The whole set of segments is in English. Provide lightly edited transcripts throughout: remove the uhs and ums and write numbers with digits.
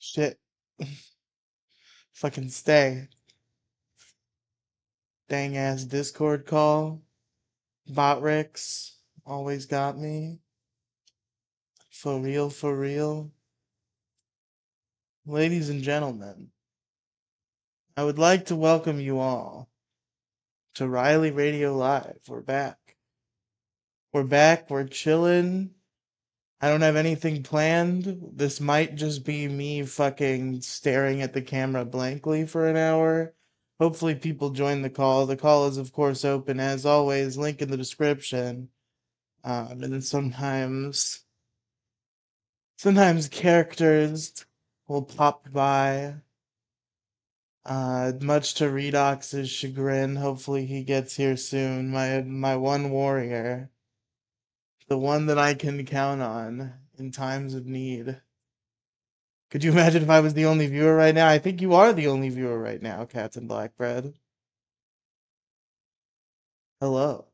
Shit. Fucking stay. Dang ass Discord call. Botrix always got me. For real, for real. Ladies and gentlemen, I would like to welcome you all to Riely Radio Live. We're back. We're back. We're chilling. I don't have anything planned. This might just be me fucking staring at the camera blankly for an hour. Hopefully people join the call. The call is of course open as always. Link in the description. And then sometimes characters will pop by. Much to Redox's chagrin. Hopefully he gets here soon. My one warrior. The one that I can count on in times of need. Could you imagine if I was the only viewer right now? I think you are the only viewer right now, Cats and Black Bread. Hello.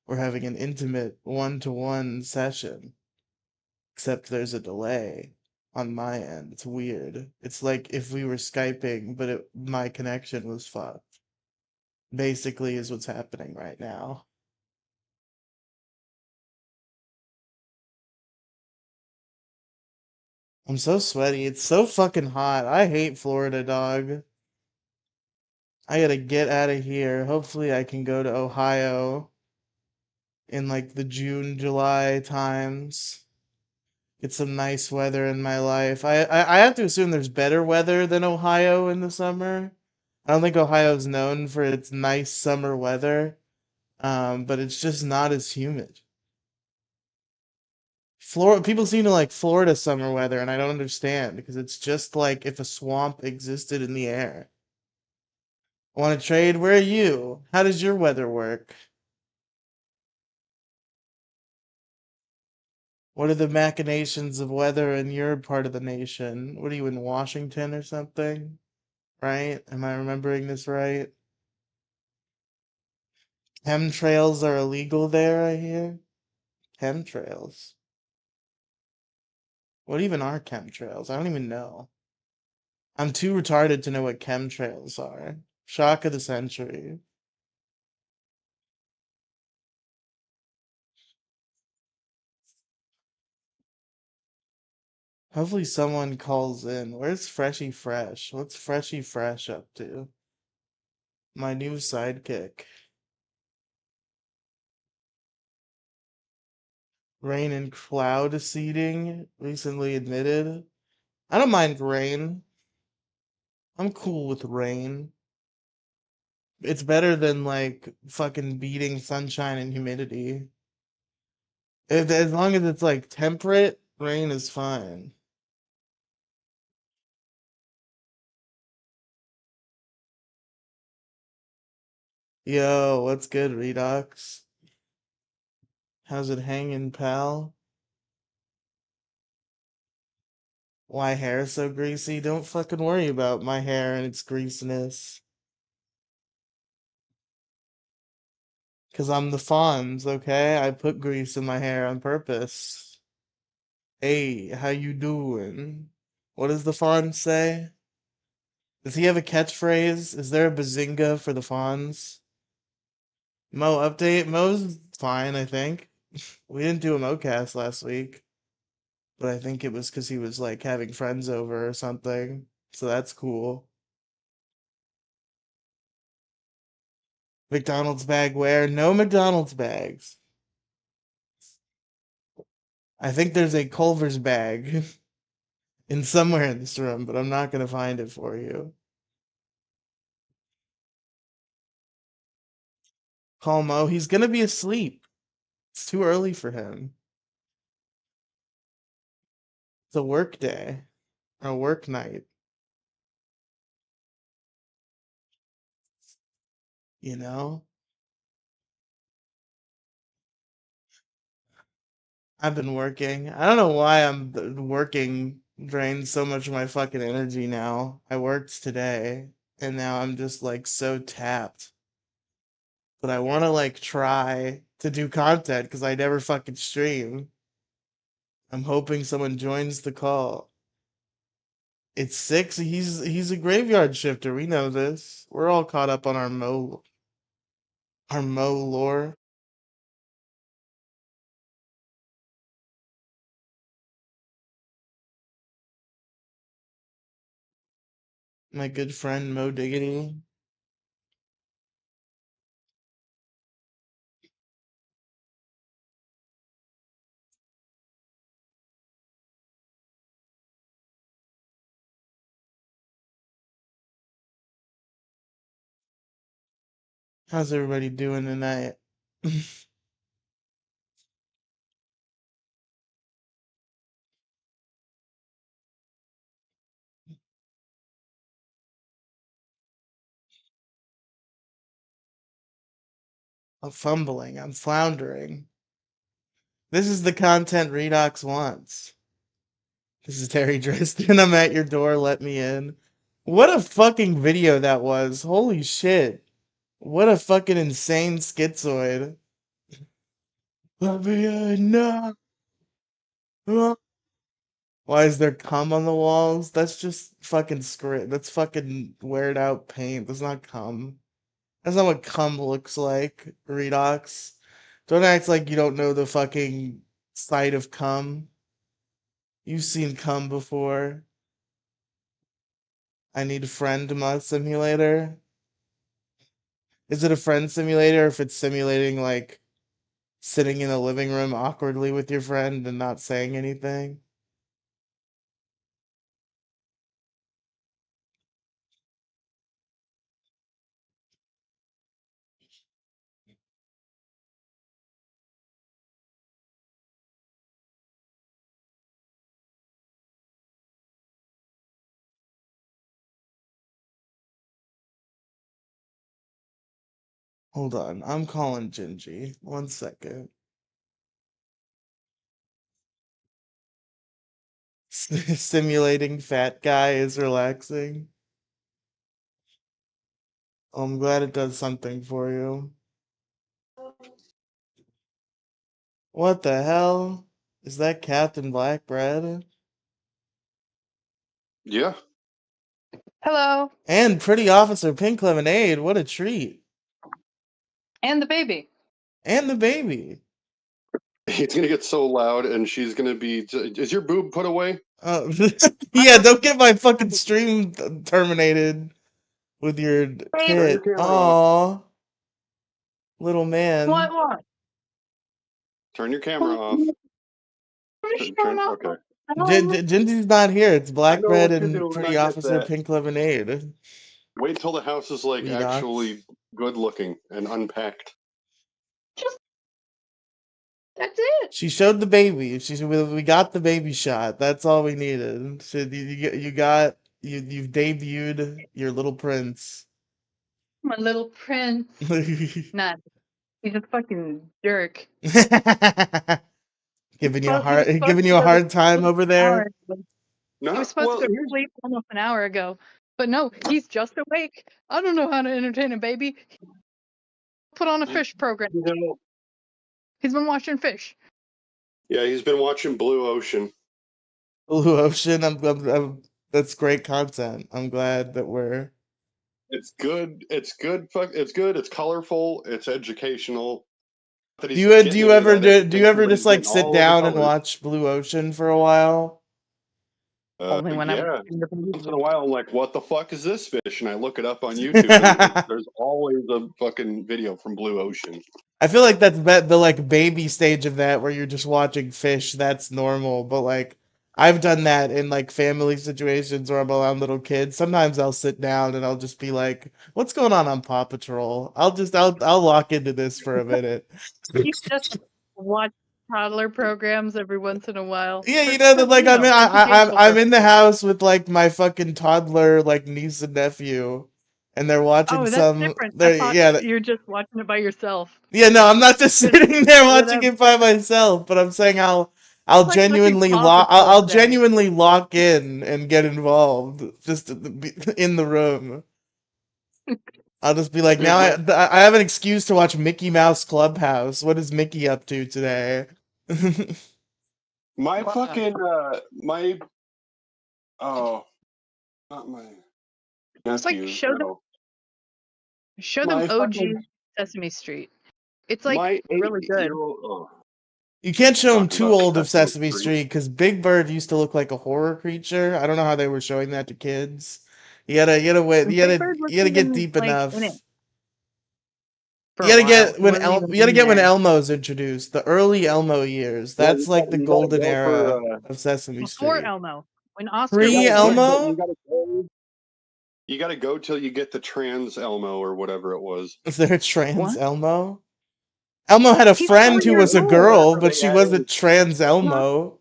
We're having an intimate one-to-one session. Except there's a delay on my end. It's weird. It's like if we were Skyping, but my connection was fucked. Basically is what's happening right now. I'm so sweaty. It's so fucking hot. I hate Florida, dog. I gotta get out of here. Hopefully I can go to Ohio in like the June, July times. Get some nice weather in my life. I have to assume there's better weather than Ohio in the summer. I don't think Ohio's known for its nice summer weather, but it's just not as humid. Florida people seem to like Florida summer weather, and I don't understand because it's just like if a swamp existed in the air. Want to trade? Where are you? How does your weather work? What are the machinations of weather in your part of the nation? What are you in Washington or something? Right? Am I remembering this right? Chemtrails are illegal there, I hear. Chemtrails. What even are chemtrails? I don't even know. I'm too retarded to know what chemtrails are. Shock of the century. Hopefully someone calls in. Where's Freshy Fresh? What's Freshy Fresh up to? My new sidekick. Rain and cloud seeding recently admitted. I don't mind rain. I'm cool with rain. It's better than like fucking beating sunshine and humidity. As long as it's like temperate, rain is fine. Yo, what's good, Redox? How's it hanging, pal? Why hair so greasy? Don't fucking worry about my hair and its greasiness. Cause I'm the Fonz, okay? I put grease in my hair on purpose. Hey, how you doing? What does the Fonz say? Does he have a catchphrase? Is there a bazinga for the Fonz? Mo update? Mo's fine, I think. We didn't do a Mocast last week, but I think it was because he was like having friends over or something. So that's cool. McDonald's bag where? No McDonald's bags. I think there's a Culver's bag in somewhere in this room, but I'm not gonna find it for you. Call Mo. He's gonna be asleep. It's too early for him. It's a work day or a work night, you know? I've been working. I don't know why working drains so much of my fucking energy now. I worked today and now I'm just like so tapped. But I want to like try to do content because I never fucking stream. I'm hoping someone joins the call. It's 6. He's a graveyard shifter. We know this. We're all caught up on our Mo lore. My good friend Mo Diggity. How's everybody doing tonight? I'm fumbling. I'm floundering. This is the content Redox wants. This is Terry Dresden. I'm at your door. Let me in. What a fucking video that was. Holy shit. What a fucking insane schizoid. Let me in. No. Why is there cum on the walls? That's just fucking script. That's fucking weared out paint. That's not cum. That's not what cum looks like, Redox. Don't act like you don't know the fucking sight of cum. You've seen cum before. I need a friend mod simulator. Is it a friend simulator if it's simulating like sitting in a living room awkwardly with your friend and not saying anything? Hold on, I'm calling Gingy. 1 second. Simulating fat guy is relaxing. I'm glad it does something for you. What the hell? Is that Captain Black Bread? Yeah. Hello. And Pretty Officer Pink Lemonade, what a treat. And the baby. And the baby. It's gonna get so loud, and she's gonna be. Is your boob put away? Yeah, don't get my fucking stream terminated with your Turn your tit. camera off. Aww. Little man. What? Turn your camera off. Turn. Okay. Gingy's not here. It's I Black know Bread what you're and doing. Pretty I get Officer that. Pink Lemonade. Wait till the house is like Redox. actually good looking and unpacked. That's it. She showed the baby. We got the baby shot. That's all we needed. You've debuted your little prince. My little prince. Nah, he's a fucking jerk. Giving you He was supposed a to go to hard time sleep over an hour there. ago. No, He was supposed well, to go to sleep almost an hour ago. But no, he's just awake. I don't know how to entertain a baby. Put on a fish program. He's been watching fish. Yeah, he's been watching Blue Ocean. Blue Ocean. That's great content. I'm glad that we're. It's good. It's good. It's good. It's colorful. It's educational. That he's Do getting you any of ever that do you education, ever but just he's like getting sit all of the down and colors. watch Blue Ocean for a while? Only when I'm Yeah. watching the Once in a baby. while, I'm like, "What the fuck is this fish?" And I look it up on YouTube, and there's always a fucking video from Blue Ocean. I feel like that's the like baby stage of that where you're just watching fish. That's normal, but like I've done that in like family situations where I'm around little kids. Sometimes I'll sit down and I'll just be like, "What's going on Paw Patrol?" I'll lock into this for a minute. You just watch toddler programs every once in a while. Yeah, you know that like Educational I'm in the purposes. house with like my fucking toddler like niece and nephew, and they're watching Oh, that's some. different. I They're thought yeah. you're just watching it by yourself. Yeah, no, I'm not just sitting there watching Whatever. it by myself, but I'm saying I'll It's like watching genuinely Paw Patrol I'll today. genuinely lock in and get involved just to be in the room. I'll just be like, Dude, now I have an excuse to watch Mickey Mouse Clubhouse. What is Mickey up to today? my Wow. fucking my oh Not my Just like nephews. show them My OG fucking Sesame Street. It's my like really good. 8-year-old. Oh, You can't show him talking too about old of Sesame Sesame Street. Street because Big Bird used to look like a horror creature. I don't know how they were showing that to kids. And Big Bird you wasn't gotta get even deep like in it enough. for You a gotta while. get He wasn't even you gotta in get when there. Elmo's introduced. The early Elmo years. Yeah, That's like the you gotta golden go for era of Sesame Before Street. Elmo, when Oscar you Pre was gotta go, born. but you Elmo? gotta go. You gotta go till you get the trans Elmo or whatever it was. Is there a trans What? Elmo? Elmo had a He's I 4 friend don't who years was a know. old. girl, Whatever but they she added. wasn't trans Not Elmo.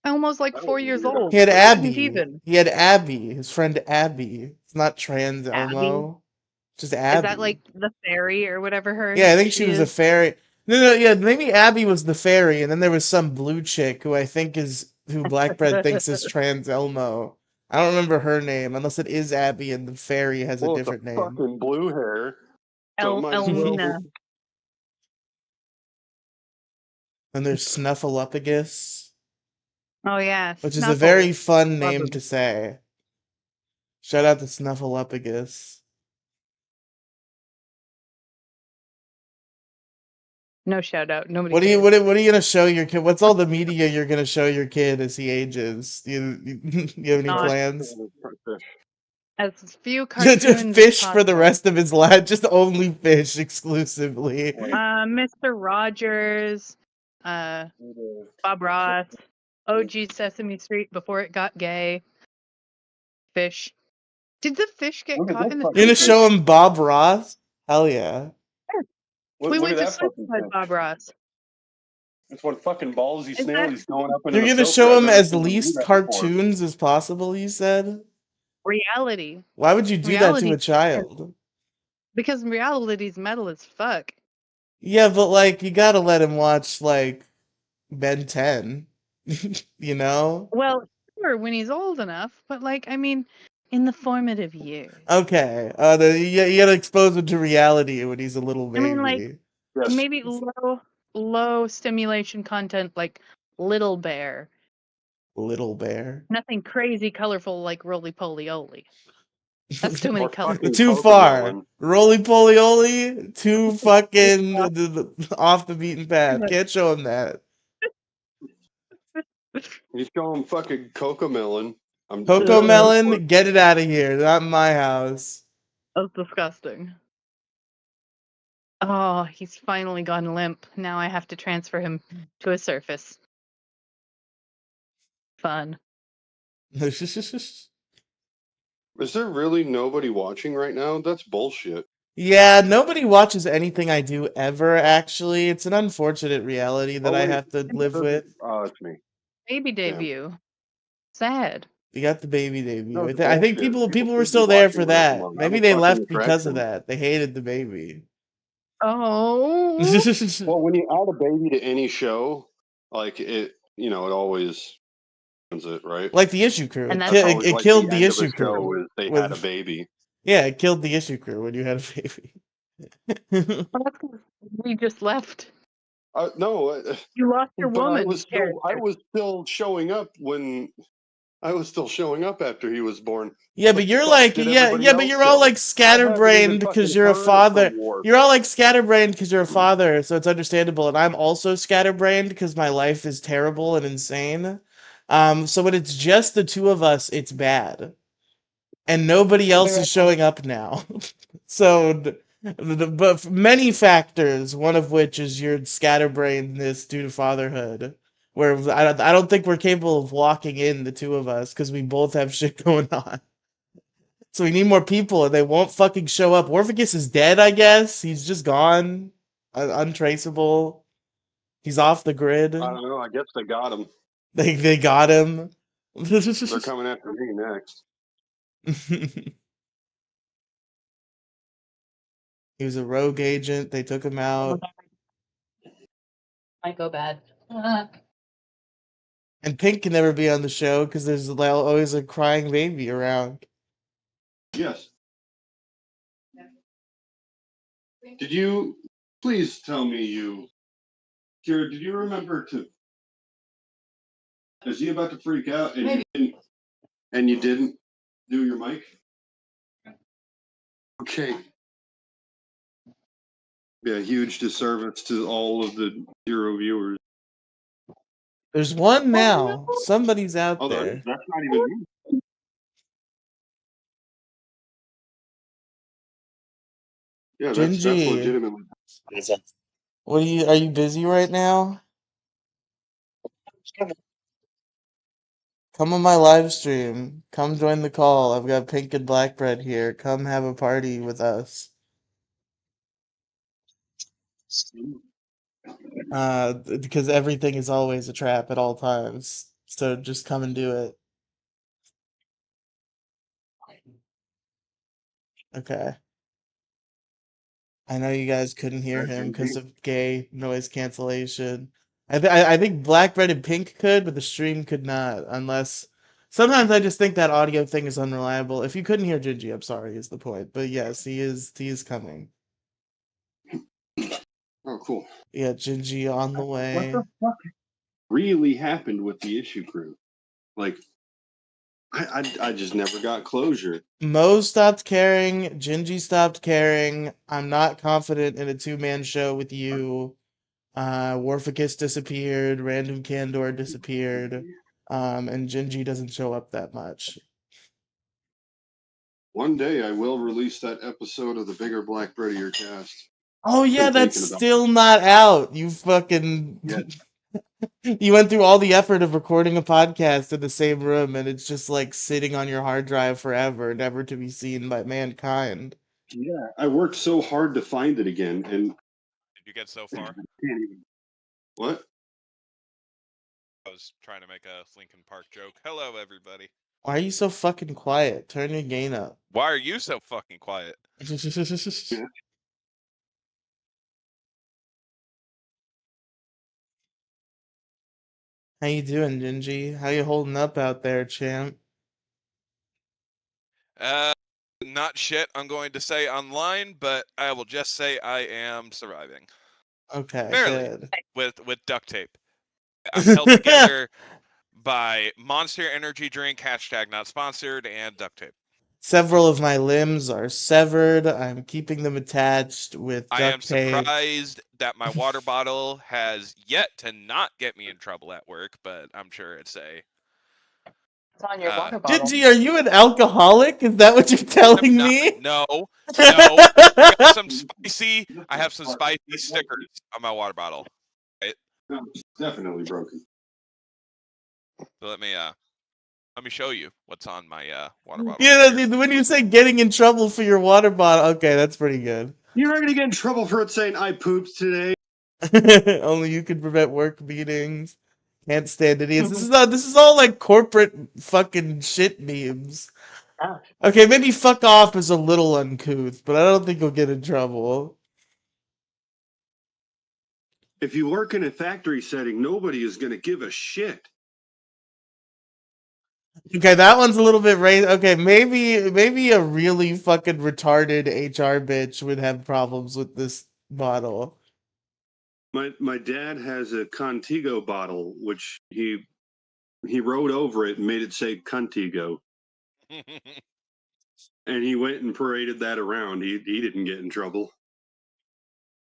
Elmo's like That was 4 years weird. old. He had Fucking Abby. heathen. He had Abby, his friend Abby. It's not trans Abby. Elmo. Just Is that Abby. like the fairy or whatever Yeah, I think she she was a is? fairy. No, yeah, maybe Abby was the fairy, and then there was some blue chick who I think is who Blackbread thinks is trans Elmo. I don't remember her name, unless it is Abby and the fairy has a Well, it's a different name. fucking blue hair, so it might as well be. Elmina. And there's Snuffleupagus, Oh yeah, which is a very Snuffle. fun Love name to him. say. Shout out to Snuffleupagus. No shout out. Nobody cares. What are you gonna show your kid? What's all the media you're gonna show your kid as he ages? You have any Not plans? as few Just cartoons as fish for the possible. rest of his life. Just only fish exclusively. Mr. Rogers, Bob Ross, OG Sesame Street before it got gay. Fish. Did the fish get Look at caught this in the You're fucking gonna freezer? fish. show him Bob Ross? Hell yeah. We Look went at to that sleep fucking with fish. Bob Ross. It's one fucking ballsy Is snail. that He's going up into You're the gonna soaker. show I've him never as seen him do least that before. cartoons as possible, you said? reality? Why would you do that to Reality. a child? Because reality's metal as fuck. Yeah, but like you gotta let him watch like Ben 10. You know? Well, sure, when he's old enough, but like, I mean, in the formative years. Okay. You gotta expose him to reality when he's a little I mean, like, baby. Yes. maybe low stimulation content, like Little Bear. Little bear. Nothing crazy colorful like Roly Poly Oly. That's too many Or colors. fucking Too far. Cocomelon. Roly poly oly. Too fucking off the beaten path. Can't show him that. He's going fucking Cocomelon. Coco I'm down for it. Melon, get it out of here. Not in my house. That's disgusting. Oh, he's finally gone limp. Now I have to transfer him to a surface. Fun. Is there really nobody watching right now? That's bullshit. Yeah, nobody watches anything I do ever, actually. It's an unfortunate reality that Oh I wait, have to live with. it's me. Baby Damn. debut. Sad. We got the baby debut. No, I, it's I think bullshit. people were Should be still there for watching Rick and that. Morty. I'm Maybe a they fucking left because of attraction. that. They hated the baby. Oh. Well, when you add a baby to any show, like it, it always ends it, right? Like the issue crew. And It, that's That's ki- always it like killed the the end of a issue show crew. is they had a With baby. Yeah, it killed the issue crew when you had a baby. well, that's 'cause we just left. No, You lost your but I woman was character. still showing up when I was still showing up after he was born. Yeah, What but the you're fuck like, did yeah, everybody yeah, but else you're all show? like I haven't even scatterbrained because fucking you're a heard father. from War. You're all like scatterbrained because you're a father, so it's understandable. And I'm also scatterbrained because my life is terrible and insane. So when it's just the two of us, it's bad, and nobody else is showing up now. So, but many factors, one of which is your scatterbrainedness due to fatherhood. Where I don't think we're capable of walking in the two of us because we both have shit going on. So we need more people, and they won't fucking show up. Orpheus is dead, I guess. He's just gone, untraceable. He's off the grid. I don't know. I guess they got him. They got him. They're coming after me next. He was a rogue agent. They took him out. Might go bad. And Pink can never be on the show because there's always a crying baby around. Yes. Did you please tell me Kira, did you remember to is he about to freak out and you didn't And you didn't do your mic? Okay. Be a huge disservice to all of the 0 viewers. There's one Oh now. no! Somebody's out Oh, there. that's not even me. Yeah, that's Gingy, legitimately. what are you busy right now? Come on my live stream. Come join the call. I've got pink and black bread here. Come have a party with us. Because everything is always a trap at all times. So just come and do it. Okay. I know you guys couldn't hear him because of gay noise cancellation. I think black, red, and pink could, but the stream could not, unless sometimes I just think that audio thing is unreliable. If you couldn't hear Gingy, I'm sorry, is the point. But yes, he is coming. Oh, cool. Yeah, Gingy on the What the way. fuck really happened with the issue crew? Like, I just never got closure. Mo stopped caring, Gingy stopped caring. I'm not confident in a two-man show with you. Warficus disappeared, Random Candor disappeared, and Gingy doesn't show up that much. One day I will release that episode of the Bigger Black Prettier cast. Oh yeah, Been that's thinking about it. still not out. You fucking Yeah. you went through all the effort of recording a podcast in the same room and it's just like sitting on your hard drive forever, never to be seen by mankind. Yeah, I worked so hard to find it again, and Did you get so far? can't even. What? I was trying to make a Lincoln Park joke. Hello, everybody. Why are you so fucking quiet? Turn your gain up. Why are you so fucking quiet? Yeah. How you doing, Gingy? How you holding up out there, champ? Not shit, I'm going to say online, but I will just say I am surviving. Okay, Barely. good. With duct tape. I'm held together by Monster Energy drink, hashtag not sponsored, and duct tape. Several of my limbs are severed. I'm keeping them attached with I am duct tape. surprised that my water bottle has yet to not get me in trouble at work, but I'm sure it's a... It's on your water bottle. Gingy, are you an alcoholic? Is that what you're I'm telling not. me? No. I have some spicy stickers on my water bottle. Right? No, it's definitely broken. So let me show you what's on my water bottle. Yeah, here. when you say getting in trouble for your water bottle, okay, that's pretty good. You're not gonna get in trouble for it saying I pooped today. Only you can prevent work meetings. Can't stand idiots. This is all like corporate fucking shit memes. Okay, maybe fuck off is a little uncouth, but I don't think you'll get in trouble. If you work in a factory setting, nobody is gonna give a shit. Okay, that one's a little bit okay, maybe a really fucking retarded HR bitch would have problems with this bottle. My dad has a Contigo bottle, which he wrote over it and made it say Contigo, and he went and paraded that around. He didn't get in trouble.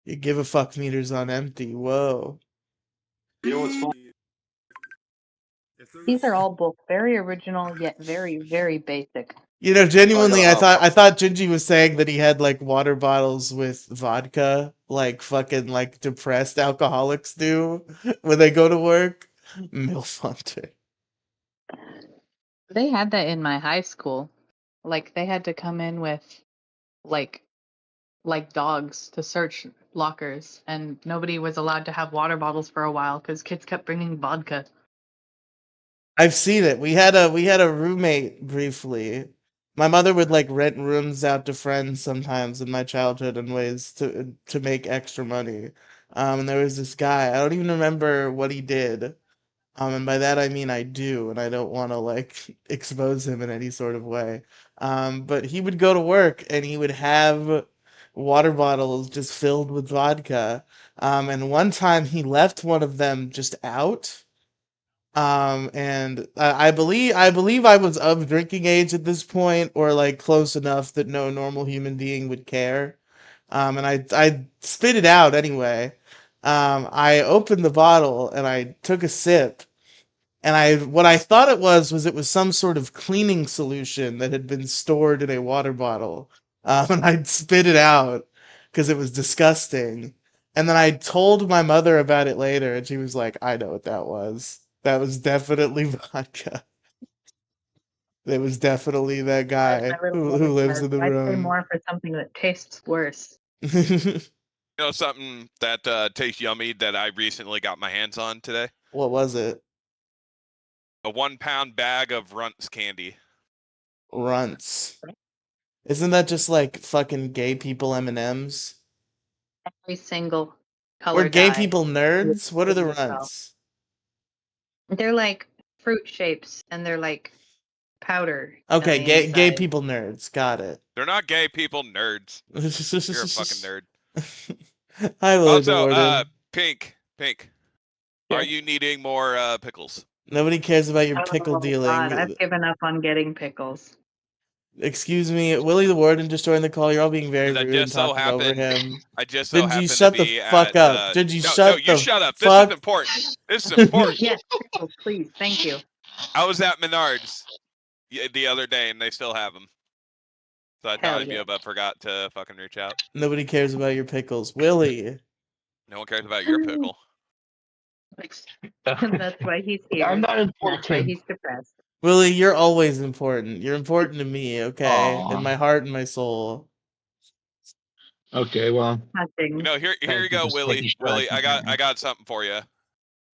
You give a fuck meters on empty. Whoa. You know what's funny? These are all both very original yet very, very basic. You know, genuinely, Oh, yeah. I thought Gingy was saying that he had like water bottles with vodka, like fucking like depressed alcoholics do when they go to work. Milf Hunter. They had that in my high school. Like they had to come in with like dogs to search lockers, and nobody was allowed to have water bottles for a while because kids kept bringing vodka. I've seen it. We had a roommate briefly. My mother would like rent rooms out to friends sometimes in my childhood in ways to make extra money. And there was this guy. I don't even remember what he did. And by that I mean I do, and I don't want to like expose him in any sort of way. But he would go to work and he would have water bottles just filled with vodka. And one time he left one of them just out. And I believe I was of drinking age at this point, or like close enough that no normal human being would care. And I spit it out anyway. I opened the bottle and I took a sip, and what I thought it was some sort of cleaning solution that had been stored in a water bottle. And I spit it out because it was disgusting. And then I told my mother about it later, and she was like, "I know what that was. That was definitely vodka. It was definitely that As guy my little who brother lives says, in the why pay room." more for something that tastes worse? You know something that tastes yummy that I recently got my hands on today? What was it? A 1 pound bag of Runts candy. Runts. Isn't that just like fucking gay people M&Ms? Every single Or color gay dye. people nerds? What are the Well, runts? they're like fruit shapes, and they're like powder on Okay, the gay inside. people nerds. Got it. They're not gay people, nerds. You're a fucking nerd. Hi, Willie the Also, Warden. Pink, are Yes. you needing more pickles? Nobody cares about your pickle Oh God, dealing. I've given up on getting pickles. Excuse me, Willie the Warden just joined the call. You're all being very Because rude and talking over him. I just so Did you happened to shut the be fuck at up? Did you no, shut you the shut up. This is fuck? important. This is important. Yes, pickles, please. Thank you. I was at Menards the other day and they still have them. So I Hell thought of yeah. you, but forgot to fucking reach out. Nobody cares about your pickles. Willie. No one cares about your pickle. That's why he's here. I'm not That's why important. he's depressed. Willie, you're always important. You're important to me, okay? Aw. In my heart and my soul. Okay, well, Nothing. You know, here Thank you you go, for Willie. taking Willie, shots. I got something for you. I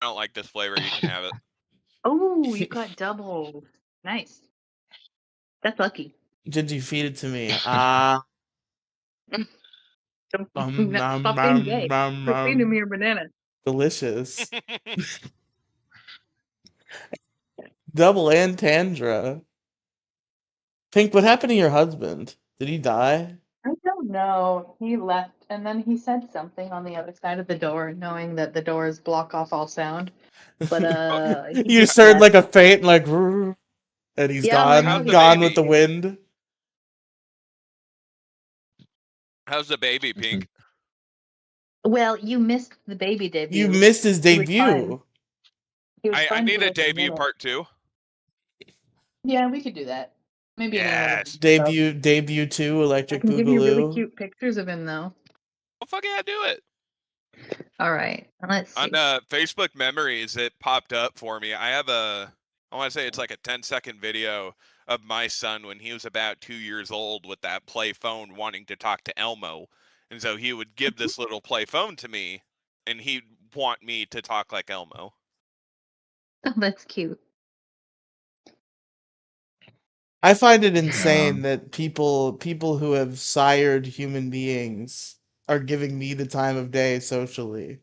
don't like this flavor. You can have it. Oh, you got double. Nice. That's lucky. Did you feed it to me? Ah. Stop being gay. Quit feeding me your banana. Delicious. Double entendre. Pink, what happened to your husband? Did he die? I don't know. He left, and then he said something on the other side of the door, knowing that the doors block off all sound. But he You just just heard left. like a faint like "Rrr," and he's Yeah, I'm like, How's gone, oh, the he's gone with baby? the dead. wind. How's the baby, Pink? Well, you missed the baby You debut. missed his He was fine. debut. He was I fine need for a like a debut minute. part 2. Yeah, we could do that. Maybe in another Yes. episode. Debut 2, I Electric can give you really Boogaloo. cute pictures of him, though. Well, fuck yeah, do it. All right, let's On see. Facebook Memories, it popped up for me. I want to say it's like a 10-second video of my son when he was about 2 years old with that play phone wanting to talk to Elmo. And so he would give this little play phone to me and he'd want me to talk like Elmo. Oh, that's cute. I find it insane that people who have sired human beings are giving me the time of day socially.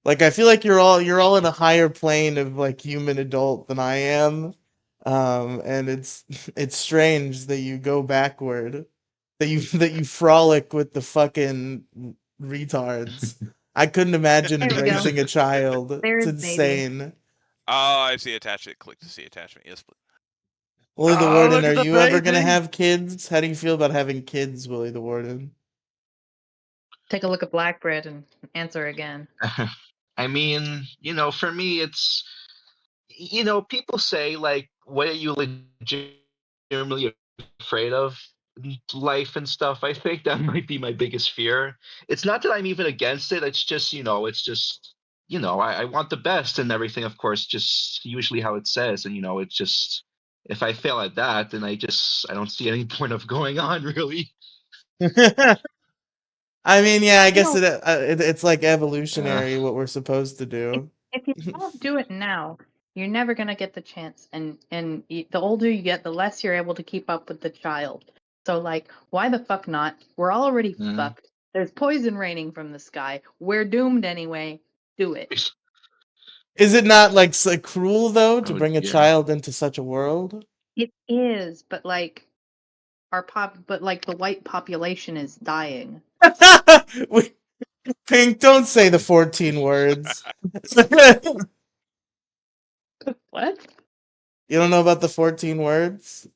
Like I feel like you're all in a higher plane of like human adult than I am. And it's it's strange that you go backward. That you frolic with the fucking retards. I couldn't imagine There we go. raising a child. There It's is baby. insane. Oh, I see attachment. Click to see attachment. Yes, please. Willie the Oh, Warden, look are at the you ever gonna baby! have kids? How do you feel about having kids, Willie the Warden? Take a look at Black Bread and answer again. I mean, for me, it's, people say, like, what are you legitimately afraid of? Life and stuff. I think that might be my biggest fear. It's not that I'm even against it. It's just, I want the best and everything, of course, just usually how it says. And, it's just, if I fail at that, then I don't see any point of going on, really. I mean, yeah, I guess No. it's like evolutionary what we're supposed to do. If you don't do it now, you're never gonna get the chance. And the older you get, the less you're able to keep up with the child. So like, why the fuck not? We're already fucked. There's poison raining from the sky. We're doomed anyway. Do it. Is it not like cruel though to Oh, bring a yeah. child into such a world? It is, but like the white population is dying. Pink, don't say the 14 words. What? You don't know about the 14 words?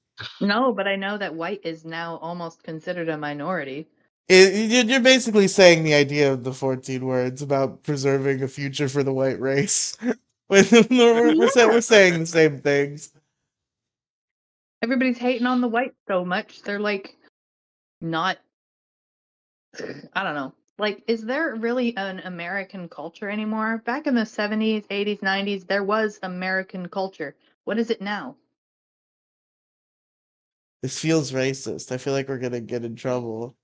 No, but I know that white is now almost considered a minority. You're basically saying the idea of the 14 words about preserving a future for the white race. We're saying the same things. Everybody's hating on the white so much. They're like, not. I don't know. Like, is there really an American culture anymore? Back in the 70s, 80s, 90s, there was American culture. What is it now? This feels racist. I feel like we're gonna get in trouble.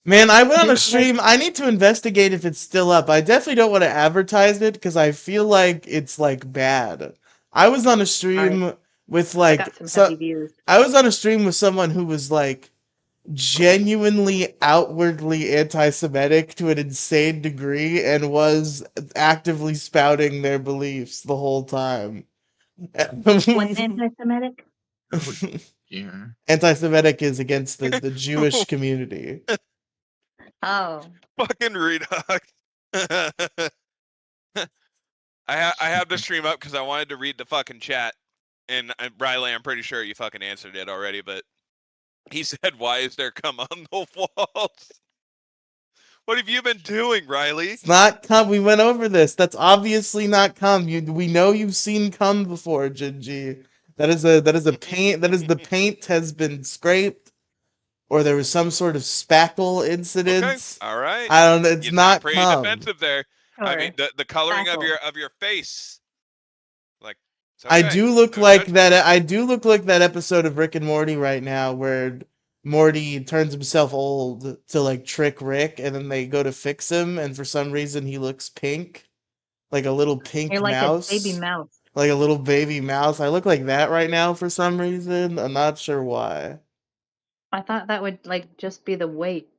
Man, I went on a stream. I need to investigate if it's still up. I definitely don't want to advertise it because I feel like it's like bad. I was on a stream with I got like some heavy views. I was on a stream with someone who was like genuinely outwardly anti-Semitic to an insane degree and was actively spouting their beliefs the whole time. What's anti-Semitic? Yeah. Anti-Semitic is against the Jewish community. Oh. Fucking redux. I have the stream up because I wanted to read the fucking chat, and Riely, I'm pretty sure you fucking answered it already, but he said, "Why is there cum on the walls?" What have you been doing, Riely? It's not cum. We went over this. That's obviously not cum. We know you've seen cum before, Jinji. That is a paint. That is the paint has been scraped, or there was some sort of spackle incident. Okay, all right. I don't know. It's You not sound pretty cum. defensive there. I mean, the coloring of your face, like, it's okay. I do look No like judgment. that. I do look like that episode of Rick and Morty right now, where Morty turns himself old to like trick Rick, and then they go to fix him, and for some reason he looks pink, like a little pink You're like mouse, a baby mouse. like a little baby mouse. I look like that right now for some reason. I'm not sure why. I thought that would like just be the weight.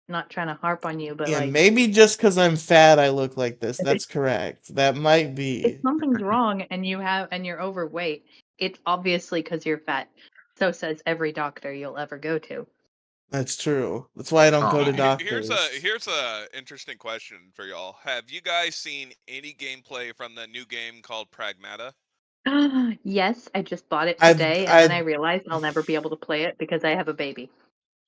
Not trying to harp on you, but Yeah, like maybe just because I'm fat, I look like this. That's correct. That might if be. something's wrong and you're overweight, it's obviously because you're fat. So says every doctor you'll ever go to. That's true. That's why I don't go Aw. to doctors. Here's a interesting question for y'all. Have you guys seen any gameplay from the new game called Pragmata? Yes, I just bought it I've today, and then I I've realized I'll never be able to play it because I have a baby.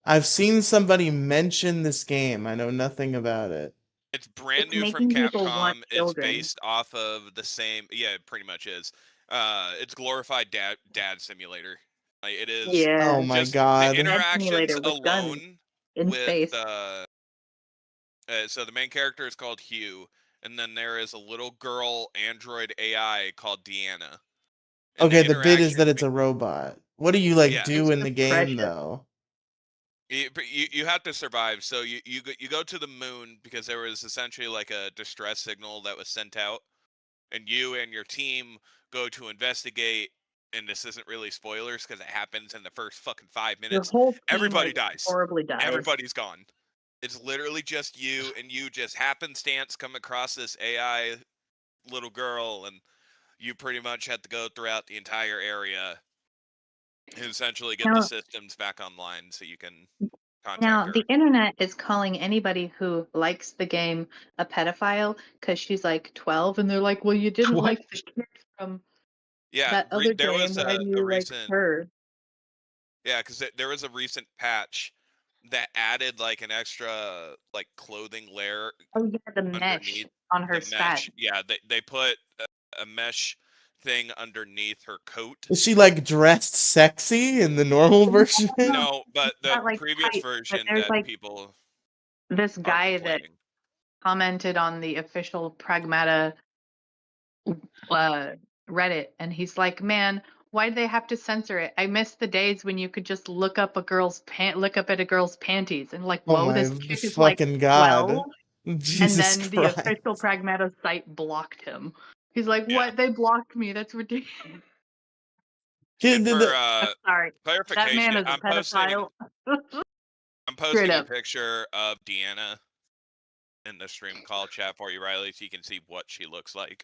I've seen somebody mention this game. I know nothing about it. It's brand It's new from making people want Capcom. It's children. based off of the same. Yeah, it pretty much is. It's glorified dad simulator. Like, it is. Yeah. Oh my Just the god. Dad interactions simulator with guns alone in with space. so the main character is called Hugh, and then there is a little girl android AI called Deanna. And Okay, the bit is that interactions it's a robot. What do you like Yeah. do It's in the just game precious. though? You have to survive. So you go to the moon because there was essentially like a distress signal that was sent out, and you and your team go to investigate. And this isn't really spoilers because it happens in the first fucking 5 Your minutes. whole team Everybody like, dies. horribly dies. Everybody's gone. It's literally just you, and you just happenstance come across this AI little girl, and you pretty much have to go throughout the entire area and essentially get the systems back online so you can contact Now, her. the internet is calling anybody who likes the game a pedophile because she's like 12, and they're like, well, you didn't What? like the kid from Yeah, that other there game. was Why do you like recent. her? Yeah, because there was a recent patch that added like an extra like clothing layer Oh, yeah, the mesh underneath on her the spat. mesh. Yeah, they put a mesh thing underneath her coat. Is she like dressed sexy in the normal version? No, but the Not like previous tight, but version there's that like people this are guy that complaining. commented on the official Pragmata Reddit, and he's like, "Man, why do they have to censor it? I miss the days when you could just look up at a girl's panties and like, Oh whoa, my this chick is like fucking 12." god. And Jesus then the official Christ. Pragmata site blocked him. He's like, Yeah. "What? They blocked me? That's ridiculous." And for I'm sorry, that man clarification, is a pedophile. I'm posting a picture of Deanna in the stream call chat for you, Riely, so you can see what she looks like.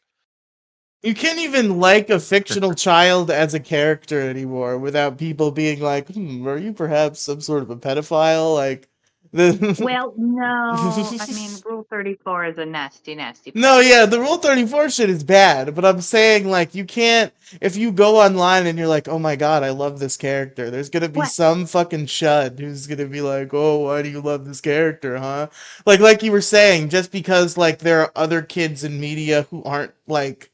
You can't even like a fictional child as a character anymore without people being like, are you perhaps some sort of a pedophile? Like, Well, no. I mean, Rule 34 is a nasty, nasty No, place. yeah, the Rule 34 shit is bad, but I'm saying, like, you can't, if you go online and you're like, oh my god, I love this character, there's gonna be What? some fucking chud who's gonna be like, oh, why do you love this character, huh? Like you were saying, just because, like, there are other kids in media who aren't, like,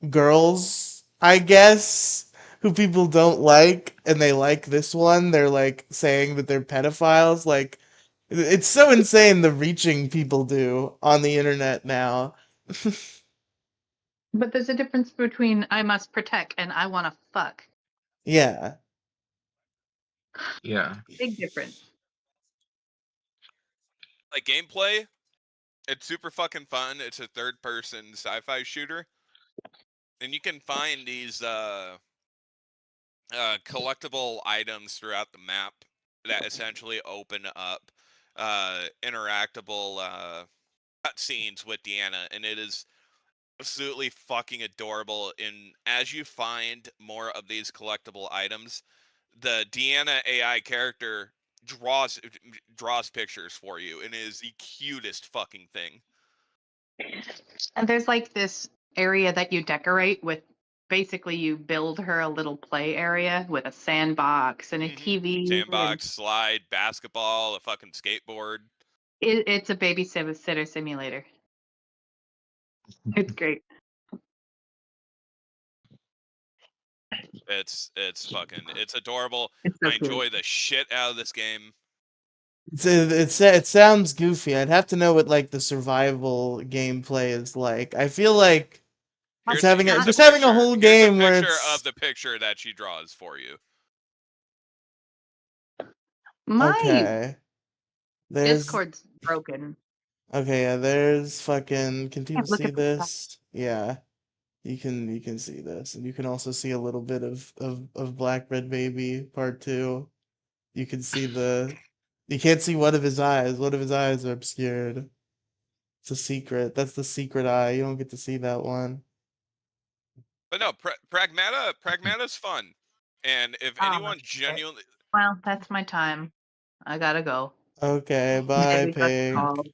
girls, I guess, who people don't like, and they like this one, they're, like, saying that they're pedophiles, like, it's so insane the reaching people do on the internet now. But there's a difference between I must protect and I want to fuck. Yeah. Yeah. Big difference. Like gameplay, it's super fucking fun. It's a third-person sci-fi shooter, and you can find these collectible items throughout the map that essentially open up interactable cutscenes with Deanna, and it is absolutely fucking adorable. And as you find more of these collectible items, the Deanna AI character draws pictures for you, and it is the cutest fucking thing. And there's like this area that you decorate with. Basically, you build her a little play area with a sandbox and a TV, and Sandbox, slide, basketball, a fucking skateboard. it's a babysitter simulator. It's great. It's adorable. It's so I cute. enjoy the shit out of this game. It sounds goofy. I'd have to know what like the survival gameplay is like. I feel like That's Here's a just having a picture. whole Here's a game where picture of it's the picture that she draws for you. my okay. There's Discord's broken. okay, yeah, there's fucking can people Can't look see at the stuff. this? Yeah. You can see this. And you can also see a little bit of Black Red Baby Part 2. You can see the you can't see one of his eyes. One of his eyes are obscured. It's a secret. That's the secret eye. You don't get to see that one. But no, Pragmata's fun. And if Oh anyone shit. genuinely, Well, that's my time. I gotta go. Okay, bye, Maybe got Pig. called.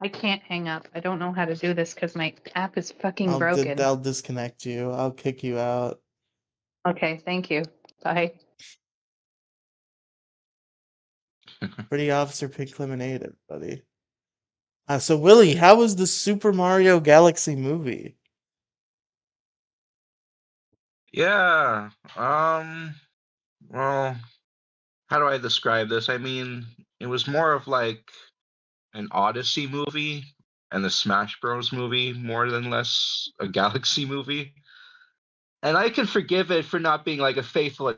I can't hang up. I don't know how to do this because my app is fucking broken. I'll disconnect you. I'll kick you out. Okay, thank you. Bye. Pretty Officer Pig Lemonade, everybody. So Willie, how was the Super Mario Galaxy movie? Yeah. Well, how do I describe this? I mean, it was more of like an Odyssey movie and a Smash Bros movie, more than less a Galaxy movie. And I can forgive it for not being like a faithful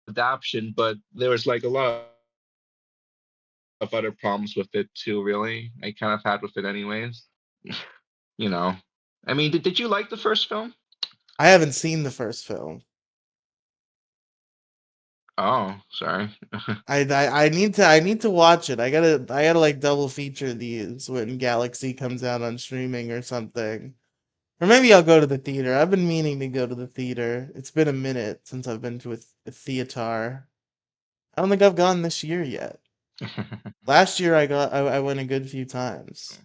adaptation, but there was like a lot of other problems with it too, really. I kind of had with it anyways. You know. I mean, did you like the first film? I haven't seen the first film. Oh, sorry. I need to watch it. I gotta like double feature these when Galaxy comes out on streaming or something. Or maybe I'll go to the theater. I've been meaning to go to the theater. It's been a minute since I've been to a theater. I don't think I've gone this year yet. Last year I went a good few times.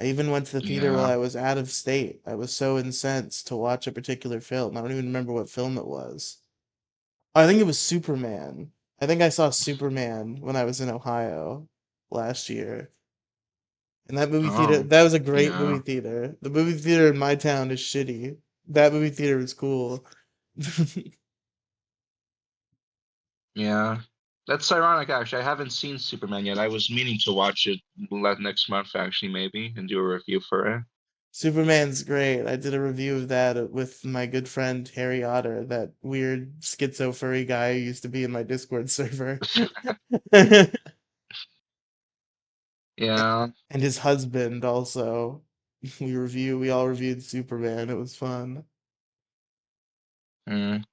I even went to the theater while Yeah. I was out of state. I was so incensed to watch a particular film. I don't even remember what film it was. Oh, I think it was Superman. I think I saw Superman when I was in Ohio last year. And that movie theater, Oh, that was a great movie yeah. theater. The movie theater in my town is shitty. That movie theater is cool. Yeah. That's ironic, actually. I haven't seen Superman yet. I was meaning to watch it next month, actually, maybe, and do a review for it. Superman's great. I did a review of that with my good friend Harry Otter, that weird schizo furry guy who used to be in my Discord server. Yeah. And his husband we we all reviewed Superman. It was fun. Mm.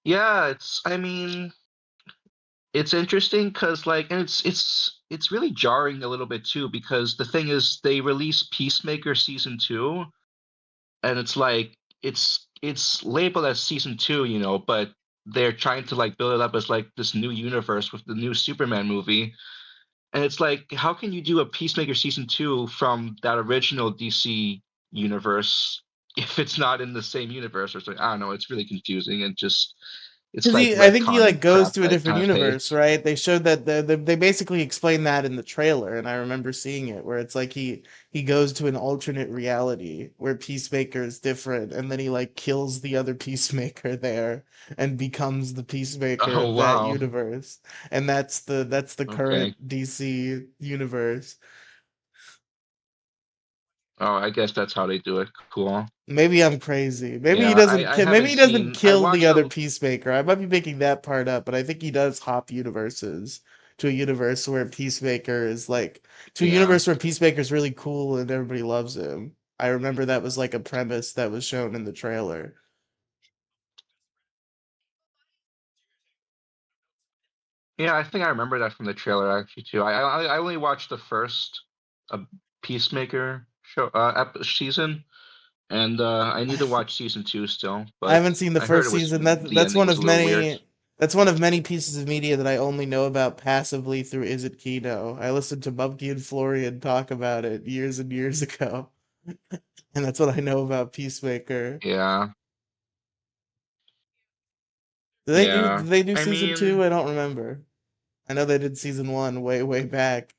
Yeah, I mean, it's interesting because, like, and it's really jarring a little bit too, because the thing is, they released Peacemaker season 2, and it's like it's labeled as season 2, but they're trying to like build it up as like this new universe with the new Superman movie. And it's like, how can you do a Peacemaker season 2 from that original DC universe if it's not in the same universe? Or something? I don't know. It's really confusing and just it's Because like I think he like retconning goes crap to a that I different kind of hate. universe, right? They showed that they basically explained that in the trailer, and I remember seeing it where it's like he goes to an alternate reality where Peacemaker is different, and then he like kills the other Peacemaker there and becomes the Peacemaker Oh of that wow. universe, and that's the Okay. current DC universe. Oh, I guess that's how they do it. Cool. Maybe I'm crazy. Maybe he Yeah, doesn't I maybe haven't he doesn't seen. I kill the watched other a. Peacemaker. I might be making that part up, but I think he does hop universes to a universe where Peacemaker is like to a Yeah. universe where Peacemaker's really cool and everybody loves him. I remember that was like a premise that was shown in the trailer. Yeah, I think I remember that from the trailer actually too. I only watched the first uh, Peacemaker show season, and I need to watch season 2 still. I But haven't seen the I heard first it was season. the ending was a little weird. That's one of many pieces of media that I only know about passively through Is It Kino. I listened to Bubky and Florian talk about it years and years ago, and that's what I know about Peacemaker. Yeah, Did yeah. they do I season two? mean, I don't remember. I know they did season one way, way back.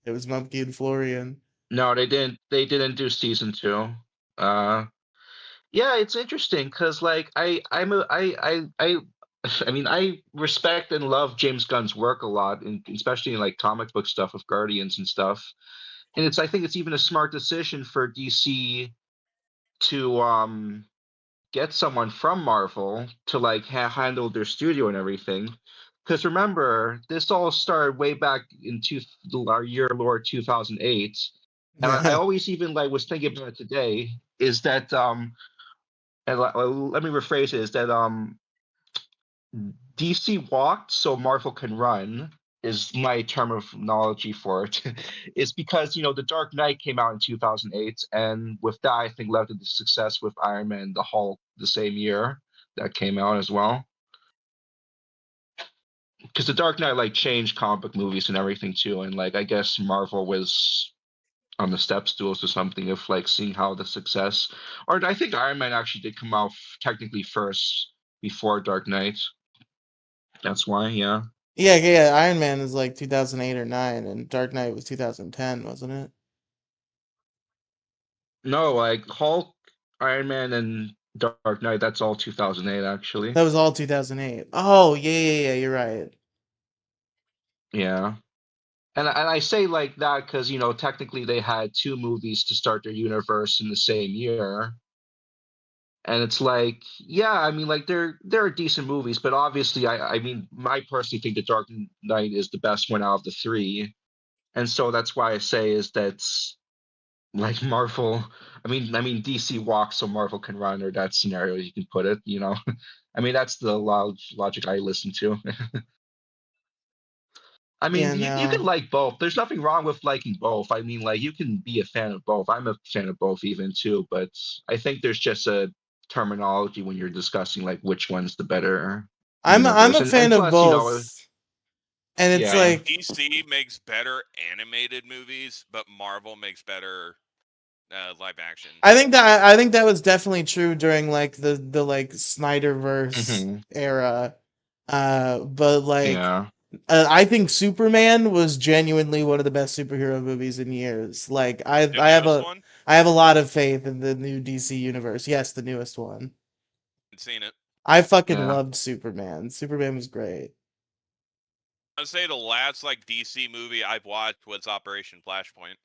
It was Mumkey and Florian. no, they didn't. They didn't do season 2. Uh, yeah, it's interesting because like I'm a I I mean I respect and love James Gunn's work a lot, and especially in like comic book stuff with Guardians and stuff. And it's I think it's even a smart decision for DC to get someone from Marvel to like handle their studio and everything. Because remember, this all started way back in our year Lord 2008, and I always even like was thinking about it today. Is that and let me rephrase it: is that DC walked so Marvel can run is my terminology for it. It's because the Dark Knight came out in 2008, and with that, I think led to the success with Iron Man, and the Hulk the same year that came out as well. Because the Dark Knight like changed comic book movies and everything too, and like I guess Marvel was on the step stools or something of like seeing how the success, or I think Iron Man actually did come out technically first before Dark Knight. That's why, yeah. Yeah. Iron Man is like 2008 or 9, and Dark Knight was 2010, wasn't it? No, like Hulk, Iron Man, and Dark Knight. That's all 2008, actually. That was all 2008. Oh, yeah. You're right. Yeah, and I say like that because technically they had two movies to start their universe in the same year, and it's like yeah, I mean like they're decent movies, but obviously I mean I personally think the Dark Knight is the best one out of the three, and so that's why I say is that like Marvel. I mean DC walks so Marvel can run, or that scenario you can put it. I mean that's the logic I listen to. I mean, Yeah, you can no. like both. There's nothing wrong with liking both. I mean, like you can be a fan of both. I'm a fan of both even too, but I think there's just a terminology when you're discussing like which one's the better I'm universe. a And fan of plus, both, and I it's yeah. think like DC makes better animated movies, but Marvel makes better live action. I think that was definitely true during like the like Snyderverse Hmm. era. But like Yeah. I think Superman was genuinely one of the best superhero movies in years. Like The newest one, I have a lot of faith in the new DC universe. Yes, the newest one. haven't seen it. I fucking Yeah. loved Superman. Superman was great. I'd say the last like DC movie I've watched was Operation Flashpoint.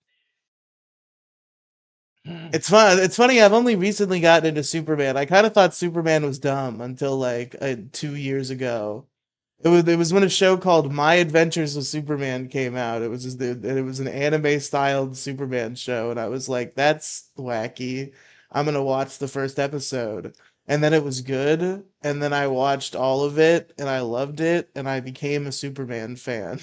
It's fun. It's funny. I've only recently gotten into Superman. I kind of thought Superman was dumb until like 2 years ago. It was when a show called My Adventures with Superman came out. It was an anime styled Superman show, and I was like, that's wacky. I'm gonna watch the first episode, and then it was good, and then I watched all of it, and I loved it, and I became a Superman fan.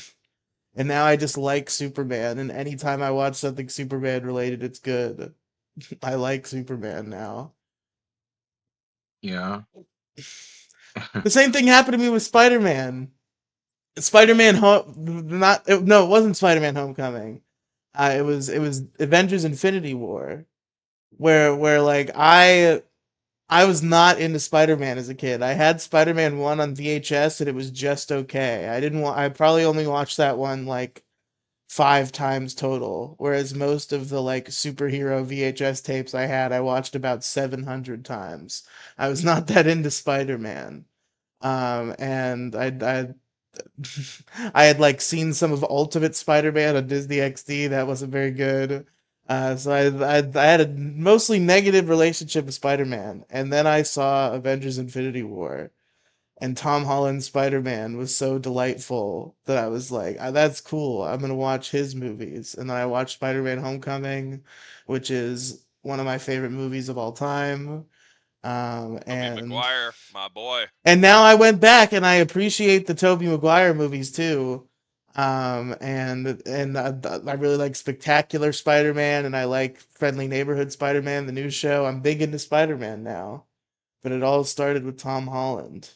And now I just like Superman, and anytime I watch something Superman related, it's good. I like Superman now. Yeah. The same thing happened to me with Spider-Man. Spider-Man no, it wasn't Spider-Man Homecoming. It was Avengers Infinity War, where like I was not into Spider-Man as a kid. I had Spider-Man 1 on VHS and it was just okay. I probably only watched that one like 5 times total, whereas most of the like superhero VHS tapes I had I watched about 700 times. I was not that into Spider-Man. And I had like seen some of Ultimate Spider-Man on Disney XD. That wasn't very good. So I had a mostly negative relationship with Spider-Man, and then I saw Avengers: Infinity War, and Tom Holland's Spider-Man was so delightful that I was like, "That's cool. I'm gonna watch his movies." And then I watched Spider-Man: Homecoming, which is one of my favorite movies of all time. Um, Tobey and Maguire, my boy. and now I went back and I appreciate the Tobey Maguire movies too. I really like Spectacular Spider-Man and I like Friendly Neighborhood Spider-Man, the new show. I'm big into Spider-Man now, but it all started with Tom Holland.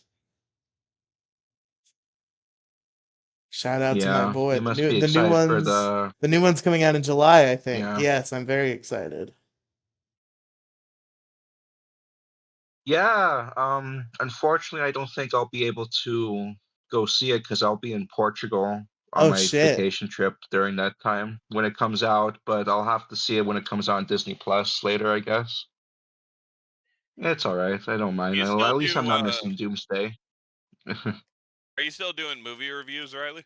Shout out to my Yeah, boy. you The must new be the new excited for ones the new one's coming out in July, I think. yeah. Yes, I'm very excited. Yeah, unfortunately, I don't think I'll be able to go see it because I'll be in Portugal on Oh my shit. vacation trip during that time when it comes out, but I'll have to see it when it comes out on Disney Plus later, I guess. It's all right. I don't mind. You still At least I'm do not missing Doomsday. are you still doing movie reviews, Riley?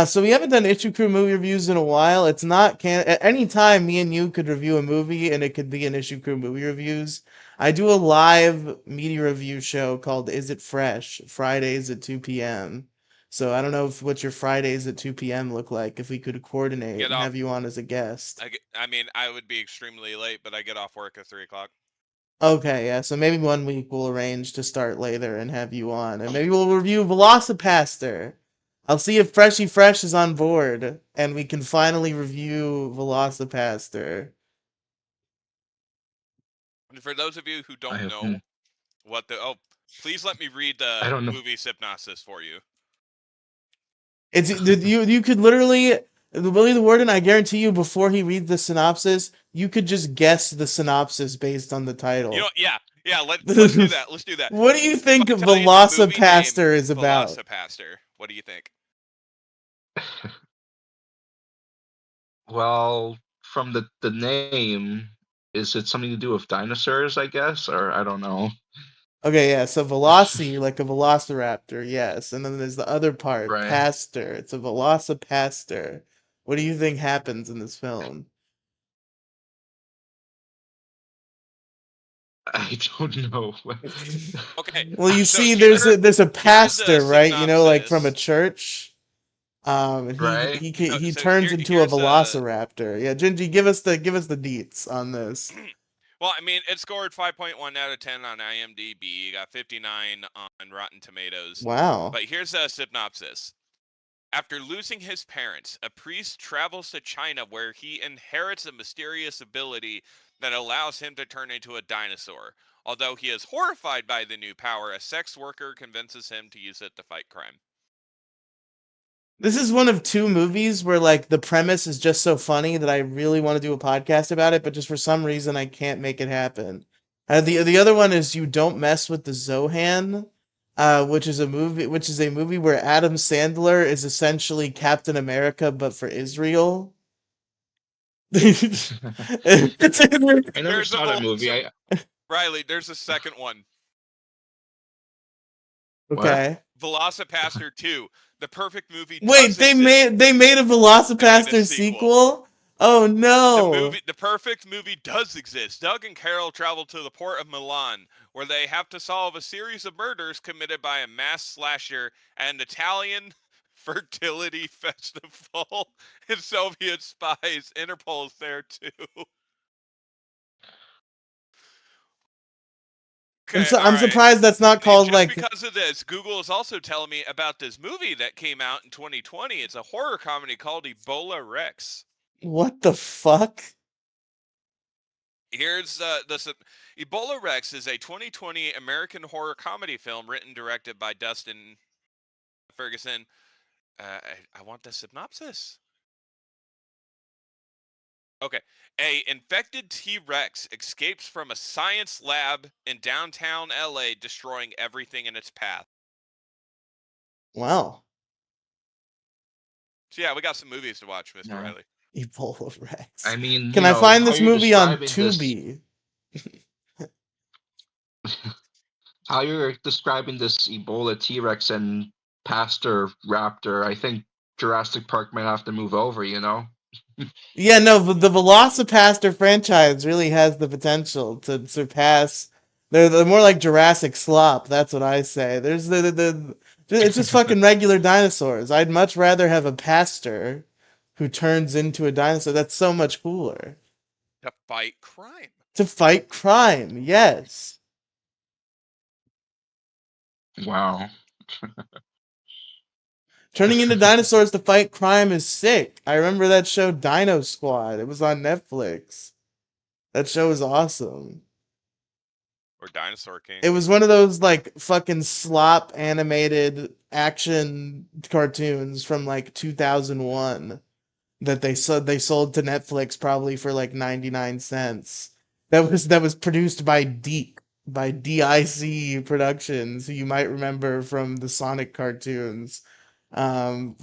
So we haven't done Issue Crew movie reviews in a while. It's not can At any time me and you could review a movie and it could be an Issue Crew movie reviews. I do a live media review show called Is It Fresh? Fridays at 2 p.m. So I don't know what your Fridays at 2 p.m. look like if we could coordinate Get and off have you on as a guest. I mean, I would be extremely late, but I get off work at 3 o'clock. Okay, yeah, so maybe one week we'll arrange to start later and have you on. And maybe we'll review Velocipaster. I'll see if Freshy Fresh is on board and we can finally review Velocipaster. And for those of you who I don't have know what the please let me read I the don't know. movie synopsis for you. You could literally Willie the Warden, I guarantee you before he reads the synopsis, you could just guess the synopsis based on the You know, title. yeah, let's do that. Let's do that. What do you If think I tell you the movie name Velocipaster is about? Velocipaster, what do you think? Well, from the name, is it something to do with dinosaurs, I guess, or I don't know. Okay, yeah, so Veloci, like a velociraptor, yes. And then there's the other part, Right. Pastor. It's a Velocipaster. What do you think happens in this film? I don't know. Okay, Well, you so see, here there's a here's the pastor, right? You know, like from a synopsis. church. And Right? he So turns into a here's the velociraptor. Yeah, Gingy, give us the deets on this. well, I mean, it scored 5.1 out of 10 on IMDb, got 59 on Rotten Tomatoes. Wow. But here's a synopsis. After losing his parents, a priest travels to China where he inherits a mysterious ability that allows him to turn into a dinosaur. Although he is horrified by the new power, a sex worker convinces him to use it to fight crime. This is one of two movies where like the premise is just so funny that I really want to do a podcast about it, but just for some reason I can't make it happen. The other one is You Don't Mess with the Zohan, which is a movie where Adam Sandler is essentially Captain America but for Israel. I never There's a saw that movie. Riley, there's a second one. What? Okay. Velocipaster 2. The perfect movie Wait, does exist. they made a And a Velocipaster sequel. sequel? Oh no. The perfect movie does exist. Doug and Carol travel to the port of Milan, where they have to solve a series of murders committed by a mass slasher at an Italian fertility festival. And Soviet spies. Interpol's there too. Okay, all I'm right. surprised that's not And called just like because of this, Google is also telling me about this movie that came out in 2020. It's a horror comedy called Ebola Rex. what the fuck? Here's Ebola Rex is a 2020 American horror comedy film written and directed by Dustin Ferguson. I want the synopsis. Okay. A infected T-Rex escapes from a science lab in downtown LA, destroying everything in its path. Wow. So yeah, we got some movies to watch, Mr. Yeah. Riely. Ebola Rex. I mean, Can I find how this you're movie on describing this, Tubi? how you're describing this Ebola T-Rex and Pastor Raptor, I think Jurassic Park might have to move over. Yeah, no, but the Velocipaster franchise really has the potential to surpass. They're more like Jurassic Slop. That's what I say. There's it's just fucking regular dinosaurs. I'd much rather have a pastor who turns into a dinosaur. That's so much cooler. To fight crime. To fight crime, yes. Wow. Turning into dinosaurs to fight crime is sick. I remember that show Dino Squad. It was on Netflix. That show was awesome. Or Dinosaur King. It was one of those like fucking slop animated action cartoons from like 2001 that they sold to Netflix probably for like 99 cents. That was produced by DIC Productions, who you might remember from the Sonic cartoons. Um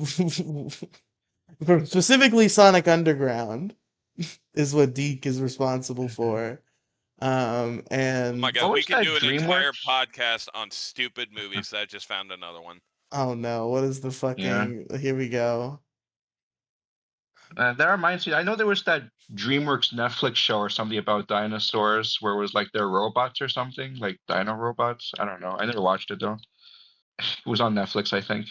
specifically Sonic Underground is what Deke is responsible for. Oh my And god, What we was can that do an entire DreamWorks? podcast on stupid movies. I just found another one. oh no, what is the Yeah. fucking here we go. That reminds me. I know there was that DreamWorks Netflix show or something about dinosaurs, where it was like they're robots or something, like dino robots. I don't know. I never watched it though. It was on Netflix, I think.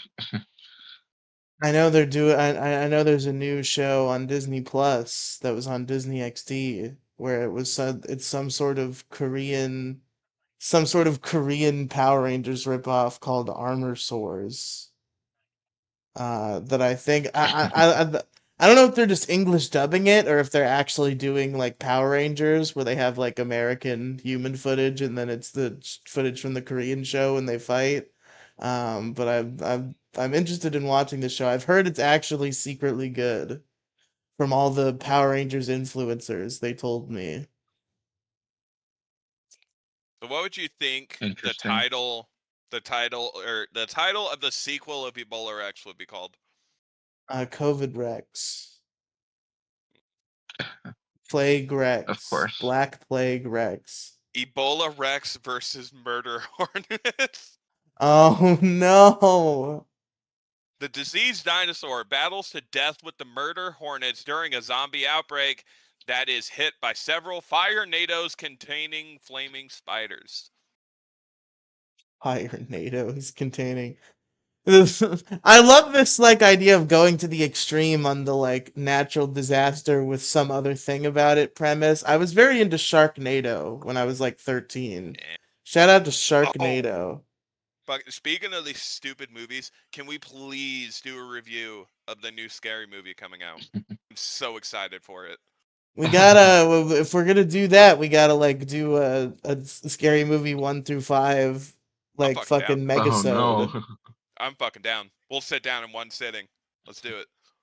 I know they're doing I know there's a new show on Disney Plus that was on Disney XD where it was said it's some sort of Korean Power Rangers ripoff called Armor Sores. That I think I don't know if they're just English dubbing it or if they're actually doing like Power Rangers where they have like American human footage and then it's the footage from the Korean show and they fight. But I'm interested in watching the show. I've heard it's actually secretly good from all the Power Rangers influencers. They told me. So what would you think Interesting. the title of the sequel of Ebola Rex would be called? COVID Rex, Plague Of Rex, course. Black Plague Rex. Ebola Rex versus Murder Hornets. Oh no. The diseased dinosaur battles to death with the murder hornets during a zombie outbreak that is hit by several fire nados containing flaming spiders. Higher NATOs containing. I love this like idea of going to the extreme on the like natural disaster with some other thing about it premise. I was very into Sharknado when I was like 13. Eh. Shout out to Oh, Sharknado. but speaking of these stupid movies, can we please do a review of the new scary movie coming out? I'm so excited for it. We gotta if we're gonna do that, we gotta like do a scary movie 1 through 5 I'm like fucking down. fucking Oh no. megasode. I'm fucking down. We'll sit down in one sitting. Let's do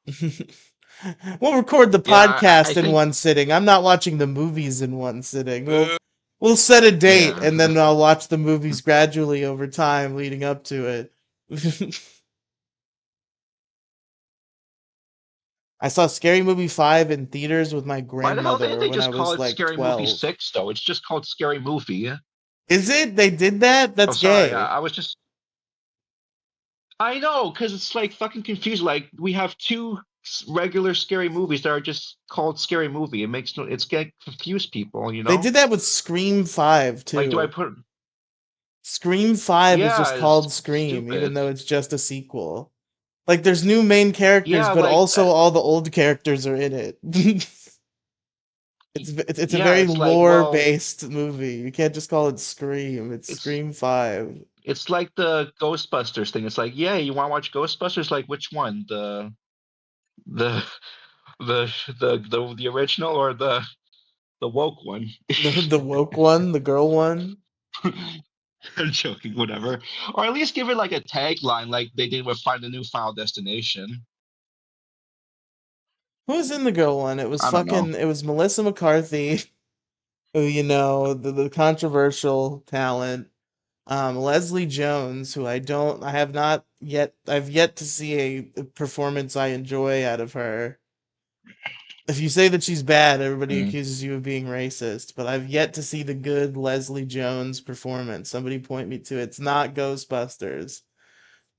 it. We'll record the Yeah, I podcast in think. one sitting. I'm not watching the movies in one sitting. We'll Boo. we'll set a date Yeah. and then I'll watch the movies gradually over time leading up to it. I saw Scary Movie 5 in theaters with my Why the hell didn't grandmother they when I just call was it like Scary Movie 12. 6 though? It's just called Scary Movie. Is it? They did that? Oh, That's sorry. gay. I was just. I know, because it's like fucking confused. Like we have two regular scary movies that are just called Scary Movie. It makes no. It's get confuse people. They did that with Scream 5 Like, do I too. put? Scream 5 is just Yeah, it's called Scream, even stupid. though it's just a sequel. Like, there's new main characters, Yeah, but like also all the old characters are in it. It's a yeah, very it's like well, lore-based movie. You can't just call it Scream. It's it's Scream 5. it's like the Ghostbusters thing. It's like, yeah, you want to watch Ghostbusters? Like, which one? The the the original or the the woke one. The woke one, the girl one. I'm joking, whatever. Or at least give it like a tagline, like they did with Find a New Final Destination. Who was in the girl one? It was I don't know. fucking. It was Melissa McCarthy, who the controversial talent. Leslie Jones, who I have not yet. I've yet to see a performance I enjoy out of her. If you say that she's bad, everybody Mm. accuses you of being racist. But I've yet to see the good Leslie Jones performance. Somebody point me to it. It's not Ghostbusters,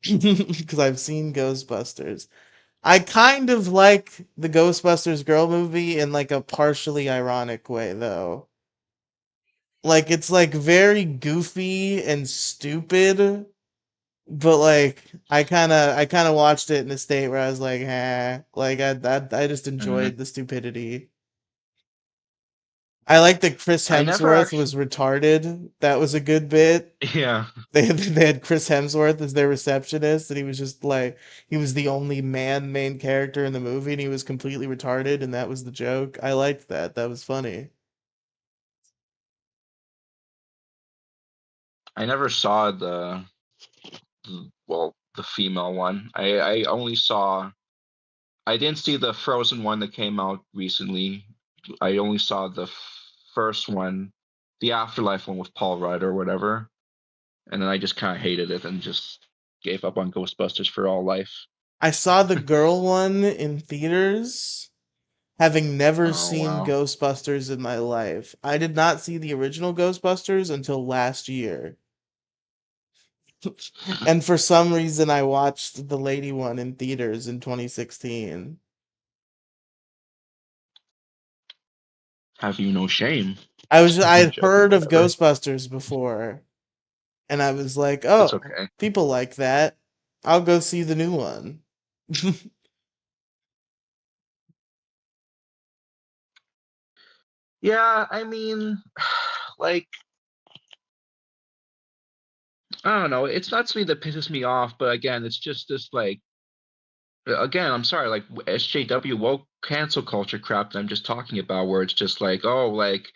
because I've seen Ghostbusters. I kind of like the Ghostbusters girl movie in like a partially ironic way, though. Like it's like very goofy and stupid, but like I kind of watched it in a state where I was like, like I just Mm. enjoyed the stupidity. I like that Chris I never Hemsworth was actually. retarded. That was a good bit. Yeah. They had Chris Hemsworth as their receptionist, and he was just like he was the only man main character in the movie, and he was completely retarded, and that was the joke. I liked that. That was funny. I never saw well, the female one. I only saw. I didn't see the Frozen one that came out recently. I only saw the first one, the Afterlife one with Paul Rudd or whatever, and then I just kind of hated it and just gave up on Ghostbusters for all life. I saw the girl one in theaters, having never Oh seen wow. Ghostbusters in my life. I did not see the original Ghostbusters until last year. And for some reason I watched the lady one in theaters in 2016. Have you no shame? I'm I'd joking, heard of whatever. Ghostbusters before, and I was like, It's "Oh, okay. people like that. I'll go see the new one." Yeah, I mean, like, I don't know. It's not something that pisses me off, but again, it's just this like again, I'm sorry, like SJW woke cancel culture crap that I'm just talking about, where it's just like, oh, like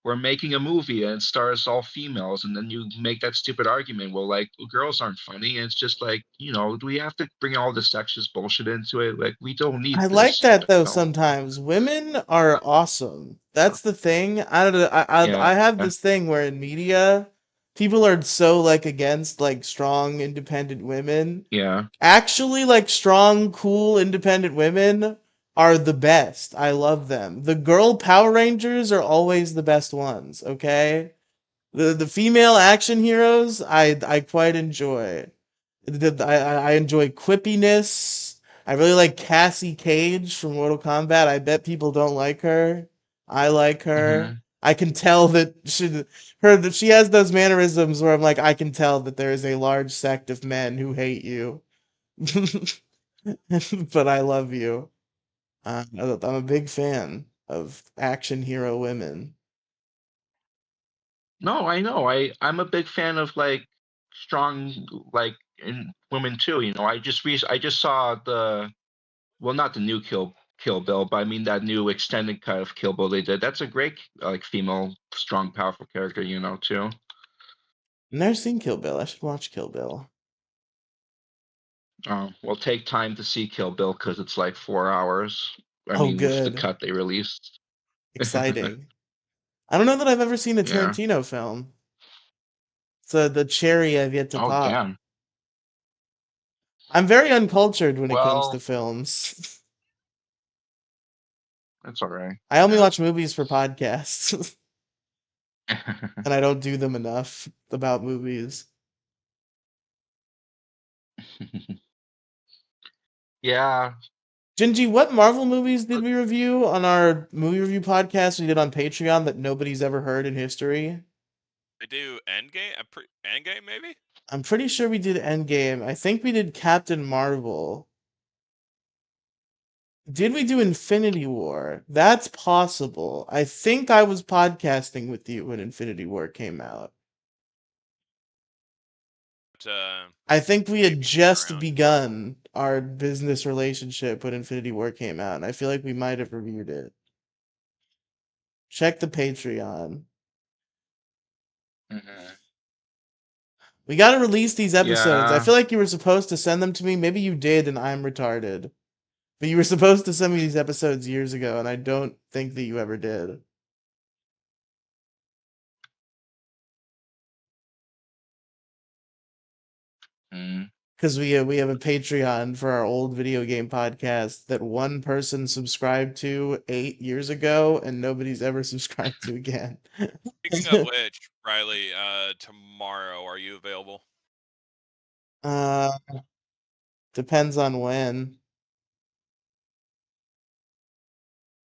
we're making a movie and it stars all females, and then you make that stupid argument, well, like girls aren't funny, and it's just like, do we have to bring all this sexist bullshit into it? Like, we don't need I like this, that though know? sometimes. Women are awesome. That's the thing. I don't know. I Yeah, have this thing where in media, people are so like against like strong independent women. yeah. Actually, like strong, cool, independent women are the best. I love them. The girl Power Rangers are always the best ones, okay? The female action heroes I quite enjoy. I enjoy quippiness. I really like Cassie Cage from Mortal Kombat. I bet people don't like her. I like her. Hmm. I can tell that she has those mannerisms where I'm like I can tell that there is a large sect of men who hate you. But I love you. I'm a big fan of action hero women. No, I know. I'm a big fan of like strong like in women too. I just saw the well, not the new Kill Bill, but I mean that new extended cut of Kill Bill they did. That's a great like female strong powerful character, too. Never seen Kill Bill. I should watch Kill Bill. Well, take time to see Kill Bill because it's like 4 hours. I Oh, mean, with the good. cut they released. Exciting. I don't know that I've ever seen a Yeah. Tarantino film. So the cherry I've yet to Oh, pop. damn. I'm very uncultured when it comes to Well, films. that's all right. I only Yeah. watch movies for podcasts, and I don't do them enough about movies. Yeah. Gingy, what Marvel movies did we review on our movie review podcast we did on Patreon that nobody's ever heard in history? They do Endgame. Endgame maybe. I'm pretty sure we did Endgame. I think we did Captain Marvel. Did we do Infinity War? That's possible. I think I was podcasting with you when Infinity War came out. But, I think we had maybe just around Marvel. begun our business relationship when Infinity War came out, and I feel like we might have reviewed it. Check the Patreon. Mhm. We got to release these episodes. I Yeah. feel like you were supposed to send them to me. Maybe you did, and I'm retarded. But you were supposed to send me these episodes years ago, and I don't think that you ever did. Mm. Because we have a Patreon for our old video game podcast that one person subscribed to 8 years ago, and nobody's ever subscribed to again. Speaking of which, Riley, tomorrow are you available? uh, Depends on when.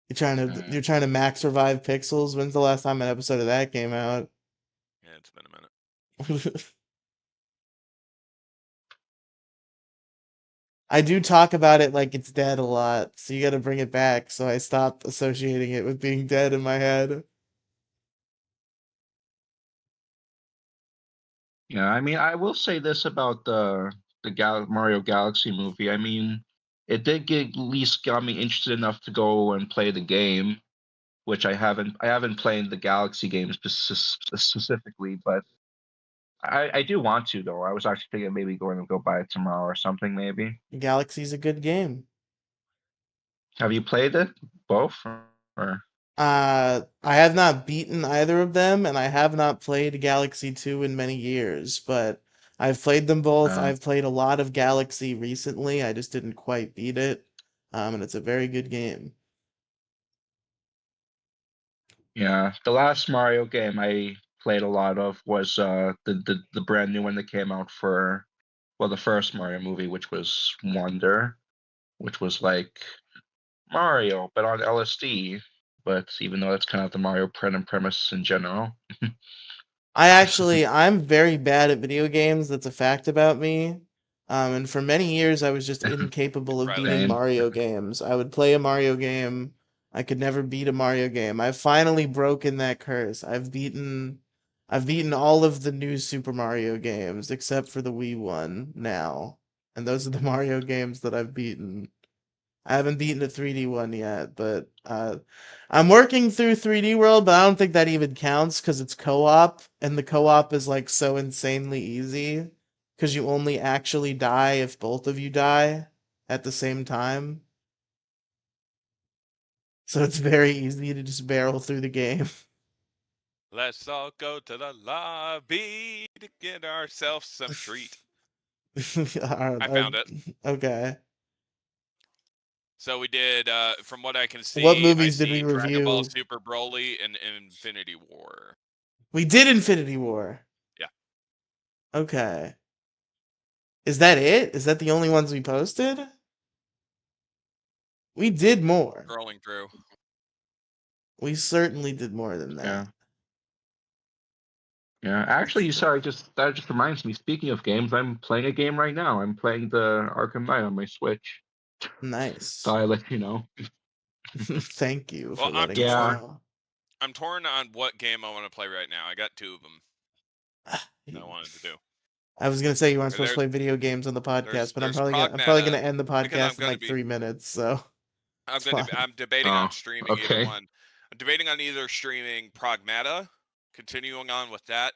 You're trying to max revive pixels. When's the last time an episode of that came out? Yeah, it's been a minute. I do talk about it like it's dead a lot, so you got to bring it back. So I stopped associating it with being dead in my head. Yeah, I mean, I will say this about the Mario Galaxy movie. I mean, it did get at least got me interested enough to go and play the game, which I haven't played the Galaxy games specifically, but I do want to though. I was actually thinking maybe going to go buy it tomorrow or something. Maybe. Galaxy's a good game. Have you played it both or? I have not beaten either of them, and I have not played Galaxy 2 in many years, but I've played them both. Uh, I've played a lot of Galaxy recently. I just didn't quite beat it. And it's a very good game. yeah, the last Mario game I played a lot of was the brand new one that came out for the first Mario movie, which was Wonder, which was like Mario but on LSD. But even though that's kind of the Mario premise in general. I'm very bad at video games. That's a fact about me. And for many years, I was just incapable of Riley. beating Same. Mario games. I would play a Mario game. I could never beat a Mario game. I've finally broken that curse. I've beaten all of the new Super Mario games except for the Wii one now. And those are the Mario games that I've beaten. I haven't beaten a 3D one yet, but I'm working through 3D World, but I don't think that even counts because it's co-op, and the co-op is like so insanely easy because you only actually die if both of you die at the same time. So it's very easy to just barrel through the game. Let's all go to the lobby to get ourselves some treat. I found it. Okay. So we did, from what I can What see, I movies did we see Dragon Ball review? Super Broly and Infinity War. We did Infinity War. Yeah. Okay. Is that it? Is that the only ones we posted? We did more. Scrolling through. We certainly did more than Yeah. that. Yeah. Actually, sorry, that just reminds me. Speaking of games, I'm playing a game right now. I'm playing the Arkham Knight on my Switch. Nice. Thought I'd let you know. Thank you Well, for I'm letting us Yeah. torn. know. I'm torn on what game I want to play right now. I got two of them that I wanted to do. I was gonna say you weren't supposed to There's play video games on the podcast, but there's I'm probably gonna Prognata end the because podcast in like 3 minutes, so it's fine. I'm debating Oh, on streaming either okay. one. I'm debating on either streaming Pragmata, continuing on with that,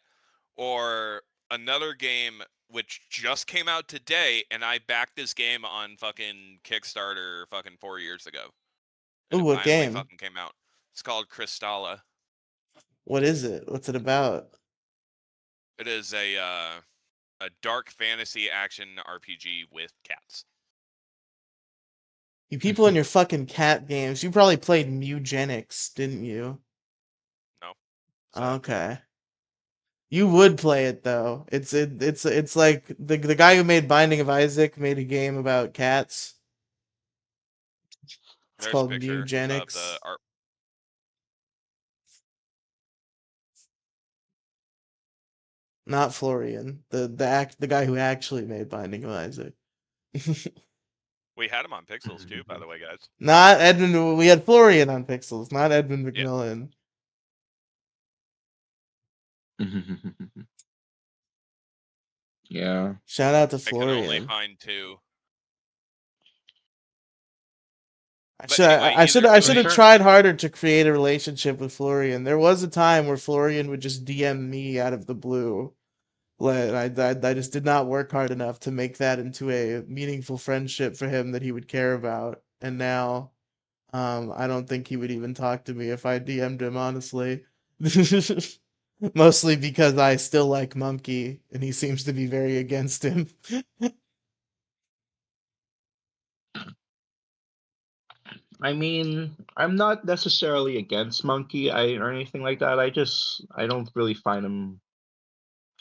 or another game which just came out today, and I backed this game on fucking Kickstarter fucking 4 years ago, and Ooh, it what finally game? fucking came out. It's called Crystalla. What is it? What's it about? It is a dark fantasy action RPG with cats. You people in your fucking cat games. You probably played Mugenics, didn't you? No, sad. Okay. You would play it though. It's like the guy who made Binding of Isaac made a game about cats. It's There's a called picture of the Mugenics. art. Not Florian, the guy who actually made Binding of Isaac. We had him on Pixels too, by the way, guys. Not Edmund. We had Florian on Pixels, not Edmund Yeah. McMillan. Yeah. Shout out to I can only Florian. find two. But anyway, either I should way, have tried harder to create a relationship with Florian. There was a time where Florian would just DM me out of the blue. I just did not work hard enough to make that into a meaningful friendship for him that he would care about. And now, I don't think he would even talk to me if I DM'd him, honestly. Mostly because I still like Monkey, and he seems to be very against him. I mean, I'm not necessarily against Monkey or anything like that. I don't really find him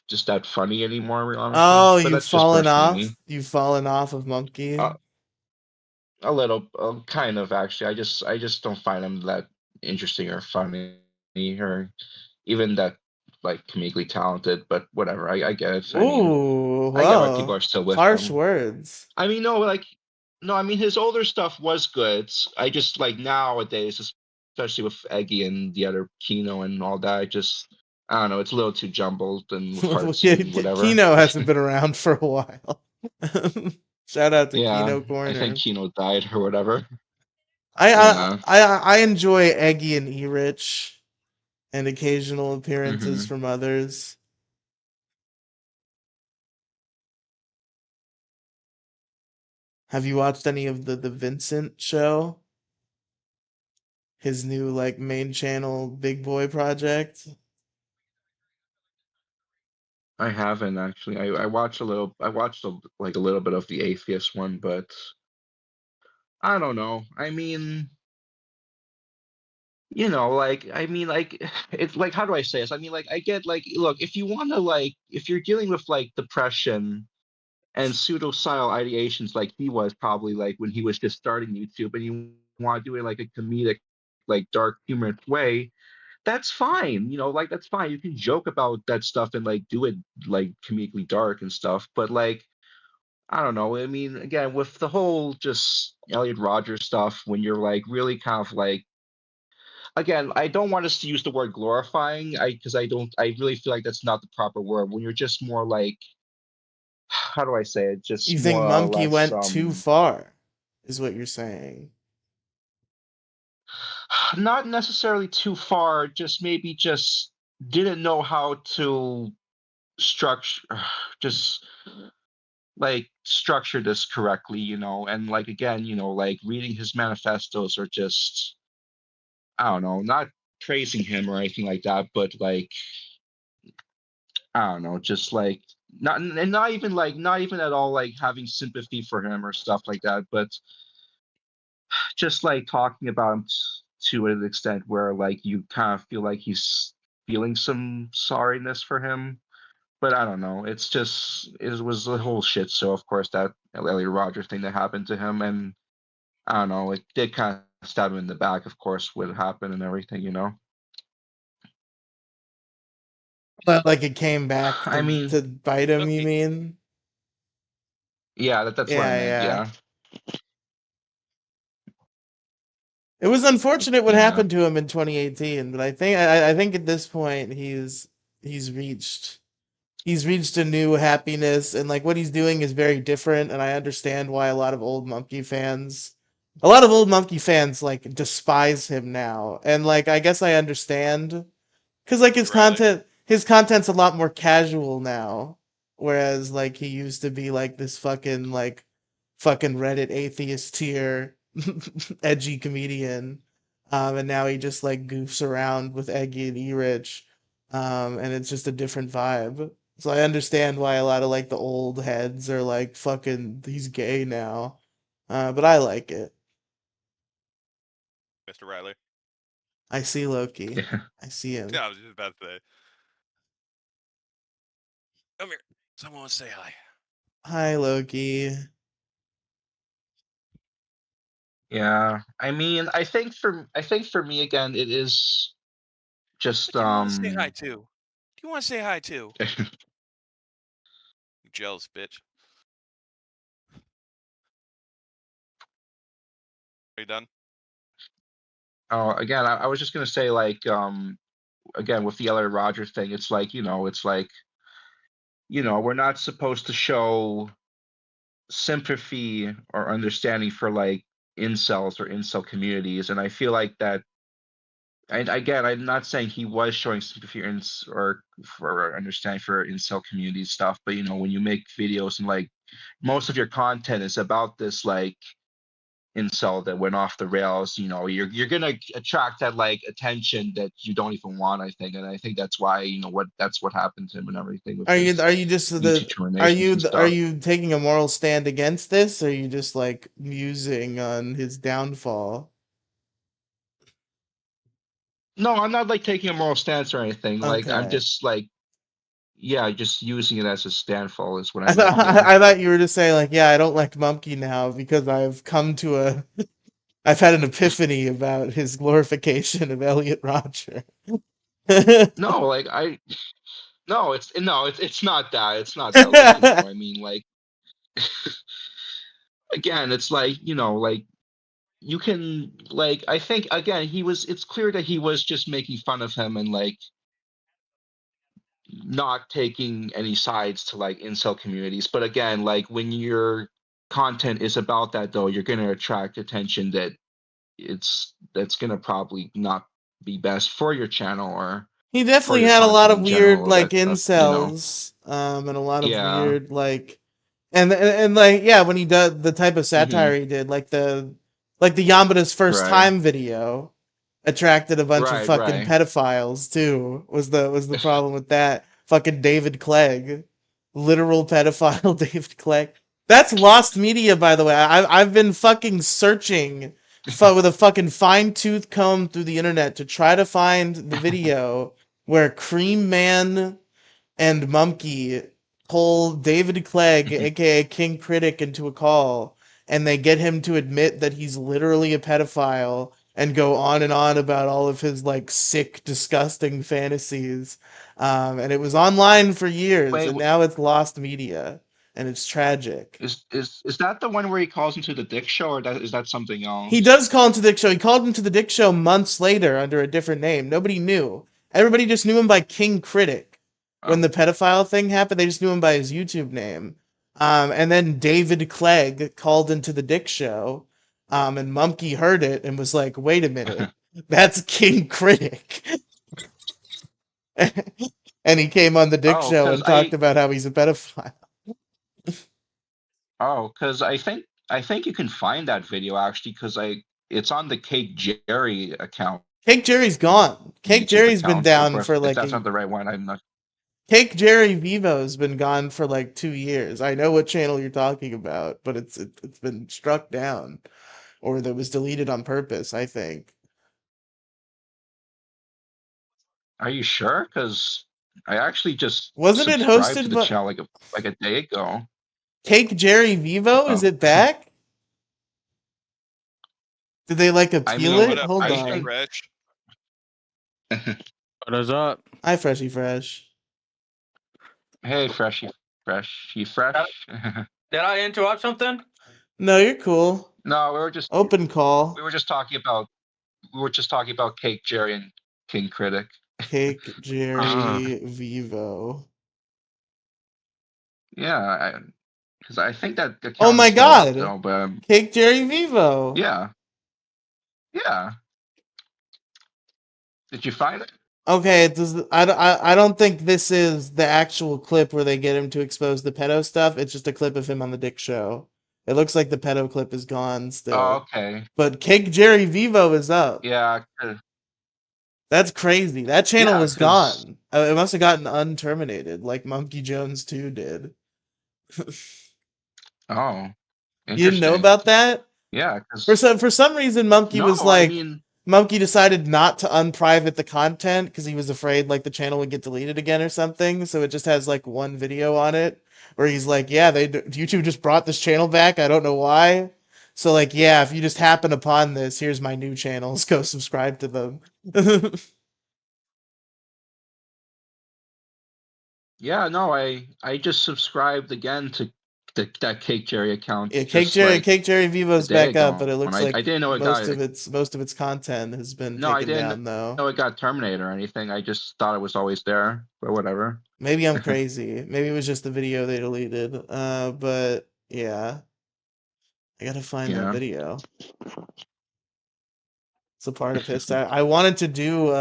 just that funny anymore, honestly. Oh, But you've that's just fallen personally off? me. You've fallen off of Monkey? Uh, a little, kind of actually. I just don't find him that interesting or funny or even that like comedically talented. But whatever, I get it. Ooh, I get why people whoa. are still with Harsh him. words. I mean, no, like, no, I mean, his older stuff was good. I just like nowadays, especially with Eggy and the other Kino and all that, I don't know, it's a little too jumbled and with Heartseed and whatever. Kino hasn't been around for a while. Shout out to Yeah, Kino I think Corner. Kino died or whatever. I I Yeah. I enjoy Eggy and E-Rich and occasional appearances Hmm. from others. Have you watched any of the Vincent show? His new like main channel big boy project? I haven't actually. I watched a little. I watched like a little bit of the Atheist one, but I don't know. I mean, like like it's like how do I say this? I mean, like I get like look, if you want to like if you're dealing with like depression and pseudo-style ideations like he was probably like when he was just starting YouTube and you want to do it like a comedic, like dark humorous way, that's fine. Like that's fine. You can joke about that stuff and like do it like comedically dark and stuff. But like I don't know. I mean, again, with the whole just Elliot Rogers stuff, when you're like really kind of like again, I don't want us to use the word glorifying, because I don't. I really feel like that's not the proper word. When you're just more like, how do I say it? Just You think more or Monkey less, went too far, is what you're saying. not necessarily too far. Just maybe just didn't know how to structure, just like structure this correctly, and like again, like reading his manifestos are just, I don't know, not praising him or anything like that, but like I don't know, just like not even at all like having sympathy for him or stuff like that, but just like talking about him to an extent where like you kind of feel like he's feeling some sorriness for him. But I don't know. It was a whole shit. So of course that Elliot Rogers thing that happened to him, and I don't know, it did kind of stab him in the back, of course, what happened and everything. But like it came back I mean, to bite him, you okay, mean? yeah, that's what I Yeah, meant. yeah. Yeah, It was unfortunate what yeah. happened to him in 2018, but I think at this point he's reached he's reached a new happiness, and like what he's doing is very different, and I understand why a lot of old Monkey fans like despise him now. And like I guess I understand cuz like Riley. his content's a lot more casual now, whereas like he used to be like this fucking Reddit atheist tier edgy comedian. And now he just like goofs around with Eggy and E-Rich. And it's just a different vibe. So I understand why a lot of like the old heads are like fucking he's gay now. But I like it. Mr. Riley. I see Loki. Yeah. I see him. Yeah, I was just about to say. Come here. Someone wants to say hi. Hi Loki. Yeah. I mean, I think for me again, it is just But do you want to say hi too? Do you want to say hi too? You jealous bitch. Are you done? oh, again, I was just gonna say like again with the Elliot Rogers thing, it's like, it's like, we're not supposed to show sympathy or understanding for like incels or incel communities, and I feel like that. And again, I'm not saying he was showing some interference or for understanding for incel community stuff, but when you make videos and like most of your content is about this like incel that went off the rails, you're gonna attract that like attention that you don't even want, I think. And I think that's why, that's what happened to him and everything with his Are you just YouTube terminations and are stuff. you taking a moral stand against this, or are you just like musing on his downfall? No, I'm not like taking a moral stance or anything. Like I'm Okay. just like, yeah, just using it as a standfall is what I I meant. thought Yeah. I thought you were just saying like, yeah, I don't like Mumkey now because I've had an epiphany about his glorification of Elliot Rodger. No, like it's not that. It's not that. Like, I mean, like again, it's like, like you can like I think again it's clear that he was just making fun of him and like not taking any sides to like incel communities. But again, like when your content is about that though, you're gonna attract attention that's gonna probably not be best for your channel or He for definitely your had a lot content of in weird general. like That. incels, and a lot of Yeah. weird like and like yeah, when he does the type of Hmm. satire he did, like the Yamada's first Right. time video attracted a bunch of Right. fucking Right. pedophiles too. Was the problem with that? Fucking David Clegg, literal pedophile David Clegg. That's lost media, by the way. I've been fucking searching with a fucking fine tooth comb through the internet to try to find the video where Cream Man and Mumkey pull David Clegg, aka King Critic, into a call, and they get him to admit that he's literally a pedophile and go on and on about all of his like sick, disgusting fantasies. And it was online for years, Wait, and now it's lost media, and it's tragic. is that the one where he calls into the Dick Show, or is that something He else? does call into the Dick Show. He called into the Dick Show months later under a different name. Nobody knew. Everybody just knew him by King Critic. Oh. When the pedophile thing happened, they just knew him by his YouTube name. And then David Clegg called into the Dick Show, and Mumkey heard it and was like, "Wait a minute, that's King Critic." And he came on the Dick Oh, Show and talked about how he's a pedophile. because I think you can find that video actually because it's on the Cake Jerry account, Cake Jerry's gone. Cake YouTube Jerry's been account. Or down for if like that's not the right one, I'm not. Cake Jerry Vivo's been gone for like 2 years. I know what channel you're talking about, but it's been struck down, or that was deleted on purpose, I think. Are you sure? Because I actually just Wasn't it subscribed to hosted the by channel like a day ago. Cake Jerry Vivo? Is Oh, it back? Did they like I appeal Yo, mean, what it? up, Hold I Freshy think on. Fresh? What is up? Hi, Freshy Fresh. hey, freshy fresh. Did I interrupt something? No, you're cool. No, Open call. we were just talking about Cake Jerry and King Critic. Cake Jerry Vivo. Yeah, because I think that the Oh account is my still up god! though. But Cake Jerry Vivo. yeah, yeah. Did you find it? Okay, I don't think this is the actual clip where they get him to expose the pedo stuff. It's just a clip of him on the Dick Show. It looks like the pedo clip is gone Oh, still. okay. But Cake Jerry Vivo is up. Yeah, That's crazy. That channel yeah. was Because gone. It must have gotten unterminated, like Monkey Jones 2 did. oh, You didn't know interesting. about that? Yeah, because For some reason, Monkey no, was I like, mean, Monkey decided not to unprivate the content because he was afraid like the channel would get deleted again or something. So it just has like one video on it where he's like, "Yeah, YouTube just brought this channel back. I don't know why." So like, yeah, if you just happen upon this, here's my new channels. Go subscribe to them. yeah, no, I just subscribed again to that Cake Jerry account Yeah, just like Cake Jerry a Vivo's day back up, ago, but it and looks I like didn't know it most got of its content has been no, I taken didn't down though. know it got terminated or anything. I just thought it was always there, but whatever. Maybe I'm crazy. Maybe it was just the video they deleted. But yeah. I gotta find that Yeah. video. It's a part of history. I wanted to do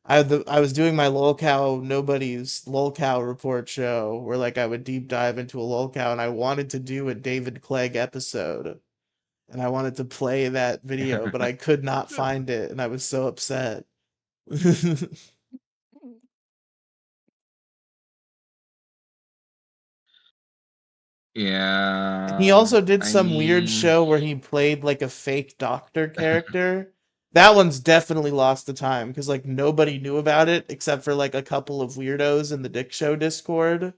I was doing my lolcow nobody's lolcow report show where like I would deep dive into a lolcow, and I wanted to do a David Clegg episode, and I wanted to play that video, but I could not find it, and I was so upset. He Yeah. also did I some weird mean, show where he played like a fake doctor character. That one's definitely lost the time because like nobody knew about it except for like a couple of weirdos in the Dick Show Discord.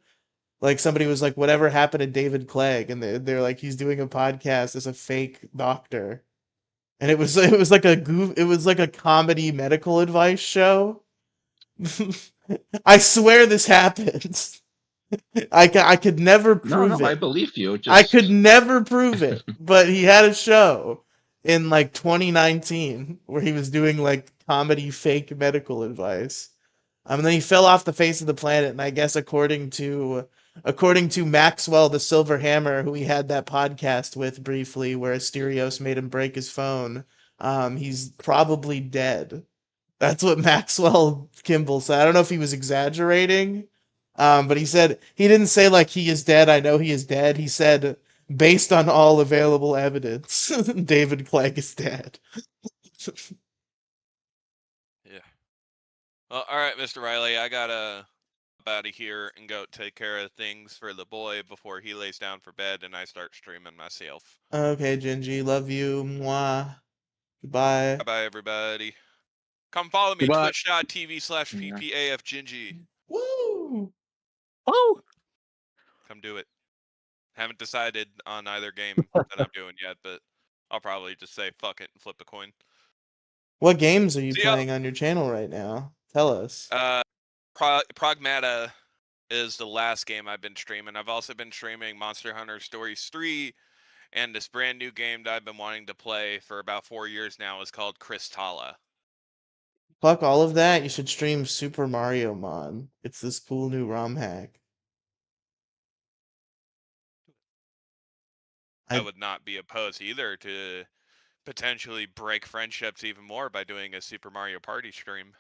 Like somebody was like, "Whatever happened to David Clegg?" And they're like, "He's doing a podcast as a fake doctor." And it was like it was like a comedy medical advice show. I swear this happened. I could never no, prove no, I it. believe you. I could Just never prove it, but he had a show in like 2019 where he was doing like comedy fake medical advice. And then he fell off the face of the planet, and I guess according to Maxwell the Silver Hammer, who he had that podcast with briefly, where Asterios made him break his phone, he's probably dead. That's what Maxwell Kimball said. I don't know if he was exaggerating, but he said he didn't say like he is dead. I know he is dead. He said based on all available evidence, David Clegg is dead. Yeah. Well, all right, Mr. Riley, I gotta out of here and go take care of things for the boy before he lays down for bed and I start streaming myself. Okay, Gingy, love you. Mwah. Goodbye. Bye bye, everybody. Come follow me, Goodbye. yeah. twitch.tv/ppafgingy. Woo! Oh, Come do it. Haven't decided on either game that I'm doing yet, but I'll probably just say fuck it and flip a coin. What games are you See ya. playing on your channel right now? Tell us. Pragmata is the last game I've been streaming. I've also been streaming Monster Hunter Stories 3, and this brand new game that I've been wanting to play for about 4 years now is called Crystalla. Fuck all of that. You should stream Super Mario Mon. It's this cool new ROM hack. I I would not be opposed either to potentially break friendships even more by doing a Super Mario Party stream.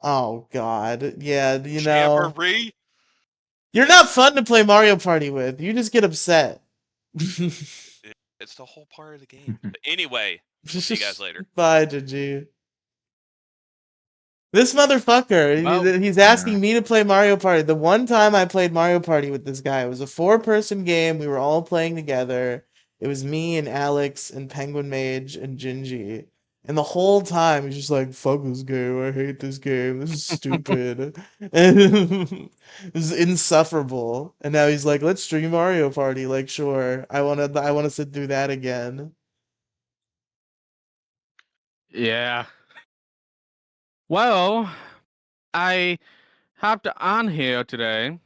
Oh God. Yeah, you know. Jamboree? You're not fun to play Mario Party with. You just get upset. It's the whole part of the game. But anyway, we'll see you guys later. Bye, Gigi. This motherfucker, well, he's Yeah. asking me to play Mario Party. The one time I played Mario Party with this guy, it was a 4-person game. We were all playing together. It was me and Alex and Penguin Mage and Gingy. And the whole time he's just like, fuck this game. I hate this game. This is stupid. And it was insufferable. And now he's like, let's stream Mario Party. Like, sure. I wanna sit through that again. yeah. Well, I hopped on here today.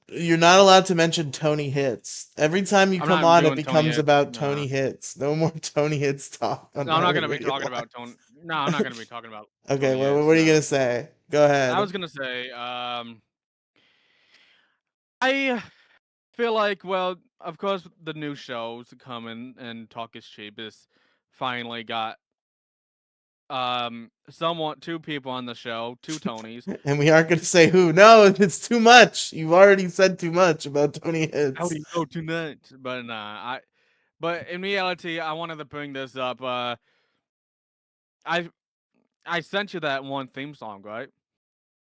You're not allowed to mention Tony Hits. Every time you I'm come not on, it doing Tony becomes Hits. about Nah. Tony Hits. No more Tony Hits talk on No, I'm not Riely gonna be Radio talking Live. about Tony. No, I'm not gonna be talking about. Okay, Tony well, Hits, what are you no. gonna say? Go ahead. I was gonna say, I feel like, well, of course, the new shows coming and Talk is Cheap is finally got somewhat 2 people on the show, 2 Tonys. And we aren't gonna say who. No, it's too much. You've already said too much about Tony Hits. How do you know tonight? But nah, but in reality, I wanted to bring this up. I sent you that one theme song, right?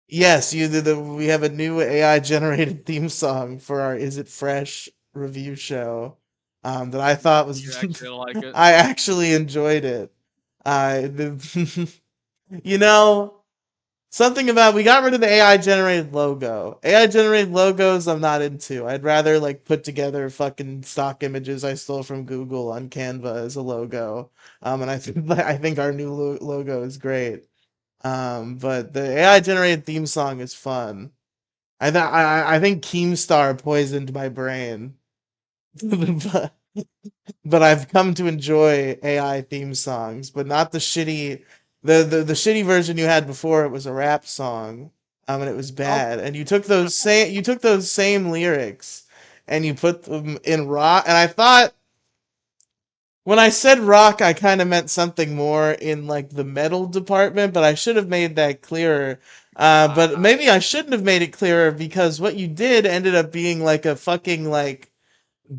Yes, we have a new AI generated theme song for our Is It Fresh review show. That I thought was You actually like it? I actually enjoyed it. You know, something about we got rid of the AI generated logo. AI generated logos I'm not into. I'd rather like put together fucking stock images I stole from Google on Canva as a logo. And I think our new logo is great. But the AI generated theme song is fun. I think Keemstar poisoned my brain. but, but I've come to enjoy AI theme songs, but not the shitty the shitty version you had before. It was a rap song, and it was bad. And you took those same lyrics and you put them in rock. And I thought When I said rock, I kind of meant something more in like the metal department, but I should have made that clearer. But Uh, maybe I shouldn't have made it clearer because what you did ended up being like a fucking like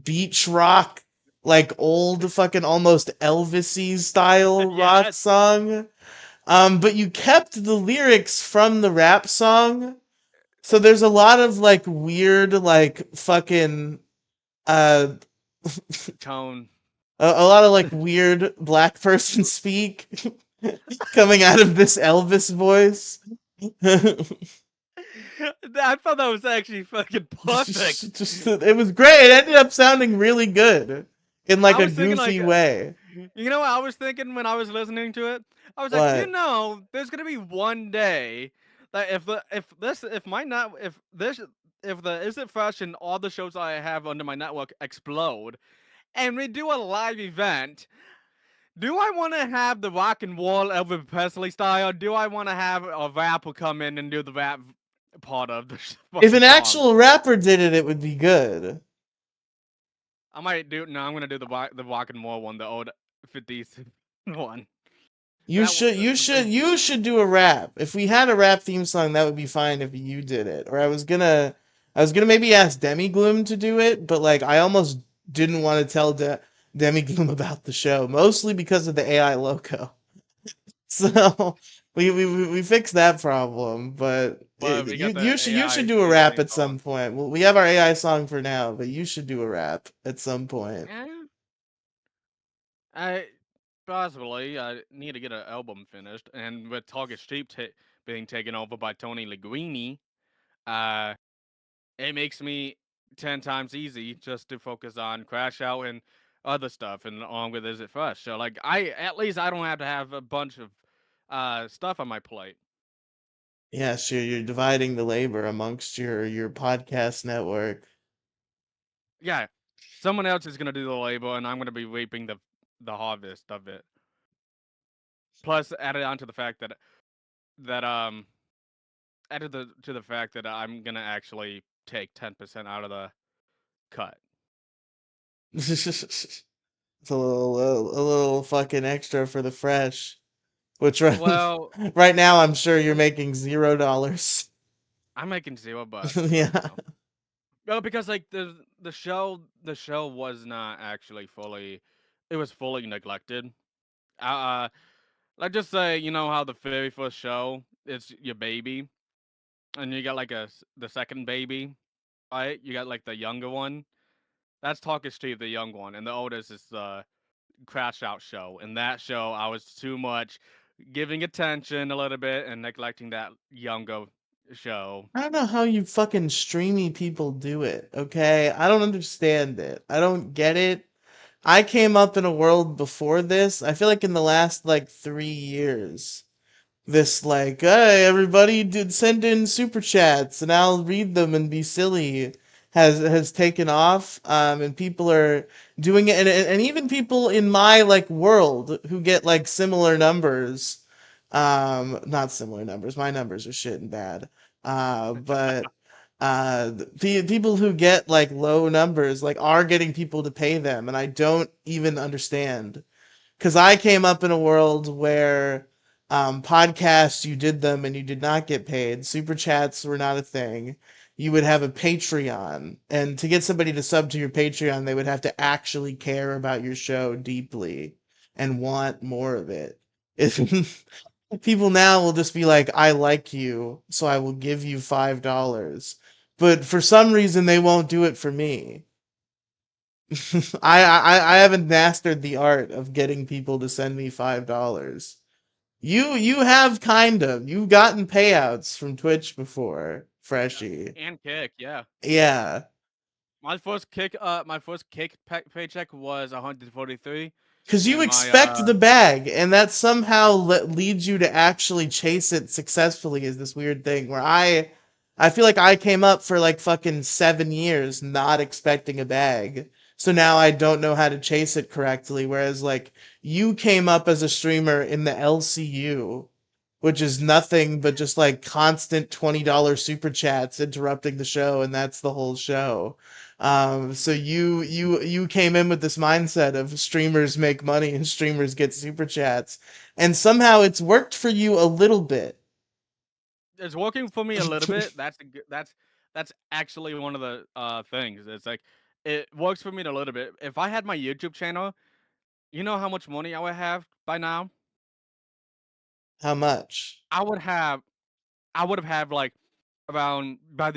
beach rock, like old fucking almost Elvis-y style rock yes. song. But you kept the lyrics from the rap song. So there's a lot of like weird, like fucking uh Tone. a lot of like weird black person speak coming out of this Elvis voice. I thought that was actually fucking perfect. It was great. It ended up sounding really good in like I a was thinking like, goofy way. you know what I was thinking when I was listening to it? I was like, What? there's gonna be one day that if the Is It Fresh and all the shows I have under my network explode, and we do a live event, do I want to have the rock and roll Elvis Presley style? Or do I want to have a rapper come in and do the rap part of the If fucking an song? actual rapper did it, it would be good. I might do. No, I'm gonna do the rock and roll one, the old 50s one. You That one, should, you should, you should do a rap. If we had a rap theme song, that would be fine if you did it. Or I was gonna maybe ask Demi Gloom to do it, but like I almost didn't want to tell Demi Gloom about the show, mostly because of the AI logo. So we fixed that problem, but but we got the you should AI do a rap featuring at some point. Well, we have our AI song for now, but you should do a rap at some point. Eh, I possibly I need to get an album finished, and with Target Street being taken over by Tony Linguini, uh, it makes me 10 times easy just to focus on Crash Out and other stuff, and along with Is It Fresh. So like at least I don't have to have a bunch of stuff on my plate. Yes, you're dividing the labor amongst your podcast network. Yeah, someone else is gonna do the label, and I'm gonna be reaping the harvest of it. Plus, added on to the fact that added to the fact that I'm gonna actually take 10% out of the cut. It's a little fucking extra for the fresh. Which right, Well, right now I'm sure you're making $0. I'm making $0 right Yeah. now. Well, because like the show was not actually fully, it was fully neglected. Let's just say, you know how the very first show is your baby, and you got like the second baby, right? You got like the younger one. That's Talk is Steve, the young one, and the oldest is the Crash Out show. In that show, I was too much giving attention a little bit and neglecting that younger show. I don't know how you fucking streamy people do it, okay? I don't understand it. I don't get it. I came up in a world before this. I feel like in the last like 3 years, this like, hey, everybody did send in super chats and I'll read them and be silly has taken off. And people are doing it, and even people in my like world who get like similar numbers, not similar numbers. My numbers are shit and bad. But the people who get like low numbers like are getting people to pay them, and I don't even understand because I came up in a world where podcasts, you did them and you did not get paid. Super chats were not a thing. You would have a Patreon, and to get somebody to sub to your Patreon, they would have to actually care about your show deeply and want more of it. If people now will just be like, I like you, so I will give you $5. But for some reason, they won't do it for me. I haven't mastered the art of getting people to send me $5. You have kind of. You've gotten payouts from Twitch before, Freshie. And kick, yeah. Yeah. My first kick paycheck was 143, Because you and my expect the bag, and that somehow leads you to actually chase it successfully is this weird thing where I feel like I came up for like fucking 7 years not expecting a bag. So now I don't know how to chase it correctly. Whereas like you came up as a streamer in the LCU which is nothing but just like constant $20 super chats interrupting the show, and that's the whole show. So you came in with this mindset of streamers make money and streamers get super chats, and somehow it's worked for you a little bit. It's working for me a little bit. That's actually one of the things. It's like it works for me a little bit. If I had my YouTube channel, you know how much money I would have by now? How much? I would have I would have had like around by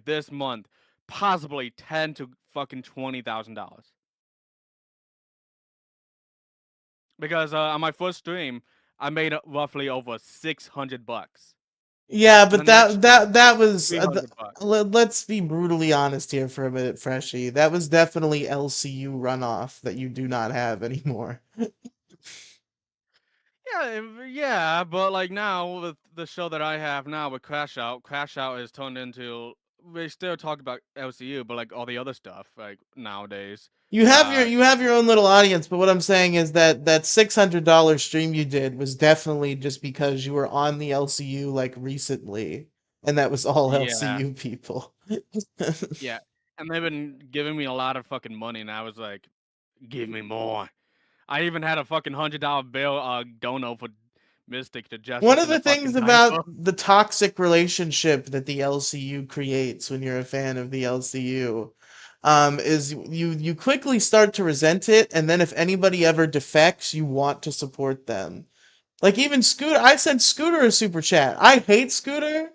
this month, possibly 10 to fucking $20,000. Because on my first stream, I made roughly over $600. Yeah, The but next stream, that was $300. let's be brutally honest here for a minute, Freshie. That was definitely LCU runoff that you do not have anymore. Yeah, yeah, but like now with the show that I have now with Crash Out has turned into we still talk about LCU, but like all the other stuff like nowadays. Uh, You have your own little audience, but what I'm saying is that that $600 stream you did was definitely just because you were on the LCU like recently, and that was all yeah, LCU people. yeah, and they've been giving me a lot of fucking money, and I was like, give me more. I even had a fucking $100 bill dono for Mystic to dress One up of in the the things fucking about diaper. the toxic relationship that the LCU creates when you're a fan of the LCU, is you quickly start to resent it, and then if anybody ever defects, you want to support them. Like even Scooter, I sent Scooter a super chat. I hate Scooter.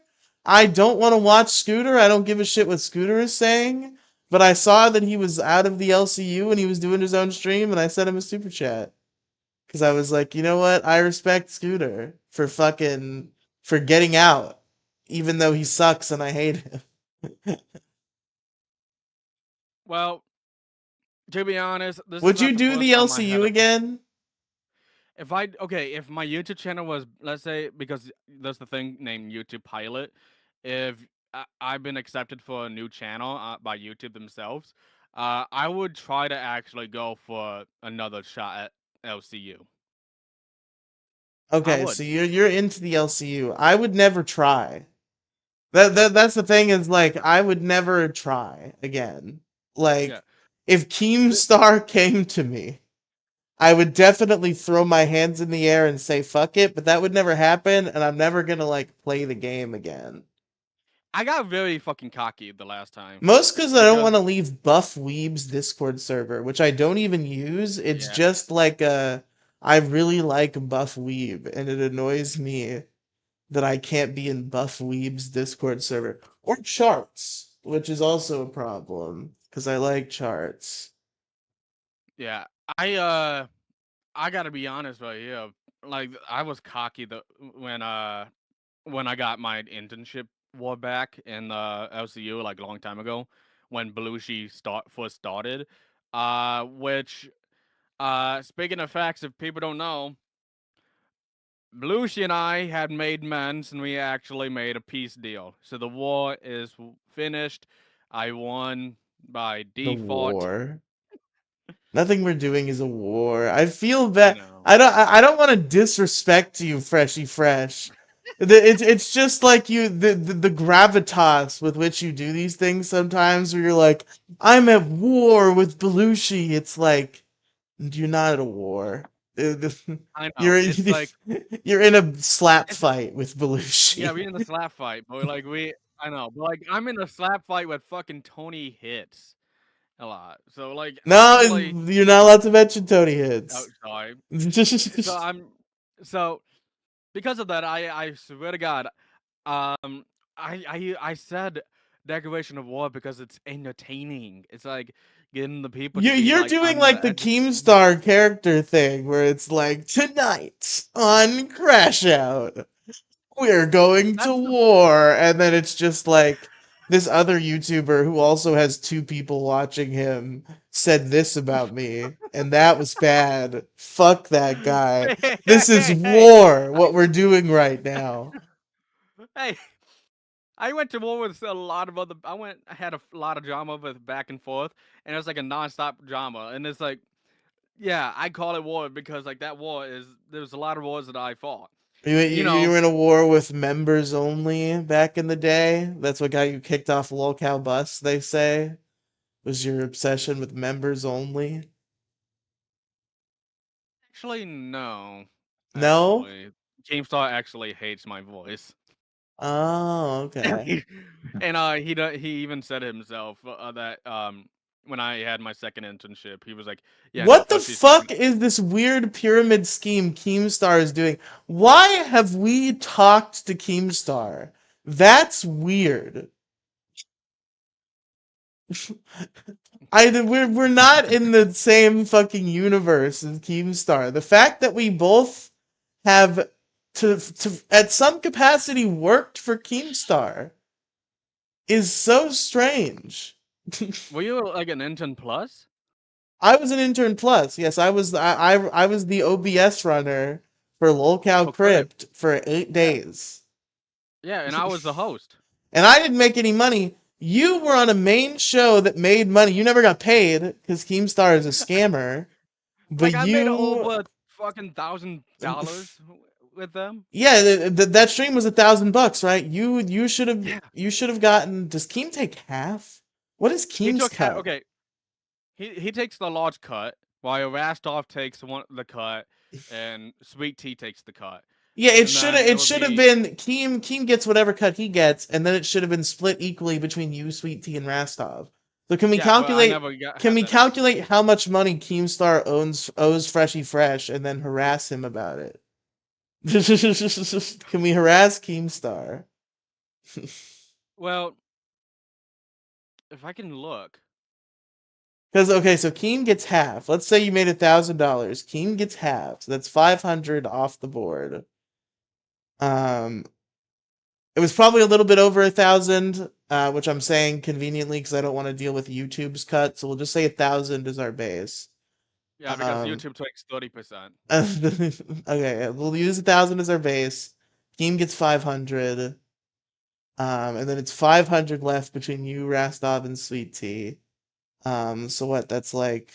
I don't want to watch Scooter. I don't give a shit what Scooter is saying. But I saw that he was out of the LCU and he was doing his own stream, and I sent him a super chat. Because I was like, you know what? I respect Scooter for for getting out, even though he sucks and I hate him. Well, to be honest, this is Would you not the do first the time I had LCU a again? if my YouTube channel was, let's say, because there's the thing named YouTube Pilot, if I've been accepted for a new channel by YouTube themselves, I would try to actually go for another shot at LCU. I Okay, would. so you're into the LCU. I would never try. That's the thing is like I would never try again. Yeah. Like if Th- Keemstar came to me, I would definitely throw my hands in the air and say fuck it, but that would never happen and I'm never going to like play the game again. I got very fucking cocky the last time Most because I don't because want to leave Buff Weeb's Discord server, which I don't even use. It's yeah, just like I really like Buff Weeb, and it annoys me that I can't be in Buff Weeb's Discord server or charts, which is also a problem because I like charts. yeah. I gotta be honest right here. Like I was cocky when I got my internship war back in the LCU like a long time ago when Belushi first started. Which speaking of facts, if people don't know, Belushi and I had made amends and we actually made a peace deal. So the war is finished. I won by The default. war. Nothing we're doing is a war. I feel I bad. know. I don't want to disrespect you, Freshy Fresh. It's just like you the gravitas with which you do these things sometimes where you're like, I'm at war with Belushi. It's like you're not at a war. I know. You're It's like you're in a slap it's fight with yeah, Belushi. we in the slap fight, but like we I know, but like I'm in a slap fight with fucking Tony Hits a lot. So like No, honestly, you're not allowed to mention Tony oh Hits. sorry. So I'm so because of that, I swear to God, um, I said Declaration of War because it's entertaining. It's like getting the people to be You're like, doing "I'm the like the Keemstar character thing where it's like tonight on Crash Out we're going to That's the war, and then it's just like this other YouTuber who also has two people watching him said this about me and that was bad. Fuck that guy. This is hey, war what we're doing right now. hey, I went to war with a lot of other. I had a lot of drama with back and forth, and it was like a nonstop drama. And it's like, yeah, I call it war because like that war is there's a lot of wars that I fought. You You know, were in a war with members only back in the day. That's what got you kicked off Lolcow Bus, they say, was your obsession with members only. actually, no. No? Actually, Keemstar actually hates my voice. Oh, okay. And he even said himself that when I had my second internship, he was like, "Yeah, no, What the Fushy's not fuck gonna." is this weird pyramid scheme Keemstar is doing? Why have we talked to Keemstar? That's weird. We're not in the same fucking universe as Keemstar. The fact that we both have to at some capacity worked for Keemstar is so strange. Were you like an intern plus I was an intern plus. Yes, I was the OBS runner for Lolcow for Crypt? Crypt for 8 Yeah, days. yeah, and I was the host. And I didn't make any money. You were on a main show that made money. You never got paid because Keemstar is a scammer. But Like I made you, over fucking $1,000 with them. yeah, that stream was $1,000, right? Yeah, you should have gotten. Does Keem take half? What is he Keem's took cut? okay. He takes the large cut, while Rastov takes the cut, and Sweet Tea takes the cut. Yeah, And then it it would should have be been Keem gets whatever cut he gets, and then it should have been split equally between you, Sweet Tea, and Rastov. So yeah, but I never can had we that. calculate how much money Keemstar owes Freshy Fresh and then harass him about it? Can we harass Keemstar? Well, if I can look, Because okay, so Keem gets half. Let's say you made $1,000. Keem gets half, so that's 500 off the board. Um, it was probably a little bit over 1,000, which I'm saying conveniently because I don't want to deal with YouTube's cut. So we'll just say 1,000 is our base. yeah, because Um, YouTube takes 30%. okay, we'll use 1,000 as our base. Keem gets 500. And then it's 500 left between you, Rastov, and Sweet Tea. So what? That's like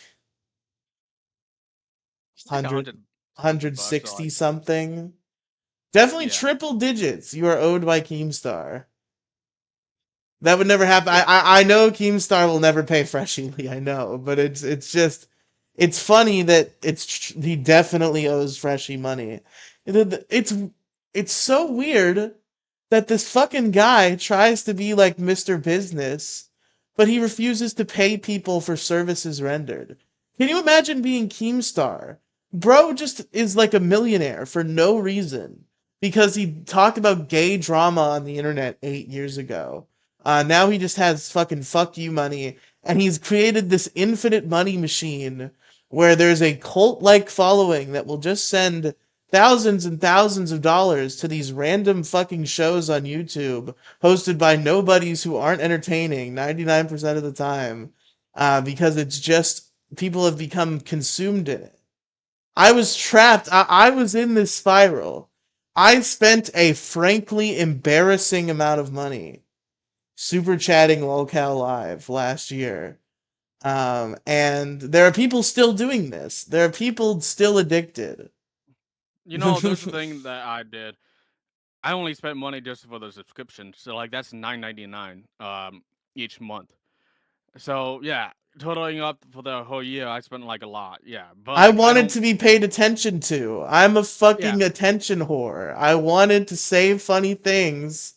It's like 100, 100 something bucks. Or 160 like, something. Definitely yeah, triple digits you are owed by Keemstar. That would never happen. yeah. I know Keemstar will never pay Freshly. I know, but it's just it's funny that he definitely owes Freshy money. It's it's so weird that this fucking guy tries to be like Mr. Business, but he refuses to pay people for services rendered. Can you imagine being Keemstar? Bro just is like a millionaire for no reason because he talked about gay drama on the internet 8 years ago. Now he just has fucking fuck you money, and he's created this infinite money machine where there's a cult-like following that will just send thousands and thousands of dollars to these random fucking shows on YouTube hosted by nobodies who aren't entertaining 99% of the time, because it's just people have become consumed in it. I was trapped. I was in this spiral. I spent a frankly embarrassing amount of money super chatting lolcow live last year. And there are people still doing this. There are people still addicted. You know, there's the thing that I did. I only spent money just for the subscription, so like that's 9.99 each month. So yeah, totaling up for the whole year, I spent like a lot. Yeah, but I like I wanted don't. to be paid attention to. I'm a Yeah, fucking attention whore. I wanted to say funny things,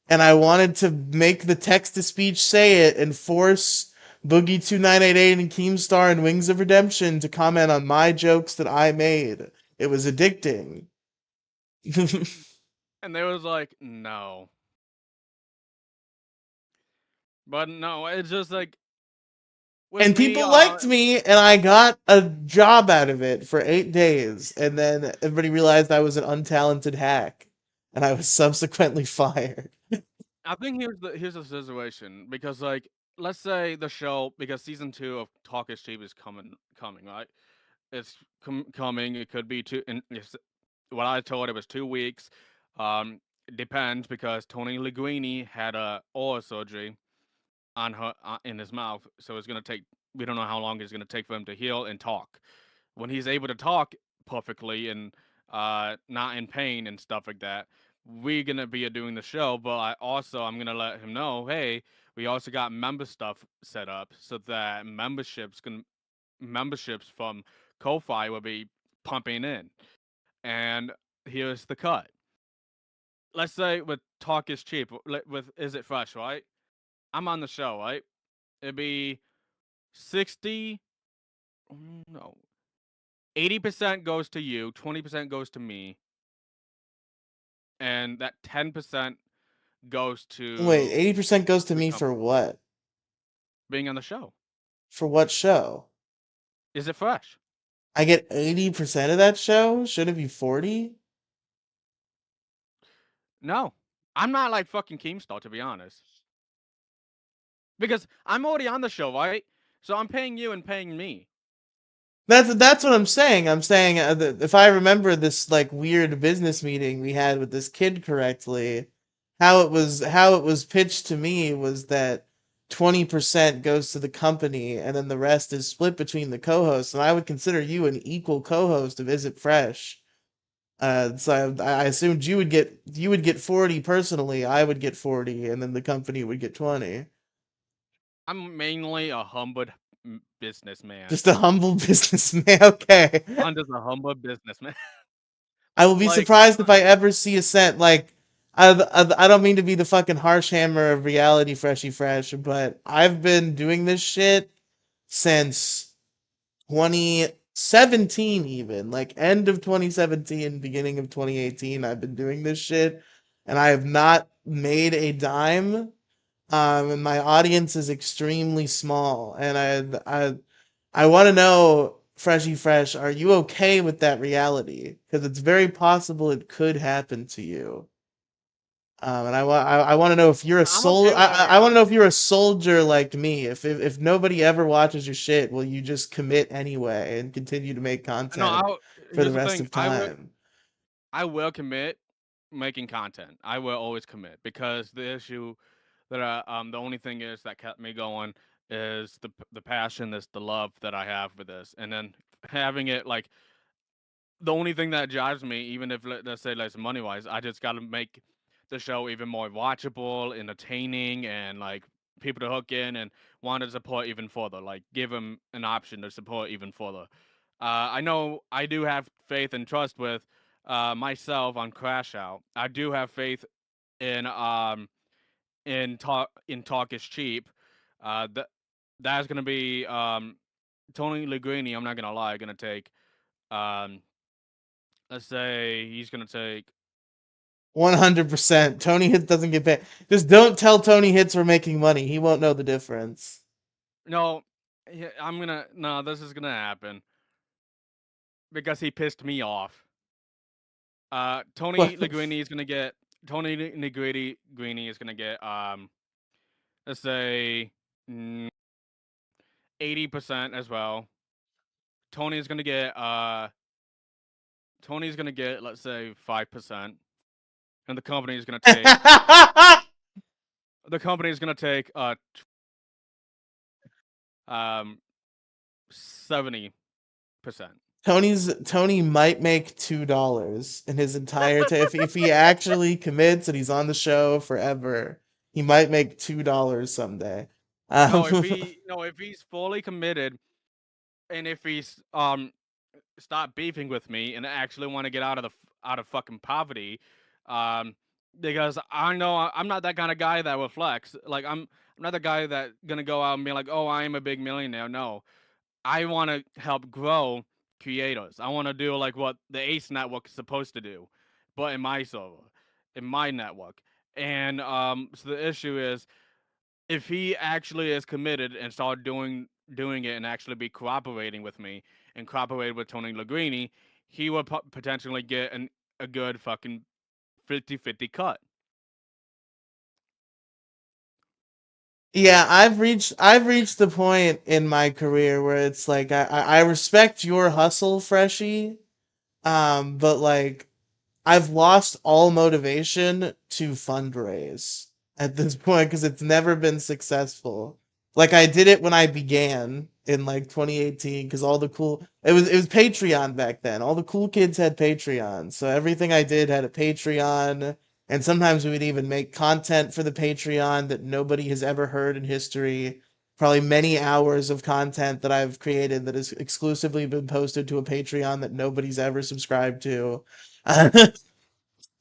and I wanted to make the text to speech say it and force Boogie2988 and Keemstar and Wings of Redemption to comment on my jokes that I made. It was addicting. and they was like, no, but no, it's just like with And me. people liked me, and I got a job out of it for 8 days. And then everybody realized I was an untalented hack, and I was subsequently fired. I think here's the situation because like let's say the show because season 2 of Talk is Cheap is coming right. It's coming. It could be what I told it was 2 weeks. It depends because Tony Linguini had a oral surgery on her in his mouth, so it's gonna take. We don't know how long it's gonna take for him to heal and talk. When he's able to talk perfectly and not in pain and stuff like that. We're gonna be doing the show, but I'm gonna let him know, hey, we also got member stuff set up so that memberships from Ko-fi will be pumping in. And here's the cut. Let's say with Talk is Cheap, with Is It Fresh, right? I'm on the show, right? It'd be 60, no, 80% goes to you, 20% goes to me, and that 10% goes Wait, to 80% goes to the me for company what? being on the show. For what show? Is It Fresh? I get 80% of that show? Should it be 40? No. I'm not like fucking Keemstar, to be honest. Because I'm already on the show, right? So I'm paying you and paying me. That's what I'm saying. I'm saying if I remember this like weird business meeting we had with this kid correctly, how it was pitched to me was that 20% goes to the company and then the rest is split between the co-hosts, and I would consider you an equal co-host of Is It Fresh. So I assumed you would get 40 personally, I would get 40, and then the company would get 20. I'm mainly a humble businessman. Just a humble businessman. Okay. I'm just a humble businessman. I will be Like, surprised if I ever see a cent. Like, I don't mean to be the fucking harsh hammer of reality, Freshy Fresh, but I've been doing this shit since 2017, even like end of 2017, beginning of 2018. I've been doing this shit, and I have not made a dime. And my audience is extremely small, and I want to know, Freshy Fresh, are you okay with that reality? Because it's very possible it could happen to you. And I want to know if you're a I'm okay with that I want to know if reality. you're a soldier like me. If nobody ever watches your shit, will you just commit anyway and continue to make No, content for the here's the rest thing. of time? I will commit making content. I will always commit because the issue that the only thing is that kept me going is the passion, is the love that I have for this, and then having it like the only thing that drives me, even if let's say like money wise, I just got to make the show even more watchable, entertaining, and like people to hook in and want to support even further. Like give them an option to support even further. I know I do have faith and trust with myself on Crash Out. I do have faith in talk is cheap. That that's gonna be Tony Ligrini. I'm not gonna lie, gonna take um let's say he's gonna take 100%. Tony Hits doesn't get paid. Just don't tell Tony Hits we're making money. He won't know the difference. no. I'm gonna no. This is gonna happen because he pissed me off. What Tony Ligrini is gonna get Tony Ligrini Greeny is gonna get let's say 80% as well. Tony's gonna get Tony's gonna get let's say 5%, and the company is gonna take 70%. Tony might make $2 in his entire time if he actually commits and he's on the show forever. He might make $2 someday. Um, If he's fully committed and if he's stop beefing with me and actually want to get out of fucking poverty, um, because I know I'm not that kind of guy that will flex. Like I'm not the guy that gonna go out and be like, oh, I am a big millionaire. No, I want to help grow creators. I want to do like what the Ace Network is supposed to do, but in my server, in my network. And so the issue is if he actually is committed and start doing it and actually be cooperating with me and cooperate with Tony Lagrini, he will potentially get a good fucking 50-50 cut. yeah, I've reached the point in my career where it's like I respect your hustle, Freshie. But like I've lost all motivation to fundraise at this point because it's never been successful. Like I did it when I began in like 2018 because all the cool it was Patreon back then. All the cool kids had Patreon, so everything I did had a Patreon, and sometimes we would even make content for the Patreon that nobody has ever heard in history. Probably many hours of content that I've created that has exclusively been posted to a Patreon that nobody's ever subscribed to.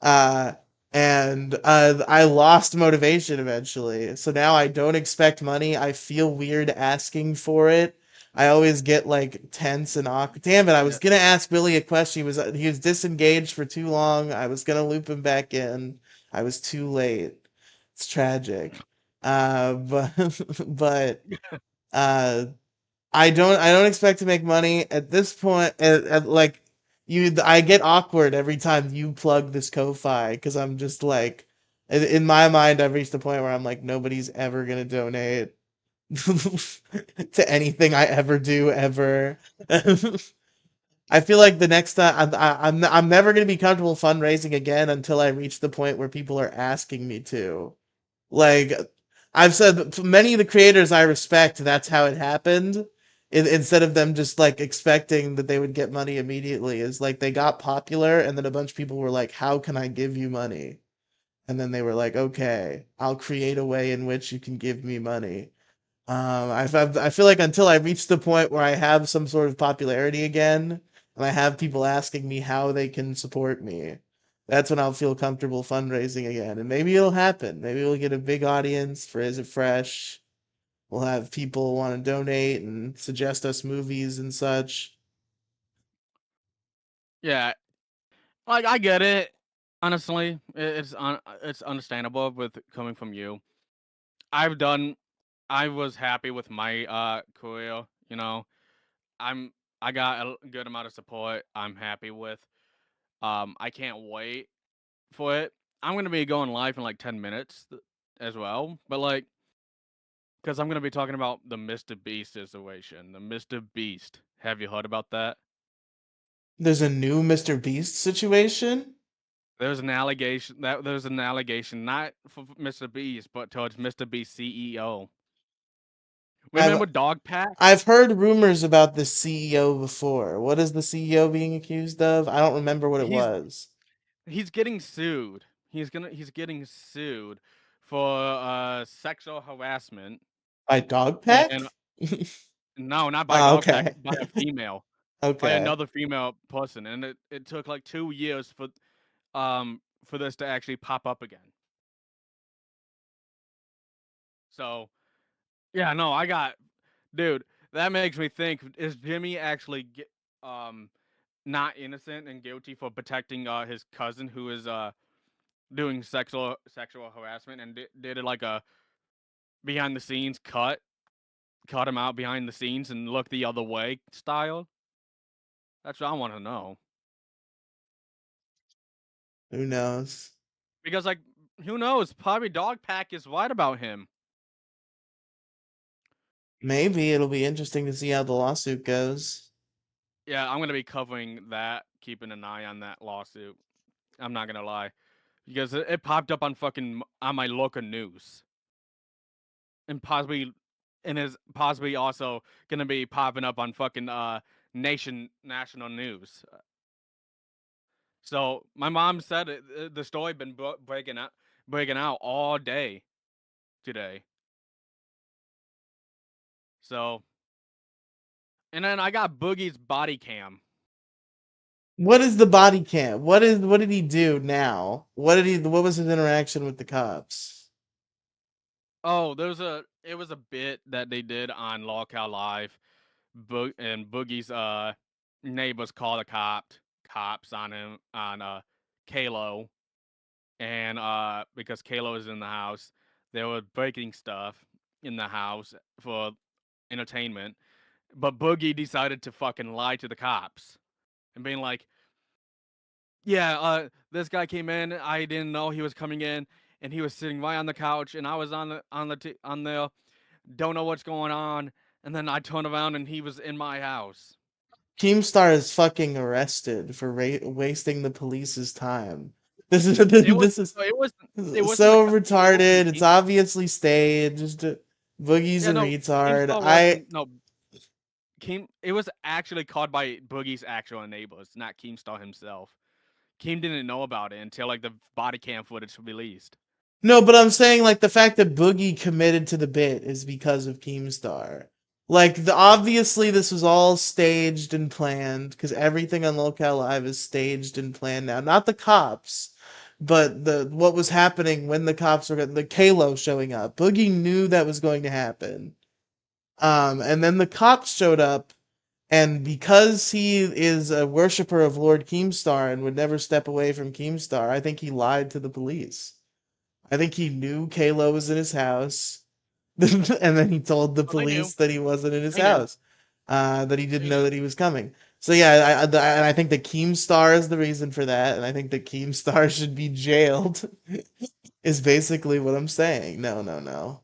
Uh, and I lost motivation eventually. So now I don't expect money. I feel weird asking for it. I always get like tense and awkward. Damn it! I was Yeah. gonna ask Billy a question. He was disengaged for too long. I was gonna loop him back in. I was too late. It's tragic. But but uh, I don't expect to make money at this point. Like I get awkward every time you plug this Ko-fi because I'm just like, in my mind, I've reached the point where I'm like, nobody's ever gonna donate to anything I ever do ever. I feel like the next time I'm never gonna be comfortable fundraising again until I reach the point where people are asking me to. Like I've said, many of the creators I respect, that's how it happened. Instead of them just like expecting that they would get money immediately, is like they got popular, and then a bunch of people were like, "How can I give you money?" And then they were like, "Okay, I'll create a way in which you can give me money." I feel like until I reach the point where I have some sort of popularity again, and I have people asking me how they can support me, that's when I'll feel comfortable fundraising again. And maybe it'll happen. Maybe we'll get a big audience for Is It Fresh. We'll have people want to donate and suggest us movies and such. Yeah, like I get it. Honestly, it's understandable with coming from you. I've done. I was happy with my career. You know, I'm. I got a good amount of support. I'm happy with. I can't wait for it. I'm gonna be going live in like 10 minutes as well, but like, because I'm gonna be talking about the Mr. Beast situation. The Mr. Beast. Have you heard about that? There's a new Mr. Beast situation? There's an allegation not for Mr. Beast, but towards Mr. Beast CEO. I've Remember Dog Pack? I've heard rumors about the CEO before. What is the CEO being accused of? I don't remember what it He's was. he's getting sued. He's getting sued for sexual harassment By Dog and Peck? no, not by Oh, Dog Pack, okay. by a female, by Okay. another female person, and it took like 2 years for this to actually pop up again. So yeah, no, I got dude. That makes me think: is Jimmy actually um not innocent and guilty for protecting his cousin who is doing sexual harassment and did it like a behind the scenes cut him out behind the scenes and look the other way style? That's what I want to know. Who knows? Because like who knows? Probably Dog Pack is right about him. Maybe it'll be interesting to see how the lawsuit goes. Yeah, I'm gonna be covering that, keeping an eye on that lawsuit. I'm not gonna lie, because it popped up on fucking on my local news, and is possibly also gonna be popping up on fucking national news. So my mom said the story been breaking out all day today. So and then I got Boogie's body cam. What is the body cam? What did he do now? What was his interaction with the cops? Oh, it was a bit that they did on Lolcow Live. And Boogie's neighbors called the cops on him on Kalo, and because Kalo is in the house, they were breaking stuff in the house for entertainment. But Boogie decided to fucking lie to the cops and being like, "Yeah, this guy came in. I didn't know he was coming in, and he was sitting right on the couch, and I was on the don't know what's going on, and then I turned around and he was in my house." Keemstar is fucking arrested for wasting the police's time. This is It was this is it was this it is wasn't the so it wasn't retarded. It's Keem. obviously staged. Boogie's Yeah, a no, retard. Keemstar wasn't. No, It was actually caught by Boogie's actual enablers, not Keemstar himself. Keem didn't know about it until like the body cam footage released. No, but I'm saying like the fact that Boogie committed to the bit is because of Keemstar. Like obviously this was all staged and planned because everything on Locale Live is staged and planned now. Not the cops, but the what was happening when the cops were the Kalo showing up. Boogie knew that was going to happen. And then the cops showed up, and because he is a worshiper of Lord Keemstar and would never step away from Keemstar, I think he lied to the police. I think he knew Kalo was in his house, and then he told the Oh, they knew. police that he wasn't in his They knew. house, that he didn't They know knew. that he was coming. So yeah, and I think that Keemstar is the reason for that, and I think that Keemstar should be jailed. Is basically what I'm saying. No, no, no.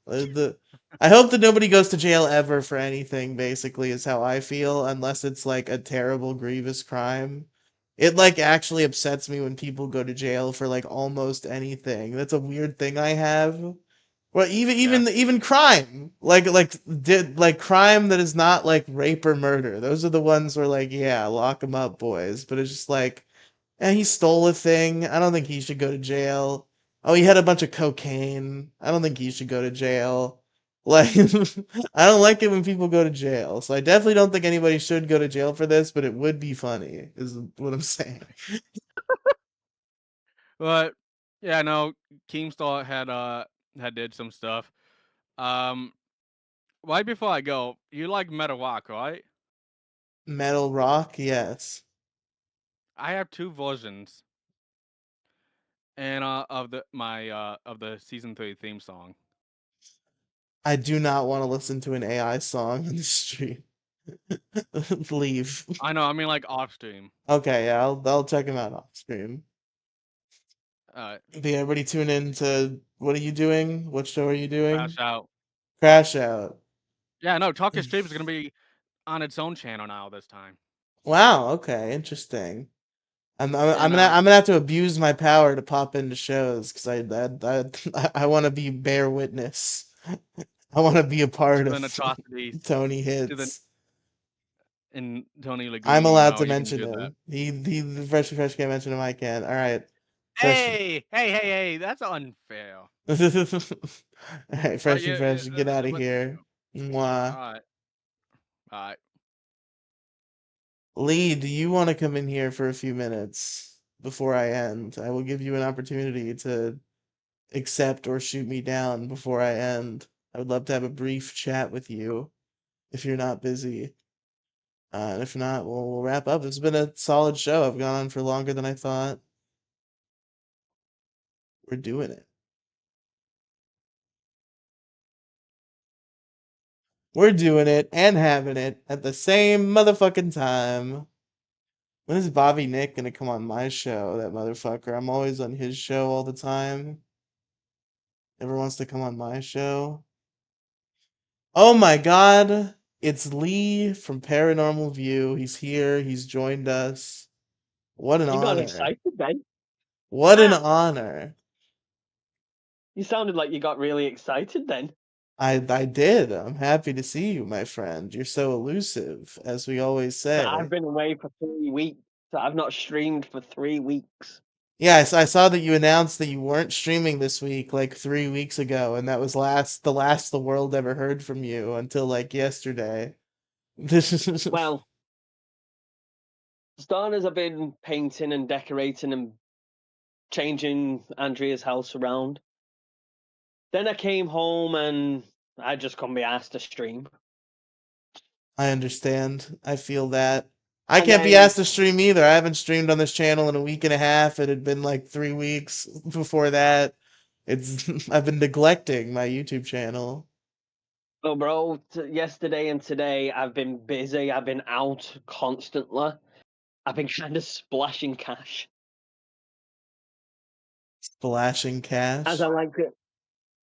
I hope that nobody goes to jail ever for anything. Basically, is how I feel, unless it's like a terrible, grievous crime. It like actually upsets me when people go to jail for like almost anything. That's a weird thing I have. Well, Yeah. even crime, like crime that is not like rape or murder. Those are the ones where like yeah, lock them up, boys. But it's just like, and he stole a thing. I don't think he should go to jail. Oh, he had a bunch of cocaine. I don't think he should go to jail. Like, I don't like it when people go to jail. So I definitely don't think anybody should go to jail for this, but it would be funny, is what I'm saying. But yeah, no, Keemstar had did some stuff. Um, right before I go, you like metal rock, right? Metal rock, yes. I have two versions, and of the season 3 theme song. I do not want to listen to an AI song on the street. Leave. I know. I mean, like off stream. Okay, yeah, I'll check him out off stream. Uh, But yeah, everybody tune in to what are you doing? What show are you Crash doing? out. Crash Out. Yeah, no. Talking Stream is gonna be on its own channel now this time, Wow, okay, interesting. and I'm gonna have to abuse my power to pop into shows because I want to be bear witness. I want to be a part to an of atrocities Tony to the Hits. in Tony I'm Laguini. allowed No, to you can mention do that. him. The fresh can't mention him. I can. All right, fresh. Hey! That's unfair. All right, But freshy yeah, fresh, get out of but here. Mwah. all right. Lee, do you want to come in here for a few minutes before I end? I will give you an opportunity to accept or shoot me down before I end. I would love to have a brief chat with you if you're not busy. And if not, we'll wrap up. It's been a solid show. I've gone on for longer than I thought. We're doing it. We're doing it and having it at the same motherfucking time. When is Bobby Nick gonna come on my show? That motherfucker. I'm always on his show all the time. Never wants to come on my show. Oh my god. It's Lee from Paranormal View. He's here. He's joined us. What an You got honor. excited then. What an Ah, honor. you sounded like you got really excited then. I did. I'm happy to see you, my friend. You're so elusive, as we always But I've say. been away for 3 weeks. So I've not streamed for 3 weeks. Yeah, I saw that you announced that you weren't streaming this week like 3 weeks ago, and that was the last the world ever heard from you until like yesterday. Well, starters I've been painting and decorating and changing Andrea's house around. Then I came home and I just couldn't be asked to stream. I understand. I feel that. I And can't be then, asked to stream either. I haven't streamed on this channel in a week and a half. It had been like 3 weeks before that. It's I've been neglecting my YouTube channel. oh, bro, yesterday and today I've been busy. I've been out constantly. I've been kind of splashing cash. Splashing As I cash. like to,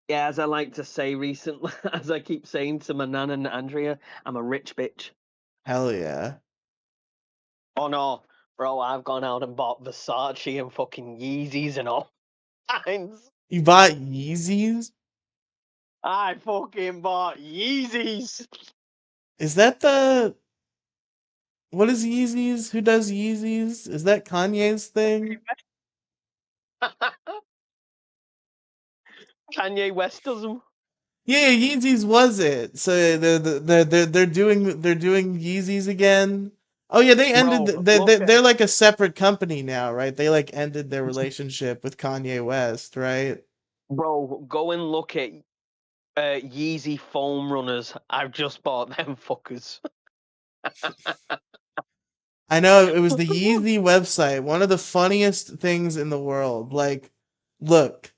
yeah, as I like to say recently, as I keep saying to my nan and Andrea, I'm a rich bitch. Hell yeah. Oh no, bro, I've gone out and bought Versace and fucking Yeezys and all kinds. You bought Yeezys? I fucking bought Yeezys. Is that the what is Yeezys? Who does Yeezys? Is that Kanye's thing? Kanye West does them. Yeah, Yeezys was it. So they're doing Yeezys again. Oh yeah, they ended. Bro, look at They're like a separate company now, right? They like ended their relationship with Kanye West, right? go and look at Yeezy foam runners. I've just bought them fuckers. I know it was the Yeezy website, one of the funniest things in the world. Like, look,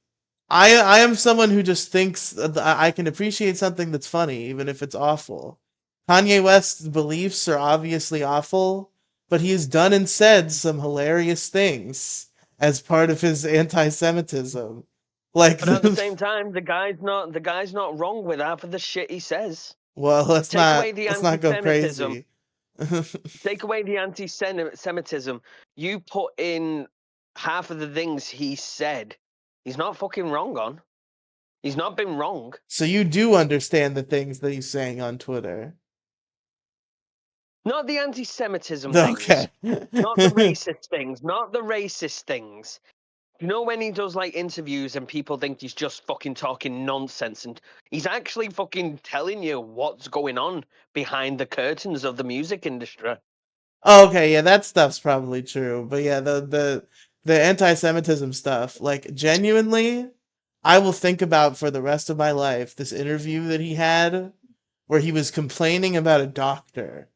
I am someone who just thinks that I can appreciate something that's funny, even if it's awful. Kanye West's beliefs are obviously awful, but he has done and said some hilarious things as part of his anti-Semitism. Like, But at the same time, the guy's not wrong with half of the shit he says. well, Take away the let's not go anti-Semitism. crazy. Take away the anti-Semitism. You put in half of the things he said. He's not fucking wrong on. He's not been wrong. So you do understand the things that he's saying on Twitter. Not the anti-Semitism Okay. things. Not the racist things. Not the racist things. You know when he does like interviews and people think he's just fucking talking nonsense, and he's actually fucking telling you what's going on behind the curtains of the music industry. Okay, yeah, that stuff's probably true. But yeah, the anti-Semitism stuff, like genuinely, I will think about for the rest of my life this interview that he had where he was complaining about a doctor.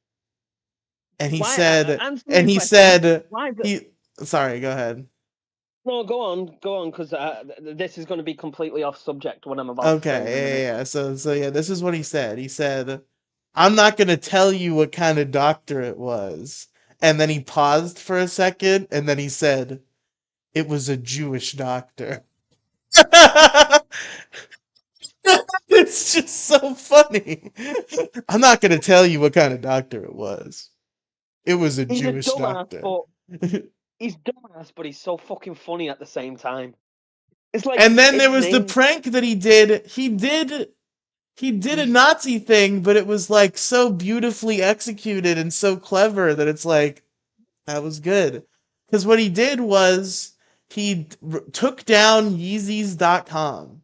And he Why? said Answer and my he question. said Why? he sorry, go ahead. No, go on, because this is going to be completely off subject. What I'm about to say in a Okay, minute. yeah. So yeah, this is what he said. He said, "I'm not gonna tell you what kind of doctor it was." And then he paused for a second, and then he said, "It was a Jewish doctor." It's just so funny. I'm not gonna tell you what kind of doctor it was. It was a He's a Jewish dumbass, doctor. but he's so fucking funny at the same time. It's like And his then there kid's was the name. prank that he did. He did a Nazi thing, but it was like so beautifully executed and so clever that it's like that was good. Because what he did was he took down Yeezys.com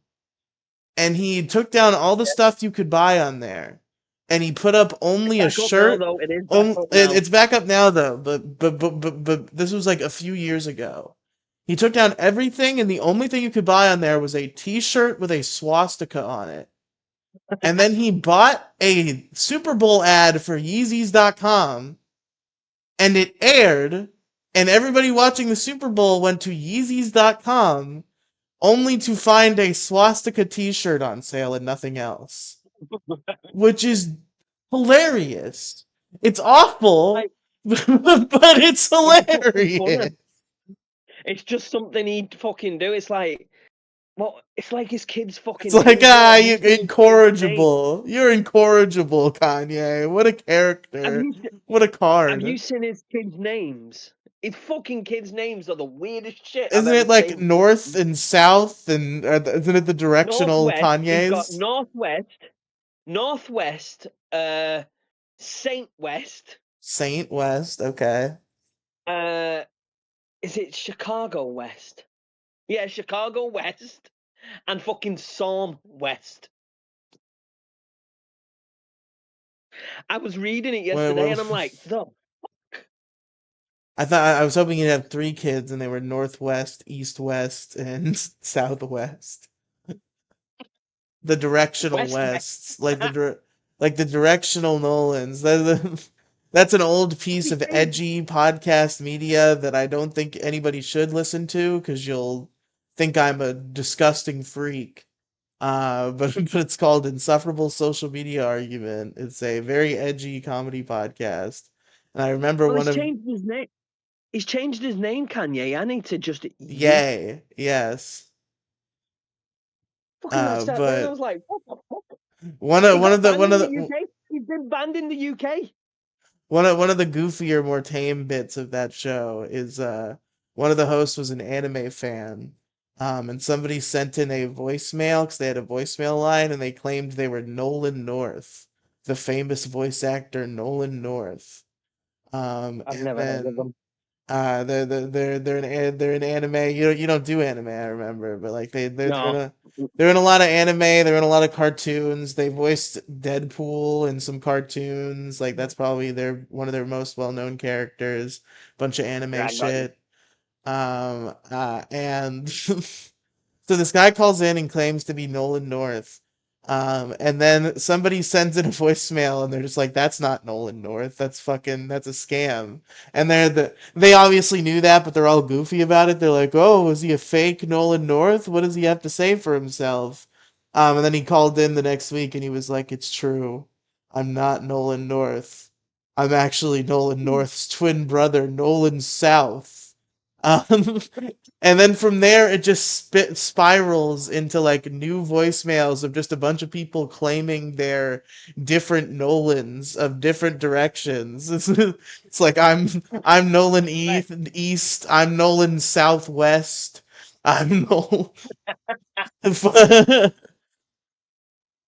and he took down all the stuff you could buy on there, and he put up It's only a back up now, shirt. though. It is back up now. It's back up now though, but this was like a few years ago. He took down everything, and the only thing you could buy on there was a T-shirt with a swastika on it. And then he bought a Super Bowl ad for Yeezys.com, and it aired, and everybody watching the Super Bowl went to Yeezys.com only to find a swastika t-shirt on sale and nothing else. Which is hilarious. It's awful, Like, but it's it's fucking funny. hilarious. It's just something he'd fucking do. It's like, well, it's like his kid's It's fucking like, name, bro. Have you you're seen his kid's name? incorrigible. You're incorrigible, Kanye. What a Have character. you What a have you card. seen his kids' names? His fucking kids' names are the weirdest shit I've Isn't ever it like seen. north and south, and isn't it the directional Northwest, he's got Kanye's? Northwest, Saint West, Saint West, okay. uh, is it Chicago West? Yeah, Chicago West, and fucking Psalm West. I was reading it yesterday, and I'm like, the I thought I was hoping you'd have three kids, and they were northwest, east west, and southwest. The directional West West. wests, like the directional Nolans. That's an old piece of edgy podcast media that I don't think anybody should listen to because you'll think I'm a disgusting freak. But it's called Insufferable Social Media Argument. It's a very edgy comedy podcast. And I remember Well, one he's of changed his name. He's changed his name, Kanye, and he to just Ye. Yay, yes. Fucking that's that. Then I But was like, what the fuck? one He of one got of the banned one in of the the UK. He's been banned in the UK. one of the goofier, more tame bits of that show is one of the hosts was an anime fan, And somebody sent in a voicemail because they had a voicemail line, and they claimed they were Nolan North, the famous voice actor Nolan North. I've And never heard of then them. they're in anime. You don't do anime, I remember, but like No. they're in a lot of anime. They're in a lot of cartoons. They voiced Deadpool in some cartoons. Like that's probably their one of their most well known characters. Bunch of Yeah, anime I got you. shit. And so this guy calls in and claims to be Nolan North. And then somebody sends in a voicemail and they're just like, that's not Nolan North. That's a scam. And they obviously knew that, but they're all goofy about it. They're like, oh, is he a fake Nolan North? What does he have to say for himself? And then he called in the next week and he was like, it's true. I'm not Nolan North. I'm actually Nolan North's twin brother, Nolan South. Um, and then from there, it just spirals into like new voicemails of just a bunch of people claiming they're different Nolans of different directions. It's like I'm Nolan Right. East, I'm Nolan Southwest, I'm Nolan.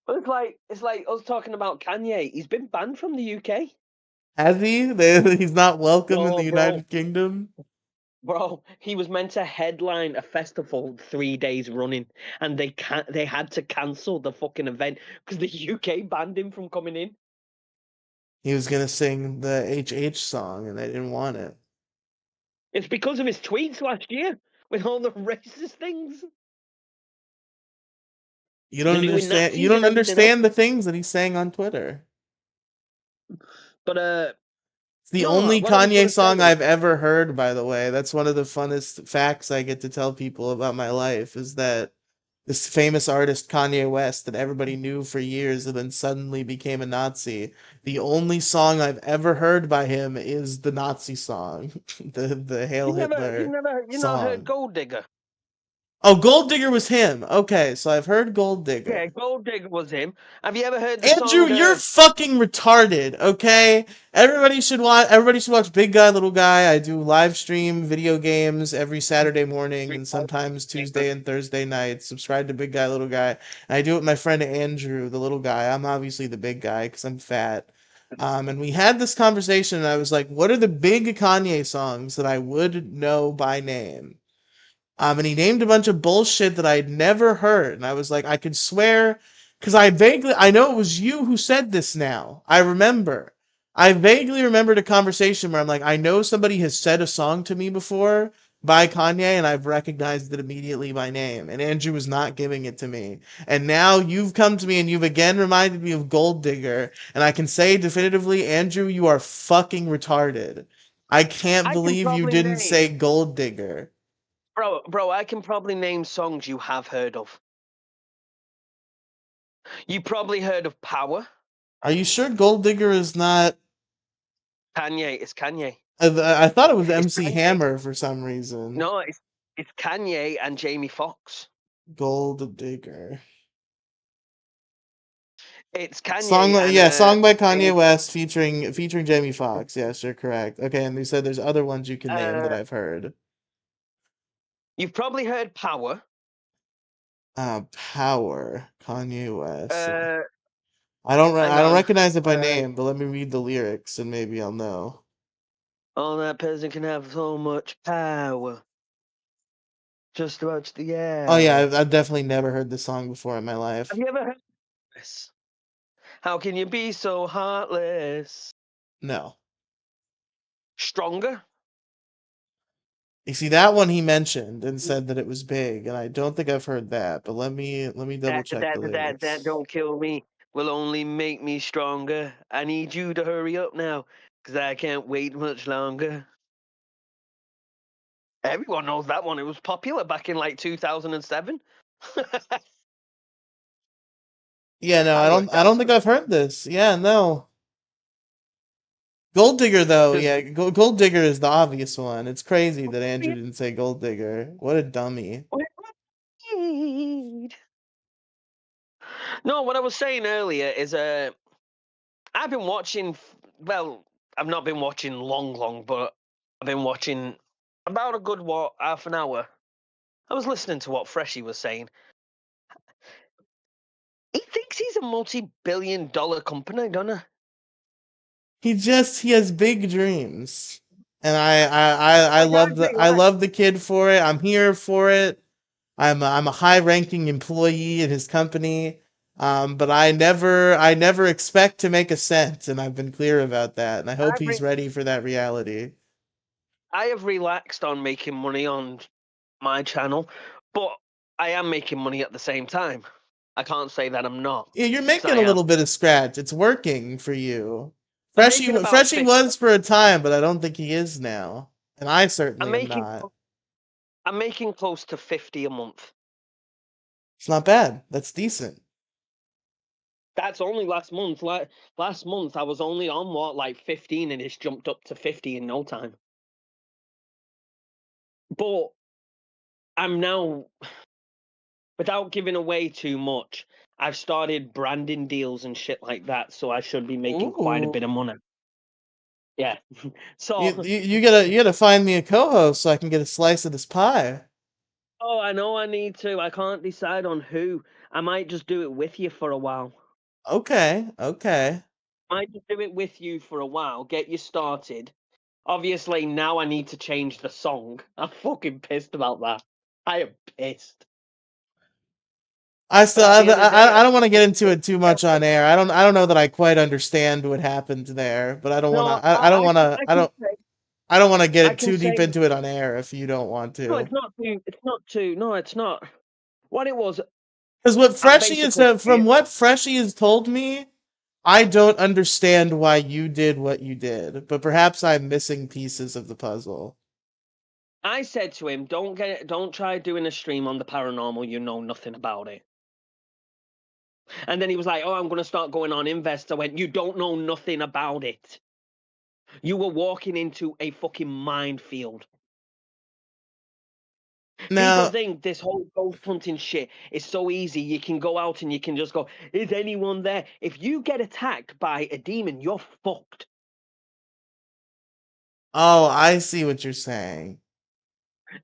But it's like us talking about Kanye. He's been banned from the UK. Has he? He's not welcome in the No, bro. United Kingdom. Bro, he was meant to headline a festival 3 days running, and they had to cancel the fucking event because the UK banned him from coming in. He was gonna sing the HH song, and they didn't want it. It's because of his tweets last year with all the racist things, You the don't new understand. You Nazis don't and everything else. understand the things that he's saying on Twitter. But It's the no, only what I was Kanye gonna say song is, I've ever heard, by the way. That's one of the funnest facts I get to tell people about my life is that this famous artist Kanye West that everybody knew for years and then suddenly became a Nazi. The only song I've ever heard by him is the Nazi song, the Hail Hitler you not heard song. Gold Digger? Oh, Gold Digger was him. Okay, so I've heard Gold Yeah, Digger. Gold Digger was him. Have you ever heard the Andrew, song? you're fucking retarded, okay? Everybody should watch Big Guy, Little Guy. I do live stream video games every Saturday morning and sometimes Tuesday and Thursday nights. Subscribe to Big Guy, Little Guy. And I do it with my friend Andrew, the little guy. I'm obviously the big guy because I'm fat. And we had this conversation and I was like, what are the big Kanye songs that I would know by name? And he named a bunch of bullshit that I'd never heard. And I was like, I could swear, because I know it was you who said this now. I remember. I vaguely remembered a conversation where I'm like, I know somebody has said a song to me before by Kanye, and I've recognized it immediately by name. And Andrew was not giving it to me. And now you've come to me and you've again reminded me of Gold Digger. And I can say definitively, Andrew, you are fucking retarded. I can't I can believe you probably didn't name, say Gold Digger. bro. I can probably name songs you have heard of. You probably heard of Power. Are you sure Gold Digger is not? Kanye. It's Kanye. I thought it was It's MC Kanye. Hammer for some reason. No, it's Kanye and Jamie Foxx. Gold Digger. It's Kanye and Song by Jamie. Kanye West featuring Jamie Foxx. Yes, you're correct. Okay, and they said there's other ones you can name that Uh, I've heard. you've probably heard Power. Power, Kanye West. Uh, I hang don't on. recognize it by Uh, name, but let me read the lyrics and maybe I'll know. all that person can have so much power. Just watch the Oh yeah, hour. I've definitely never heard this song before in my Have life. you ever heard this? How can you be so heartless? No. Stronger? You see that one he mentioned and said that it was big, and I don't think I've heard that. But let me double check the That lyrics. don't kill me. Will only make me stronger. I need you to hurry up now, 'cause I can't wait much longer. Everyone knows that one. It was popular back in like 2007. Yeah, no, Anyway, I that's don't think I've heard this. Yeah, no. Gold Digger though, because yeah, Gold Digger is the obvious one. It's crazy that Andrew didn't say Gold Digger. What a dummy. no, what I was saying earlier is I've been watching. Well, I've not been watching long, but I've been watching about a good half an hour I was listening to what Freshie was saying. He thinks he's a multi-billion-dollar company, doesn't he? He has big dreams. And I Like, love I'd I relax. love the kid for it. I'm here for it. I'm a high ranking employee in his company. But I never expect to make a cent, and I've been clear about that, and I hope I've he's re- ready for that reality. I have relaxed on making money on my channel, but I am making money at the same time. I can't say that I'm not, Yeah, you're 'cause making I a am. little bit of scratch. It's working for you. I'm making about Freshie 50. was for a time, but I don't think he is now. And I I'm certainly am making. not. I'm making close to 50 a month. It's not bad. That's decent. That's only last month. Last month, I was only on what, like 15, and it's jumped up to 50 in no time. But I'm now, without giving away too much, I've started branding deals and shit like that, so I should be making quite a Ooh. bit of money. Yeah. So, You gotta find me a co-host so I can get a slice of this pie. oh, I know I need to. I can't decide on who. I might just do it with you for a while. Okay, okay. Might just do it with you for a while, get you started. Obviously, now I need to change the song. I'm fucking pissed about that. I am pissed. But at the end of the day, I don't want to get into it too much on air. I don't know that I quite understand what happened there, but I don't want to no, I can say, I don't want to get I it can too deep say, into it on air if you don't want no, to. it's not too, no, it's not. What it was, Because what I Freshie is basically, from what Freshie has told me, I don't understand why you did what you did, but perhaps I'm missing pieces of the puzzle. I said to him, don't try doing a stream on the paranormal. You know nothing about it. And then he was like, oh, I'm going to start going on Invest. I went, you don't know nothing about it. You were walking into a fucking minefield. People Now, think this whole ghost hunting shit is so easy. You can go out and you can just go, is anyone there? If you get attacked by a demon, you're fucked. oh, I see what you're saying.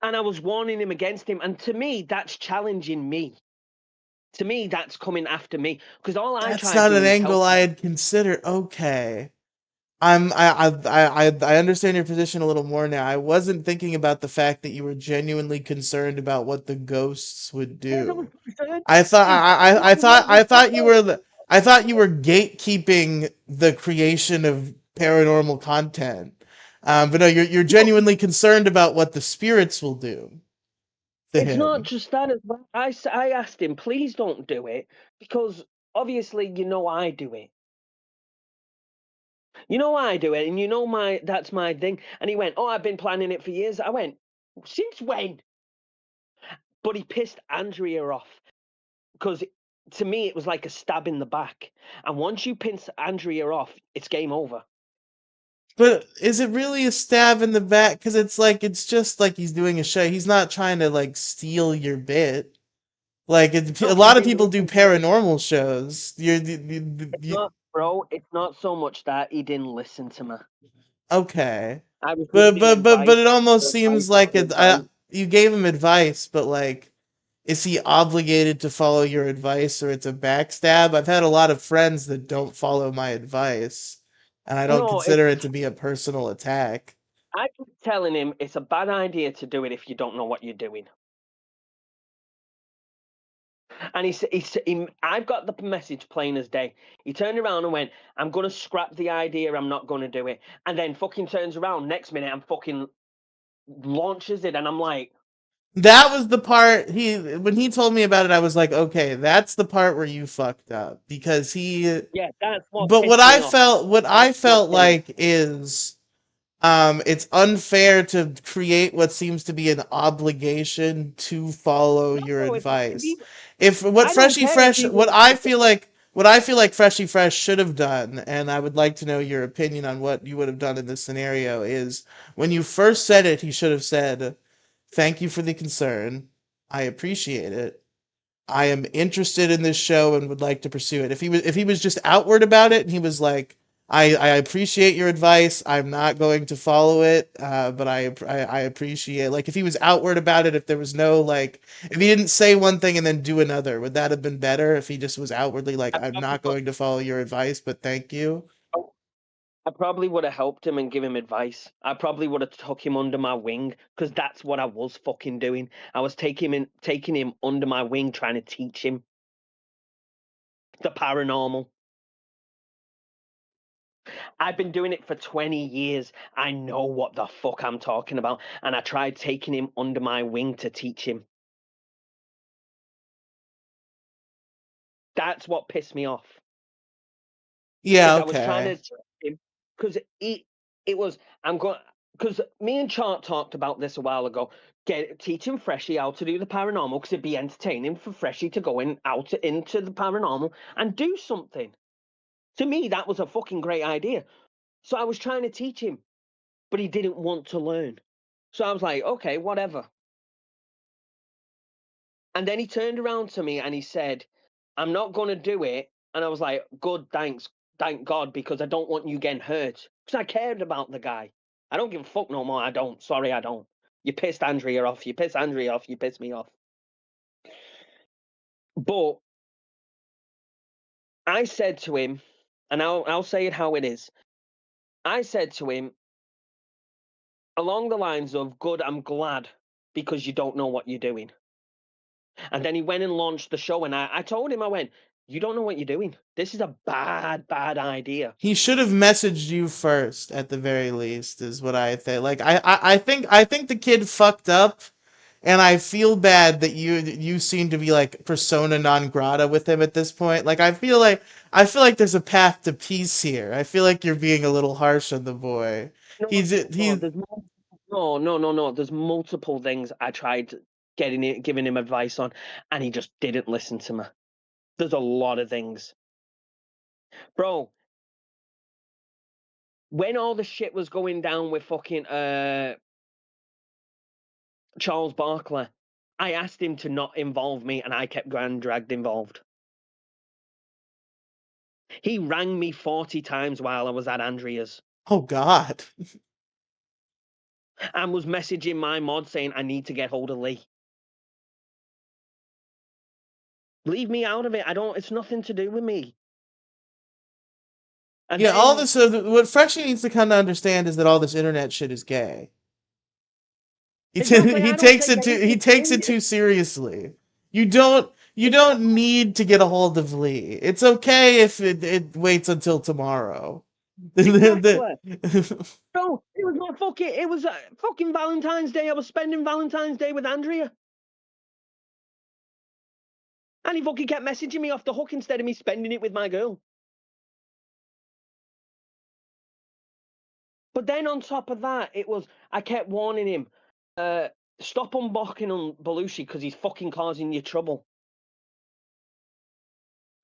And I was warning him against him. And to me, that's challenging me. To me, that's coming after me. Because all I That's try to not do an is angle help I him. had considered. Okay. I understand your position a little more now. I wasn't thinking about the fact that you were genuinely concerned about what the ghosts would Yeah, I was do. concerned. This is what I this thought you was. were I thought you were gatekeeping the creation of paranormal content. But no, you're No, genuinely concerned about what the spirits will do to it's not him. just that as well. I asked him, please don't do it. Because obviously, you know I do it. You know I do it, and you know that's my thing. And he went, oh, I've been planning it for years. I went, since when? But he pissed Andrea off because to me it was like a stab in the back. And once you piss Andrea off, it's game over. But is it really a stab in the back? Because it's just like he's doing a show. He's not trying to like steal your bit. Like a No, he's lot of been people doing do some great. paranormal shows. It's not, bro. It's not so much that he didn't listen to me. Okay, I was giving but advice it almost after advice seems like after advice. you gave him advice, but like, is he obligated to follow your advice, or it's a backstab? I've had a lot of friends that don't follow my advice, and I don't No, it's consider it to be a personal attack. I keep telling him it's a bad idea to do it if you don't know what you're doing. And I've got the message plain as day. He turned around and went, I'm going to scrap the idea. I'm not going to do it. And then fucking turns around next minute and fucking launches it. And I'm like, That was the part when he told me about it, I was like, okay, that's the part where you fucked up because he. yeah, that's what But pissed me off. what That's I what felt killed me. like is it's unfair to create what seems to be an obligation to follow your No, if advice. you, If what I don't Freshie care if Fresh, he wants to. what I feel like Freshie Fresh should have done, and I would like to know your opinion on what you would have done in this scenario, is when you first said it, he should have said, "Thank you for the concern. I appreciate it. I am interested in this show and would like to pursue it." If he was just outward about it and he was like, I appreciate your advice. I'm not going to follow it, but I appreciate, like, if he was outward about it, if there was no, like, if he didn't say one thing and then do another, would that have been better? If he just was outwardly like, I I'm probably not going to follow your advice, but thank you. I probably would have helped him and give him advice. I probably would have took him under my wing because that's what I was fucking doing. I was taking him under my wing, trying to teach him the paranormal. I've been doing it for 20 years. I know what the fuck I'm talking about, and I tried taking him under my wing to teach him. That's what pissed me off. Yeah, Is I was trying okay. to teach him because it was I'm going because me and Chart talked about this a while ago. Teaching Freshie how to do the paranormal because it'd be entertaining for Freshie to go into the paranormal and do something. To me, that was a fucking great idea. So I was trying to teach him, but he didn't want to learn. So I was like, okay, whatever. And then he turned around to me and he said, I'm not going to do it. And I was like, good, thanks. Thank God, because I don't want you getting hurt. Because I cared about the guy. I don't give a fuck no more. I don't. Sorry, I don't. You pissed Andrea off. You pissed Andrea off. You pissed me off. But I said to him, and I'll say it how it is. I said to him, along the lines of, good, I'm glad because you don't know what you're doing. And then he went and launched the show, and I told him, I went, you don't know what you're doing. This is a bad, bad idea. He should have messaged you first, at the very least, is what I think. Like, I think the kid fucked up, and I feel bad that you seem to be like persona non grata with him at this point. Like, I feel like there's a path to peace here. I feel like you're being a little harsh on the boy. No, He's there's no. There's multiple things I tried giving him advice on, and he just didn't listen to me. There's a lot of things, bro. When all the shit was going down with fucking Charles Barkley, I asked him to not involve me, and I kept getting dragged involved. He rang me 40 times while I was at Andrea's oh God. and was messaging my mod saying I need to get hold of Lee. Leave me out of it. I don't. It's nothing to do with me. And Yeah, all then this. What Freshie needs to kind of understand is that all this internet shit is gay. exactly, He I don't takes take it too he anything takes it serious. too seriously. You don't need to get a hold of Lee. It's okay if it waits until tomorrow. Exactly. No, it was not fucking. It was fucking Valentine's Day. I was spending Valentine's Day with Andrea, and he fucking kept messaging me off the hook instead of me spending it with my girl. But then on top of that, I kept warning him, stop unblocking on Belushi because he's fucking causing you trouble.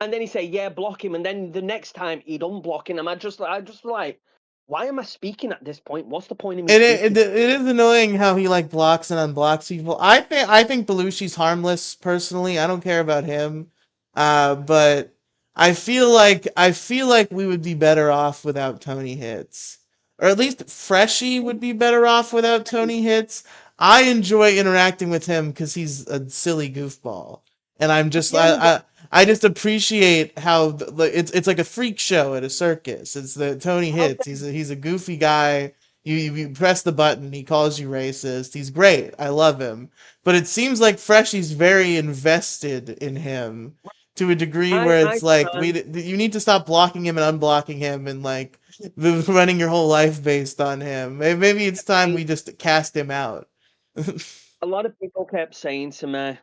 And then he say, yeah, block him. And then the next time he'd unblock him. I just like, why am I speaking at this point? What's the point of me It speaking? is annoying how he like blocks and unblocks people. I think Belushi's harmless personally. I don't care about him. But I feel like we would be better off without Tony Hits. Or at least Freshie would be better off without Tony Hits. I enjoy interacting with him because he's a silly goofball. And Yeah, I just appreciate how it's like a freak show at a circus. It's the Tony Hits. He's a goofy guy. You press the button, he calls you racist. He's great. I love him. But it seems like Freshie's very invested in him to a degree where I it's like stand. you need to stop blocking him and unblocking him and like running your whole life based on him. Maybe it's time we just cast him out. A lot of people kept saying to me,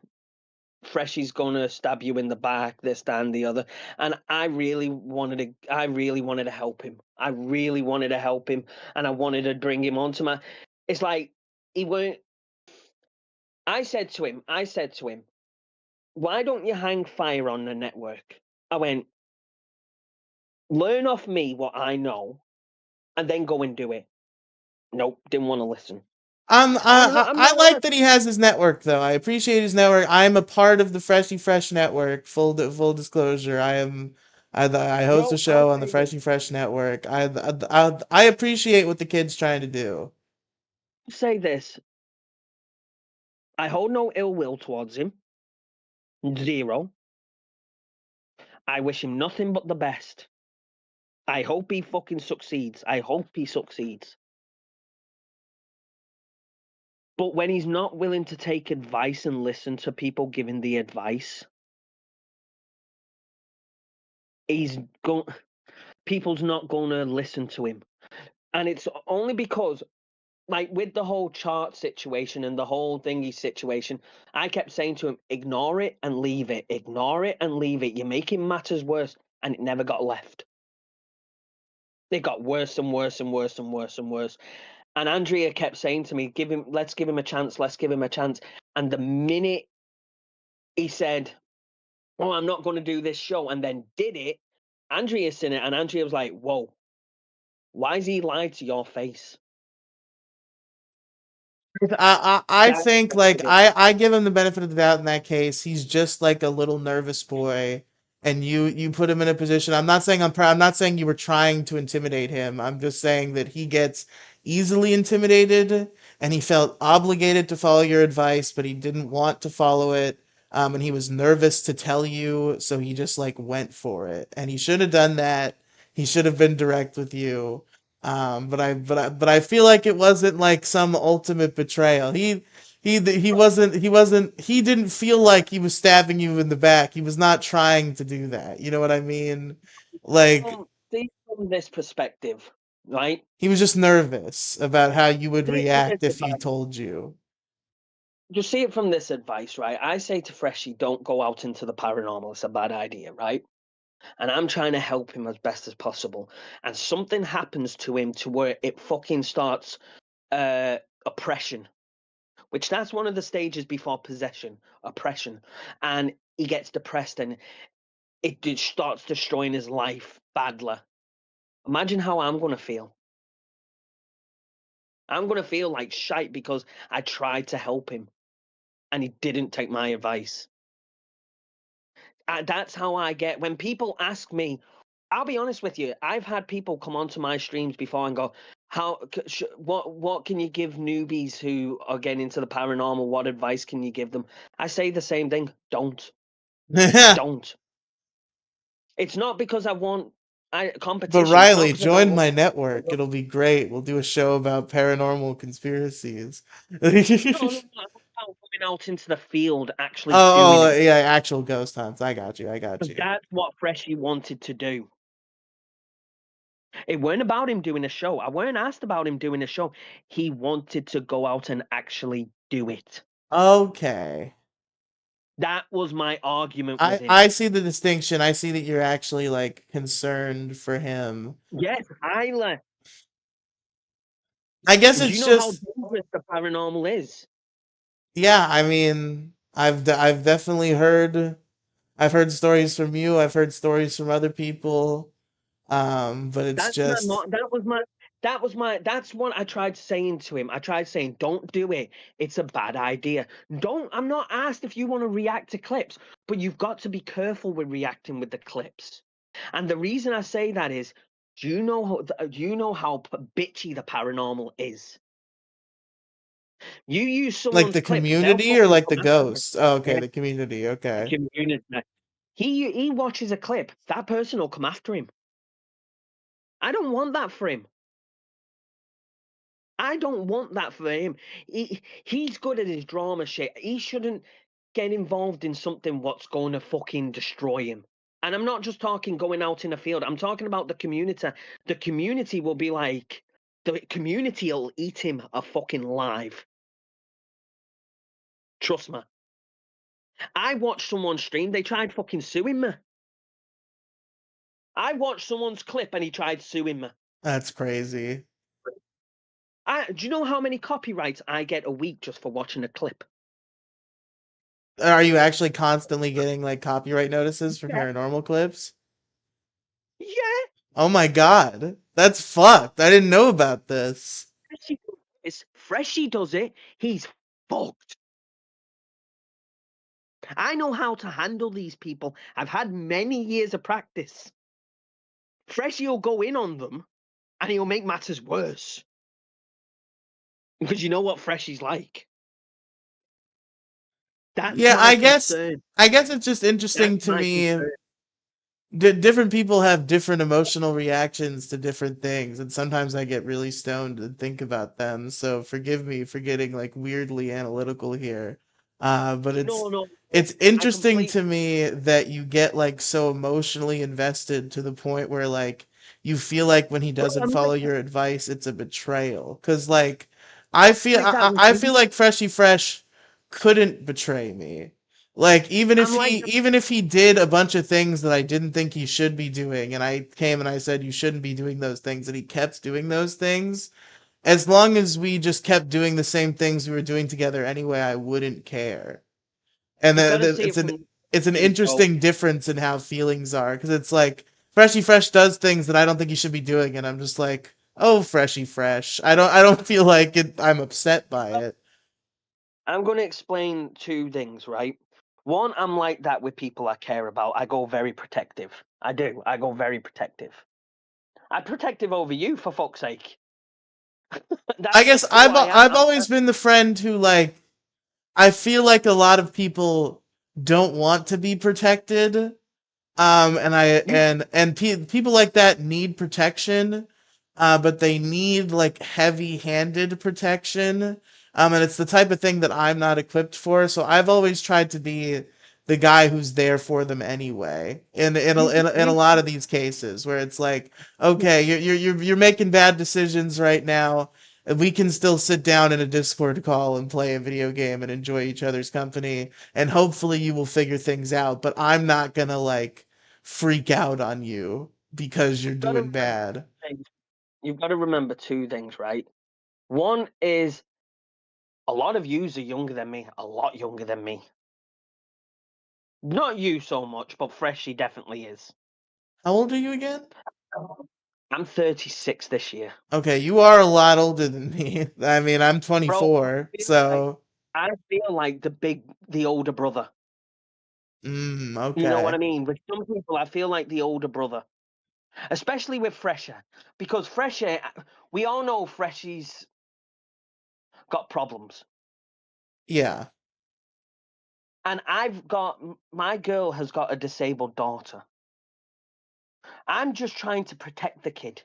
Freshie's gonna stab you in the back, this, that, and the other. And I really wanted to help him. I really wanted to help him, and I wanted to bring him onto my. It's like he weren't. I said to him, why don't you hang fire on the network? I went, learn off me what I know, and then go and do it. Nope, didn't want to listen. I'm I not like allowed. that he has his network though. I appreciate his network. I'm a part of the Freshy Fresh network. Full disclosure. I host a Joe, I'll show on the say this. Freshy Fresh Network. I appreciate what the kid's trying to do. Say this. I hold no ill will towards him. Zero. I wish him nothing but the best. I hope he fucking succeeds. I hope he succeeds. But when he's not willing to take advice and listen to people giving the advice, people's not going to listen to him. And it's only because, like, with the whole chart situation and the whole thingy situation, I kept saying to him, ignore it and leave it. Ignore it and leave it. You're making matters worse. And it never got left. It got worse and worse and worse and worse and worse. And Andrea kept saying to me, let's give him a chance, let's give him a chance. And the minute he said, oh, I'm not going to do this show, and then did it, Andrea's seen it, and Andrea was like, whoa, why has he lied to your face? I That's think what like it is. I give him the benefit of the doubt in that case. He's just like a little nervous boy, and you put him in a position. I'm not saying I'm not saying you were trying to intimidate him. I'm just saying that he gets easily intimidated, and he felt obligated to follow your advice, but he didn't want to follow it. And he was nervous to tell you, so he just like went for it. And he should have done that. He should have been direct with you. But I feel like it wasn't like some ultimate betrayal. He didn't feel like he was stabbing you in the back. He was not trying to do that. You know what I mean? Like See from this perspective, right? he was just nervous about how you would See it from this react if he advice. told you. Just see it from this advice, right? I say to Freshie, don't go out into the paranormal. It's a bad idea, right? And I'm trying to help him as best as possible. And something happens to him to where it fucking starts oppression, which that's one of the stages before possession, oppression. And he gets depressed and it starts destroying his life badly. Imagine how I'm going to feel. I'm going to feel like shite because I tried to help him and he didn't take my advice. That's how I get when people ask me. I'll be honest with you. I've had people come onto my streams before and go, what can you give newbies who are getting into the paranormal? What advice can you give them?" I say the same thing. Don't. Don't. It's not because I want But competition. It's not Riley, because I don't join want. my network. It'll be great. We'll do a show about paranormal conspiracies. No, no, no. I'm about coming out into the field, actually doing Oh, it. yeah, actual ghost hunts. I got you. I got you. That's what Freshie wanted to do. It weren't about him doing a show. I weren't asked about him doing a show. He wanted to go out and actually do it. Okay. That was my argument with I him. I see the distinction. I see that you're actually like concerned for him. Yes, highly. I guess Do you it's know how just dangerous the paranormal is? yeah, I mean, I've definitely heard I've heard stories from you. I've heard stories from other people. But it's That's my just that's what I tried saying to him. I tried saying, don't do it. It's a bad idea. I'm not asked if you want to react to clips, but you've got to be careful with reacting with the clips. And the reason I say that is, do you know how bitchy the paranormal is? You use like someone's the clips, they'll community or fucking like the come after you. ghosts. Oh, okay, Yeah, the community. the Okay. community. He watches a clip, that person will come after him. I don't want that for him. I don't want that for him. He's good at his drama shit. He shouldn't get involved in something what's going to fucking destroy him. And I'm not just talking going out in a field. I'm talking about the community. The community will be like, the community will eat him a fucking live. Trust me. I watched someone stream. They tried fucking suing me. I watched someone's clip and he tried suing me. That's crazy. Do you know how many copyrights I get a week just for watching a clip? Are you actually constantly getting like copyright notices for Yeah. paranormal clips? Yeah. Oh my god. That's fucked. I didn't know about this. Freshie does it, he's fucked. I know how to handle these people. I've had many years of practice. Freshie will go in on them, and he'll make matters worse. Because you know what Freshie's like. That's Yeah, my concern. I guess it's just interesting That's to my me. concern. Different people have different emotional reactions to different things, and sometimes I get really stoned and think about them. So forgive me for getting like weirdly analytical here. But No. it's I interesting completely. to me that you get like so emotionally invested to the point where like you feel like when he Bro, doesn't I'm follow like, your advice, it's a betrayal. 'Cause like like that with I feel you. like Freshie Fresh couldn't betray me. Like I'm like, even if he did a bunch of things that I didn't think he should be doing, and I came and I said you shouldn't be doing those things, and he kept doing those things, as long as we just kept doing the same things we were doing together anyway, I wouldn't care. And you've got to see it's it from. an So interesting difference in how feelings are, because it's like Freshy Fresh does things that I don't think he should be doing, and I'm just like, oh, Freshy Fresh. I don't feel like I'm upset by it. I'm going to explain two things, right? One, I'm like that with people I care about. I go very protective. I do. I go very protective. I'm protective over you, for fuck's sake. I That's guess just who I am. I've always been the friend who like I feel like a lot of people don't want to be protected. And You people like that need protection, but they need like heavy-handed protection. And it's the type of thing that I'm not equipped for. So I've always tried to be the guy who's there for them anyway. In a you lot of these cases where it's like, okay, you're making bad decisions right now. And we can still sit down in a Discord call and play a video game and enjoy each other's company, and hopefully you will figure things out. But I'm not gonna like freak out on you because you're got to doing remember bad. things. You've got to remember two things, right? One is a lot of yous are younger than me, a lot younger than me. Not you so much, but Freshie definitely is. How old are you again? I'm 36 this year. Okay, you are a lot older than me. I mean, I'm Bro, 24, so I feel like the older brother. You know what okay. I mean? With some people, I feel like the older brother, especially with Fresher, because Fresher, we all know Freshy's got problems, Yeah. and my girl has got a disabled daughter. I'm just trying to protect the kid,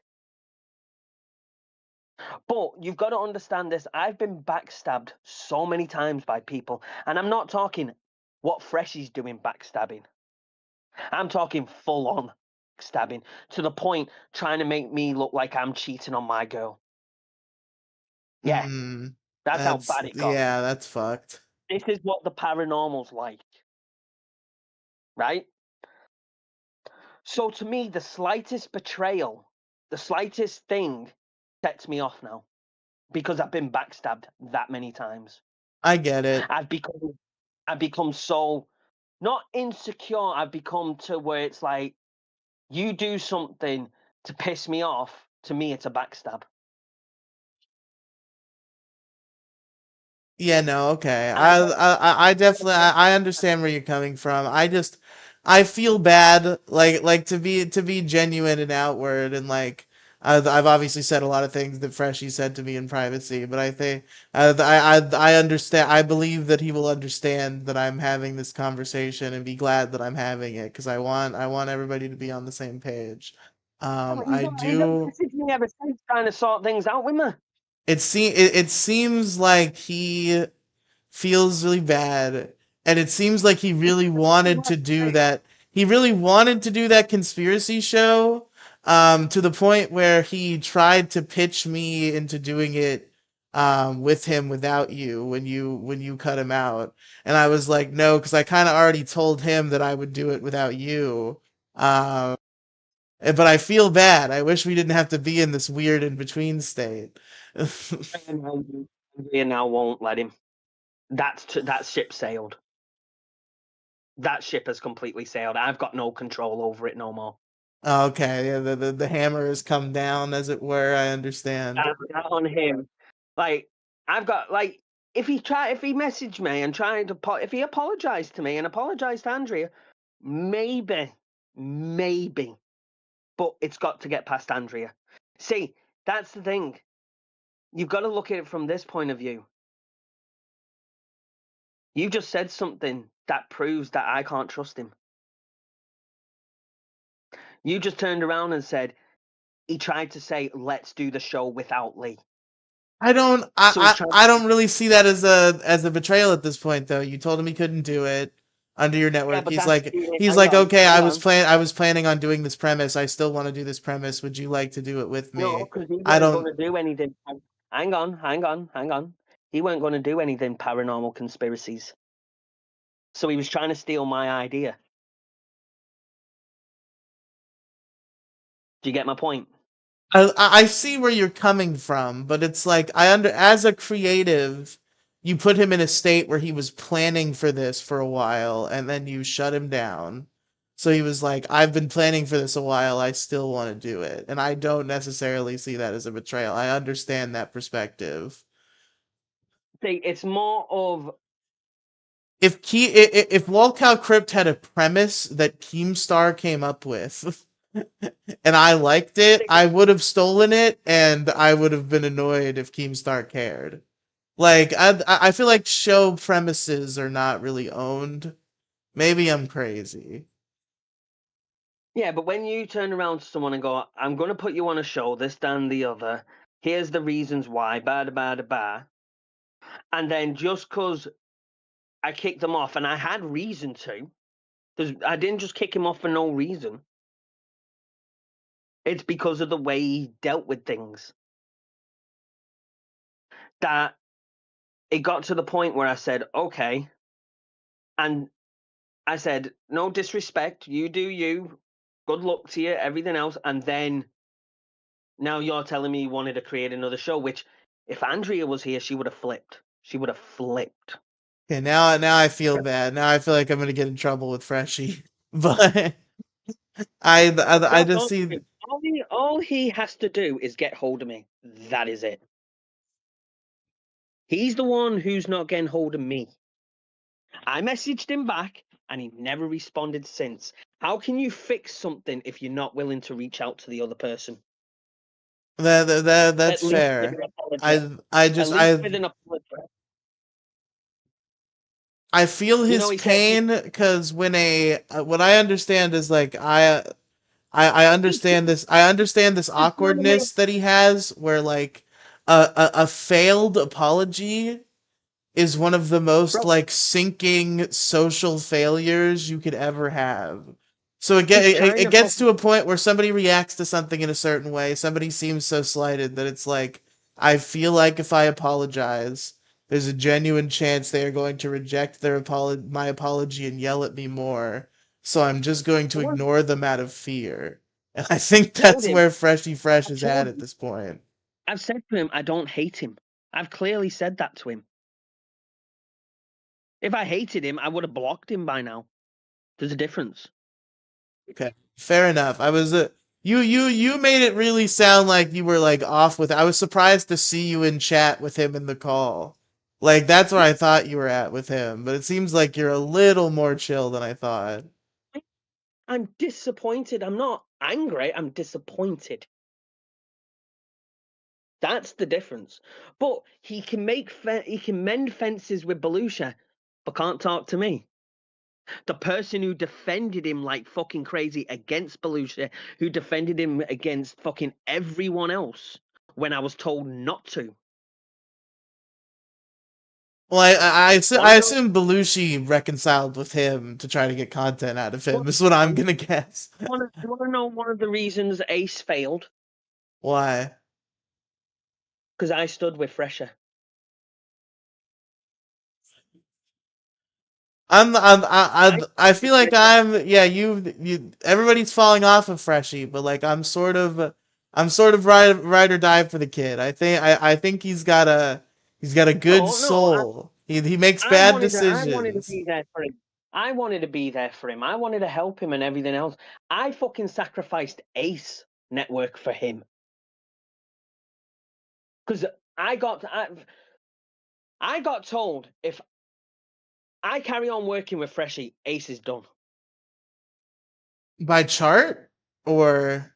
but you've got to understand this. I've been backstabbed so many times by people, and I'm not talking what Freshy's doing backstabbing. I'm talking full on stabbing to the point trying to make me look like I'm cheating on my girl. Yeah, Mm, that's how bad it got. yeah, that's fucked. This is what the paranormal's like, right? So to me, the slightest betrayal, the slightest thing sets me off now because I've been backstabbed that many times. I get it. I've become so not insecure. I've become to where it's like you do something to piss me off. To me, it's a backstab. Yeah, no, okay. And I don't. I definitely I understand where you're coming from. I feel bad like to be genuine and outward, and like I've obviously said a lot of things that Freshie said to me in privacy, but I think I understand. I believe that he will understand that I'm having this conversation and be glad that I'm having it, because I want everybody to be on the same page. I He's not do. messaged me ever since trying to sort things out with me. It seems like he feels really bad, and it seems like he really wanted to do that. He really wanted to do that conspiracy show, to the point where he tried to pitch me into doing it with him without you when you cut him out, and I was like, no, because I kind of already told him that I would do it without you. Um, but I feel bad. I wish we didn't have to be in this weird in between state. And now won't let him. That ship sailed. That ship has completely sailed. I've got no control over it no more. Okay, yeah, the hammer has come down, as it were. I understand. Not on him. Like I've got like if he messaged me and tried to if he apologized to me and apologized to Andrea, maybe but it's got to get past Andrea. See, that's the thing. You've got to look at it from this point of view. You just said something that proves that I can't trust him. You just turned around and said he tried to say, "Let's do the show without Lee." I don't So he's I, trying. I don't really see that as a betrayal at this point though. You told him he couldn't do it under your Yeah, network. but He's that's like hang on, okay, hang on. I was planning on doing this premise. I still want to do this premise. Would you like to do it with No, me? because he I weren't going don't to do anything. Hang on. He weren't going to do anything paranormal conspiracies. So he was trying to steal my idea. Do you get my point? I see where you're coming from, but it's like as a creative, you put him in a state where he was planning for this for a while and then you shut him down. So he was like, I've been planning for this a while, I still want to do it. And I don't necessarily see that as a betrayal. I understand that perspective. See, it's more of If Walkout Crypt had a premise that Keemstar came up with and I liked it, I would have stolen it and I would have been annoyed if Keemstar cared. Like I feel like show premises are not really owned. Maybe I'm crazy. yeah, but when you turn around to someone and go, "I'm going to put you on a show, this, that, and the other. Here's the reasons why, ba ba ba," and then just because I kicked them off, and I had reason to, because I didn't just kick him off for no reason. It's because of the way he dealt with things that it got to the point where I said, "Okay," and I said, "No disrespect, you do you. Good luck to you, everything else," and then now you're telling me you wanted to create another show, which if Andrea was here, she would have flipped. She would have flipped. Okay, now I feel bad. Now I feel like I'm gonna get in trouble with Freshie. But I No, just don't. see All he has to do is get hold of me. That is it. He's the one who's not getting hold of me. I messaged him back and he never responded since. How can you fix something if you're not willing to reach out to the other person? that's At least with fair. an apology. I At just least with an apology. I feel You know, his he said, pain because when what I understand is like I understand this. I understand this awkwardness that he has, where like a failed apology is one of the most bro, like sinking social failures you could ever have. So he's trying it to gets fucking. to a point where somebody reacts to something in a certain way. Somebody seems so slighted that it's like I feel like if I apologize, there's a genuine chance they are going to reject my apology and yell at me more. So I'm just going to ignore them out of fear. And I think Told that's him. where Freshy Fresh I is told at him. this point. I've said to him, I don't hate him. I've clearly said that to him. If I hated him, I would have blocked him by now. There's a difference. Okay, fair enough. I was you made it really sound like you were like off with. I was surprised to see you in chat with him in the call. Like that's where I thought you were at with him, but it seems like you're a little more chill than I thought. I'm disappointed. I'm not angry. I'm disappointed. That's the difference. But he can he can mend fences with Belusha, but can't talk to me. The person who defended him like fucking crazy against Belusha, who defended him against fucking everyone else when I was told not to. Well, Want I to know? assume Belushi reconciled with him to try to get content out of him. Want, Is what I'm gonna guess. you want to know one of the reasons Ace failed? Why? Because I stood with Fresher. I I stood with feel like Fresher. yeah, everybody's falling off of Freshie, but like I'm sort of ride or die for the kid. I think he's got a good No, soul. He makes bad I wanted to decisions. be there for him. I wanted to be there for him. I wanted to help him and everything else. I fucking sacrificed Ace Network for him because I got told if I carry on working with Freshie, Ace is done. By chart or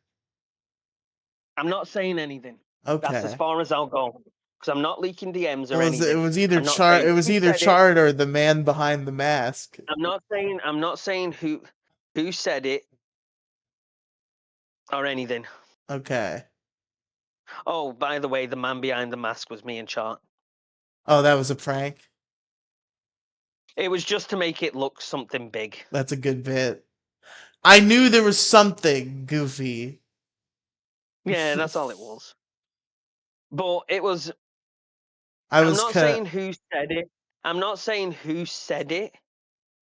I'm not saying anything. That's as Okay. far as I'll go. Because I'm not leaking DMs or Well, it anything. was either I'm not saying It was who either said it. Chart or the man behind the mask. I'm not saying who said it or anything. Okay. Oh, by the way, the man behind the mask was me and Chart. Oh, that was a prank. It was just to make it look something big. That's a good bit. I knew there was something goofy. Yeah, that's all it was. But it was. I I'm was not cut. saying who said it. I'm not saying who said it.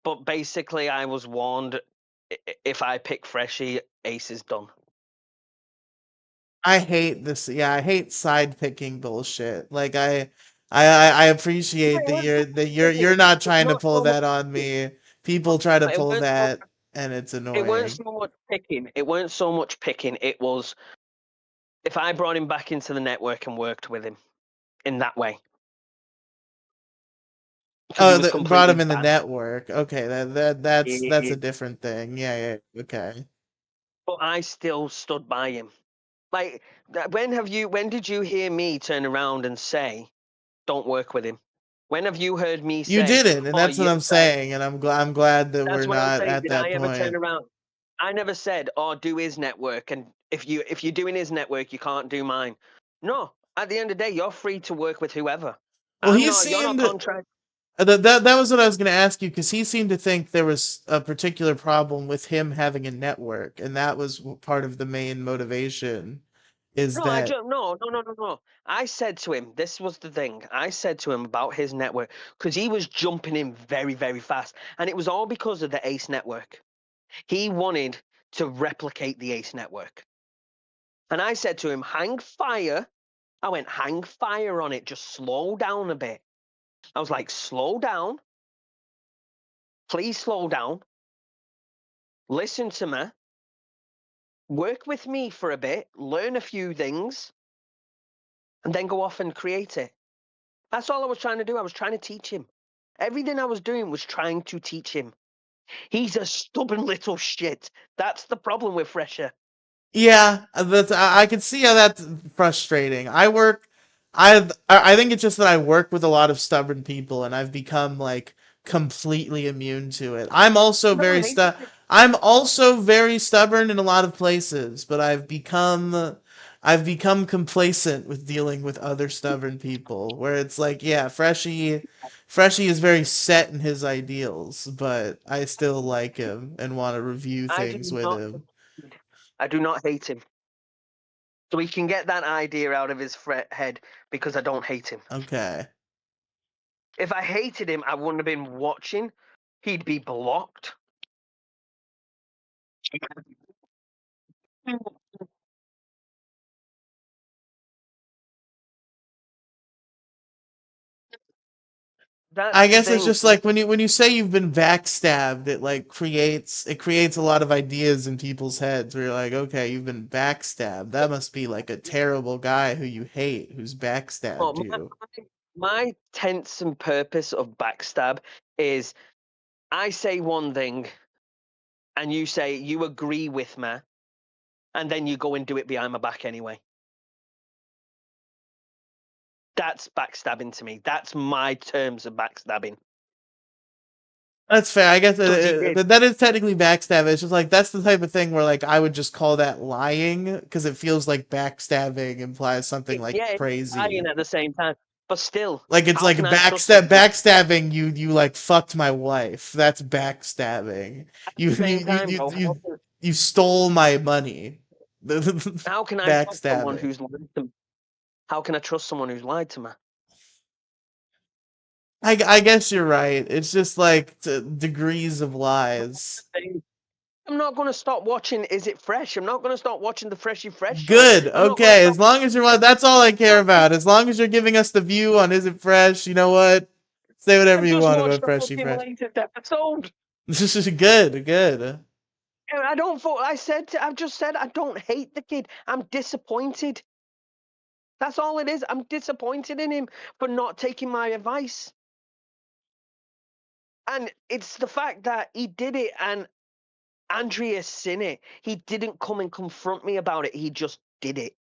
But basically, I was warned if I pick Freshie, Ace is done. I hate this. Yeah, I hate side picking bullshit. Like I appreciate that you're not trying to Not pull so much. that on me. People try to It pull weren't so, that, and it's it weren't annoying. so much picking. It weren't so much picking. It was if I brought him back into the network and worked with him in that way because he Oh, was brought completely him in the bad. network. Okay, that's Yeah. a different thing. Yeah, yeah. Okay. But I still stood by him. Like, when did you hear me turn around and say, don't work with him? When have you heard me You say, didn't, and oh, that's what yeah, I'm saying, and I'm glad that we're that's what I'm not saying. at Did that I ever turn point. around? I never said, oh, do his network. And if you're doing his network, you can't do mine. No, at the end of the day, you're free to work with whoever. Well, he You're not seemed contract. that was what I was going to ask you because he seemed to think there was a particular problem with him having a network, and that was part of the main motivation. Is No, I that just no. I said to him, this was the thing. I said to him about his network because he was jumping in very, very fast, and it was all because of the Ace network. He wanted to replicate the Ace network, and I said to him, "Hang fire." I went, "Hang fire on it. Just slow down a bit." I was like, "Slow down, please, slow down. Listen to me. Work with me for a bit. Learn a few things, and then go off and create it." That's all I was trying to do. I was trying to teach him. Everything I was doing was trying to teach him. He's a stubborn little shit. That's the problem with Fresher. yeah, I can see how that's frustrating. I think it's just that I work with a lot of stubborn people, and I've become like completely immune to it. No, I hate it. I'm also very stubborn in a lot of places, but I've become complacent with dealing with other stubborn people, where it's like, yeah, Freshie is very set in his ideals, but I still like him and want to review I do things with not. him. I do not hate him. So he can get that idea out of his head because I don't hate him. Okay. If I hated him, I wouldn't have been watching. He'd be blocked. That's I the guess it's thing. just like when you say you've been backstabbed, it creates a lot of ideas in people's heads where you're like, okay, you've been backstabbed. That must be like a terrible guy who you hate who's Oh, backstabbed you. my tense and purpose of backstab is I say one thing and you say you agree with me, and then you go and do it behind my back anyway. That's backstabbing to me. That's my terms of backstabbing. That's fair. I guess Because he did. that is technically backstabbing. It's just like that's the type of thing where like I would just call that lying because it feels like backstabbing implies something like Yeah, it's lying crazy. at the same time. But still, Like it's how like can I trust someone backstabbing you like fucked my wife. That's backstabbing. at You the you same you time, you bro? you, you stole my money. How can I trust someone Backstabbing. who's lied to me? How can I trust someone who's lied to me? I guess you're right. It's just like degrees of lies. I'm not going to stop watching Is It Fresh? I'm not going to stop watching the Freshy Fresh show. Good. I'm not going to Okay. stop. As long as that's all I care about. As long as you're giving us the view on Is It Fresh, you know what? Say whatever I've you just want watched about the Freshy fucking Fresh. latest episode. This is good. Good. I don't. I've just said I don't hate the kid. I'm disappointed. That's all it is. I'm disappointed in him for not taking my advice. And it's the fact that he did it and Andrea's seen it. He didn't come and confront me about it. He just did it.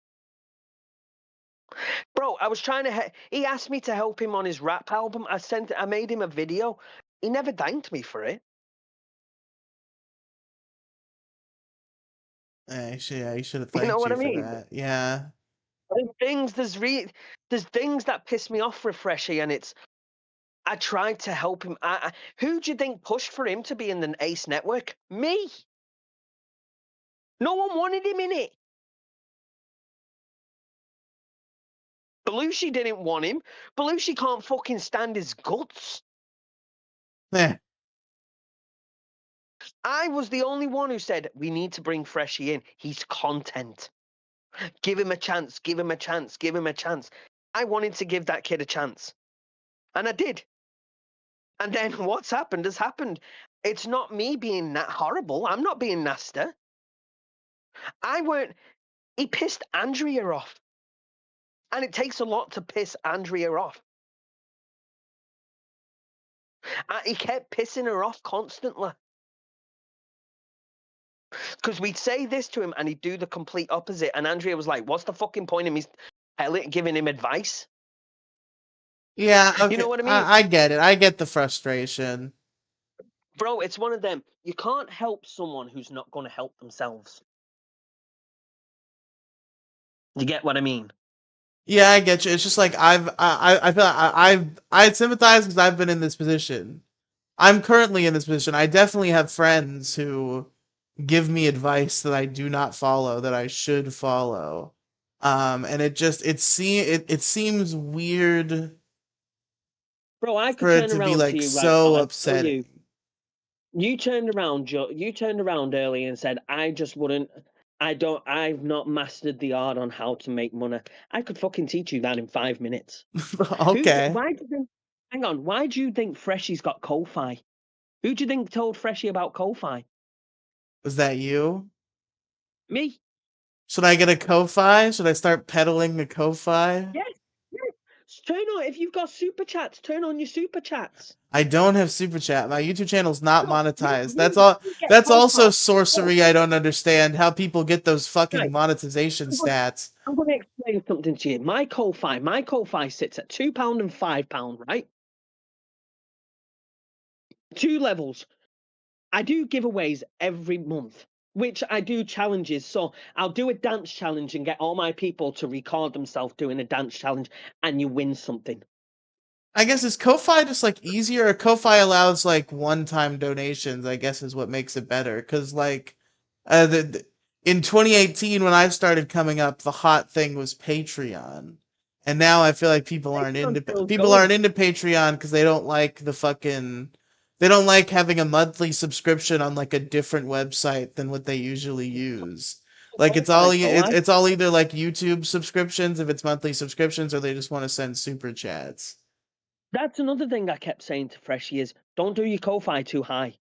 Bro, I was trying to. He asked me to help him on his rap album. I made him a video. He never thanked me for it. Yeah, he should have You know thanked what you I for mean? that. Yeah. There's things that piss me off with Freshie, and it's. I tried to help him. Who do you think pushed for him to be in the Ace Network? Me. No one wanted him in it. Belushi didn't want him. Belushi can't fucking stand his guts. Eh. I was the only one who said, we need to bring Freshie in. He's content. Give him a chance, give him a chance, give him a chance. I wanted to give that kid a chance. And I did. And then what's happened has happened. It's not me being that horrible. I'm not being nasty. He pissed Andrea off. And it takes a lot to piss Andrea off. He kept pissing her off constantly. Because we'd say this to him and he'd do the complete opposite. And Andrea was like, what's the fucking point of me giving him advice? Yeah, You know okay. what I mean? I get it. I get the frustration. Bro, it's one of them. You can't help someone who's not going to help themselves. You get what I mean? Yeah, I get you. It's just like I feel like I sympathize because I've been in this position. I'm currently in this position. I definitely have friends who give me advice that I do not follow that I should follow. And it seems weird Bro, I could for it turn to be around to like you right now so and tell you, upsetting. you turned around early and said, I've not mastered the art on how to make money. I could fucking teach you that in 5 minutes. Okay. Why do you think, hang on, why do you think Freshie's got Ko-Fi? Who do you think told Freshie about Ko-Fi? Was that you? Me. Should I get a Ko-Fi? Should I start peddling the Ko-Fi? Yes, yes. Turn on, if you've got super chats, turn on your super chats. I don't have super chat. My YouTube channel's not No, monetized. you get That's Ko-Fi. also sorcery. I don't understand how people get those fucking Right. monetization stats. I'm going to explain something to you. My Ko-Fi sits at £2 and £5, right? 2 levels. I do giveaways every month, which I do challenges. So I'll do a dance challenge and get all my people to record themselves doing a dance challenge, and you win something. I guess is Ko-Fi just like easier? Or Ko-Fi allows like one-time donations, I guess is what makes it better. Cause like in 2018 when I started coming up, the hot thing was Patreon. And now I feel like Patreon's still people going. aren't into Patreon because they don't like they don't like having a monthly subscription on like a different website than what they usually use. Like Ko-Fi, so it's all either like YouTube subscriptions if it's monthly subscriptions or they just want to send super chats. that's another thing I kept saying to Freshie is, don't do your Ko-Fi too high.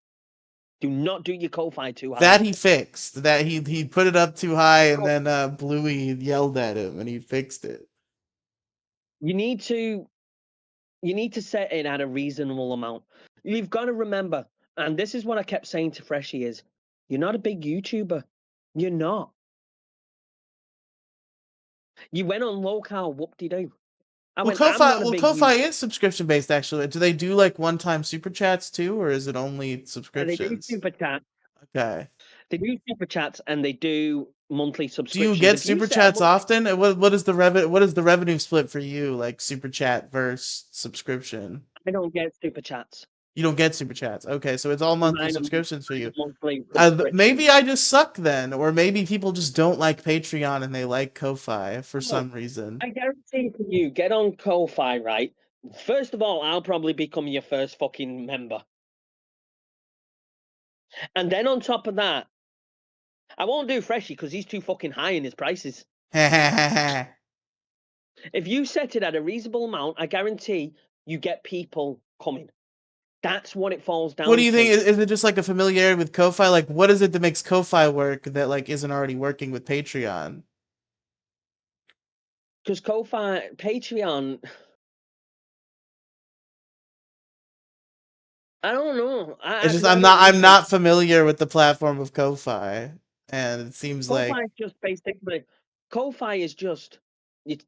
Do not do your Ko-Fi too high. That he fixed. That he put it up too high and then Bluey yelled at him and he fixed it. You need to set it at a reasonable amount. You've got to remember, and this is what I kept saying to Freshie is, you're not a big YouTuber. You're not. You went on local, whoop-de-doo. I went, I'm not a big Ko-Fi YouTuber. is subscription based actually. Do they do like one-time super chats too, or is it only They do subscriptions? super chats. Okay. They do super chats and they do monthly Do you subscriptions. get If you super set a chats monthly, often? And what is the revenue split for you, like super chat versus subscription? I don't get super chats. You don't get super chats. Okay, so it's all monthly Mine are subscriptions for you. monthly subscriptions. Maybe I just suck then, or maybe people just don't like Patreon and they like Ko-Fi for No, some reason. I guarantee for you, get on Ko-Fi, right? First of all, I'll probably become your first fucking member. And then on top of that, I won't do Freshie because he's too fucking high in his prices. If you set it at a reasonable amount, I guarantee you get people coming. That's what it falls down What do you to. think? Is it just like a familiarity with Ko-Fi? Like, what is it that makes Ko-Fi work that like isn't already working with Patreon? Because Ko-Fi, Patreon, I don't know. It's just I don't I'm use it. not familiar with the platform of Ko-Fi, and it seems like Ko-Fi is just basically, Ko-Fi is just,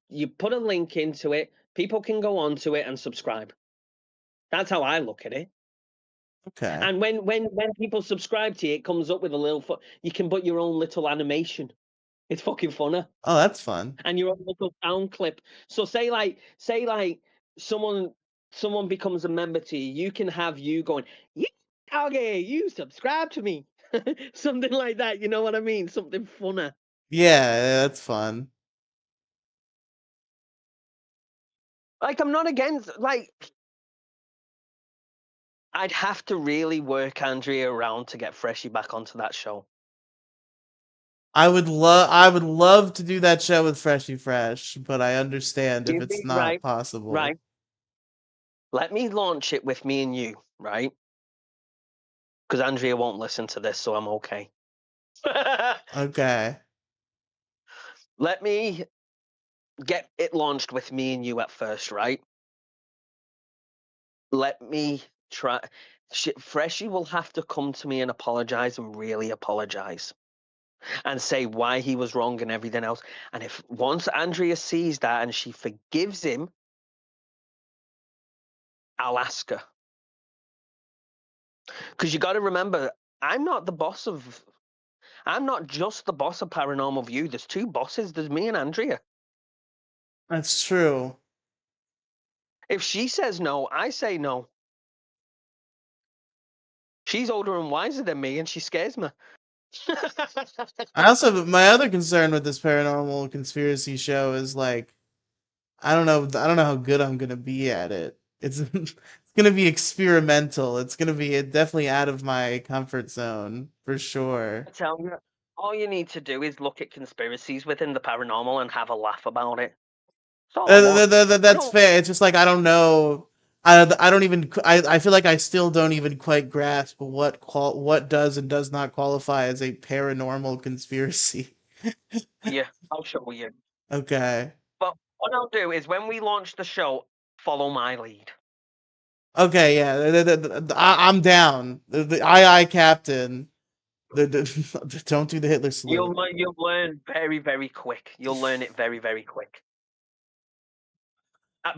You put a link into it. People can go onto it and subscribe. That's how I look at it. Okay. And when people subscribe to you, it comes up with a little. You can put your own little animation. It's fucking funner. Oh, that's fun. And your own little sound clip. So say like someone becomes a member to you, you can have you going, yeah, okay, you subscribe to me. Something like that, you know what I mean? Something funner. Yeah, that's fun. Like I'm not against like I'd have to really work Andrea around to get Freshie back onto that show. I would love to do that show with Freshy Fresh, but I understand if it's not Right, possible. right. Let me launch it with me and you, right? Because Andrea won't listen to this, so I'm okay. Okay. Let me get it launched with me and you at first, right? Let me try. Freshie will have to come to me and apologize and really apologize and say why he was wrong and everything else. And if once Andrea sees that and she forgives him, I'll ask her. Because you got to remember, I'm not just the boss of Paranormal View. There's two bosses. There's me and Andrea. That's true. If she says no, I say no. She's older and wiser than me, and she scares me. I also my other concern with this paranormal conspiracy show is like I don't know how good I'm gonna be at it. It's gonna be experimental. It's gonna be definitely out of my comfort zone for sure. Tell you, all you need to do is look at conspiracies within the paranormal and have a laugh about it. That's all I want. That's fair. It's just like I don't know. I don't even. I feel like I still don't even quite grasp what does and does not qualify as a paranormal conspiracy. Yeah, I'll show you. Okay. But what I'll do is when we launch the show, follow my lead. Okay. Yeah. I'm down. The aye captain. Don't do the Hitler salute. You'll learn very, very quick. You'll learn it very, very quick.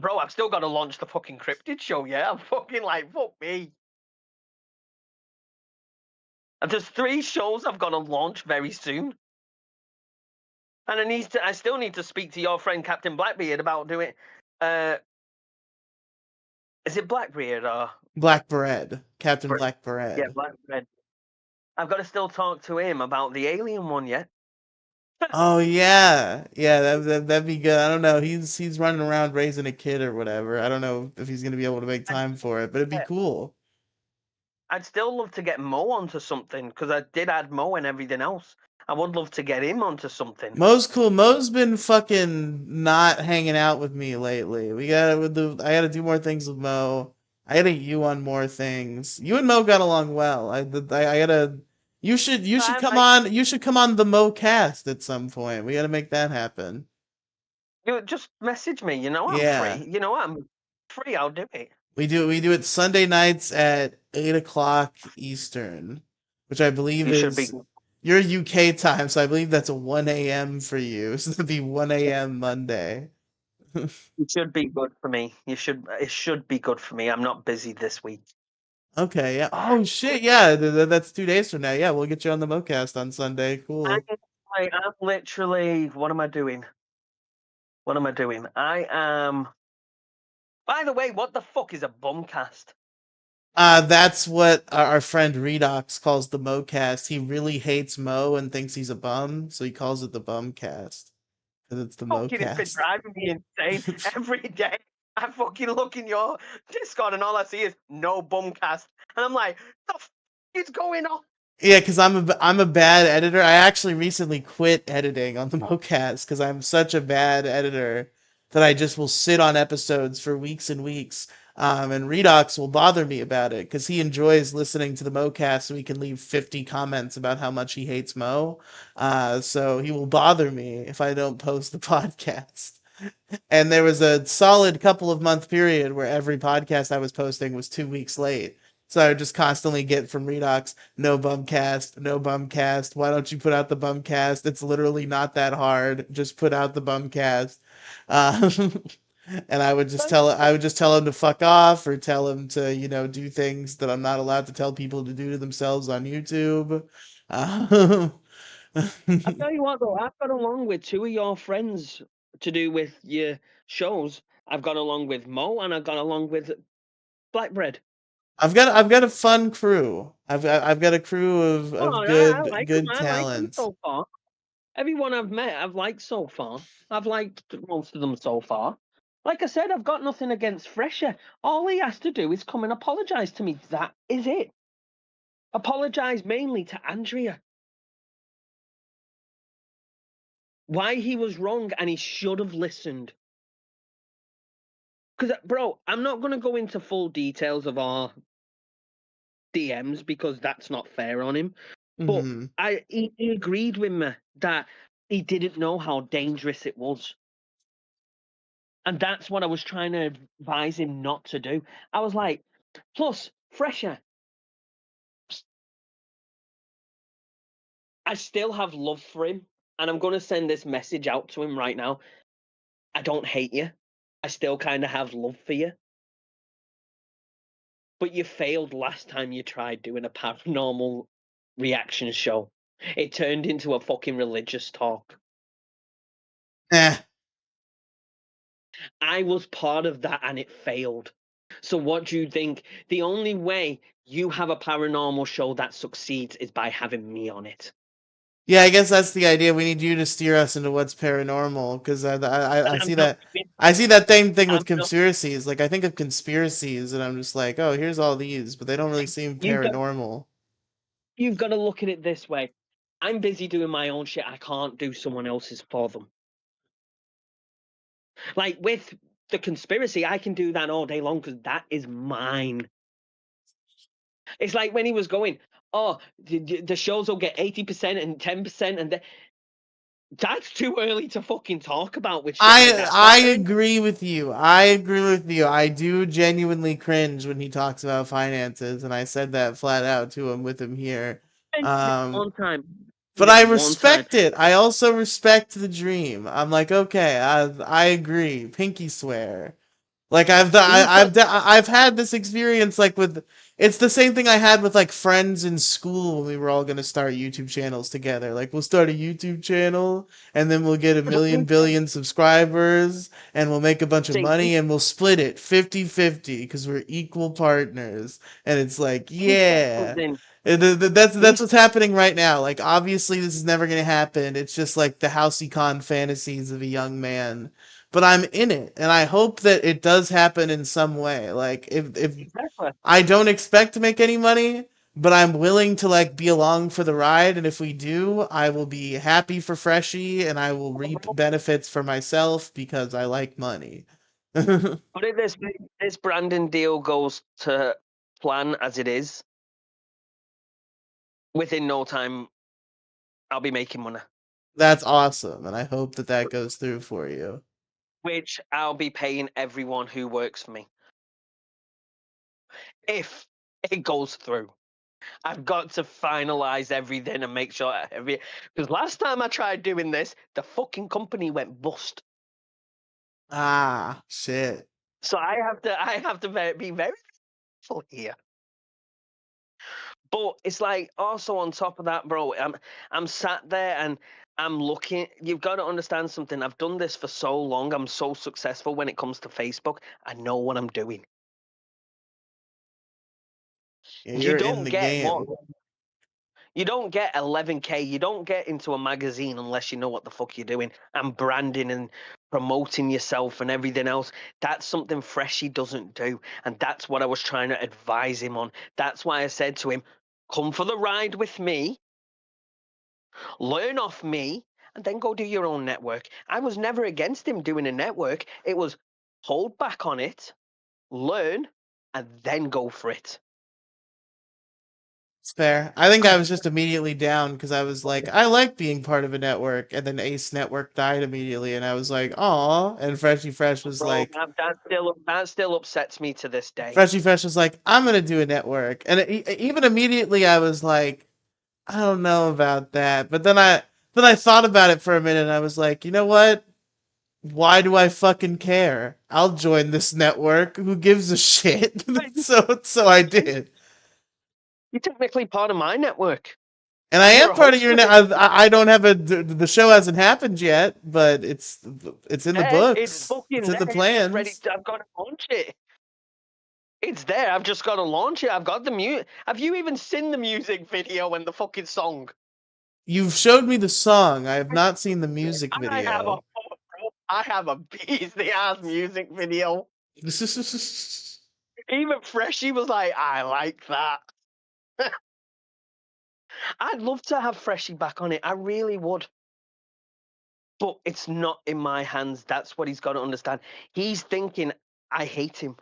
Bro, I've still got to launch the fucking cryptid show, yeah? I'm fucking like, fuck me. And there's 3 shows I've got to launch very soon. And I still need to speak to your friend Captain Blackbeard about doing is it Blackbeard or Black Bread. Captain Black Bread. yeah, Blackbeard. I've got to still talk to him about the alien one yet. Oh yeah, yeah, that'd be good. I don't know. He's running around raising a kid or whatever. I don't know if he's gonna be able to make time for it, but it'd be cool. I'd still love to get Mo onto something because I did add Mo and everything else. I would love to get him onto something. Mo's cool. Mo's been fucking not hanging out with me lately. I gotta do more things with Mo. I gotta get you on more things. You and Mo got along well. I gotta. You should come on. You should come on the Mo cast at some point. We gotta make that happen. You just message me. You know I'm Yeah. free. You know I'm free. I'll do it. We do it Sunday nights at 8 o'clock Eastern, which I believe You should be. is your UK time, so I believe that's a 1 a.m. for you. So it'd be 1 a.m. Monday. It should be good for me. It should be good for me. I'm not busy this week. Okay, yeah. Oh shit, yeah. That's 2 days from now. Yeah, we'll get you on the MoCast on Sunday. Cool. I'm literally. What am I doing? What am I doing? I am. By the way, what the fuck is a bumcast? That's what our friend Redox calls the MoCast. He really hates Mo and thinks he's a bum, so he calls it the Bumcast. Because it's the Fucking, it's been MoCast. driving me insane every day. I fucking look in your Discord and all I see is no bumcast, and I'm like, the f is going on? Yeah, because I'm a bad editor. I actually recently quit editing on the MoCast because I'm such a bad editor that I just will sit on episodes for weeks and weeks. And Redox will bother me about it because he enjoys listening to the MoCast so he can leave 50 comments about how much he hates Mo. So he will bother me if I don't post the podcast. And there was a solid couple of month period where every podcast I was posting was 2 weeks late. So I would just constantly get from Redox, no bumcast, no bumcast. Why don't you put out the bumcast? It's literally not that hard. Just put out the bumcast. And I would just tell him to fuck off, or tell him to, do things that I'm not allowed to tell people to do to themselves on YouTube. Um, I tell you what, though, I've got along with two of your friends to do with your shows. I've got along with Mo, and I've got along with Blackbread. I've got a fun crew. I've got a crew of Oh, I good like them. good I like them talent. so far. Everyone I've met, I've liked so far. I've liked most of them so far. Like I said, I've got nothing against Fresher. All he has to do is come and apologise to me. That is it. Apologise mainly to Andrea. Why he was wrong and he should have listened. Because, bro, I'm not going to go into full details of our DMs because that's not fair on him. But Hmm. he agreed with me that he didn't know how dangerous it was. And that's what I was trying to advise him not to do. I was like, plus, Fresher, I still have love for him. And I'm going to send this message out to him right now. I don't hate you. I still kind of have love for you. But you failed last time you tried doing a paranormal reaction show. It turned into a fucking religious talk. Eh. I was part of that and it failed. So what do you think? The only way you have a paranormal show that succeeds is by having me on it. Yeah, I guess that's the idea. We need you to steer us into what's paranormal, because I And see that same thing I'm with not. conspiracies. Like, I think of conspiracies, and I'm just like, oh, here's all these, but they don't really seem You've got paranormal. you've got to look at it this way. I'm busy doing my own shit. I can't do someone else's for them. Like with the conspiracy, I can do that all day long because that is mine. It's like when he was going, oh, the shows will get 80% and 10%, and that's too early to fucking talk about with shit like I that. So I I don't agree with you. I agree with you. I do genuinely cringe when he talks about finances, and I said that flat out to him with him here. mention it Um, one time. but Mention it I one time. respect it. I also respect the dream. I'm like, okay, I agree. Pinky swear. Like He's got I've had this experience, like, with, it's the same thing I had with, like, friends in school when we were all gonna start YouTube channels together. Like, we'll start a YouTube channel, and then we'll get a million billion subscribers, and we'll make a bunch of see, money, and we'll split it 50-50 because we're equal partners. And it's like, he said yeah. something. That's He's what's happening right now. Like, obviously this is never gonna happen. It's just like the halcyon fantasies of a young man, but I'm in it, and I hope that it does happen in some way. Like, if exactly. I don't expect to make any money, but I'm willing to, like, be along for the ride, and if we do, I will be happy for Freshie, and I will reap benefits for myself because I like money. But if this branding deal goes to plan as it is, within no time, I'll be making money, That's awesome, and I hope that that goes through for you. which I'll be paying everyone who works for me. If it goes through, I've got to finalize everything and make sure because last time I tried doing this, the fucking company went bust. Ah, shit. So I have to be very careful here. But it's like also on top of that, bro, I'm sat there and I'm looking. You've got to understand something. I've done this for so long. I'm so successful when it comes to Facebook. I know what I'm doing. Yeah, You you're in don't the get what game. you don't get 11K. You don't get into a magazine unless you know what the fuck you're doing. And branding and promoting yourself and everything else. That's something Freshie doesn't do. And that's what I was trying to advise him on. That's why I said to him, come for the ride with me, learn off me, and then go do your own network. I was never against him doing a network. It was hold back on it, learn, and then go for it. It's fair. I think I was just immediately down because I was like, I like being part of a network, and then Ace Network died immediately, and I was like, aw. And Freshy Fresh was Bro, like, that still upsets me to this day. I'm gonna do a network, and even immediately I was like, I don't know about that. But then I thought about it for a minute, and I was like, you know what? why do I fucking care? I'll join this network. Who gives a shit? so I did. You're technically part of my network. And I You're am a part of host your of it. I don't have the show hasn't happened yet, but it's in the There, it's books. It's fucking in there. the It's just ready. plans. I've got to launch it. It's there. I've just got to launch it. I've got the music. Have you even seen the music video and the fucking song? You've showed me the song. I have not seen the music video. I have a beastly ass music video. Even Freshie was like, I like that. I'd love to have Freshie back on it. I really would. But it's not in my hands. That's what he's got to understand. He's thinking, I hate him.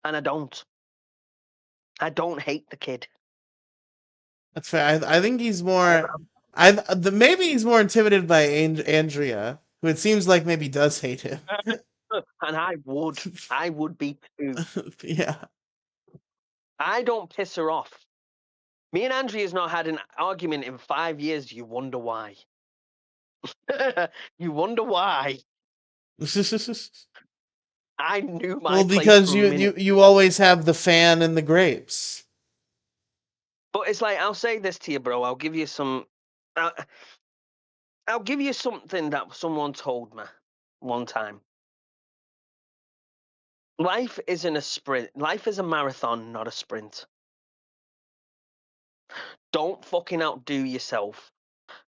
And I don't. I don't hate the kid. That's fair. I think he's more. Maybe he's more intimidated by Andrea, who it seems like maybe does hate him. And I would be too. Yeah. I don't piss her off. Me and Andrea's not had an argument in 5 years. You wonder why. You wonder why. I knew my Well, place because from a minute. you always have the fan and the grapes. But it's like, I'll say this to you, bro. I'll give you some. I'll give you something that someone told me one time. Life isn't a sprint. Life is a marathon, not a sprint. Don't fucking outdo yourself,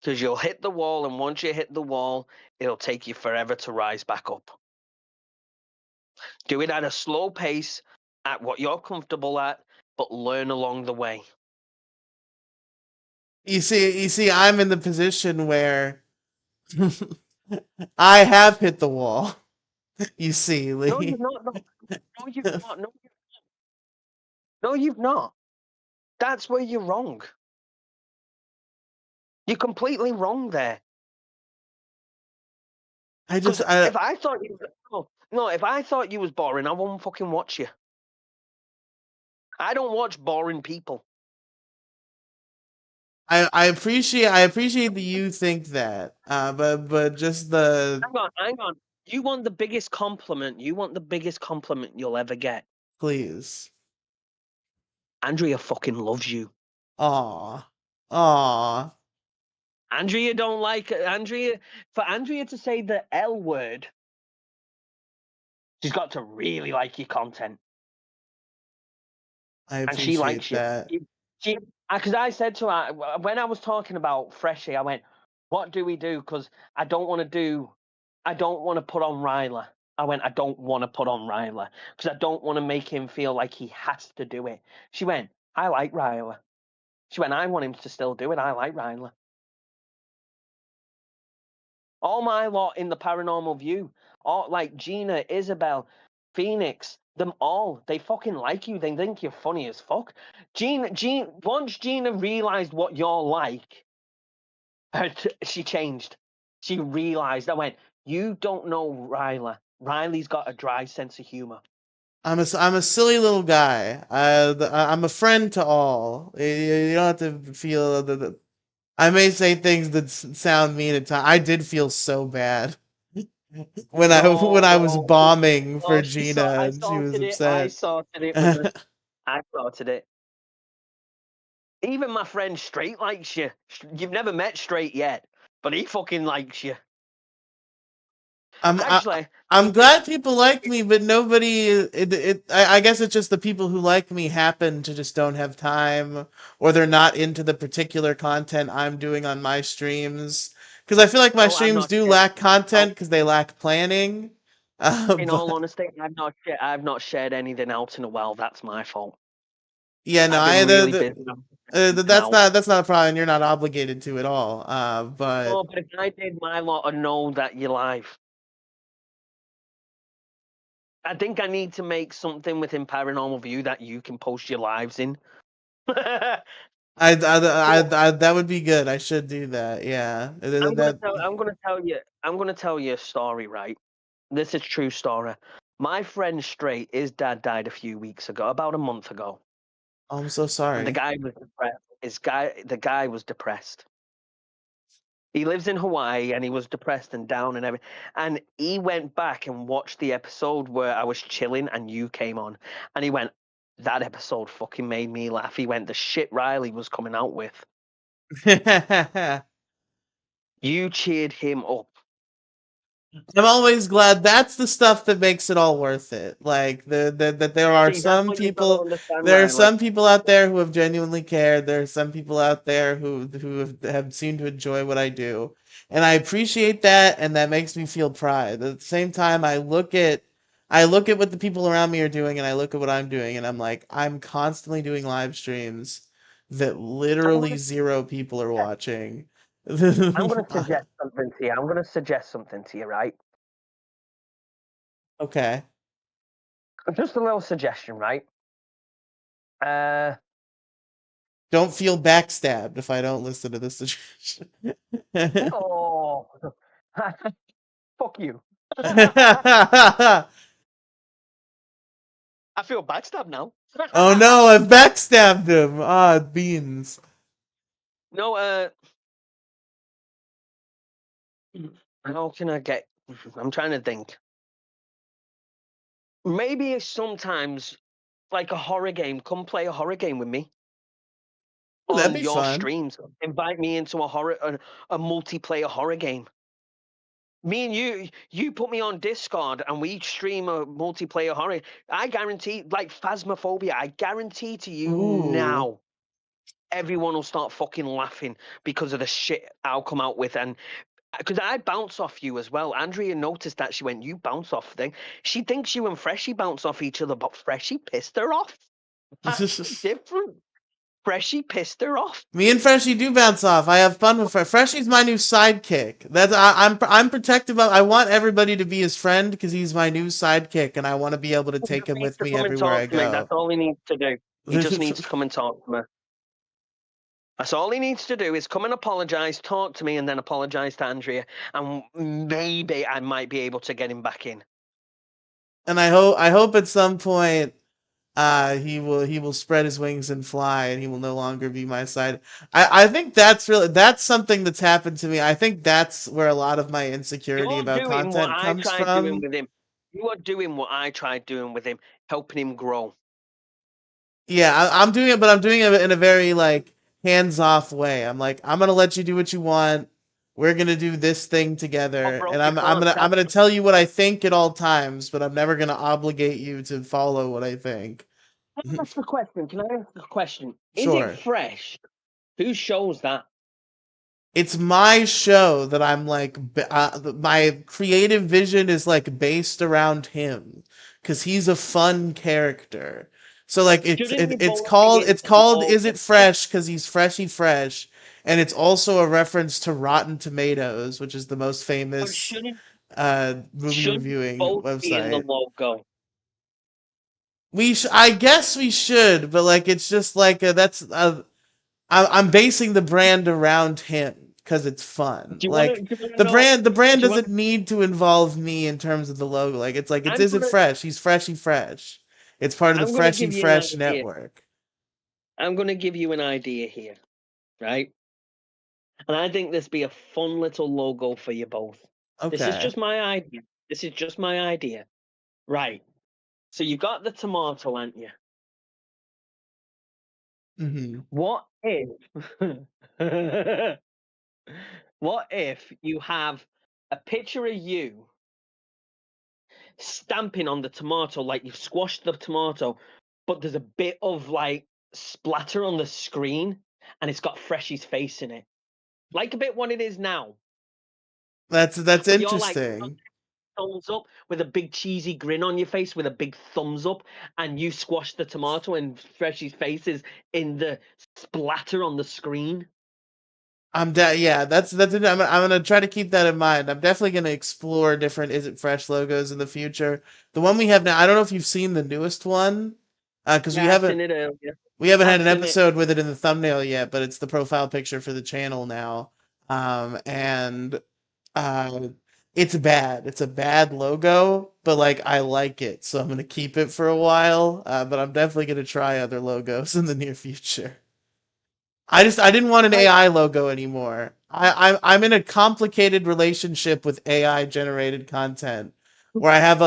because you'll hit the wall, and once you hit the wall, it'll take you forever to rise back up. Do it at a slow pace, at what you're comfortable at, but learn along the way. You see, I'm in the position where I have hit the wall. You see, No, Lee. you've not. No, you've not. No, you've not. That's where you're wrong. You're completely wrong there. Because if I thought you if I thought you was boring, I wouldn't fucking watch you. I don't watch boring people. I appreciate that you think that. But just the Hang on. You want the biggest compliment. You want the biggest compliment you'll ever get. please. Andrea fucking loves you. Aw. Aw. Andrea don't like Andrea. For Andrea to say the L word, she's got to really like your content. I And she likes appreciate you. that. She, because I said to her when I was talking about Freshie, I went, "What do we do?" Because I don't want to put on Ryler. I went, I don't want to put on Ryler because I don't want to make him feel like he has to do it. She went, I like Ryler. She went, I want him to still do it. I like Ryler. All my lot in the paranormal view, all like Gina, Isabel, Phoenix, them all, they fucking like you. They think you're funny as fuck. Once Gina realized what you're like, she changed. She realized. I went, you don't know Ryler. Riley's got a dry sense of humor. I'm a silly little guy. I'm a friend to all. You don't have to feel I may say things that sound mean at times. I did feel so bad when I was No. bombing for Oh, Gina I and she was sorted it. I upset. sorted it with her. I sorted it. Even my friend Straight likes you. You've never met Straight yet, but he fucking likes you. Actually, I'm glad people like me, but nobody. I guess it's just the people who like me happen to just don't have time, or they're not into the particular content I'm doing on my streams. Because I feel like my oh, I'm streams not do sharing. lack content Oh, because they lack planning. in all But honesty, I've not shared anything out in a while. That's my fault. yeah, no, I've been really busy that's now. not a problem. You're not obligated to at all. But Oh, but if I did my lot, I know that you're live. I think I need to make something within Paranormal View that you can post your lives in. that would be good. I should do that. Yeah, I'm gonna tell you a story, right? This is true story. My friend Straight, his dad died a few weeks ago, about a month ago. Oh, I'm so And the sorry. guy was depressed. The guy was depressed. He lives in Hawaii and he was depressed and down and everything. And he went back and watched the episode where I was chilling and you came on. And he went, that episode fucking made me laugh. He went, the shit Riely was coming out with. You cheered him up. I'm always glad that's the stuff that makes it all worth it. Like that there are See, that's some what you've got to people understand, there are Riley. some people out there who have genuinely cared. There are some people out there who have seemed to enjoy what I do. And I appreciate that and that makes me feel pride. At the same time I look at what the people around me are doing and I look at what I'm doing and I'm like, I'm constantly doing live streams that literally zero people are watching. I'm going to suggest something to you. I'm going to suggest something to you, right? Okay. Just a little suggestion, right? Don't feel backstabbed if I don't listen to this suggestion. Oh, fuck you. I feel backstabbed now. Oh no, I've backstabbed him. Ah, beans. No, how can I get? I'm trying to think. Maybe sometimes, like a horror game, come play a horror game with me Oh, that'd on be your fun. streams. Invite me into a multiplayer horror game. Me and you put me on Discord and we stream a multiplayer horror. I guarantee, like Phasmophobia, I guarantee to you Ooh. now, everyone will start fucking laughing because of the shit I'll come out with. And because I bounce off you as well. Andrea noticed that. She went, you bounce off thing. She thinks you and Freshie bounce off each other, but Freshie pissed her off. That's different. Freshie pissed her off. Me and Freshie do bounce off. I have fun with Freshie's my new sidekick. I'm protective of. I want everybody to be his friend because he's my new sidekick, and I want to be able to He take just him needs with to me come and everywhere I talk to me. go. That's all he needs to do. He just needs to come and talk to me. That's all he needs to do is come and apologize, talk to me, and then apologize to Andrea. And maybe I might be able to get him back in. And I hope at some point he will spread his wings and fly and he will no longer be my side. I think that's something that's happened to me. I think that's where a lot of my insecurity You're about doing what content I comes tried doing from. with him. You are doing what I tried doing with him, helping him grow. Yeah, I'm doing it, but I'm doing it in a very like hands-off way. I'm like, I'm gonna let you do what you want. We're gonna do this thing Oh, together, bro, and you I'm can't. gonna I'm gonna tell you what I think at all times, but I'm never gonna obligate you to follow what I think. Can I ask a question? Can I ask a question? Is it Sure. fresh? Who shows that? It's my show that I'm like my creative vision is like based around him because he's a fun character. So like it's Shouldn't it, you it's both be called in it's called together? Is It Fresh because he's freshy fresh, and it's also a reference to Rotten Tomatoes, which is the most But famous movie shouldn't reviewing both be in the website. logo? I guess we should, but like it's just like I'm basing the brand around him because it's fun. Do you want to? Like Do you want to the know? brand Do you want? doesn't need to involve me in terms of the logo. Like it's I'm Is It gonna. Fresh? He's freshy fresh. It's part of the I'm gonna Freshy give you an Fresh idea. network. I'm gonna give you an idea here, right? And I think this be a fun little logo for you both. This is Okay. just my idea. This is just my idea. Right. So you got the tomato, aren't you? Mm-hmm. What if what if you have a picture of you stamping on the tomato like you've squashed the tomato, but there's a bit of like splatter on the screen and it's got Freshie's face in it. Like a bit what it is now. That's But you're like interesting. thumbs up with a big cheesy grin on your face with a big thumbs up, and you squash the tomato and Freshie's face is in the splatter on the screen. Yeah, that's it. I'm gonna try to keep that in mind. I'm definitely gonna explore different Is It Fresh logos in the future. The one we have now, I don't know if you've seen the newest one, because we Yeah, I've haven't seen it earlier. we haven't had I've an seen it. episode with it in the thumbnail yet, but it's the profile picture for the channel now. And uh, it's bad. It's a bad logo, but like I like it, so I'm gonna keep it for a while. But I'm definitely gonna try other logos in the near future. I didn't want an Like, AI logo anymore. I'm in a complicated relationship with AI generated content where I have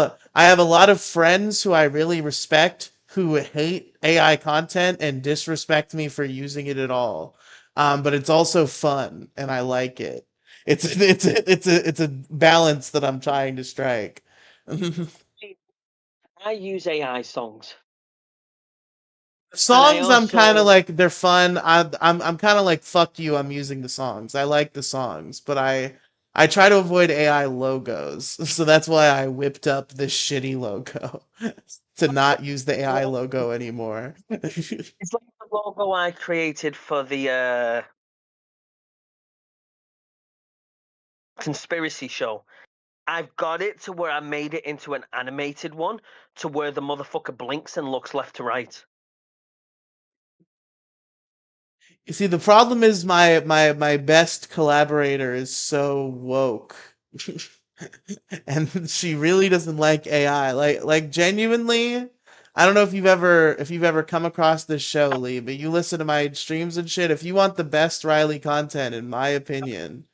a lot of friends who I really respect who hate AI content and disrespect me for using it at all. But it's also fun and I like it. It's a balance that I'm trying to strike. I use AI songs, and I Songs, I'm kind of also like they're fun. I'm kind of like fuck you. I'm using the songs. I like the songs, but I try to avoid AI logos. So that's why I whipped up this shitty logo to not use the AI logo anymore. it's like the logo I created for the conspiracy show. I've got it to where I made it into an animated one, to where the motherfucker blinks and looks left to right. You see, the problem is my best collaborator is so woke. And she really doesn't like AI. Like genuinely, I don't know if you've ever come across this show, Lee, but you listen to my streams and shit. If you want the best Riley content, in my opinion,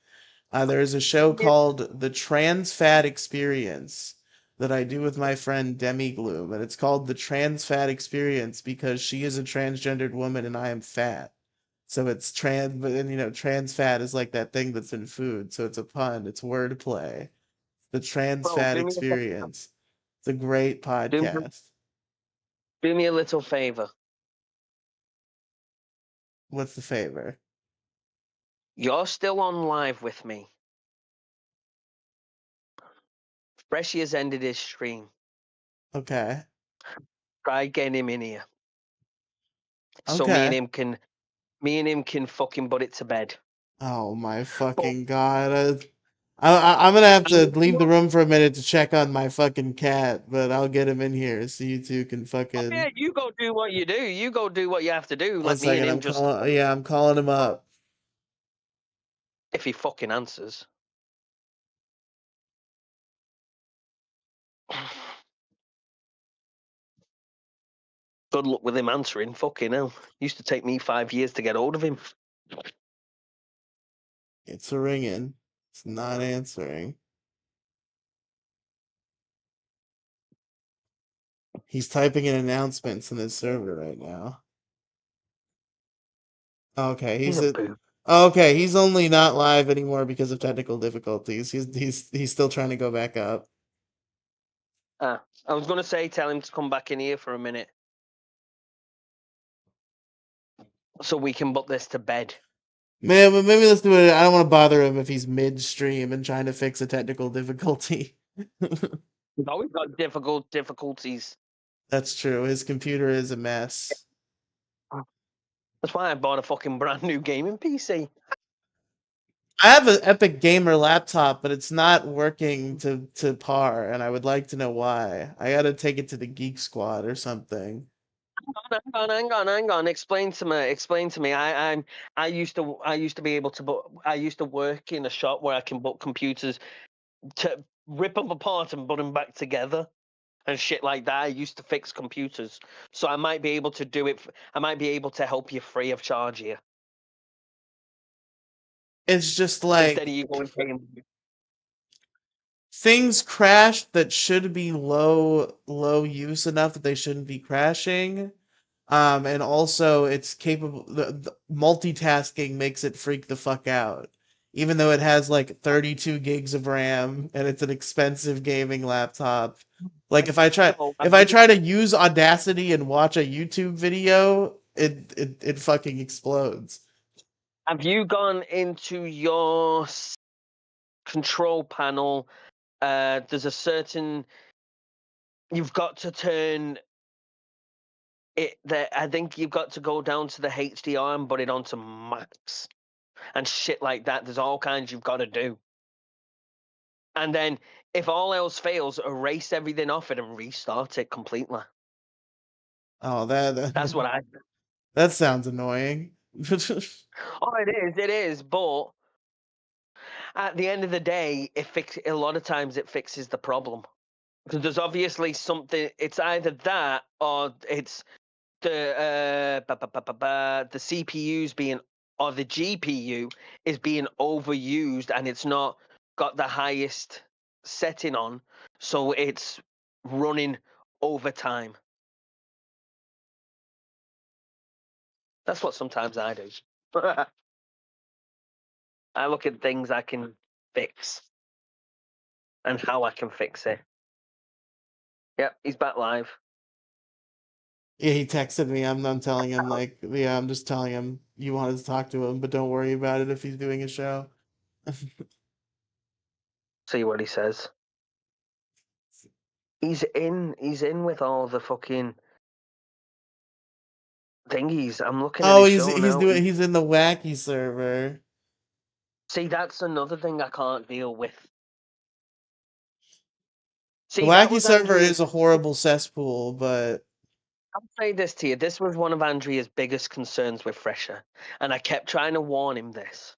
there is a show called The Trans Fat Experience that I do with my friend Demi Gloom, and it's called The Trans Fat Experience because she is a transgendered woman and I am fat. So it's trans, but then trans fat is like that thing that's in food. So it's a pun. It's wordplay. The Trans Bro, Fat Experience. It's a great do, podcast. do me a little favor. What's the favor? You're still on live with me. Freshy has ended his stream. Okay. Try getting him in here, so Okay. me and him can fucking put it to bed. Oh my But fucking god. I'm gonna have to leave the room for a minute to check on my fucking cat, but I'll get him in here so you two can oh yeah, fucking. you go do what you do. You go do what you have to do. One Let me and second, him just, I'm calling him up. if he fucking answers. Good luck with him answering. Fucking hell. Used to take me 5 years to get hold of him. It's a ringing. It's not answering. He's typing in announcements in his server right now. Okay, He's a boo. okay, he's only not live anymore because of technical difficulties. He's still trying to go back up. Ah, I was gonna say tell him to come back in here for a minute, so we can put this to bed. Man, but maybe let's do it. I don't want to bother him if he's midstream and trying to fix a technical difficulty. He's always got difficulties. That's true. His computer is a mess. That's why I bought a fucking brand new gaming PC. I have an Epic Gamer laptop, but it's not working to par, and I would like to know why. I gotta take it to the Geek Squad or something. Hang on. Explain to me. Explain to me. I used to be able to I used to work in a shop where I can book computers to rip them apart and put them back together and shit like that. I used to fix computers, so I might be able to do it. I might be able to help you free of charge here It's just instead like of you going paying. things crash that should be low use enough that they shouldn't be crashing. And also it's capable the multitasking makes it freak the fuck out. Even though it has like 32 gigs of RAM and it's an expensive gaming laptop. Like So if I try to use Audacity and watch a YouTube video, it fucking explodes. have you gone into your control panel? There's a certain you've got to turn it. I think you've got to go down to the HDR and put it onto max and shit like that. There's all kinds you've got to do. And then, if all else fails, erase everything off it and restart it completely. Oh, That's what I. that sounds annoying. Oh, it is. But at the end of the day, a lot of times it fixes the problem because there's obviously something. It's either that or it's the CPUs being or the GPU is being overused and it's not got the highest setting on, so it's running over time. That's what sometimes I do. I look at things I can fix and how I can fix it. Yep, he's back live. Yeah, he texted me. I'm telling him like, yeah, I'm just telling him you wanted to talk to him, but don't worry about it if he's doing a show. See what he says. He's in with all the fucking thingies. I'm looking at Oh, his he's show he's now. doing he's in the wacky server. See, that's another thing I can't deal with. The See, that wacky was server Andrea's. is a horrible cesspool, but I'll say this to you. This was one of Andrea's biggest concerns with Fresher. And I kept trying to warn him this.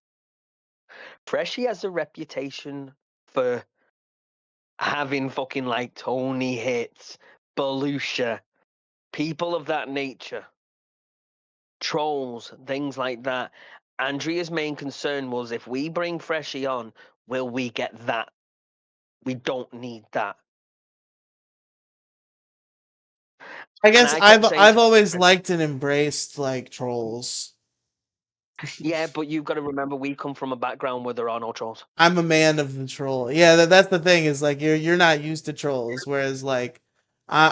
Freshy has a reputation for having fucking like Tony Hits, Belushi, people of that nature, trolls, things like that. Andrea's main concern was if we bring Freshy on, will we get that? We don't need that. I And guess I kept I've saying I've to always her, liked and embraced like trolls. yeah, but you've got to remember we come from a background where there are no trolls. I'm a man of the troll. Yeah, that's the thing is like you're not used to trolls, whereas like Well,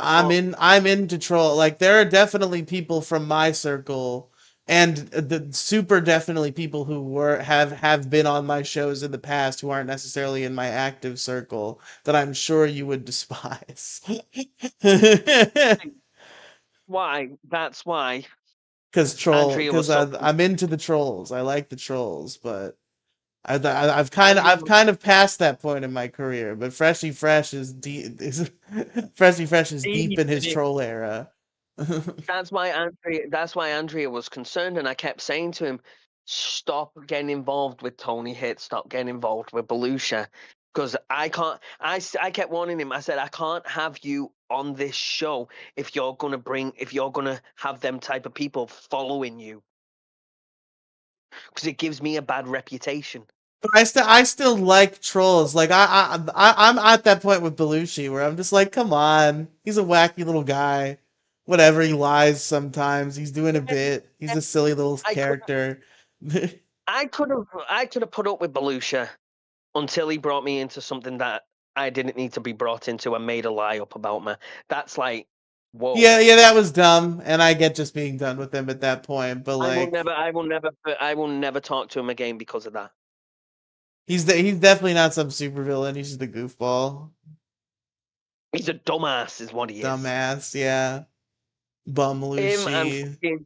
I'm into troll. Like there are definitely people from my circle, and the super definitely people who have been on my shows in the past who aren't necessarily in my active circle that I'm sure you would despise. why? That's why Andrea Because was so. I'm into the trolls. I like the trolls, but. Andrea I've kind of passed that point in my career, but Freshy Fresh is deep Freshy Fresh is deep in his was. troll era. That's why Andrea was concerned, and I kept saying to him, "Stop getting involved with Tony Hit. Stop getting involved with Belushi, because I can't." I kept warning him. I said, "I can't have you on this show if you're gonna have them type of people following you, because it gives me a bad reputation." But I still like trolls. Like I'm at that point with Belushi where I'm just like, come on, he's a wacky little guy. Whatever, he lies sometimes. He's doing a bit. He's a silly little I could character. I could have put up with Belushi until he brought me into something that I didn't need to be brought into and made a lie up about me. That's like, whoa. Yeah, that was dumb, and I get just being done with him at that point. But I will like, never, I will never, I will never talk to him again because of that. he's definitely not some supervillain. He's just a goofball, He's a dumbass, is what he is. dumbass. Yeah, bum Him and Lucy, fucking,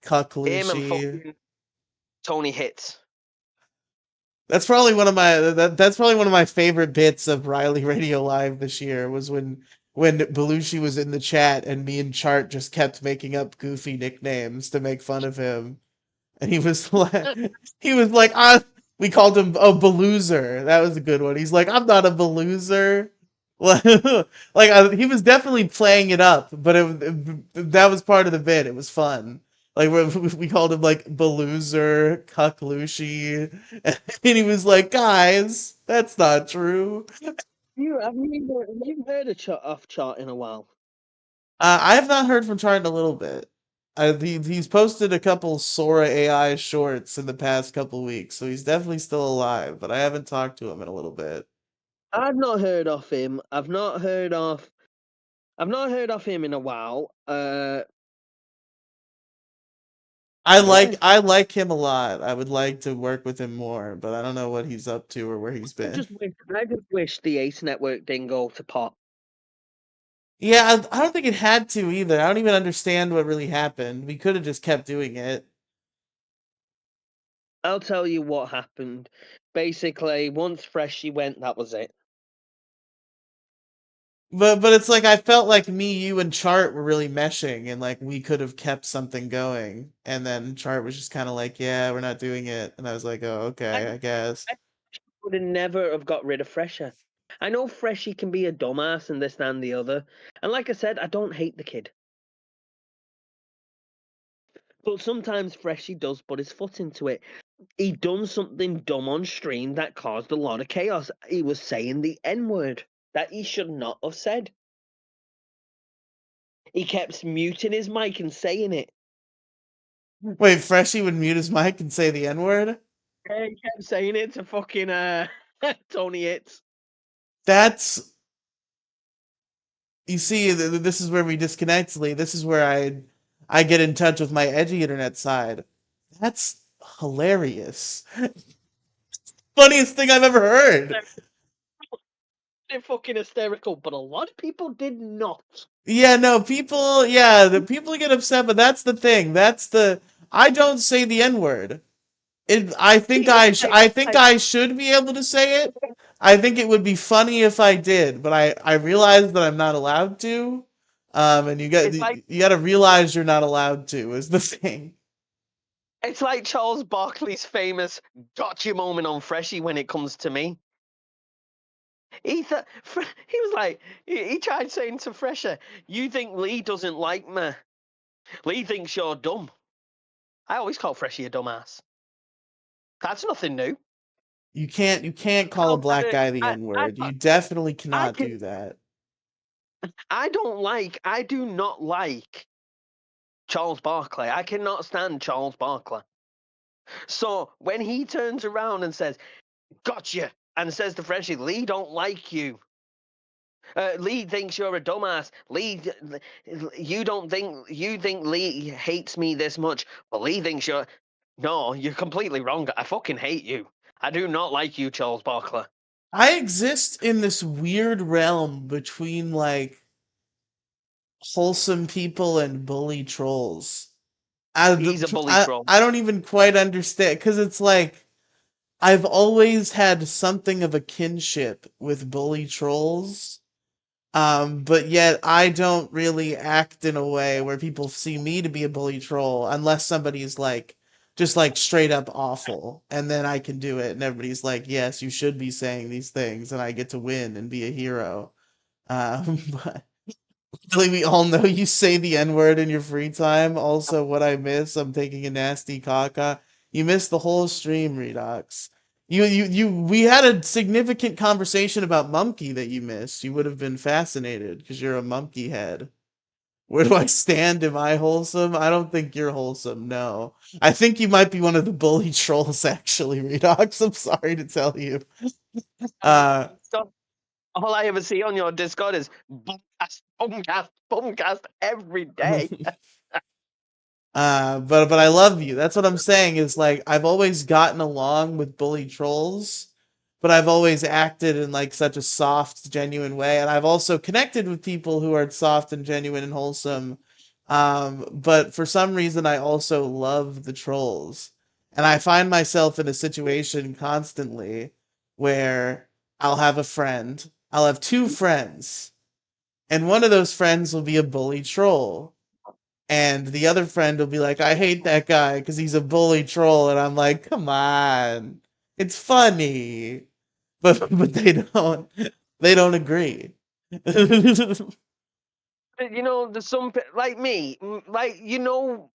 cuck him and Lucy. fucking Tony Hits. That's probably one of my favorite bits of Riley Radio Live this year was when Belushi was in the chat and me and Chart just kept making up goofy nicknames to make fun of him. And he was like, we called him a Beluser. That was a good one. He's like, I'm not a Beluser. He was definitely playing it up, but that was part of the bit. It was fun. Like we called him like Beluser, Cucklushi, and he was like, guys, that's not true. You've heard of off chart in a while. I have not heard from Chart in a little bit. He's posted a couple Sora AI shorts in the past couple weeks, so he's definitely still alive. But I haven't talked to him in a little bit. I've not heard of him. I've not heard of him in a while. Yeah. I like him a lot. I would like to work with him more, but I don't know what he's up to or where he's been. I just wish the Ace Network didn't go to pot. Yeah, I don't think it had to either. I don't even understand what really happened. We could have just kept doing it. I'll tell you what happened. Basically, once Freshie went, that was it. But it's like I felt like me, you, and Chart were really meshing, and like we could have kept something going. And then Chart was just kind of like, "Yeah, we're not doing it," and I was like, "Oh, okay, I guess." I would have never have got rid of Fresher. I know Freshie can be a dumbass and this and the other. And like I said, I don't hate the kid. But sometimes Freshie does put his foot into it. He done something dumb on stream that caused a lot of chaos. He was saying the N-word that he should not have said. He kept muting his mic and saying it. Wait, Freshie would mute his mic and say the N-word? Yeah, he kept saying it to fucking Tony Hitz. That's... You see, this is where we disconnect, Lee. This is where I get in touch with my edgy internet side. That's hilarious. Funniest thing I've ever heard. They're fucking hysterical, but a lot of people did not. Yeah, no, the people get upset, but that's the thing. I don't say the N-word. I think I should be able to say it. I think it would be funny if I did, but I realize that I'm not allowed to. And you It's like got to realize you're not allowed to is the thing. it's like Charles Barkley's famous "gotcha" moment on Freshie when it comes to me. He was like he tried saying to Fresher, "You think Lee doesn't like me? Lee thinks you're dumb." I always call Freshie a dumbass. That's nothing new. You can't call a black guy the N-word. You definitely cannot do that. I do not like Charles Barkley. I cannot stand Charles Barkley. So when he turns around and says, "Gotcha," and says to Freshie, "Lee don't like you. Lee thinks you're a dumbass. Lee, you think Lee hates me this much, but Lee thinks you're..." No, you're completely wrong. I fucking hate you. I do not like you, Charles Barkley. I exist in this weird realm between like wholesome people and bully trolls. He's a bully troll. I don't even quite understand because it's like I've always had something of a kinship with bully trolls. But yet I don't really act in a way where people see me to be a bully troll unless somebody's like just like straight up awful, and then I can do it and everybody's like, yes, you should be saying these things and I get to win and be a hero. But really, we all know you say the N-word in your free time. Also, what I miss, I'm taking a nasty caca. You missed the whole stream, Redox. We had a significant conversation about Mumkey that you missed. You would have been fascinated because you're a Mumkey head. Where do I stand? Am I wholesome? I don't think you're wholesome, no. I think you might be one of the bully trolls, actually, Redox. I'm sorry to tell you. All I ever see on your Discord is boomcast every day. But I love you. That's what I'm saying is like I've always gotten along with bully trolls, but I've always acted in like such a soft, genuine way, and I've also connected with people who are soft and genuine and wholesome. But for some reason, I also love the trolls, and I find myself in a situation constantly where I'll have a friend, I'll have two friends, and one of those friends will be a bully troll. And the other friend will be like, I hate that guy because he's a bully troll. And I'm like, come on. It's funny. But they don't agree. You know, there's some like me, like you know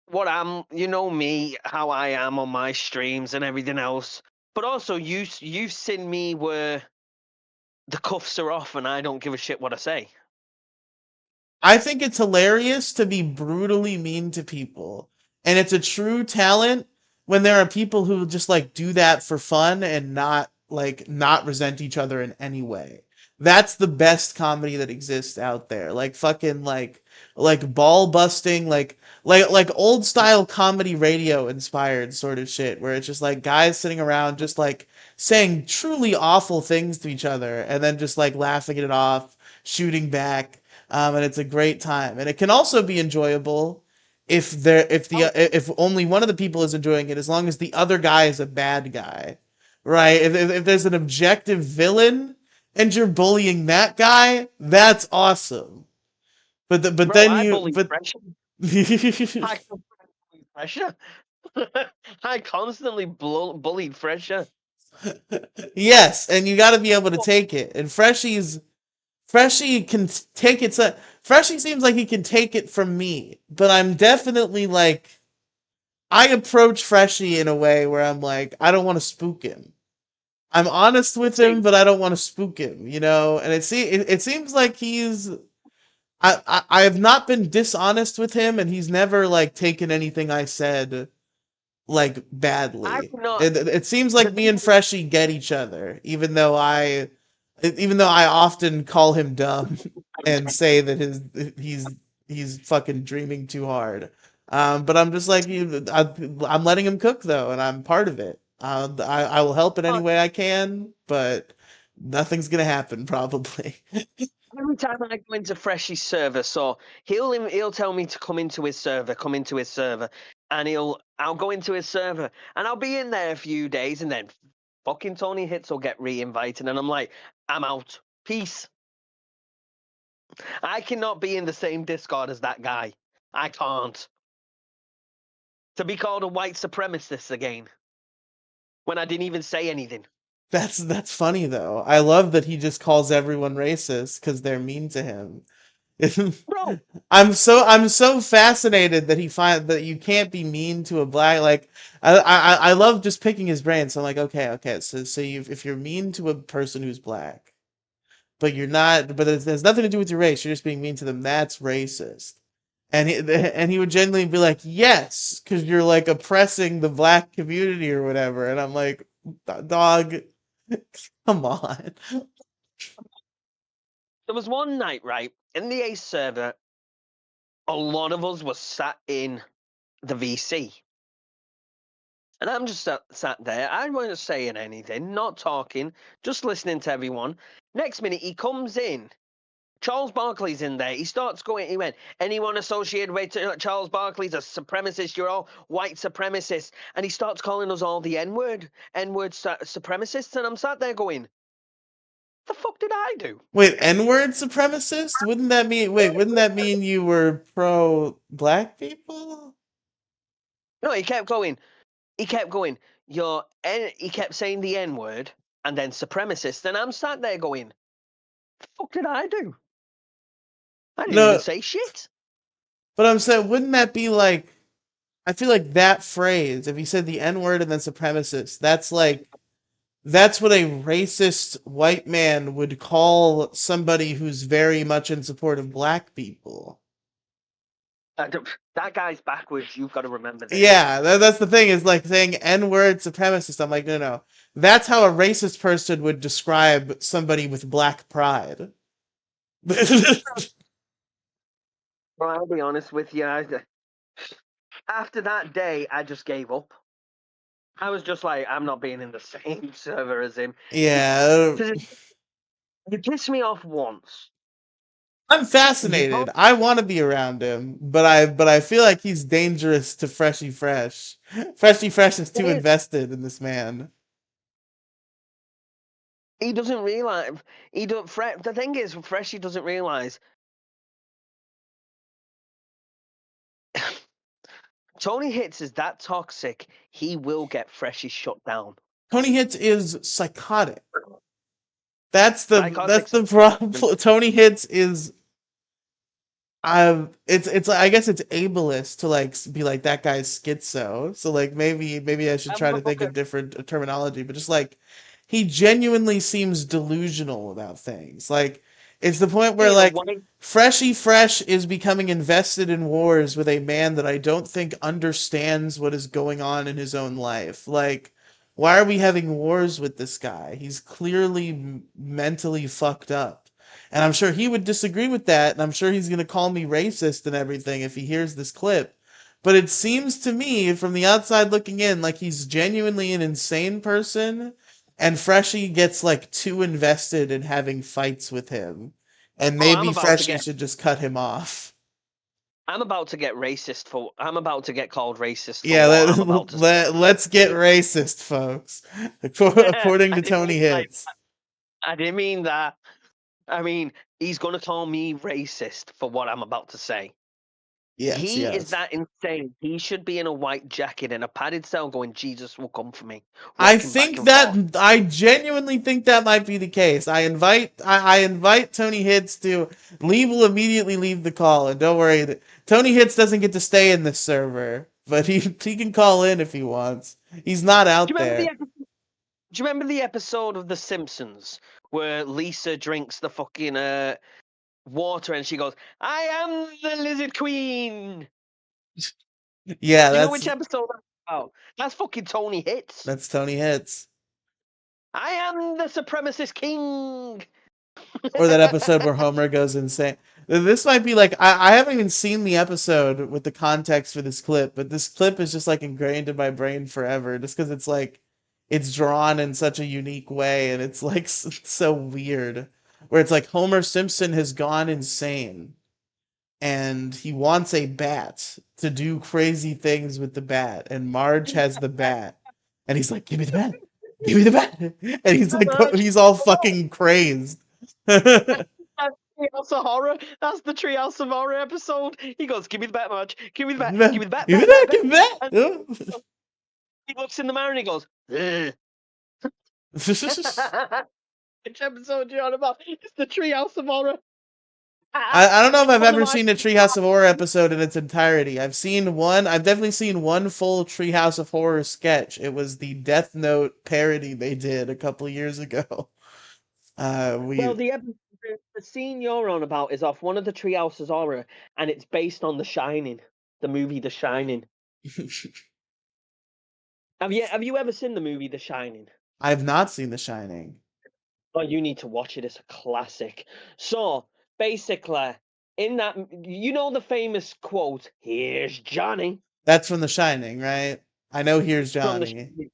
me, how I am on my streams and everything else. But also, you've seen me where the cuffs are off and I don't give a shit what I say. I think it's hilarious to be brutally mean to people. And it's a true talent when there are people who just like do that for fun and not resent each other in any way. That's the best comedy that exists out there. Like fucking like ball busting like old style comedy radio inspired sort of shit where it's just like guys sitting around just like saying truly awful things to each other and then just like laughing it off, shooting back, and it's a great time. And it can also be enjoyable if only one of the people is enjoying it, as long as the other guy is a bad guy, right? If there's an objective villain and you're bullying that guy, that's awesome. But Bro, then I you bully but pressure. I bully pressure. I constantly bullied Fresher. yes, and you got to be able to take it. And Freshie can take it. Freshie seems like he can take it from me, but I'm definitely like I approach Freshie in a way where I'm like, I don't want to spook him. I'm honest with him, See, but I don't want to spook him, you know. And it seems like he's I have not been dishonest with him, and he's never like taken anything I said like I'm badly. not. It seems The like me thing and Freshie get each other, even though I often call him dumb and say that he's fucking dreaming too hard. But I'm just like I'm letting him cook though, and I'm part of it. I will help in any is, way I can, but nothing's gonna happen probably. every time I go into Freshie's server, so he'll tell me to come into his server, and I'll go into his server, and I'll be in there a few days, and then fucking Tony Hits will get re-invited, and I'm like, I'm out, peace. I cannot be in the same Discord as that guy. I can't. To be called a white supremacist again when I didn't even say anything, That's funny though. I love that he just calls everyone racist because they're mean to him. bro. I'm so fascinated that he find that you can't be mean to a black like I love just picking his brain. So I'm like, okay, so if you're mean to a person who's black, but you're not, but it has nothing to do with your race, you're just being mean to them. That's racist. And he would genuinely be like, yes, because you're like oppressing the black community or whatever. And I'm like, dog, come on. There was one night, right, in the Ace server, a lot of us were sat in the VC. And I'm just sat there. I wasn't saying anything, not talking, just listening to everyone. Next minute, he comes in. Charles Barkley's in there. He starts going, he went, anyone associated with Charles Barkley's a supremacist. You're all white supremacists. And he starts calling us all the N-word supremacists. And I'm sat there going, the fuck did I do? Wait, N-word supremacist? Wouldn't that mean you were pro black people? No, he kept going. He kept going. He kept saying the N-word and then supremacist. And I'm sat there going, the fuck did I do? I didn't even No, say shit. but I'm saying, wouldn't that be like, I feel like that phrase, if you said the N-word and then supremacist, that's what a racist white man would call somebody who's very much in support of black people. That guy's backwards. You've got to remember this. Yeah, that's the thing, is like saying N-word supremacist. I'm like, no. That's how a racist person would describe somebody with black pride. Well, I'll be honest with you. After that day, I just gave up. I was just like, I'm not being in the same server as him. Yeah, You pissed me off once. I'm You fascinated. told I want to be around him, but I feel like he's dangerous to Freshy Fresh. Freshy Fresh is too me invested in this man. he doesn't realize. He don't. The thing is, Freshy doesn't realize. Tony Hits is that toxic. He will get Freshy shut down. Tony Hits is psychotic. That's Psychotics. the problem. Tony Hits is it's I guess it's ableist to like be like that guy's schizo. So like maybe I should try to think of different terminology, but just like he genuinely seems delusional about things. Like it's the point where like Freshy Fresh is becoming invested in wars with a man that I don't think understands what is going on in his own life. Like why are we having wars with this guy? He's clearly mentally fucked up. And I'm sure he would disagree with that, and I'm sure he's going to call me racist and everything if he hears this clip. But it seems to me, from the outside looking in, like he's genuinely an insane person, and Freshie gets like too invested in having fights with him. And maybe Freshie should just cut him off. I'm about to get racist for. I'm about to get called racist. For Yeah, what I'm about to say. let's get racist, folks. According to Tony Hits. I didn't mean that. I mean, he's going to call me racist for what I'm about to say. He is that insane. He should be in a white jacket in a padded cell going, Jesus will come for me. I genuinely think that might be the case. I invite Tony Hits to leave. Will immediately leave the call, and don't worry, Tony Hits doesn't get to stay in this server. but he can call in if he wants. He's not Do out you remember there. do you remember the episode of The Simpsons where Lisa drinks the fucking water and she goes, "I am the Lizard Queen." Yeah, Do you know which episode that's about? That's fucking Tony Hits. that's Tony Hits. I am the supremacist king. Or that episode where Homer goes insane. This might be like I haven't even seen the episode with the context for this clip, but this clip is just like ingrained in my brain forever, just because it's like it's drawn in such a unique way, and it's like so weird. Where it's like Homer Simpson has gone insane, and he wants a bat to do crazy things with the bat, and Marge has the bat, and he's like, "Give me the bat, give me the bat," and he's like, he's all fucking crazed. That's Treehouse of Horror. That's the Treehouse of Horror episode. He goes, "Give me the bat, Marge. Give me the bat. Give me the bat. Give me Bat, that, bat, give me bat." And that. he looks in the mirror and he goes, "Ugh." Which episode are you on about? It's the Treehouse of Horror. I don't know if I've One of ever my seen a Treehouse of Horror episode in its entirety. I've definitely seen one full Treehouse of Horror sketch. It was the Death Note parody they did a couple years ago. Well, the scene you're on about is off one of the Treehouses Horror, and it's based on The Shining, the movie The Shining. Have you ever seen the movie The Shining? I've not seen The Shining. Oh, you need to watch it. It's a classic. So basically, in that, you know the famous quote, "Here's Johnny," That's from The Shining, right? I know Here's from the Johnny.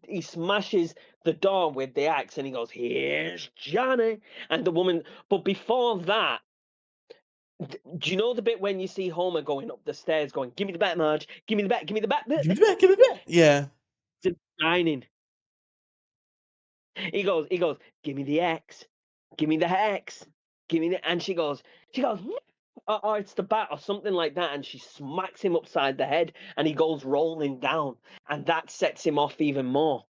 he smashes the door with the axe, and he goes, "Here's Johnny," and the woman. But before that, do you know the bit when you see Homer going up the stairs, going, "Give me the bat, Marge. Give me the bat. Give me the bat." Give me the bat, give me the bat. Yeah. It's Shining. He goes, "Give me the X, give me the hex, give me the," and she goes, "No," or it's the bat or something like that, and she smacks him upside the head, and he goes rolling down, and that sets him off even more.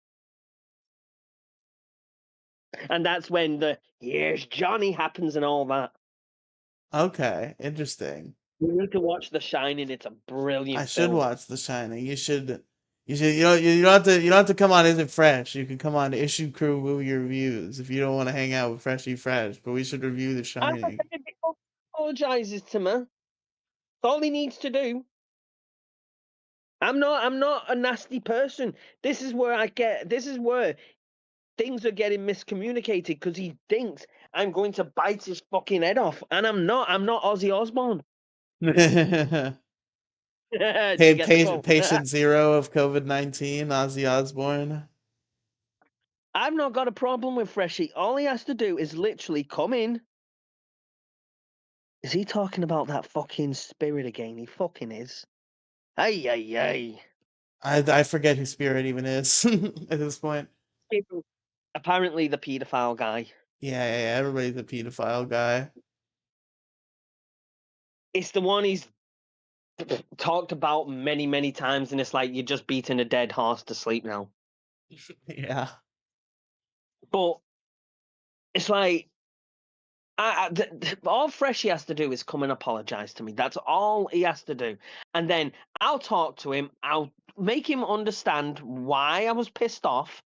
And that's when the "Here's Johnny" happens and all that. Okay, interesting. You need to watch The Shining. It's a I brilliant should film. watch The Shining. You don't have to come on Isn't Fresh. You can come on to Issue Crew Movie Reviews if you don't want to hang out with Freshy Fresh, but we should review The I Shining. think he apologizes to me. That's all he needs to do. I'm not a nasty person. This is where things are getting miscommunicated because he thinks I'm going to bite his fucking head off, and I'm not. I'm not Ozzy Osbourne. Do you get the quote? Patient Zero of COVID-19, Ozzy Osbourne. I've not got a problem with Freshie. All he has to do is literally come in. Is he talking about that fucking spirit again? He fucking is. Hey, hey, hey. I forget who Spirit even is at this point. Apparently, the paedophile guy. Yeah, everybody's a pedophile guy. It's the one he's talked about many, many times, and it's like you're just beating a dead horse to sleep now. Yeah. But it's like all Freshie has to do is come and apologize to me. That's all he has to do, and then I'll talk to him. I'll make him understand why I was pissed off,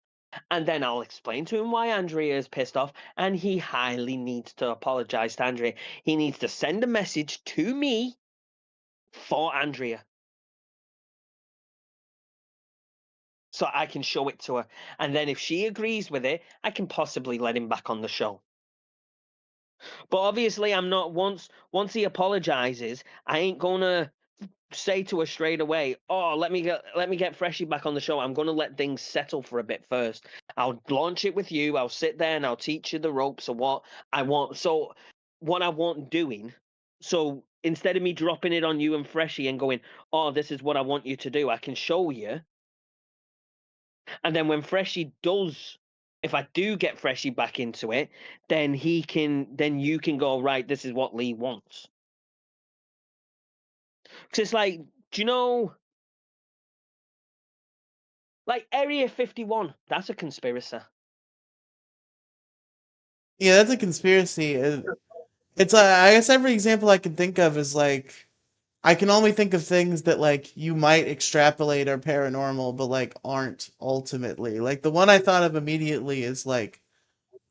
and then I'll explain to him why Andrea is pissed off, and he highly needs to apologize to Andrea. He needs to send a message to me for Andrea, so I can show it to her. And then if she agrees with it, I can possibly let him back on the show. But obviously, I'm not once he apologizes, I ain't gonna say to her straight away, "Oh, let me get Freshie back on the show." I'm gonna let things settle for a bit first. I'll launch it with you. I'll sit there and I'll teach you the ropes of what I want. So what I want doing. So instead of me dropping it on you and Freshie and going, "Oh, this is what I want you to do," I can show you. And then when Freshie does, if I do get Freshie back into it, then you can go, right, this is what Lee wants. Because it's like, do you know, like Area 51, that's a conspiracy. Yeah, that's a conspiracy. It's I guess every example I can think of is like I can only think of things that like you might extrapolate are paranormal, but like aren't ultimately. Like the one I thought of immediately is like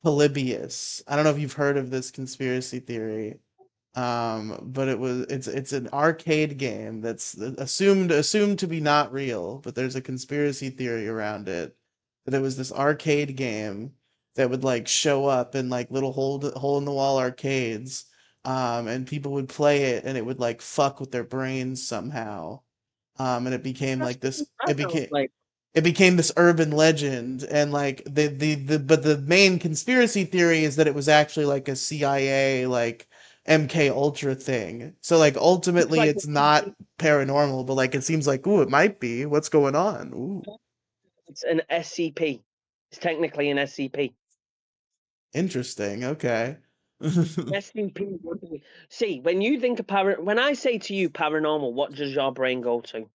Polybius. I don't know if you've heard of this conspiracy theory. But it's an arcade game that's assumed to be not real, but there's a conspiracy theory around it that it was this arcade game that would like show up in like little hole in the wall arcades, and people would play it and it would like fuck with their brains somehow, and it became That's like this. that sounds like It became this urban legend, and like but the main conspiracy theory is that it was actually like a CIA like MK Ultra thing. So like it's ultimately like it's not paranormal, but like it seems like ooh it might be. What's going on? Ooh, it's an SCP. It's technically an SCP. interesting. Okay. SCP would be. See, when you think of when I say to you paranormal, what does your brain go to?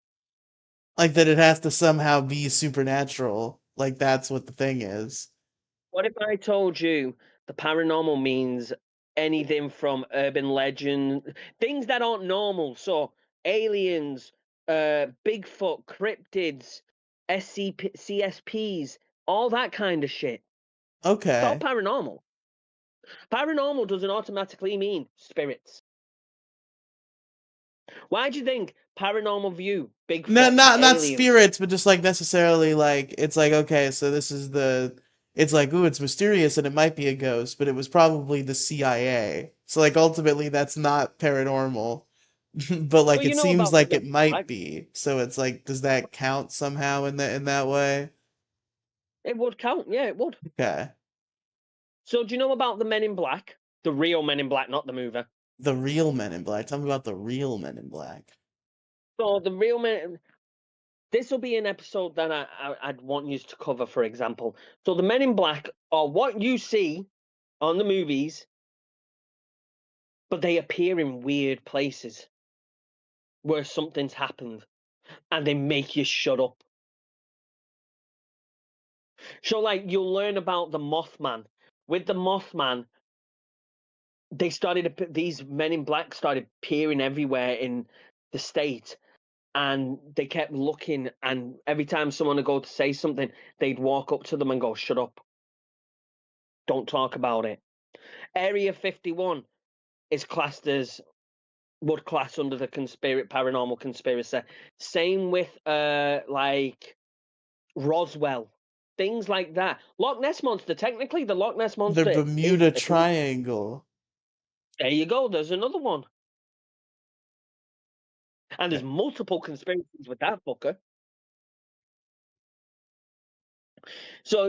Like that it has to somehow be supernatural. Like that's what the thing is. What if I told you the paranormal means anything from urban legend, things that aren't normal? So aliens, Bigfoot, cryptids, SCP, CSPs, all that kind of shit. It's all Okay. paranormal. Paranormal doesn't automatically mean spirits. Why do you think paranormal view, No, Bigfoot, not aliens? spirits, but just like necessarily like it's like okay, so this is the it's like ooh, it's mysterious and it might be a ghost, but it was probably the CIA. So like ultimately that's not paranormal. But like Well, you it know seems about the like Men it in might Black. be. So it's like does that count somehow in that way? It would count, yeah, it would. Okay. So do you know about the Men in Black? The real Men in Black, not the movie. The real Men in Black. Tell me about the real Men in Black. So the real Men. This will be an episode that I'd want you to cover, for example. So the Men in Black are what you see on the movies, but they appear in weird places where something's happened, and they make you shut up. So, like, you'll learn about the Mothman. With the Mothman, they started these Men in Black started appearing everywhere in the state, and they kept looking. And every time someone would go to say something, they'd walk up to them and go, "Shut up! Don't talk about it." Area 51 is classed as would class under the paranormal conspiracy. Same with like Roswell, things like that. Loch Ness monster. Technically, the Loch Ness The monster is Bermuda a con- Triangle. there you go. There's another one, and there's Okay. multiple conspiracies with that fucker. So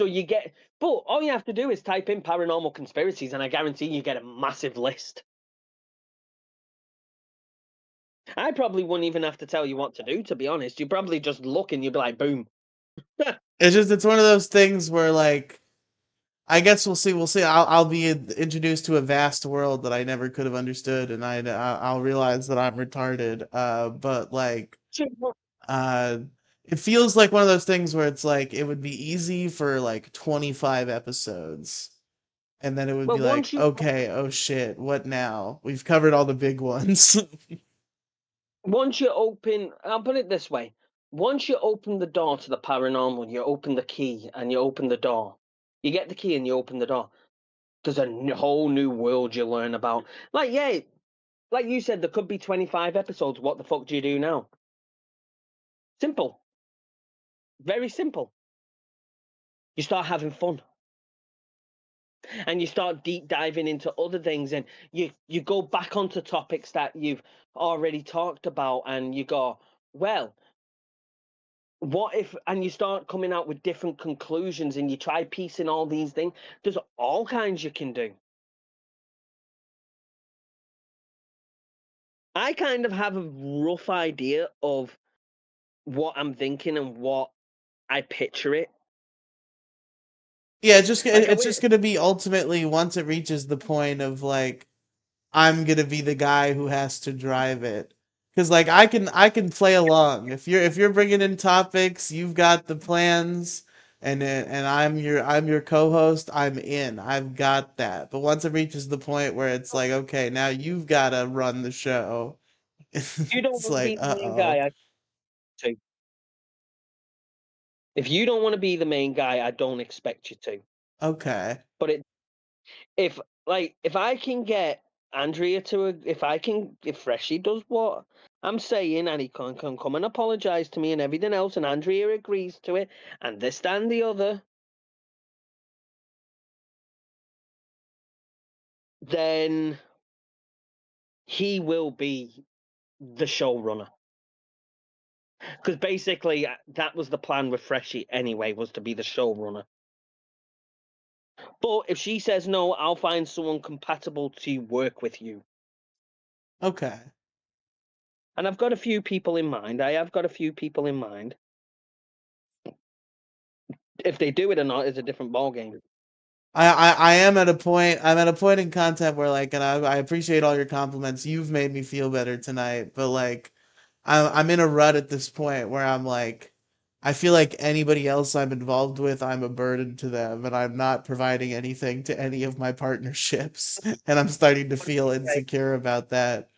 you get, but all you have to do is type in paranormal conspiracies, and I guarantee you get a massive list. I probably wouldn't even have to tell you what to do, to be honest. You probably just look and you'd be like, boom. It's just it's one of those things where like I guess we'll see. I'll be introduced to a vast world that I never could have understood, and I'll realize that I'm retarded. But like, uh, it feels like one of those things where it's like it would be easy for like 25 episodes, and then it would Well, be like, once you okay, oh shit, what now? We've covered all the big ones. once you open, I'll put it this way: once you open the door to the paranormal, you open the key and you open the door. You get the key and you open the door. There's a whole new world you learn about. Like, yeah, like you said, there could be 25 episodes. What the fuck do you do now? Simple, very simple. You start having fun. And you start deep diving into other things, and you go back onto topics that you've already talked about, and you go, well, what if, and you start coming out with different conclusions, and you try piecing all these things. There's all kinds you can do. I kind of have a rough idea of what I'm thinking and what I picture it. Yeah, Like I it's went, just gonna be ultimately once it reaches the point of like I'm gonna be the guy who has to drive it. Cause like I can play along. If you're bringing in topics, you've got the plans, and I'm your co-host. I'm in. I've got that. But once it reaches the point where it's like, okay, now you've got to run the show. You don't It's want to like, be the main uh-oh. guy. To. If you don't want to be the main guy, I don't expect you to. Okay. But if if I can get Andrea if Freshie does what I'm saying and he can come and apologize to me and everything else and Andrea agrees to it and this that, and the other, then he will be the showrunner. Because basically that was the plan with Freshie anyway, was to be the showrunner. But if she says no, I'll find someone compatible to work with you. Okay. And I've got a few people in mind. I have got a few people in mind. If they do it or not is a different ballgame. I am at a point. I'm at a point in content where like, and I appreciate all your compliments. You've made me feel better tonight, but like, I'm in a rut at this point where I'm like, I feel like anybody else I'm involved with, I'm a burden to them, and I'm not providing anything to any of my partnerships, and I'm starting to feel Okay. insecure about that.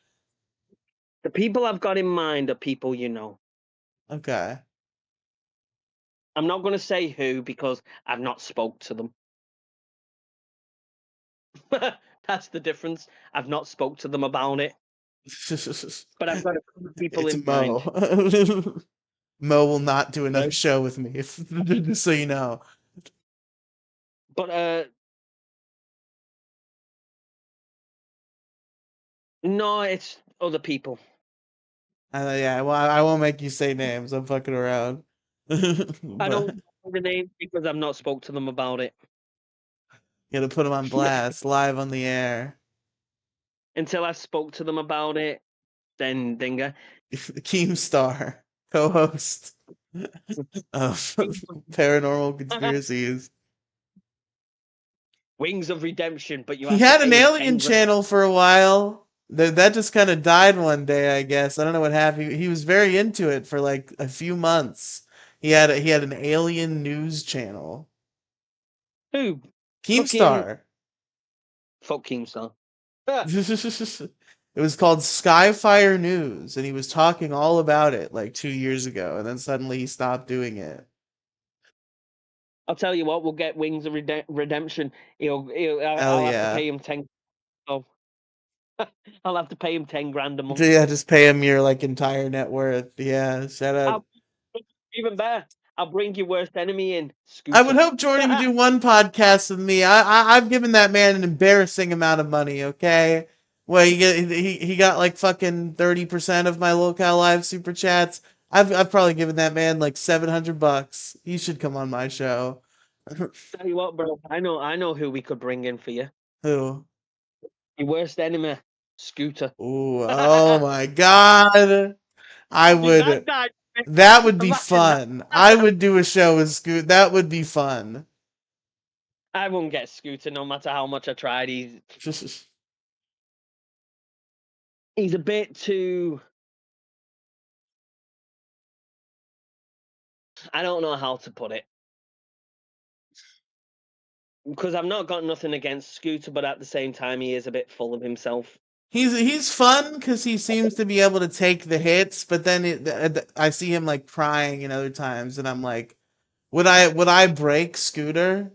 The people I've got in mind are people you know. Okay. I'm not going to say who because I've not spoke to them. That's the difference. I've not spoke to them about it, but I've got a few people It's in Mo. mind. Mo will not do another Right? show with me, just so you know. But no, it's other people. Yeah, well, I won't make you say names. I'm fucking around. I But don't know the name because I've not spoke to them about it. you gotta put them on blast, live on the air. Until I spoke to them about it, then Dinger. Keemstar, co-host of Paranormal Conspiracies. Wings of Redemption, but you He have to had an pay him alien 10 grand. channel for a while. That just kind of died one day, I guess. I don't know what happened. He was very into it for like a few months. He had an alien news channel. Who? Fucking Keemstar. fuck Keemstar. It was called Skyfire News, and he was talking all about it like 2 years ago, and then suddenly he stopped doing it. I'll tell you what, we'll get Wings of Redemption. Hell I'll have to yeah. pay him 10. Oh, I'll have to pay him 10 grand a month. Yeah, just pay him your like entire net worth. Yeah, shout out. I'll, even better, I'll bring your worst enemy in, I would Scooter. hope Jordy would do one podcast with me. I've given that man an embarrassing amount of money. Okay, well he got like fucking 30% of my Locale Live super chats. I've probably given that man like $700. He should come on my show. Tell you what, bro, I know who we could bring in for you. Who? Your worst enemy, Scooter. Ooh, oh my God. I That would. guy, That would be imagine that. fun. I would do a show with Scoot. That would be fun. I won't get Scooter no matter how much I tried. He's a bit too. I don't know how to put it. Because I've not got nothing against Scooter, but at the same time, he is a bit full of himself. He's fun because he seems to be able to take the hits, but then I see him like crying in other times, and I'm like, would I break Scooter?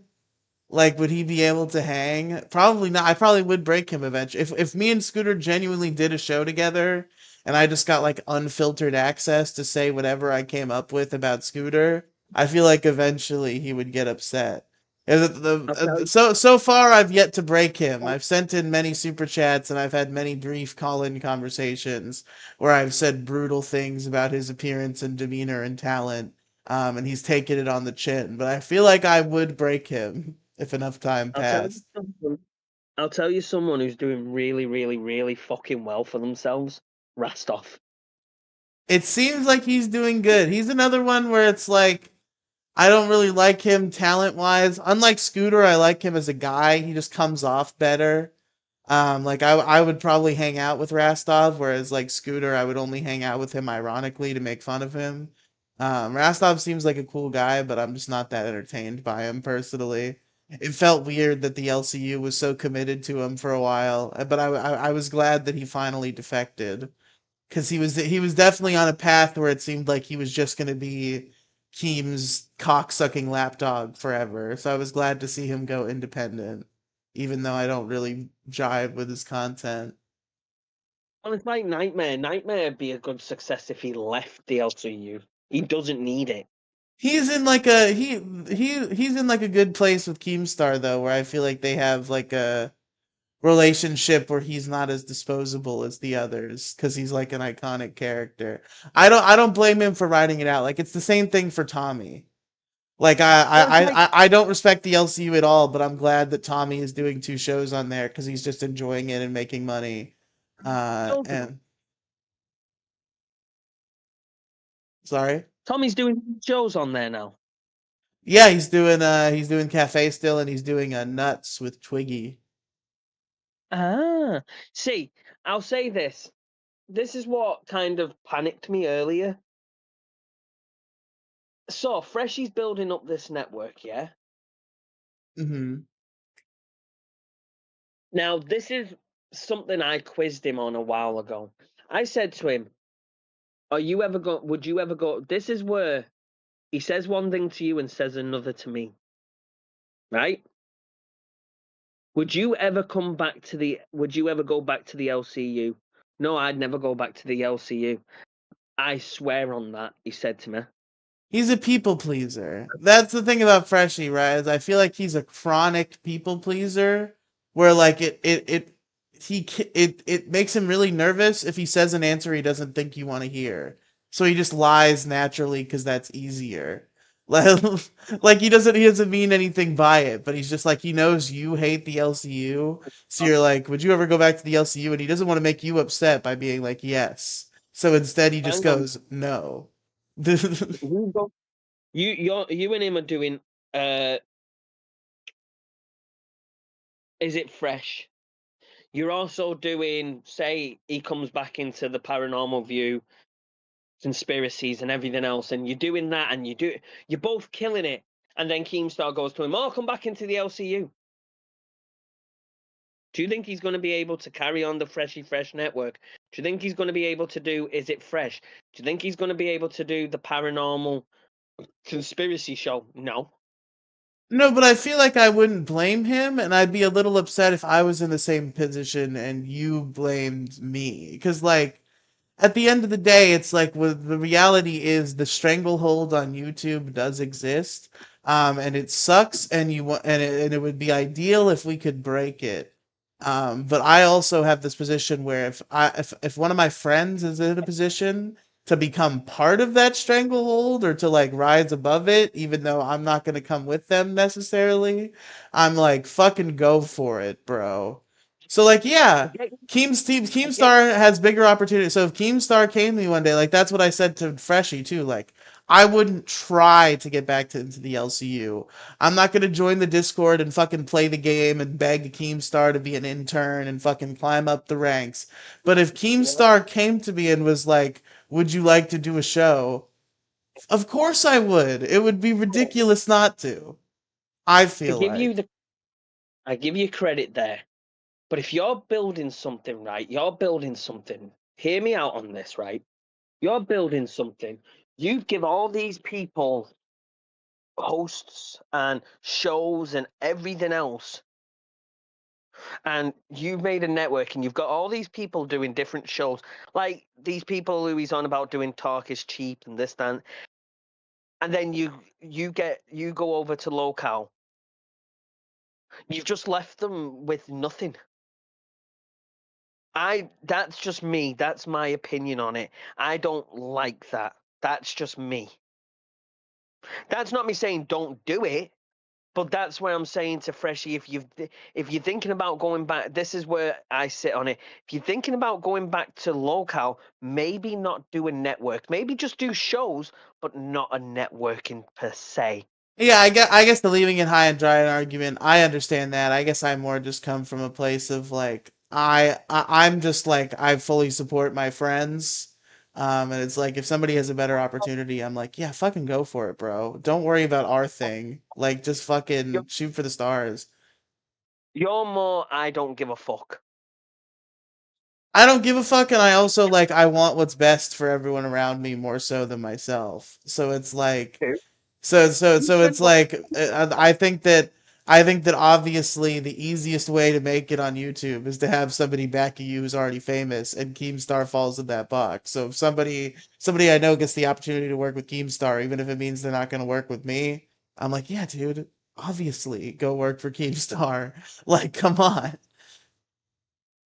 Like, would he be able to hang? Probably not. I probably would break him eventually. If me and Scooter genuinely did a show together, and I just got like unfiltered access to say whatever I came up with about Scooter, I feel like eventually he would get upset. And I'll tell you. so far I've yet to break him. I've sent in many super chats and I've had many brief call-in conversations where I've said brutal things about his appearance and demeanor and talent, and he's taken it on the chin. But I feel like I would break him if enough time I'll tell you passed. someone. I'll tell you someone who's doing really, really, really fucking well for themselves. Rastov. It seems like he's doing good. He's another one where it's like I don't really like him talent wise. Unlike Scooter, I like him as a guy. He just comes off better. Like I would probably hang out with Rastov, whereas like Scooter, I would only hang out with him ironically to make fun of him. Rastov seems like a cool guy, but I'm just not that entertained by him personally. It felt weird that the LCU was so committed to him for a while, but I was glad that he finally defected because he was definitely on a path where it seemed like he was just going to be Keem's cocksucking lapdog forever. So I was glad to see him go independent, even though I don't really jive with his content. Well, it's like Nightmare. Nightmare would be a good success if he left the LCU. He doesn't need it. He's in like a he's in like a good place with Keemstar though, where I feel like they have like a relationship where he's not as disposable as the others because he's like an iconic character. I don't blame him for writing it out. Like it's the same thing for Tommy. Like Well, it's like I don't respect the LCU at all, but I'm glad that Tommy is doing 2 shows on there because he's just enjoying it and making money. shows now. And sorry, Tommy's doing shows on there now. yeah, he's doing Cafe still, and he's doing Nuts with Twiggy. Ah, see, I'll say this. This is what kind of panicked me earlier. So, Freshy's building up this network, yeah? Hmm. Now, this is something I quizzed him on a while ago. I said to him, would you ever go, this is where he says one thing to you and says another to me, right? Would you ever go back to the LCU? No, I'd never go back to the LCU. I swear on that, he said to me. He's a people pleaser. That's the thing about Freshie, right? Is I feel like he's a chronic people pleaser, where like it makes him really nervous if he says an answer he doesn't think you want to hear. So he just lies naturally because that's easier. Like, like he doesn't mean anything by it, but he's just like he knows you hate the LCU, so you're like, would you ever go back to the LCU? And he doesn't want to make you upset by being like yes. So instead he just Hang on. goes no. You and him are doing is it fresh? You're also doing, say he comes back into the paranormal view, conspiracies and everything else, and you're doing that and you're both killing it. And then Keemstar goes to him, oh, come back into the LCU. Do you think he's going to be able to carry on the Freshy Fresh network? Do you think he's going to be able to do Is It Fresh? Do you think he's going to be able to do the paranormal conspiracy show? No. No, but I feel like I wouldn't blame him, and I'd be a little upset if I was in the same position and you blamed me. Because, like, at the end of the day, it's like the reality is the stranglehold on YouTube does exist, and it sucks, and and it would be ideal if we could break it. But I also have this position where if one of my friends is in a position to become part of that stranglehold or to like rise above it, even though I'm not gonna come with them necessarily, I'm like fucking go for it, bro. So like I yeah. get, I get, Keemstar has bigger opportunities. So if Keemstar came to me one day, like that's what I said to Freshie too. Like I wouldn't try to get back into the LCU. I'm not gonna join the Discord and fucking play the game and beg Keemstar to be an intern and fucking climb up the ranks. But if Keemstar came to me and was like, "Would you like to do a show?" Of course I would. It would be ridiculous not to. I I feel give you like. the I give you credit there. But if you're building something, right, you're building something. Hear me out on this, right? You're building something. You give all these people hosts and shows and everything else. And you've made a network and you've got all these people doing different shows. Like these people who he's on about doing Talk is Cheap and this, that. And then you go over to Locale. You've just left them with nothing. That's just me. That's my opinion on it. I don't like that. That's just me. That's not me saying don't do it, but that's where I'm saying to Freshie, if you're thinking about going back, this is where I sit on it. If you're thinking about going back to Locale, maybe not do a network. Maybe just do shows, but not a networking per se. Yeah, I guess the leaving it high and dry argument, I understand that. I guess I more just come from a place of like I'm just like I fully support my friends. And it's like if somebody has a better opportunity, I'm like, yeah, fucking go for it, bro. Don't worry about our thing. Like just You're, fucking shoot for the stars. you're more I don't give a fuck. I don't give a fuck, and I also like I want what's best for everyone around me more so than myself. So it's like True. You so should it's like I think that obviously the easiest way to make it on YouTube is to have somebody backing you who's already famous, and Keemstar falls in that box. So if somebody I know gets the opportunity to work with Keemstar, even if it means they're not going to work with me, I'm like, yeah, dude, obviously go work for Keemstar. Like, come on.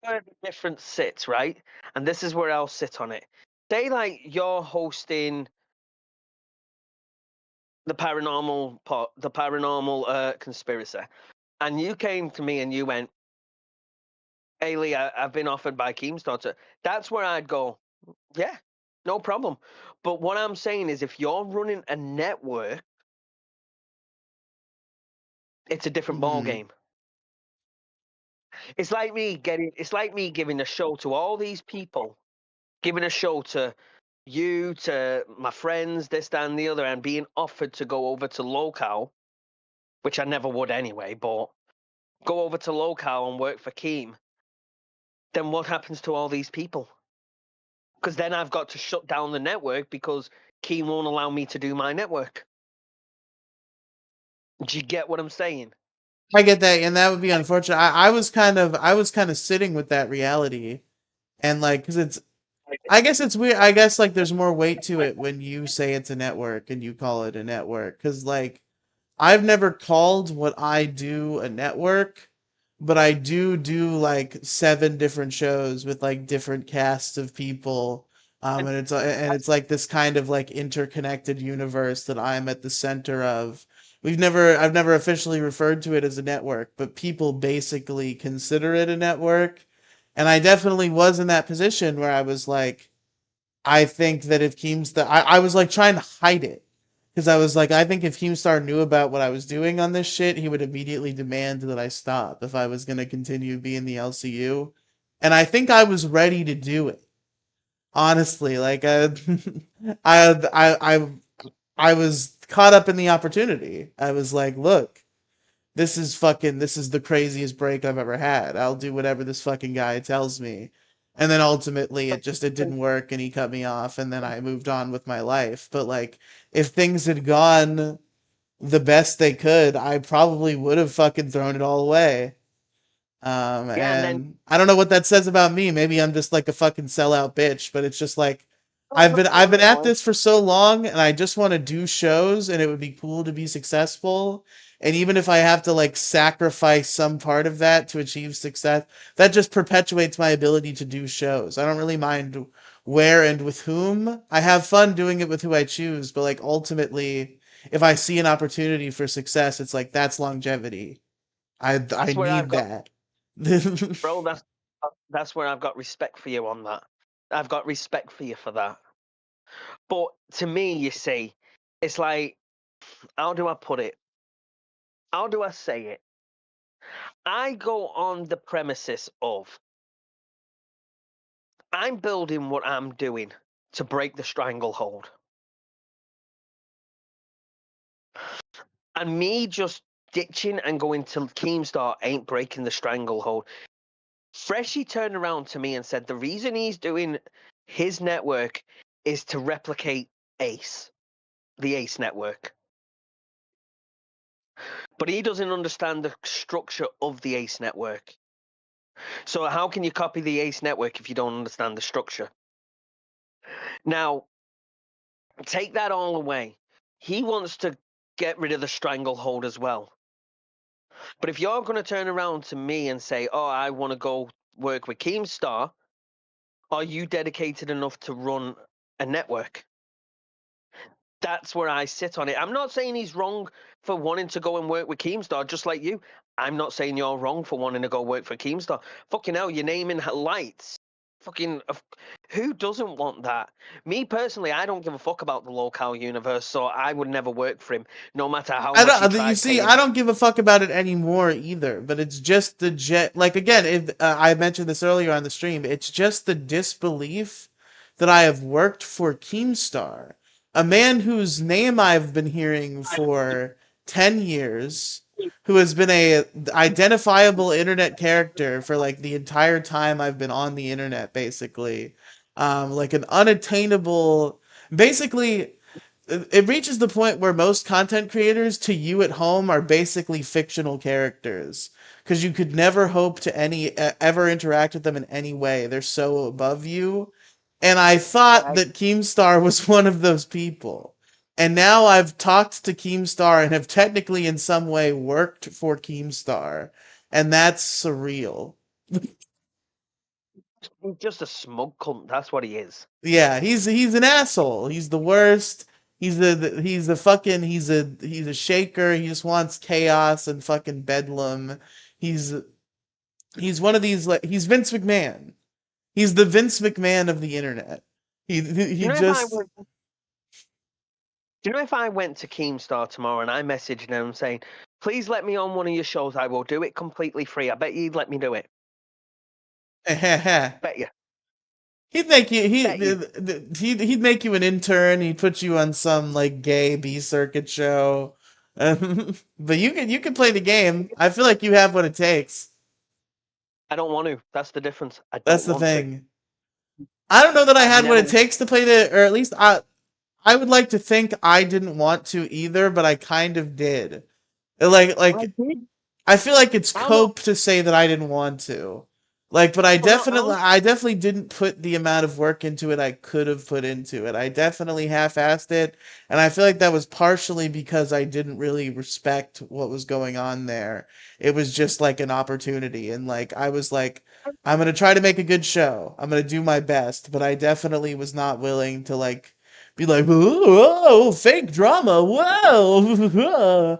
where the difference sits, right? And this is where I'll sit on it. Say like you're hosting the paranormal conspiracy, and you came to me and you went, "Hey Lee, I've been offered by Keemstar to." That's where I'd go, "Yeah, no problem." But what I'm saying is, if you're running a network, it's a different ball Hmm. game. It's like me giving a show to all these people, giving a show to you, to my friends, this, that, and the other, and being offered to go over to local, which I never would anyway, but go over to local and work for Keem. Then what happens to all these people? Because then I've got to shut down the network because Keem won't allow me to do my network. Do you get what I'm saying? I get that, and that would be unfortunate. I was kind of sitting with that reality, and like, because it's I guess it's weird. I guess like there's more weight to it when you say it's a network and you call it a network. Because like I've never called what I do a network, but I do like 7 different shows with like different casts of people. And And it's like this kind of like interconnected universe that I'm at the center of. I've never officially referred to it as a network, but people basically consider it a network. And I definitely was in that position where I was like, I think that if I was like trying to hide it because I was like, I think if Keemstar knew about what I was doing on this shit, he would immediately demand that I stop if I was going to continue to be in the LCU. And I think I was ready to do it. Honestly, like I, I, I was caught up in the opportunity. I was like, look, this is the craziest break I've ever had. I'll do whatever this fucking guy tells me. And then ultimately it didn't work and he cut me off and then I moved on with my life. But like if things had gone the best they could, I probably would have fucking thrown it all away. yeah, and then And I don't know what that says about me. Maybe I'm just like a fucking sellout bitch, but it's just like oh, no, I've been at no, this for so long and I just want to do shows and it would be cool to be successful. And even if I have to like sacrifice some part of that to achieve success, that just perpetuates my ability to do shows. I don't really mind where and with whom. I have fun doing it with who I choose, but like ultimately, if I see an opportunity for success, it's like that's longevity. I that's where I've need got, that. bro. That's where I've got respect for you on that. I've got respect for you for that. But to me, you see, it's like, how do I put it? How do I say it? I go on the premises of I'm building what I'm doing to break the stranglehold. And me just ditching and going to Keemstar ain't breaking the stranglehold. Freshie turned around to me and said the reason he's doing his network is to replicate Ace, the Ace network. But he doesn't understand the structure of the Ace network. So how can you copy the Ace network if you don't understand the structure? Now, take that all away. He wants to get rid of the stranglehold as well. But if you're going to turn around to me and say, "Oh, I want to go work with Keemstar," are you dedicated enough to run a network? That's where I sit on it. I'm not saying he's wrong for wanting to go and work with Keemstar, just like you. I'm not saying you're wrong for wanting to go work for Keemstar. Fucking hell, you're naming lights. Fucking, who doesn't want that? Me personally, I don't give a fuck about the local universe, so I would never work for him, no matter how I much he don't. You tried see, paying. I don't give a fuck about it anymore either. But it's just the jet. Like again, if I mentioned this earlier on the stream, it's just the disbelief that I have worked for Keemstar, a man whose name I've been hearing for 10 years, who has been a identifiable internet character for like the entire time I've been on the internet, basically. Like an unattainable, basically, it reaches the point where most content creators to you at home are basically fictional characters because you could never hope to ever interact with them in any way. They're so above you. And I thought Right. that Keemstar was one of those people. And now I've talked to Keemstar and have technically in some way worked for Keemstar. And that's surreal. He's just a smug cunt. That's what he is. Yeah, he's an asshole. He's the worst. He's the fucking he's a shaker. He just wants chaos and fucking bedlam. He's he's one of these like he's Vince McMahon. He's the Vince McMahon of the internet. He You know if I just went, you know if I went to Keemstar tomorrow and I messaged him saying, "Please let me on one of your shows. I will do it completely free." I bet you'd let me do it. Bet you. he'd make you Bet you. he'd make you an intern. He'd put you on some like gay B circuit show. But you can play the game. I feel like you have what it takes. I don't want to. That's the difference. I That's don't the want to. thing. I don't know that I I've had what never. it takes to play the, or at least I would like to think I didn't want to either, but I kind of did. Like I like did. I feel like it's How long? cope to say that I didn't want to. Like, but I Well, no. definitely I definitely didn't put the amount of work into it I could have put into it. I definitely half-assed it, and I feel like that was partially because I didn't really respect what was going on there. It was just like an opportunity, and like I was like, I'm gonna try to make a good show. I'm gonna do my best, but I definitely was not willing to like be like, whoa, fake drama, whoa.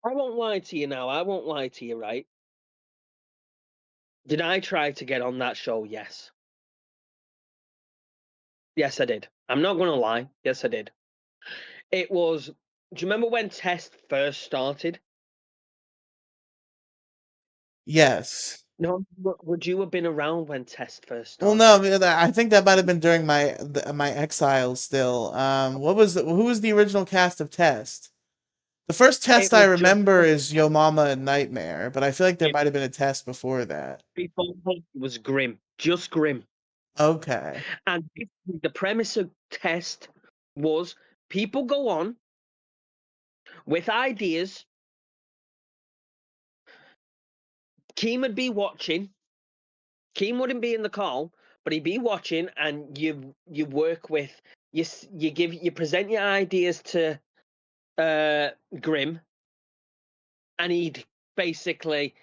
I won't lie to you now. I won't lie to you, right? Did I try to get on that show? Yes. Yes, I did. I'm not going to lie. Yes, I did. It was. Do you remember when Test first started? Yes. No. Would you have been around when Test first Well, no, I started? mean, I think that might have been during my exile still. Who was the original cast of Test? The first It Test I was just remember is Yo Mama and Nightmare, but I feel like there might have been a Test before that. before it was Grim, just Grim. Okay. And the premise of Test was people go on with ideas. Keem would be watching. Keem wouldn't be in the call, but he'd be watching, and you work with you present your ideas to Grim, and he'd basically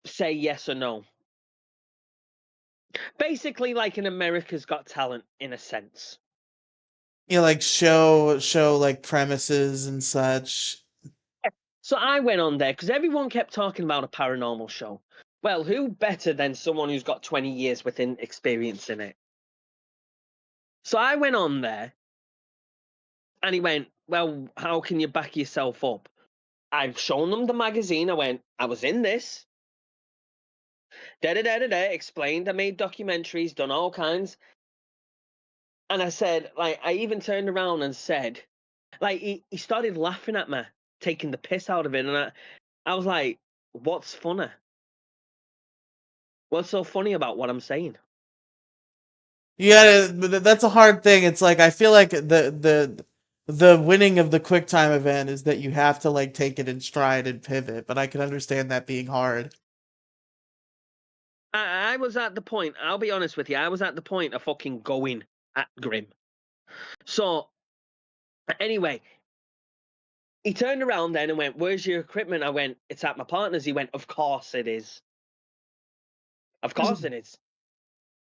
say yes or no. Basically, like an America's Got Talent in a sense. Like show like premises and such. So I went on there because everyone kept talking about a paranormal show. Well, who better than someone who's got 20 years within experience in it? So I went on there, and he went, "Well, how can you back yourself up?" I've shown them the magazine. I went, "I was in this. Da da da da da." Explained. I made documentaries, done all kinds. And I said, like, I even turned around and said, like, he started laughing at me, taking the piss out of it. And I was like, "What's funny? What's so funny about what I'm saying?" Yeah, but that's a hard thing. It's like I feel like the winning of the QuickTime event is that you have to like take it in stride and pivot, but I can understand that being hard. I was at the point, I'll be honest with you, I was at the point of fucking going at Grim. So, anyway, he turned around then and went, "Where's your equipment?" I went, "It's at my partner's." He went, "Of course it is. Of course it is.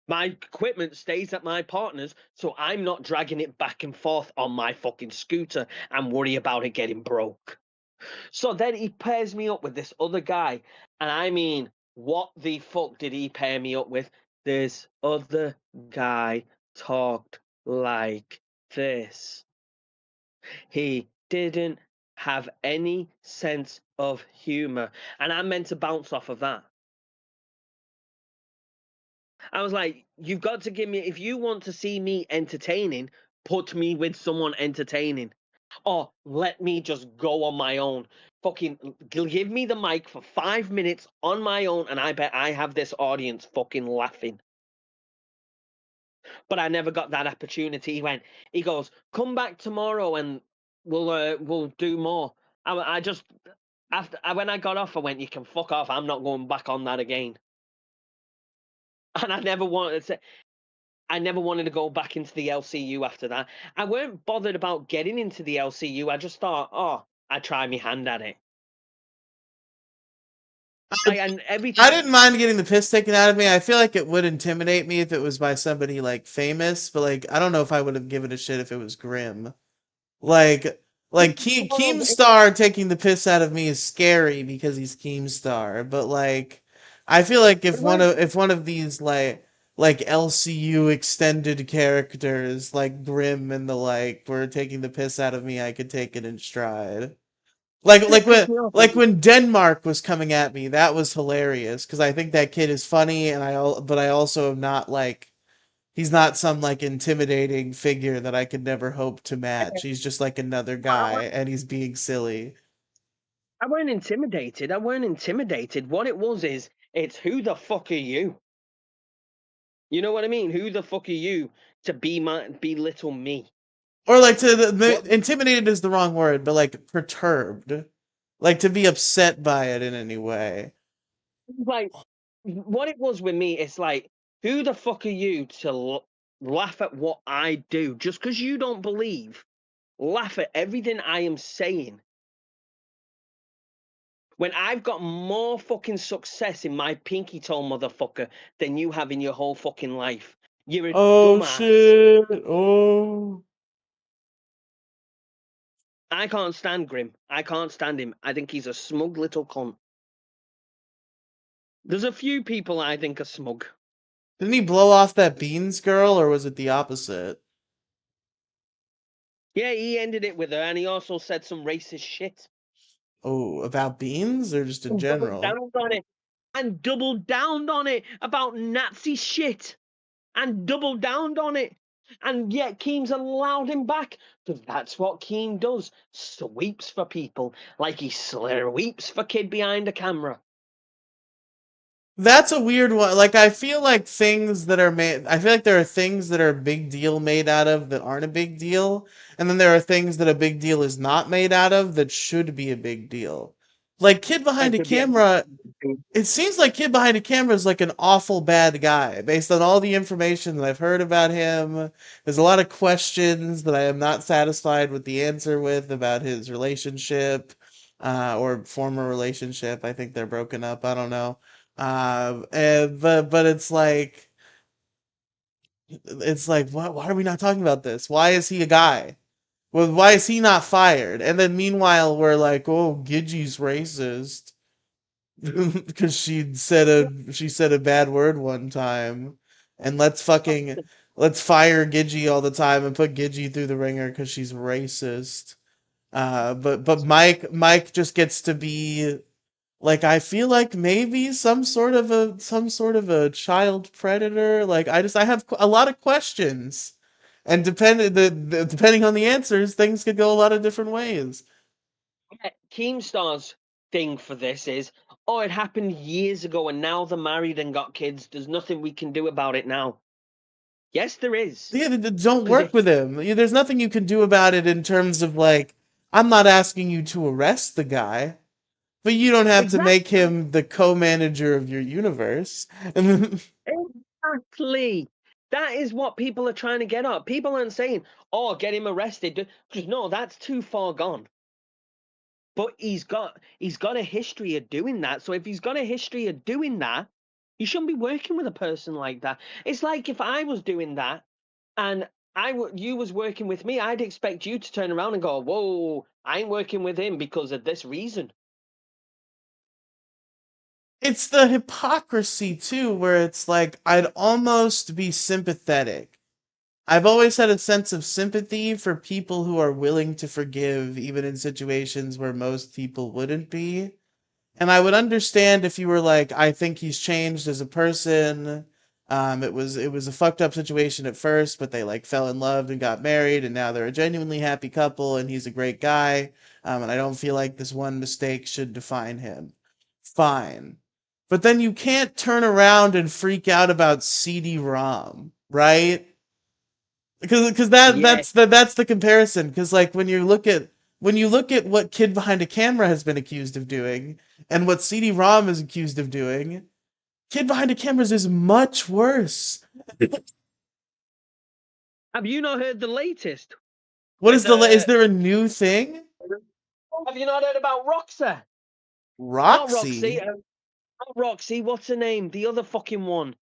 My equipment stays at my partner's, so I'm not dragging it back and forth on my fucking scooter and worry about it getting broke." So then he pairs me up with this other guy. And I mean, what the fuck did he pair me up with? This other guy talked like this. He didn't have any sense of humor. And I'm meant to bounce off of that. I was like, you've got to give me, if you want to see me entertaining, put me with someone entertaining. or let me just go on my own. Fucking give me the mic for 5 minutes on my own, and I bet I have this audience fucking laughing. But I never got that opportunity. He goes, come back tomorrow and we'll do more. I just when I got off, I went, you can fuck off. I'm not going back on that again. And I never wanted to go back into the LCU after that. I weren't bothered about getting into the LCU. I just thought, oh, I try my hand at it. Like, and every I time didn't mind getting the piss taken out of me. I feel like it would intimidate me if it was by somebody like famous, but like I don't know if I would have given a shit if it was Grimm. Like Keemstar taking the piss out of me is scary because he's Keemstar, but like I feel like if one of these like LCU extended characters like Grimm and the like were taking the piss out of me, I could take it in stride. Like when Denmark was coming at me, that was hilarious because I think that kid is funny, and but I also am not like he's not some like intimidating figure that I could never hope to match. He's just like another guy, and he's being silly. I weren't intimidated. I weren't intimidated. What it was is, it's who the fuck are you? You know what I mean? Who the fuck are you to belittle me? Or like What intimidated is the wrong word, but like perturbed, like to be upset by it in any way. like what it was with me? It's like, who the fuck are you to laugh at what I do just because you don't believe? Laugh at everything I am saying. When I've got more fucking success in my pinky toe, motherfucker, than you have in your whole fucking life. You're a Oh dumbass. shit! Oh. I can't stand Grim. I can't stand him. I think he's a smug little cunt. There's a few people I think are smug. Didn't he blow off that Beans girl, or was it the opposite? Yeah, he ended it with her, and he also said some racist shit. Oh, about Beans or just in And doubled general? down on it. And doubled down on it about Nazi shit. And doubled down on it. And yet Keem's allowed him back. Because that's what Keem does. Sweeps for people. Like he sweeps for kid behind a camera. That's a weird one. Like I feel like things that are made I feel like there are things that are a big deal made out of that aren't a big deal, and then there are things that a big deal is not made out of that should be a big deal. Like Kid Behind And a to be Camera, it seems like Kid Behind a Camera is like an awful bad guy based on all the information that I've heard about him. There's a lot of questions that I am not satisfied with the answer with about his relationship, or former relationship. I think they're broken up. I don't know. And but it's like why are we not talking about this? Why is he a guy? Well, why is he not fired? And then meanwhile we're like, oh, Gidgey's racist because she said a bad word one time, and let's fire Gidgey all the time and put Gidgey through the ringer because she's racist. But Mike just gets to be like I feel like maybe some sort of a child predator. Like I have a lot of questions, and depending on the answers, things could go a lot of different ways. Keemstar's thing for this is, oh, it happened years ago and now they're married and got kids. There's nothing we can do about it now. Yes, there is. Yeah, don't Because work if with him. There's nothing you can do about it in terms of like I'm not asking you to arrest the guy, but you don't have to make exactly, him the co-manager of your universe. exactly. That is what people are trying to get at. People aren't saying, oh, get him arrested. Because no, that's too far gone. But he's got a history of doing that. So if he's got a history of doing that, you shouldn't be working with a person like that. It's like if I was doing that and you was working with me, I'd expect you to turn around and go, whoa, I ain't working with him because of this reason. It's the hypocrisy too, where it's like I'd almost be sympathetic. I've always had a sense of sympathy for people who are willing to forgive, even in situations where most people wouldn't be. And I would understand if you were like, I think he's changed as a person. It was a fucked up situation at first, but they like fell in love and got married, and now they're a genuinely happy couple, and he's a great guy. And I don't feel like this one mistake should define him. Fine. But then you can't turn around and freak out about CD-ROM, right? Because Yeah. that's the comparison. Because like when you look at what Kid Behind a Camera has been accused of doing, and what CD-ROM is accused of doing, Kid Behind a Cameras is much worse. Have you not heard the latest? What With is there a new thing? Have you not heard about Roxy? Not Roxy. Roxy? Not Roxy. What's her name? The other fucking one.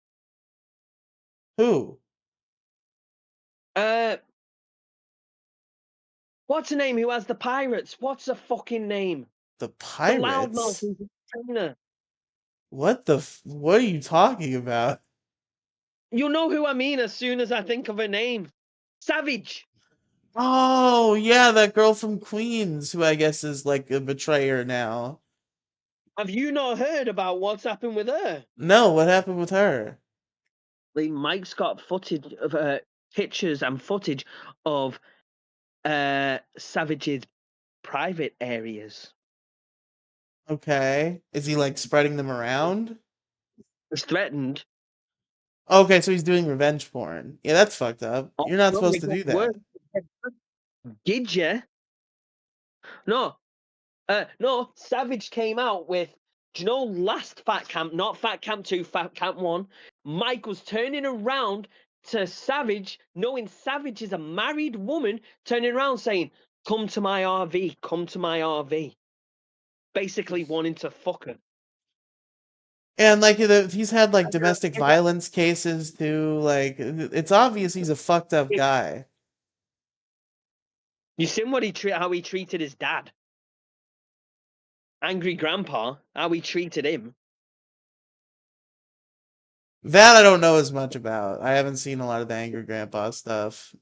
Who? Uh, what's her name? Who has the pirates? What's her fucking name? The The loudmouth pirates? who's in China. What are you talking about? You'll know who I mean as soon as I think of her name. Savage. Oh, yeah, that girl from Queens who I guess is like a betrayer now. Have you not heard about what's happened with her? No, what happened with her? Like, Mike's got footage of pictures and footage of Savage's private areas. Okay. Is he like spreading them around? Was threatened. Okay, so he's doing revenge porn. Yeah, that's fucked up. Oh, You're not no, supposed it to do gets that. worse. Did you? No. No, Savage came out with, do you know, last Fat Camp, not Fat Camp 2, Fat Camp 1, Mike was turning around to Savage, knowing Savage is a married woman, turning around saying, come to my RV, come to my RV. Basically wanting to fuck her. And like he's had like domestic violence cases too. Like it's obvious he's a fucked up guy. You seen what how he treated his dad? Angry grandpa, how he treated him. That I don't know as much about. I haven't seen a lot of the Angry Grandpa stuff.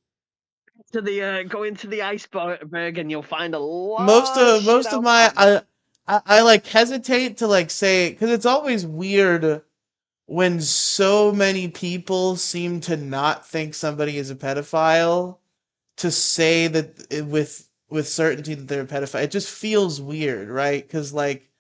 To the go into the iceberg and you'll find a Most lot of of shit most of out my there. I like hesitate to like say because it's always weird when so many people seem to not think somebody is a pedophile to say that with certainty that they're a pedophile. It just feels weird, right? Because like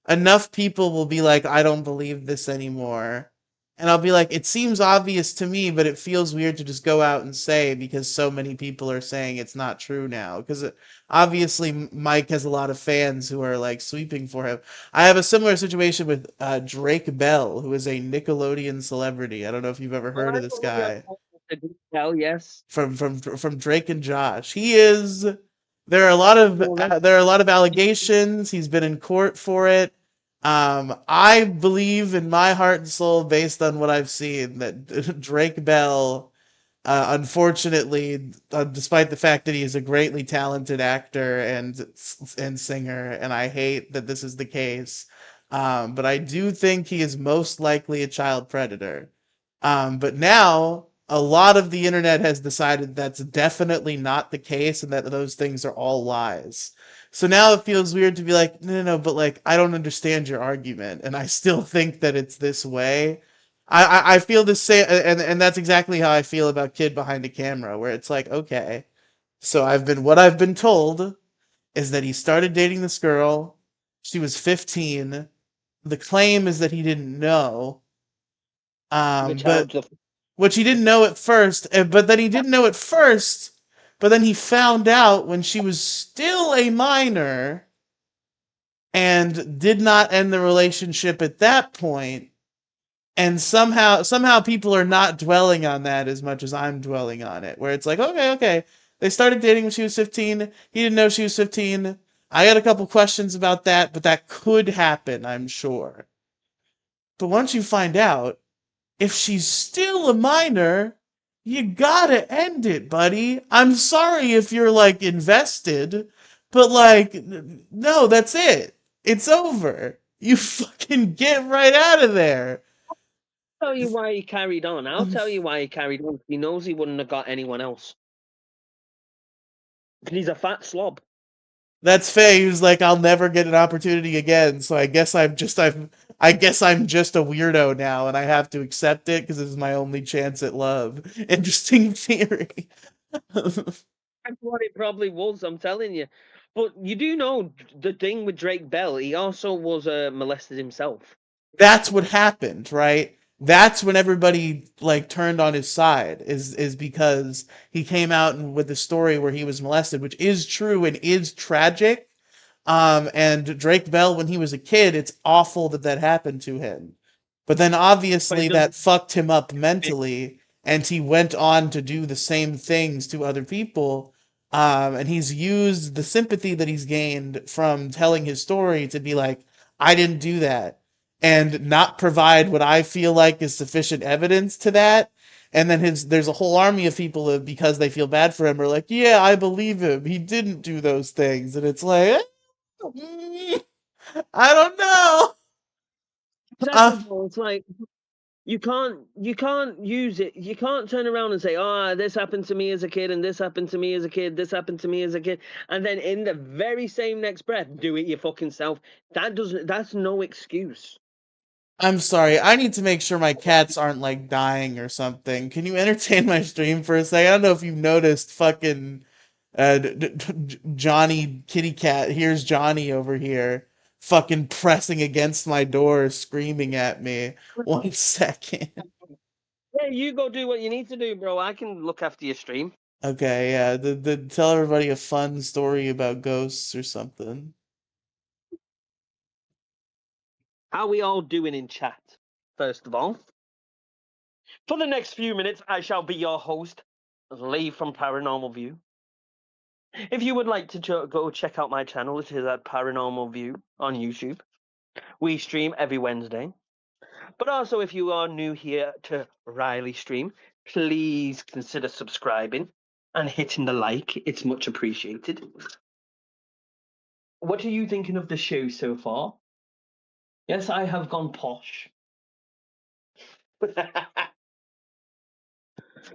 enough people will be like, I don't believe this anymore. And I'll be like, it seems obvious to me, but it feels weird to just go out and say because so many people are saying it's not true now. Because obviously Mike has a lot of fans who are like sweeping for him. I have a similar situation with Drake Bell, who is a Nickelodeon celebrity. I don't know if you've ever heard of this guy Hell yes. from Drake and Josh. He is. There are a lot of there are a lot of allegations. He's been in court for it. I believe in my heart and soul, based on what I've seen, that Drake Bell, unfortunately, despite the fact that he is a greatly talented actor and singer, and I hate that this is the case, but I do think he is most likely a child predator. But now a lot of the internet has decided that's definitely not the case and that those things are all lies. So now it feels weird to be like, no, no, no, but like, I don't understand your argument, and I still think that it's this way. I feel the same, and that's exactly how I feel about Kid Behind a Camera, where it's like, okay, so what I've been told is that he started dating this girl. She was 15. The claim is that he didn't know. Which how But the which he didn't know at first, but then he didn't know at first, but then he found out when she was still a minor and did not end the relationship at that point. And somehow people are not dwelling on that as much as I'm dwelling on it, where it's like, okay, okay, they started dating when she was 15. He didn't know she was 15. I got a couple questions about that, but that could happen, I'm sure. But once you find out, if she's still a minor, you gotta end it, buddy. I'm sorry if you're like invested, but like, no, that's it. It's over. You fucking get right out of there. tell you why he carried on. I'll tell you why he carried on. He knows he wouldn't have got anyone else. He's a fat slob. That's fair. He was like, I'll never get an opportunity again. So I guess I'm just a weirdo now, and I have to accept it because this is my only chance at love. Interesting theory. That's what it probably was, I'm telling you. But you do know the thing with Drake Bell, he also was molested himself. That's what happened, right? That's when everybody like turned on his side is because he came out with the story where he was molested, which is true and is tragic. And Drake Bell, when he was a kid, it's awful that that happened to him. But then But obviously it that doesn't. fucked him up mentally, and he went on to do the same things to other people. And he's used the sympathy that he's gained from telling his story to be like, I didn't do that, and not provide what I feel like is sufficient evidence to that. And then there's a whole army of people that, because they feel bad for him, are like, yeah, I believe him. He didn't do those things. And it's like, I don't know. Exactly, Uh, bro. It's like you can't use it. You can't turn around and say, "Oh, this happened to me as a kid, and this happened to me as a kid, this happened to me as a kid," and then in the very same next breath, do it your fucking self. That doesn't. That's no excuse. I'm sorry. I need to make sure my cats aren't like dying or something. Can you entertain my stream for a second? I don't know if you've noticed fucking Johnny Kitty Cat. Here's Johnny over here fucking pressing against my door screaming at me. 1 second. Yeah, you go do what you need to do, bro. I can look after your stream. Okay, yeah. Tell everybody a fun story about ghosts or something. How we all doing in chat? First of all, for the next few minutes, I shall be your host, Lee from Paranormal View. If you would like to go check out my channel, it is at Paranormal View on YouTube. We stream every Wednesday. But also, if you are new here to Riely Stream, please consider subscribing and hitting the like. It's much appreciated. What are you thinking of the show so far? Yes, I have gone posh. But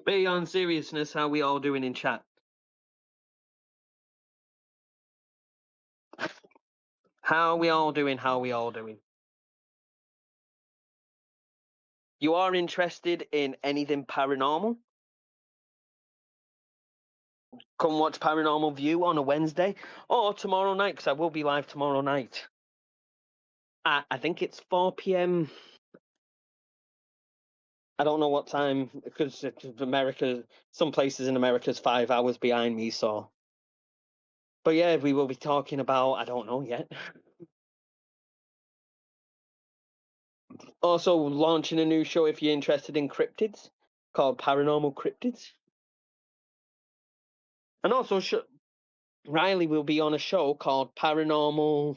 beyond seriousness, how we all doing in chat? How we all doing? How we all doing? You are interested in anything paranormal? Come watch Paranormal View on a Wednesday or tomorrow night, because I will be live tomorrow night. I think it's 4 p.m. I don't know what time, because America, some places in America is 5 hours behind me. So, but yeah, we will be talking about, I don't know yet. Also launching a new show if you're interested in cryptids, called Paranormal Cryptids. And also, Riely will be on a show called Paranormal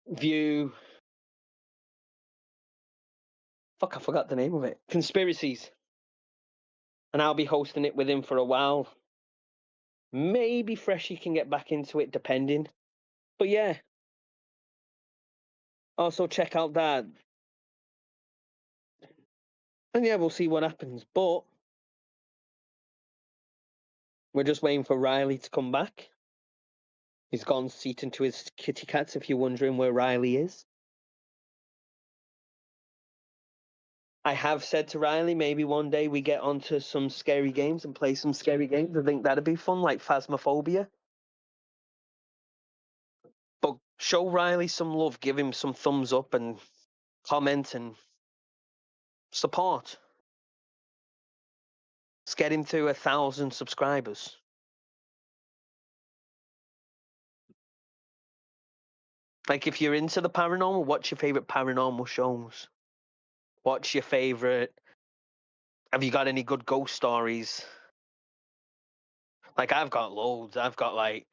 View. Fuck, I forgot the name of it. Conspiracies. And I'll be hosting it with him for a while. Maybe Freshie can get back into it, depending. But yeah. Also check out that. And yeah, we'll see what happens. But we're just waiting for Riely to come back. He's gone seating to his kitty cats, if you're wondering where Riely is. I have said to Riely, maybe one day we get onto some scary games and play some scary games. I think that'd be fun, like Phasmophobia. But show Riely some love, give him some thumbs up and comment and support. Let's get him to 1,000 subscribers. Like, if you're into the paranormal, what's your favorite paranormal shows? What's your favorite? Have you got any good ghost stories? Like, I've got loads. I've got like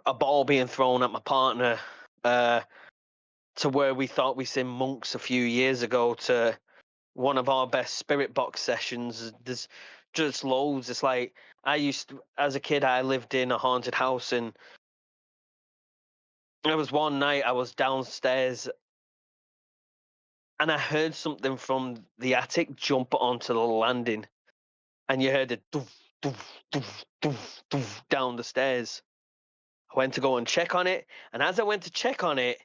a ball being thrown at my partner, to where we thought we seen monks a few years ago, to one of our best spirit box sessions. There's just loads. It's like, as a kid, I lived in a haunted house, and there was one night I was downstairs and I heard something from the attic jump onto the landing. and you heard it doof, doof, doof, doof, doof, down the stairs. I went to go and check on it, and as I went to check on it,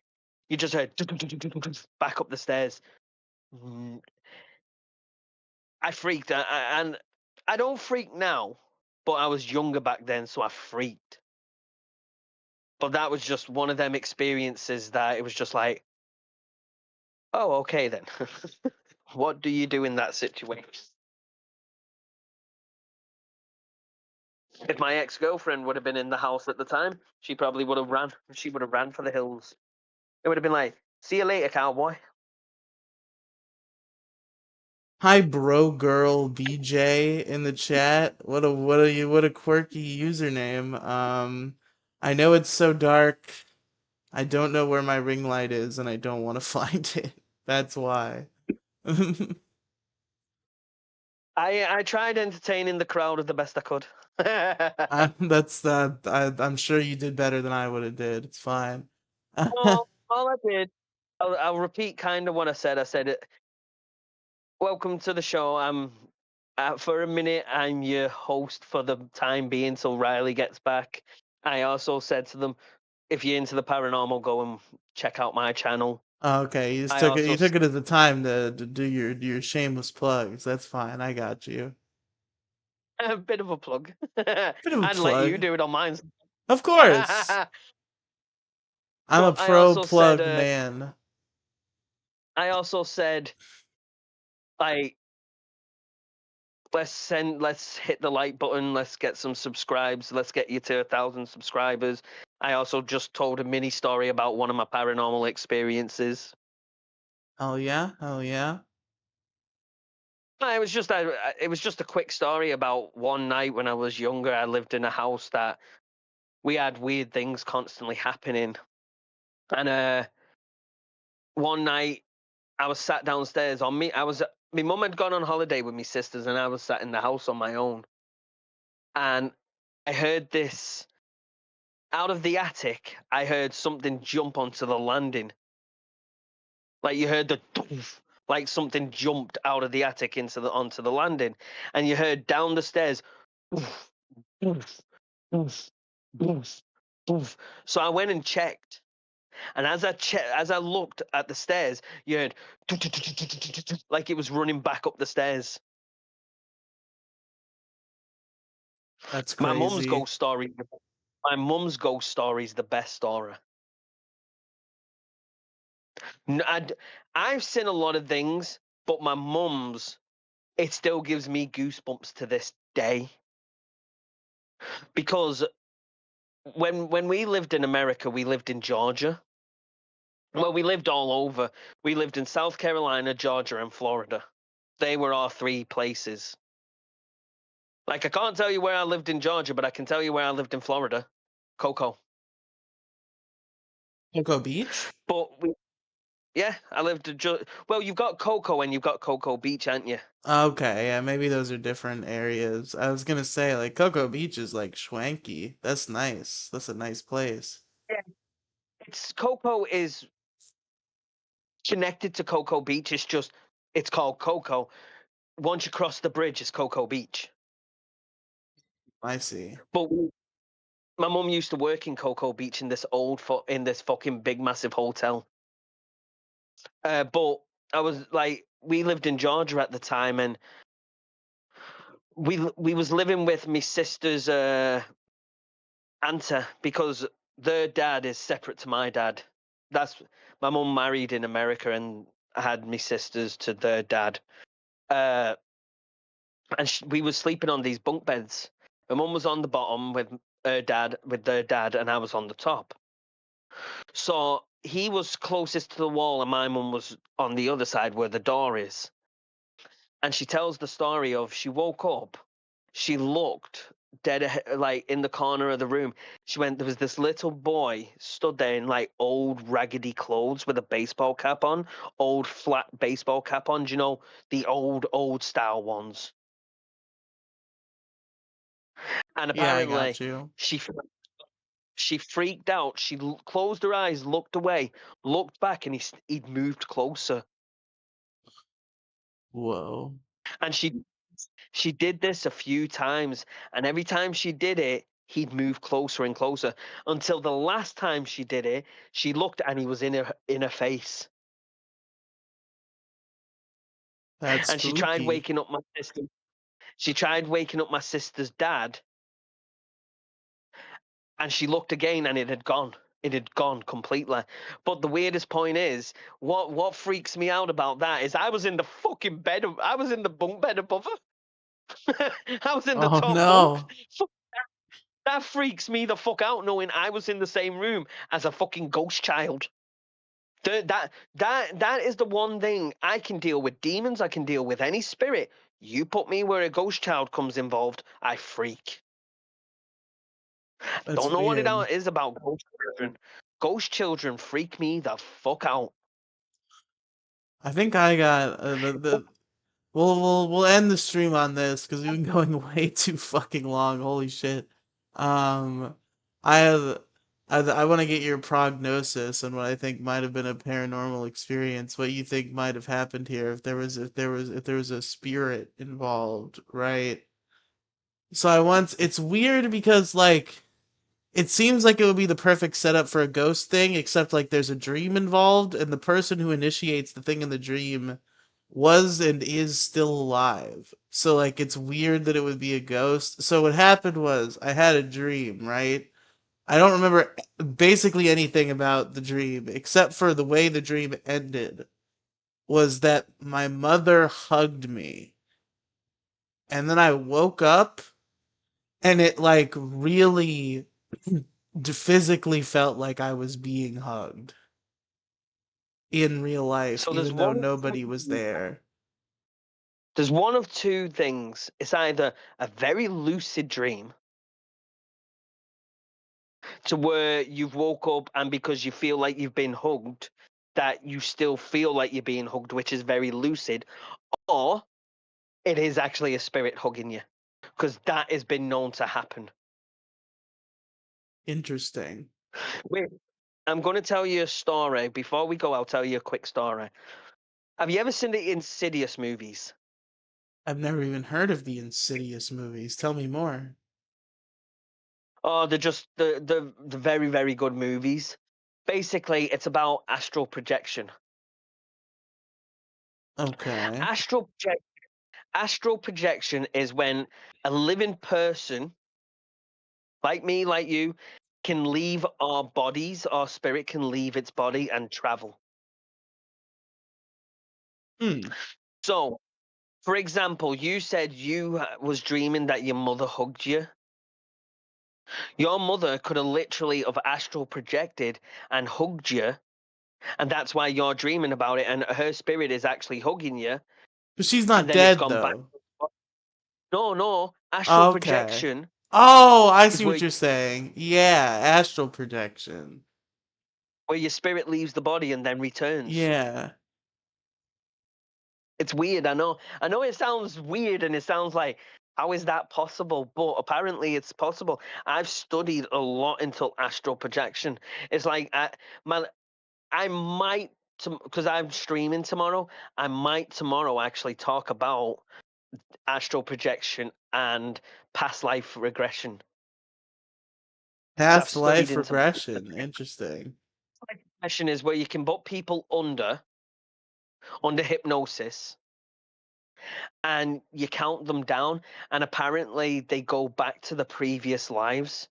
you just heard doof, doof, doof, doof, doof, back up the stairs. I freaked, and I don't freak now, but I was younger back then, so I freaked. But that was just one of them experiences that it was just like, oh, okay then. What do you do in that situation? If my ex-girlfriend would have been in the house at the time, she probably would have ran. She would have ran for the hills. It would have been like, see you later, cowboy. Hi, bro, girl, BJ in the chat. What a quirky username. I know it's so dark. I don't know where my ring light is, and I don't want to find it. That's why. I tried entertaining the crowd the best I could. I'm sure you did better than I would have did. It's fine. all I did, I'll repeat kind of what I said. I said, welcome to the show. For a minute, I'm your host for the time being till Riely gets back. I also said to them, if you're into the paranormal, go and check out my channel. Okay, you just I took it. also You took it as the time to do your shameless plugs. That's fine. I got you. a bit of a plug. Bit of a I'd let you plug, do it on mine. of course. But I'm a I pro also said, plug man. like, let's hit the like button, let's get some subscribes, let's get you to 1,000 subscribers. I also just told a mini story about one of my paranormal experiences. Hell yeah, hell yeah. It was just a quick story about one night when I was younger. I lived in a house that we had weird things constantly happening, and one night I was sat downstairs on me. My mum had gone on holiday with my sisters, and I was sat in the house on my own, and I heard this out of the attic. I heard something jump onto the landing. Like you heard the doof, like something jumped out of the attic onto the landing, and you heard down the stairs, doof, doof, doof, doof, doof. So I went and checked, and as I looked at the stairs, you heard doof, doof, doof, doof, doof, doof, doof, like it was running back up the stairs. That's My mum's crazy. ghost story. My mum's ghost story is the best story. I've seen a lot of things, but my mum's, it still gives me goosebumps to this day. Because when we lived in America, we lived in Georgia. Well, we lived all over. We lived in South Carolina, Georgia, and Florida. They were our three places. Like, I can't tell you where I lived in Georgia, but I can tell you where I lived in Florida. Cocoa. Cocoa Beach? Yeah, I lived well, you've got Cocoa and you've got Cocoa Beach, aren't you? Okay, yeah, maybe those are different areas. I was gonna say, like, Cocoa Beach is like schwanky. That's nice. That's a nice place. Yeah. Cocoa is connected to Cocoa Beach. It's called Cocoa. Once you cross the bridge, it's Cocoa Beach. I see. But my mum used to work in Cocoa Beach in this fucking big massive hotel. But we lived in Georgia at the time, and we was living with my sister's auntie because their dad is separate to my dad. That's my mum married in America, and I had my sisters to their dad. And we were sleeping on these bunk beds. My mum was on the bottom with their dad, and I was on the top. So he was closest to the wall, and my mum was on the other side where the door is. And she tells the story of she woke up, she looked dead like in the corner of the room. She went, there was this little boy stood there in like old raggedy clothes with a baseball cap on, old flat baseball cap on. Do you know the old style ones? And Yeah, I apparently got you. she freaked out. She closed her eyes, looked away, looked back, and he'd moved closer. Whoa. And she She did this a few times, and every time she did it, he'd move closer and closer until the last time she did it, she looked and he was in her face. That's And she tried spooky. waking up my sister. She tried waking up my sister's dad, and she looked again, and it had gone. It had gone completely. But the weirdest point is, what freaks me out about that is I was in the fucking bed. I was in the bunk bed above her. I was in the Oh top bunk. no. That freaks me the fuck out, knowing I was in the same room as a fucking ghost child. That is the one thing I can deal with. Demons, I can deal with any spirit. You put me where a ghost child comes involved, I freak. That's Don't know what it weird. is about ghost children. Ghost children freak me the fuck out. I think I got the we'll end the stream on this because we've been going way too fucking long. Holy shit. Um, I have I want to get your prognosis on what I think might have been a paranormal experience. What you think might have happened here if there was a spirit involved, right? So it's weird because like it seems like it would be the perfect setup for a ghost thing, except like there's a dream involved, and the person who initiates the thing in the dream was and is still alive. So like it's weird that it would be a ghost. So what happened was I had a dream, right? I don't remember basically anything about the dream except for the way the dream ended was that my mother hugged me. And then I woke up and it like really physically felt like I was being hugged in real life, So even though nobody was there. there's one of two things. It's either a very lucid dream to where you've woke up and because you feel like you've been hugged, that you still feel like you're being hugged, which is very lucid, or it is actually a spirit hugging you, because that has been known to happen. Interesting. Wait, I'm going to tell you a story. Before we go, I'll tell you a quick story. Have you ever seen the Insidious movies? I've never even heard of the Insidious movies. Tell me more. Oh, they're just the very, very good movies. Basically, it's about astral projection. Okay. Astral project Astral projection is when a living person, like me, like you, can leave our bodies, our spirit can leave its body and travel. Hmm. So, for example, you said you was dreaming that your mother hugged you. Your mother could have literally have astral projected and hugged you, and that's why you're dreaming about it, and her spirit is actually hugging you, But she's and not then it's dead gone back. though. No, astral Okay. projection Oh, I is see what where you're saying. Yeah, astral projection. your spirit leaves the body and then returns. Yeah. It's weird, I know. I know it sounds weird and it sounds like, how is that possible? But apparently it's possible. I've studied a lot into astral projection. It's like, I might, because I'm streaming tomorrow, I might tomorrow actually talk about astral projection and past life regression. Because I've Past studied life into regression. Interesting. regression is where you can put people under hypnosis and you count them down, and apparently they go back to the previous lives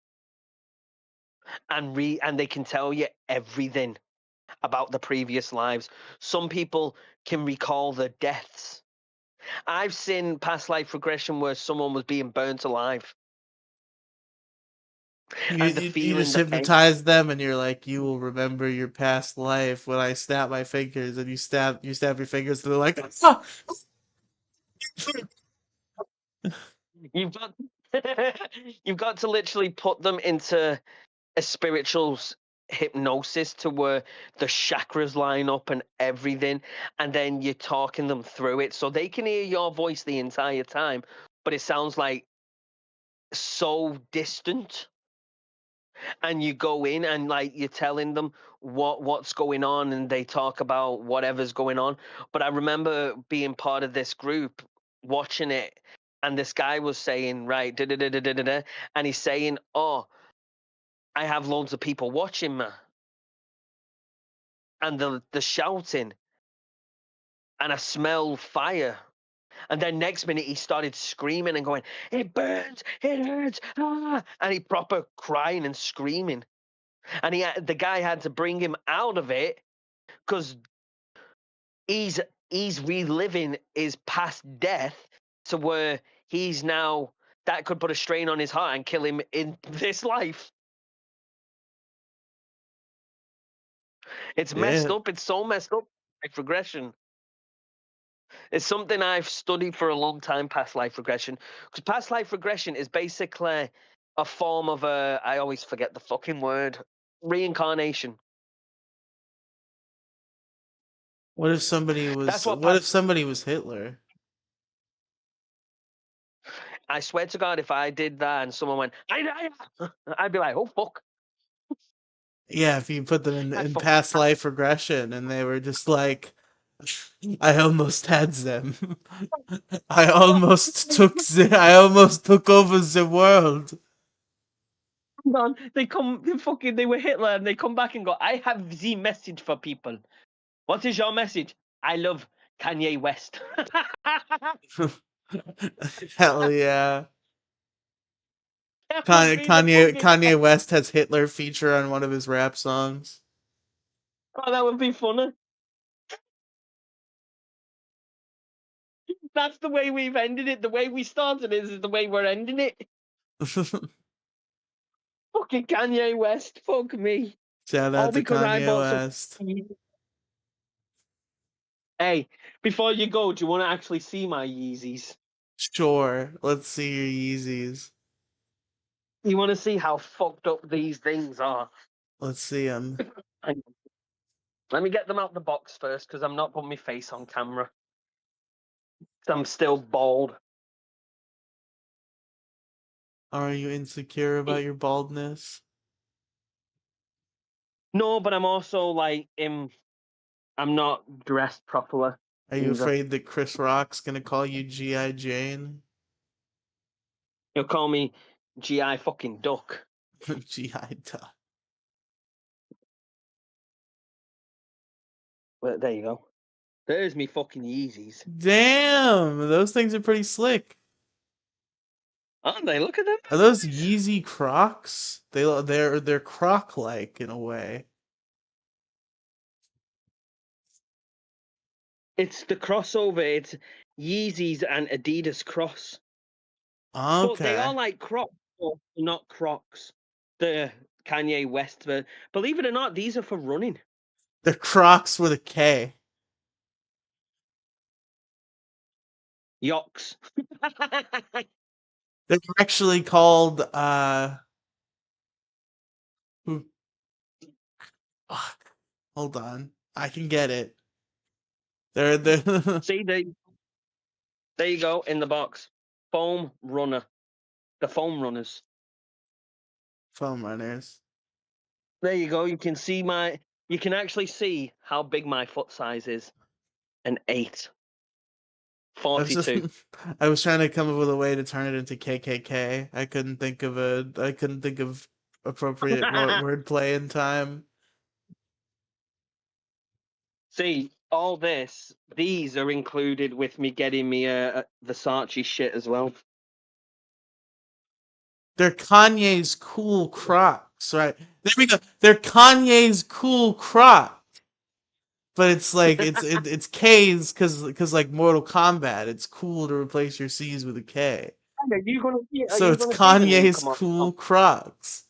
and they can tell you everything about the previous lives. Some people can recall their deaths. I've seen past life regression where someone was being burnt alive and the You feeling, just the pain. hypnotize them and you're like, you will remember your past life when I snap my fingers and you stab your fingers and they're like, ah! You've got you've got to literally put them into a spiritual hypnosis to where the chakras line up and everything, and then you're talking them through it so they can hear your voice the entire time, but it sounds like so distant. And you go in and like you're telling them what's going on, and they talk about whatever's going on. But I remember being part of this group, watching it, and this guy was saying, right, da da da da da da, da, and he's saying, "Oh, I have loads of people watching me," and the shouting, and I smell fire. And then next minute he started screaming and going, "It burns, it hurts, ah!" And he proper crying and screaming. And the guy had to bring him out of it because he's reliving his past death to where he's now that could put a strain on his heart and kill him in this life. It's messed Yeah. up. It's so messed up. Life regression. It's something I've studied for a long time, past life regression. Because past life regression is basically a form of I always forget the fucking word, reincarnation. What if somebody That's was? what What past. if somebody was Hitler? I swear to God, if I did that and someone went, I'd be like, oh fuck, Yeah, if you put them that's in fucking. past life regression, and they were just like, I almost had them. I almost took over the world. On. They were Hitler and they come back and go, I have the message for people. What is your message? I love Kanye West. Hell yeah. That would be the fucking. Kanye West has Hitler feature on one of his rap songs. Oh, that would be funny. That's the way we've ended it. The way we started is the way we're ending it. Fucking Kanye West. Fuck me. Shout All out to because I Kanye bought some. West. Hey, before you go, do you want to actually see my Yeezys? Sure, let's see your Yeezys. You want to see how fucked up these things are? Let's see them. Hang on. Let me get them out the box first because I'm not putting my face on camera. I'm still bald. Are you insecure about your baldness? No, but I'm also like I'm not dressed properly Are you either. afraid that Chris Rock's gonna call you G.I. Jane? You'll call me GI fucking duck. G.I. Duck. Well, there you go. There's me fucking Yeezys. Damn, those things are pretty slick. Aren't they? Look at them. Are those Yeezy Crocs? They're Croc-like in a way. It's the crossover. It's Yeezys and Adidas cross. But they are Okay. like Crocs, but not Crocs. The Kanye West. Believe it or not, these are for running. They're Crocs with a K. Yoks. They're actually called hmm, fuck. Hold on. I can get it. They're See, there you go in the box. Foam runner. The foam runners. foam runners. There you go. You can see you can actually see how big my foot size is. An 8. I was just 42. I was trying to come up with a way to turn it into KKK. I couldn't think of appropriate wordplay in time. See, all these are included with me getting me a Versace shit as well. They're Kanye's cool Crocs, right? There we go. They're Kanye's cool Crocs. But it's like it's K's because like Mortal Kombat, it's cool to replace your C's with a K. Are So you it's gonna see the new Kanye's cool Crocs.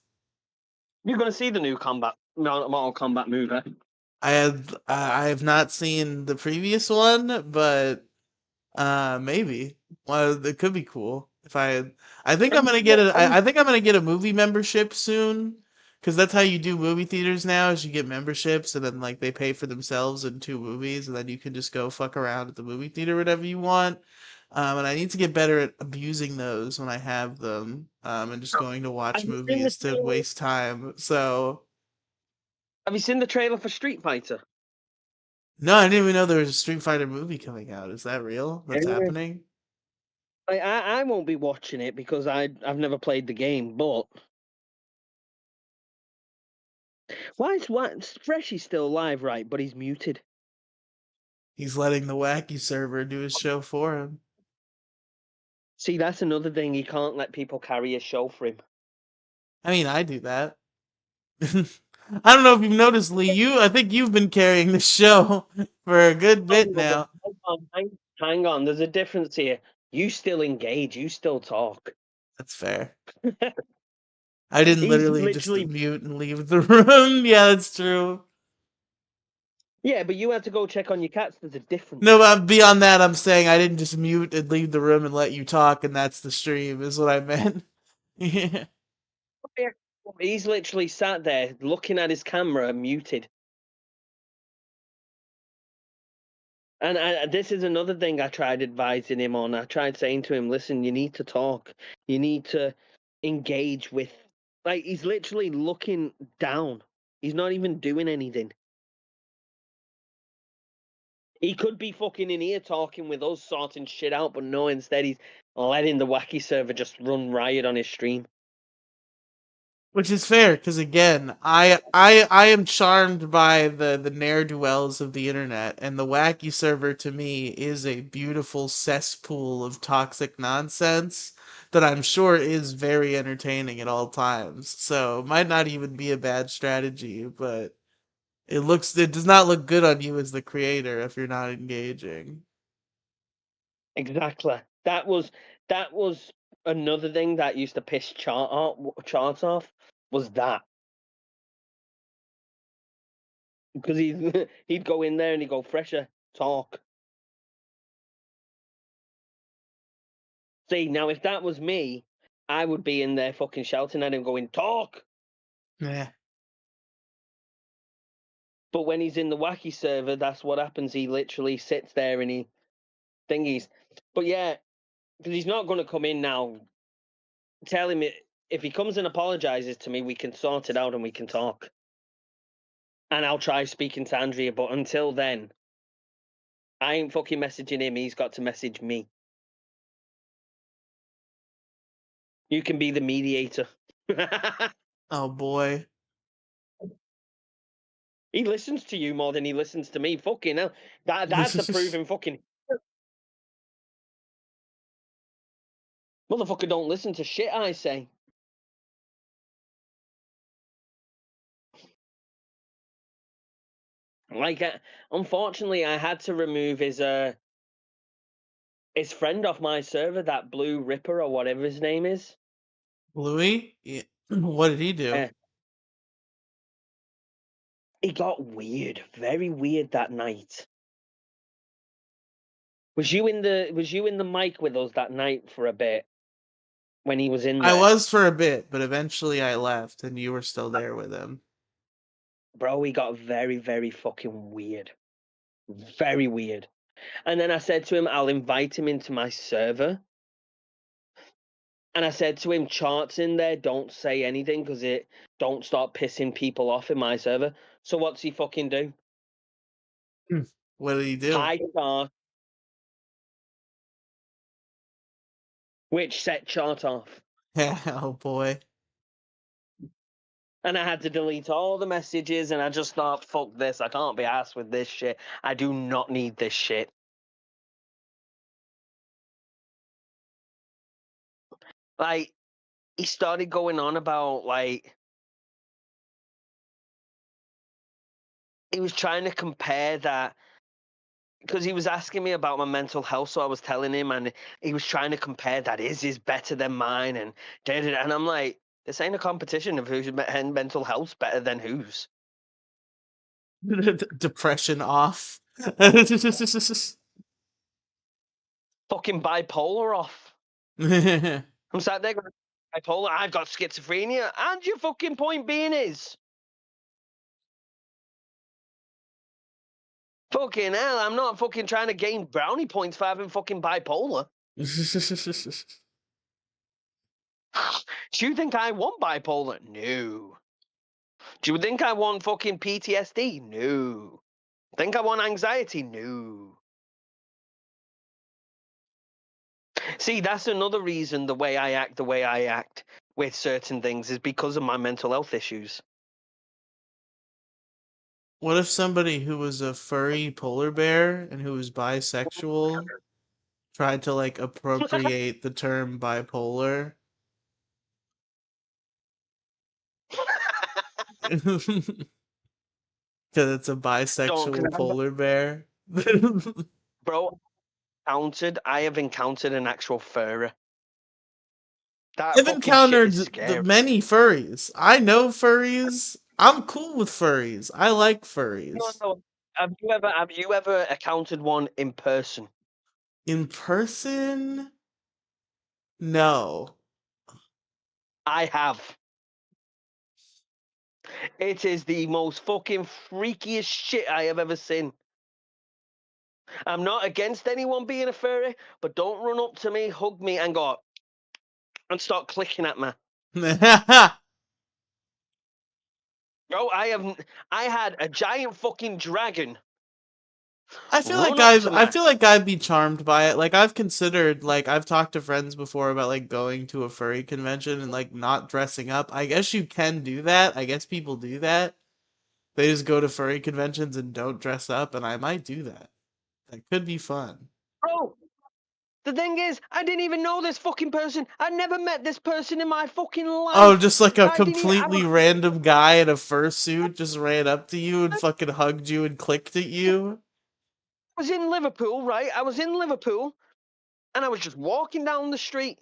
You're gonna see the new Mortal Kombat movie. I have not seen the previous one, but maybe. Well, it could be cool if I think I'm gonna get a. I think I'm gonna get a movie membership soon, because that's how you do movie theaters now. Is you get memberships and then like they pay for themselves in 2 movies, and then you can just go fuck around at the movie theater whatever you want. And I need to get better at abusing those when I have them, and just going to Have watch you seen the movies to trailer? waste time. So Have you seen the trailer for Street Fighter? no, I didn't even know there was a Street Fighter movie coming out. Is that real? That's Yeah. happening? I won't be watching it because I've never played the game, but why is Freshy still alive, right? But he's muted. He's letting the wacky server do his show for him. See, that's another thing. He can't let people carry a show for him. I mean, I do that. I don't know if you've noticed, Lee. I think you've been carrying the show for a good bit now. Hang on, there's a difference here. You still engage. You still talk. That's fair. I didn't He's literally just literally mute and leave the room. Yeah, that's true. yeah, but you had to go check on your cats. There's a difference. No, beyond that, I'm saying I didn't just mute and leave the room and let you talk, and that's the stream, is what I meant. Yeah. He's literally sat there looking at his camera, muted. And this is another thing I tried advising him on. I tried saying to him, listen, you need to talk. You need to engage with. Like, he's literally looking down. He's not even doing anything. He could be fucking in here talking with us, sorting shit out, but no, instead he's letting the wacky server just run riot on his stream. Which is fair, because again, I am charmed by the ne'er-do-wells of the internet, and the wacky server to me is a beautiful cesspool of toxic nonsense that I'm sure is very entertaining at all times. So it might not even be a bad strategy, but it does not look good on you as the creator if you're not engaging. Exactly. That was another thing that used to piss charts off was that. Because he'd go in there and he'd go, Fresher, talk. See, now if that was me, I would be in there fucking shouting at him, going, talk. Yeah. But when he's in the wacky server, that's what happens. He literally sits there and he thingies. But yeah, because he's not going to come in now. Tell him if he comes and apologizes to me, we can sort it out and we can talk. And I'll try speaking to Andrea. But until then, I ain't fucking messaging him. He's got to message me. You can be the mediator. Oh boy. He listens to you more than he listens to me. Fucking hell. That's a proven fucking. Motherfucker don't listen to shit I say. Like, unfortunately, I had to remove his friend off my server, that Blue Ripper or whatever his name is. Louis? Yeah. What did he do? He got weird, very weird that night. Was you in the mic with us that night for a bit when he was in there? I was for a bit, but eventually I left and you were still there with him. Bro, he got very, very fucking weird. Very weird. And then I said to him, I'll invite him into my server. And I said to him, charts in there, don't say anything because don't start pissing people off in my server. So what's he fucking do? What did he do? High chart. Which set chart off. Oh boy. And I had to delete all the messages and I just thought, fuck this, I can't be arsed with this shit. I do not need this shit. Like, he started going on about, like, he was trying to compare that, because he was asking me about my mental health, so I was telling him, and he was trying to compare that his is better than mine, and and I'm like, this ain't a competition of whose mental health's better than whose. Depression off. Fucking bipolar off. I'm sat there going, bipolar, I've got schizophrenia, and your fucking point being is, fucking hell, I'm not fucking trying to gain brownie points for having fucking bipolar. Do you think I want bipolar? No. Do you think I want fucking PTSD? No. Think I want anxiety? No. See, that's another reason the way I act with certain things is because of my mental health issues. What if somebody who was a furry polar bear and who was bisexual tried to like appropriate the term bipolar? Because it's a Don't, bisexual because polar bear. bro, I have encountered an actual furry. That I've fucking shit is encountered the scary. many furries. I know furries. I'm cool with furries. I like No, furries. no. Have you ever encountered one in person? In person? No. I have. It is the most fucking freakiest shit I have ever seen. I'm not against anyone being a furry, but don't run up to me, hug me, and go and start clicking at me. Bro, I had a giant fucking dragon run up to I me. feel like I'd be charmed by it. Like I've considered like I've talked to friends before about like going to a furry convention and like not dressing up. I guess you can do that. I guess people do that. They just go to furry conventions and don't dress up, and I might do that. That could be fun. Bro, the thing is, I didn't even know this fucking person. I'd never met this person in my fucking Oh, life. just like a I didn't even. completely random guy in a fursuit just ran up to you and fucking hugged you and clicked at you. was in Liverpool, right? I was in Liverpool, and I was just walking down the street,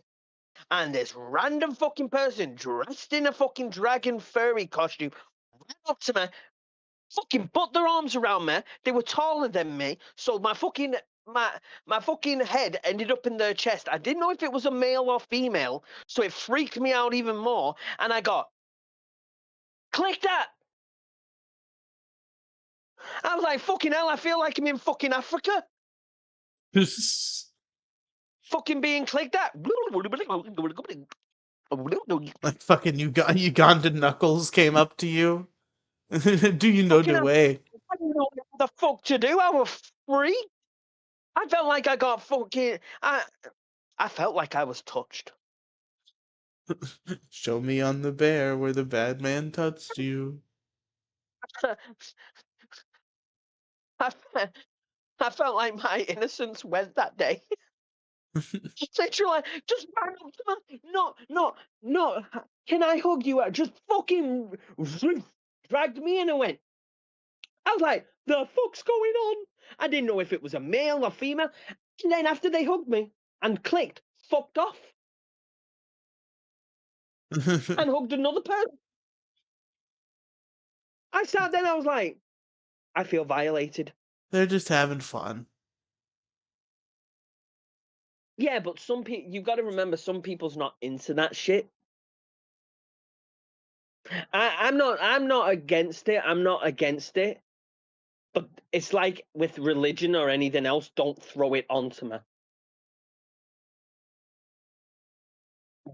and this random fucking person dressed in a fucking dragon furry costume ran up to me, fucking put their arms around me. They were taller than me, so my fucking head ended up in their chest. I didn't know if it was a male or female, so it freaked me out even more. And I got click that. I was like, fucking hell, I feel like I'm in fucking Africa. Fucking being clicked at. Like fucking Ugandan Knuckles came up to you. Do you know Fucking the hell, way? I didn't know what the fuck to do. I was free. I felt like I got fucking. I felt like I was touched. Show me on the bear where the bad man touched you. I, I felt like my innocence went that day. Literally, just ran up to me. No. Can I hug you? Just fucking dragged me in and went. I was like, the fuck's going on? I didn't know if it was a male or female. And then after they hugged me and clicked, fucked off and hugged another person. I sat there and I was like, I feel violated. They're just having fun. Yeah, but some people, you've got to remember, some people's not into that shit. I'm not against it. I'm not against it. But it's like with religion or anything else, don't throw it onto me.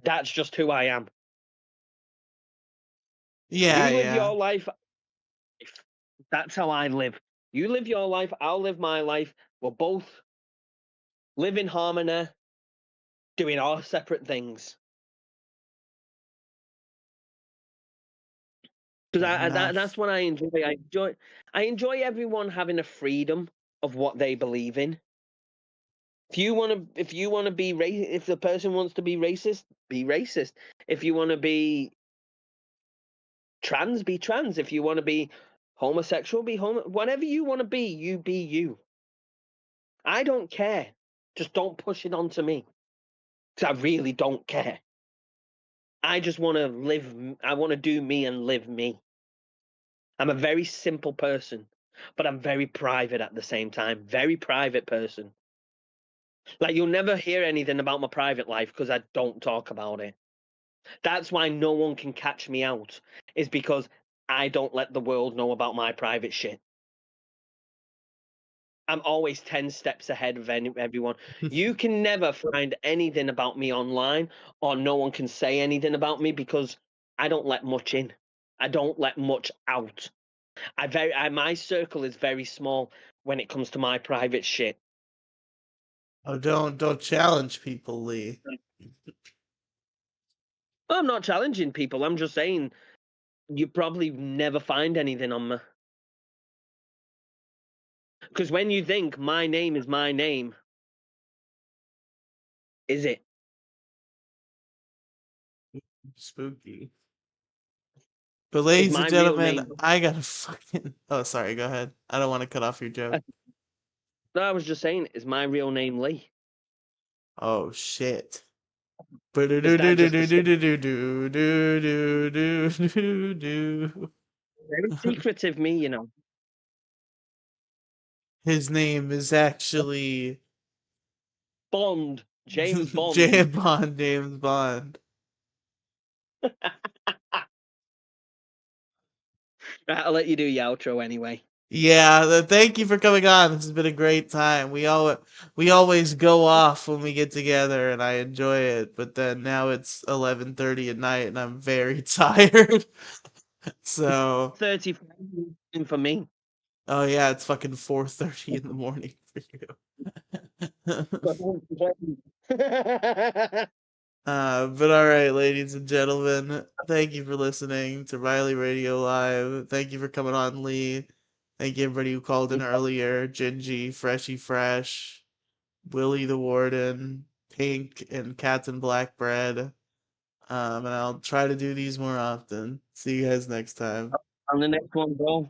That's just who I am. Yeah, You live yeah. your life. That's how I live. You live your life, I'll live my life. We'll both live in harmony, doing our separate things. Because Fair enough. that's what I enjoy. I enjoy everyone having a freedom of what they believe in. If you want to be if the person wants to be racist, be racist. If you want to be trans, be trans. If you want to be homosexual, be homo. Whatever you want to be, you be you. I don't care. Just don't push it onto me. Because I really don't care. I just want to live. I want to do me and live me. I'm a very simple person, but I'm very private at the same time. Very private person. Like you'll never hear anything about my private life because I don't talk about it. That's why no one can catch me out. Is because I don't let the world know about my private shit. I'm always 10 steps ahead of everyone. You can never find anything about me online, or no one can say anything about me because I don't let much in. I don't let much out. My circle is very small when it comes to my private shit. Oh, don't challenge people, Lee. I'm not challenging people. I'm just saying you probably never find anything on me. Because when you think my name is my name, is it? Spooky. But Is ladies my and real gentlemen, name? I gotta fucking. Oh, sorry. Go ahead. I don't want to cut off your joke. No, I was just saying, is my real name Lee? Oh shit. Is that just a very secretive me, you know? His name is actually Bond, James Bond. James Bond. James Bond. Right, I'll let you do your outro anyway. Yeah, thank you for coming on. This has been a great time. We always go off when we get together, and I enjoy it. But then now it's 11:30 at night, and I'm very tired. So, 30 for me. oh yeah, it's fucking 4:30 in the morning for you. But all right, ladies and gentlemen, thank you for listening to Riley Radio Live. Thank you for coming on, Lee. Thank you everybody who called in earlier. Gingy, Freshy Fresh, Willie the Warden, Pink, and Cats and Black Bread. And I'll try to do these more often. See you guys next time. On the next one, bro.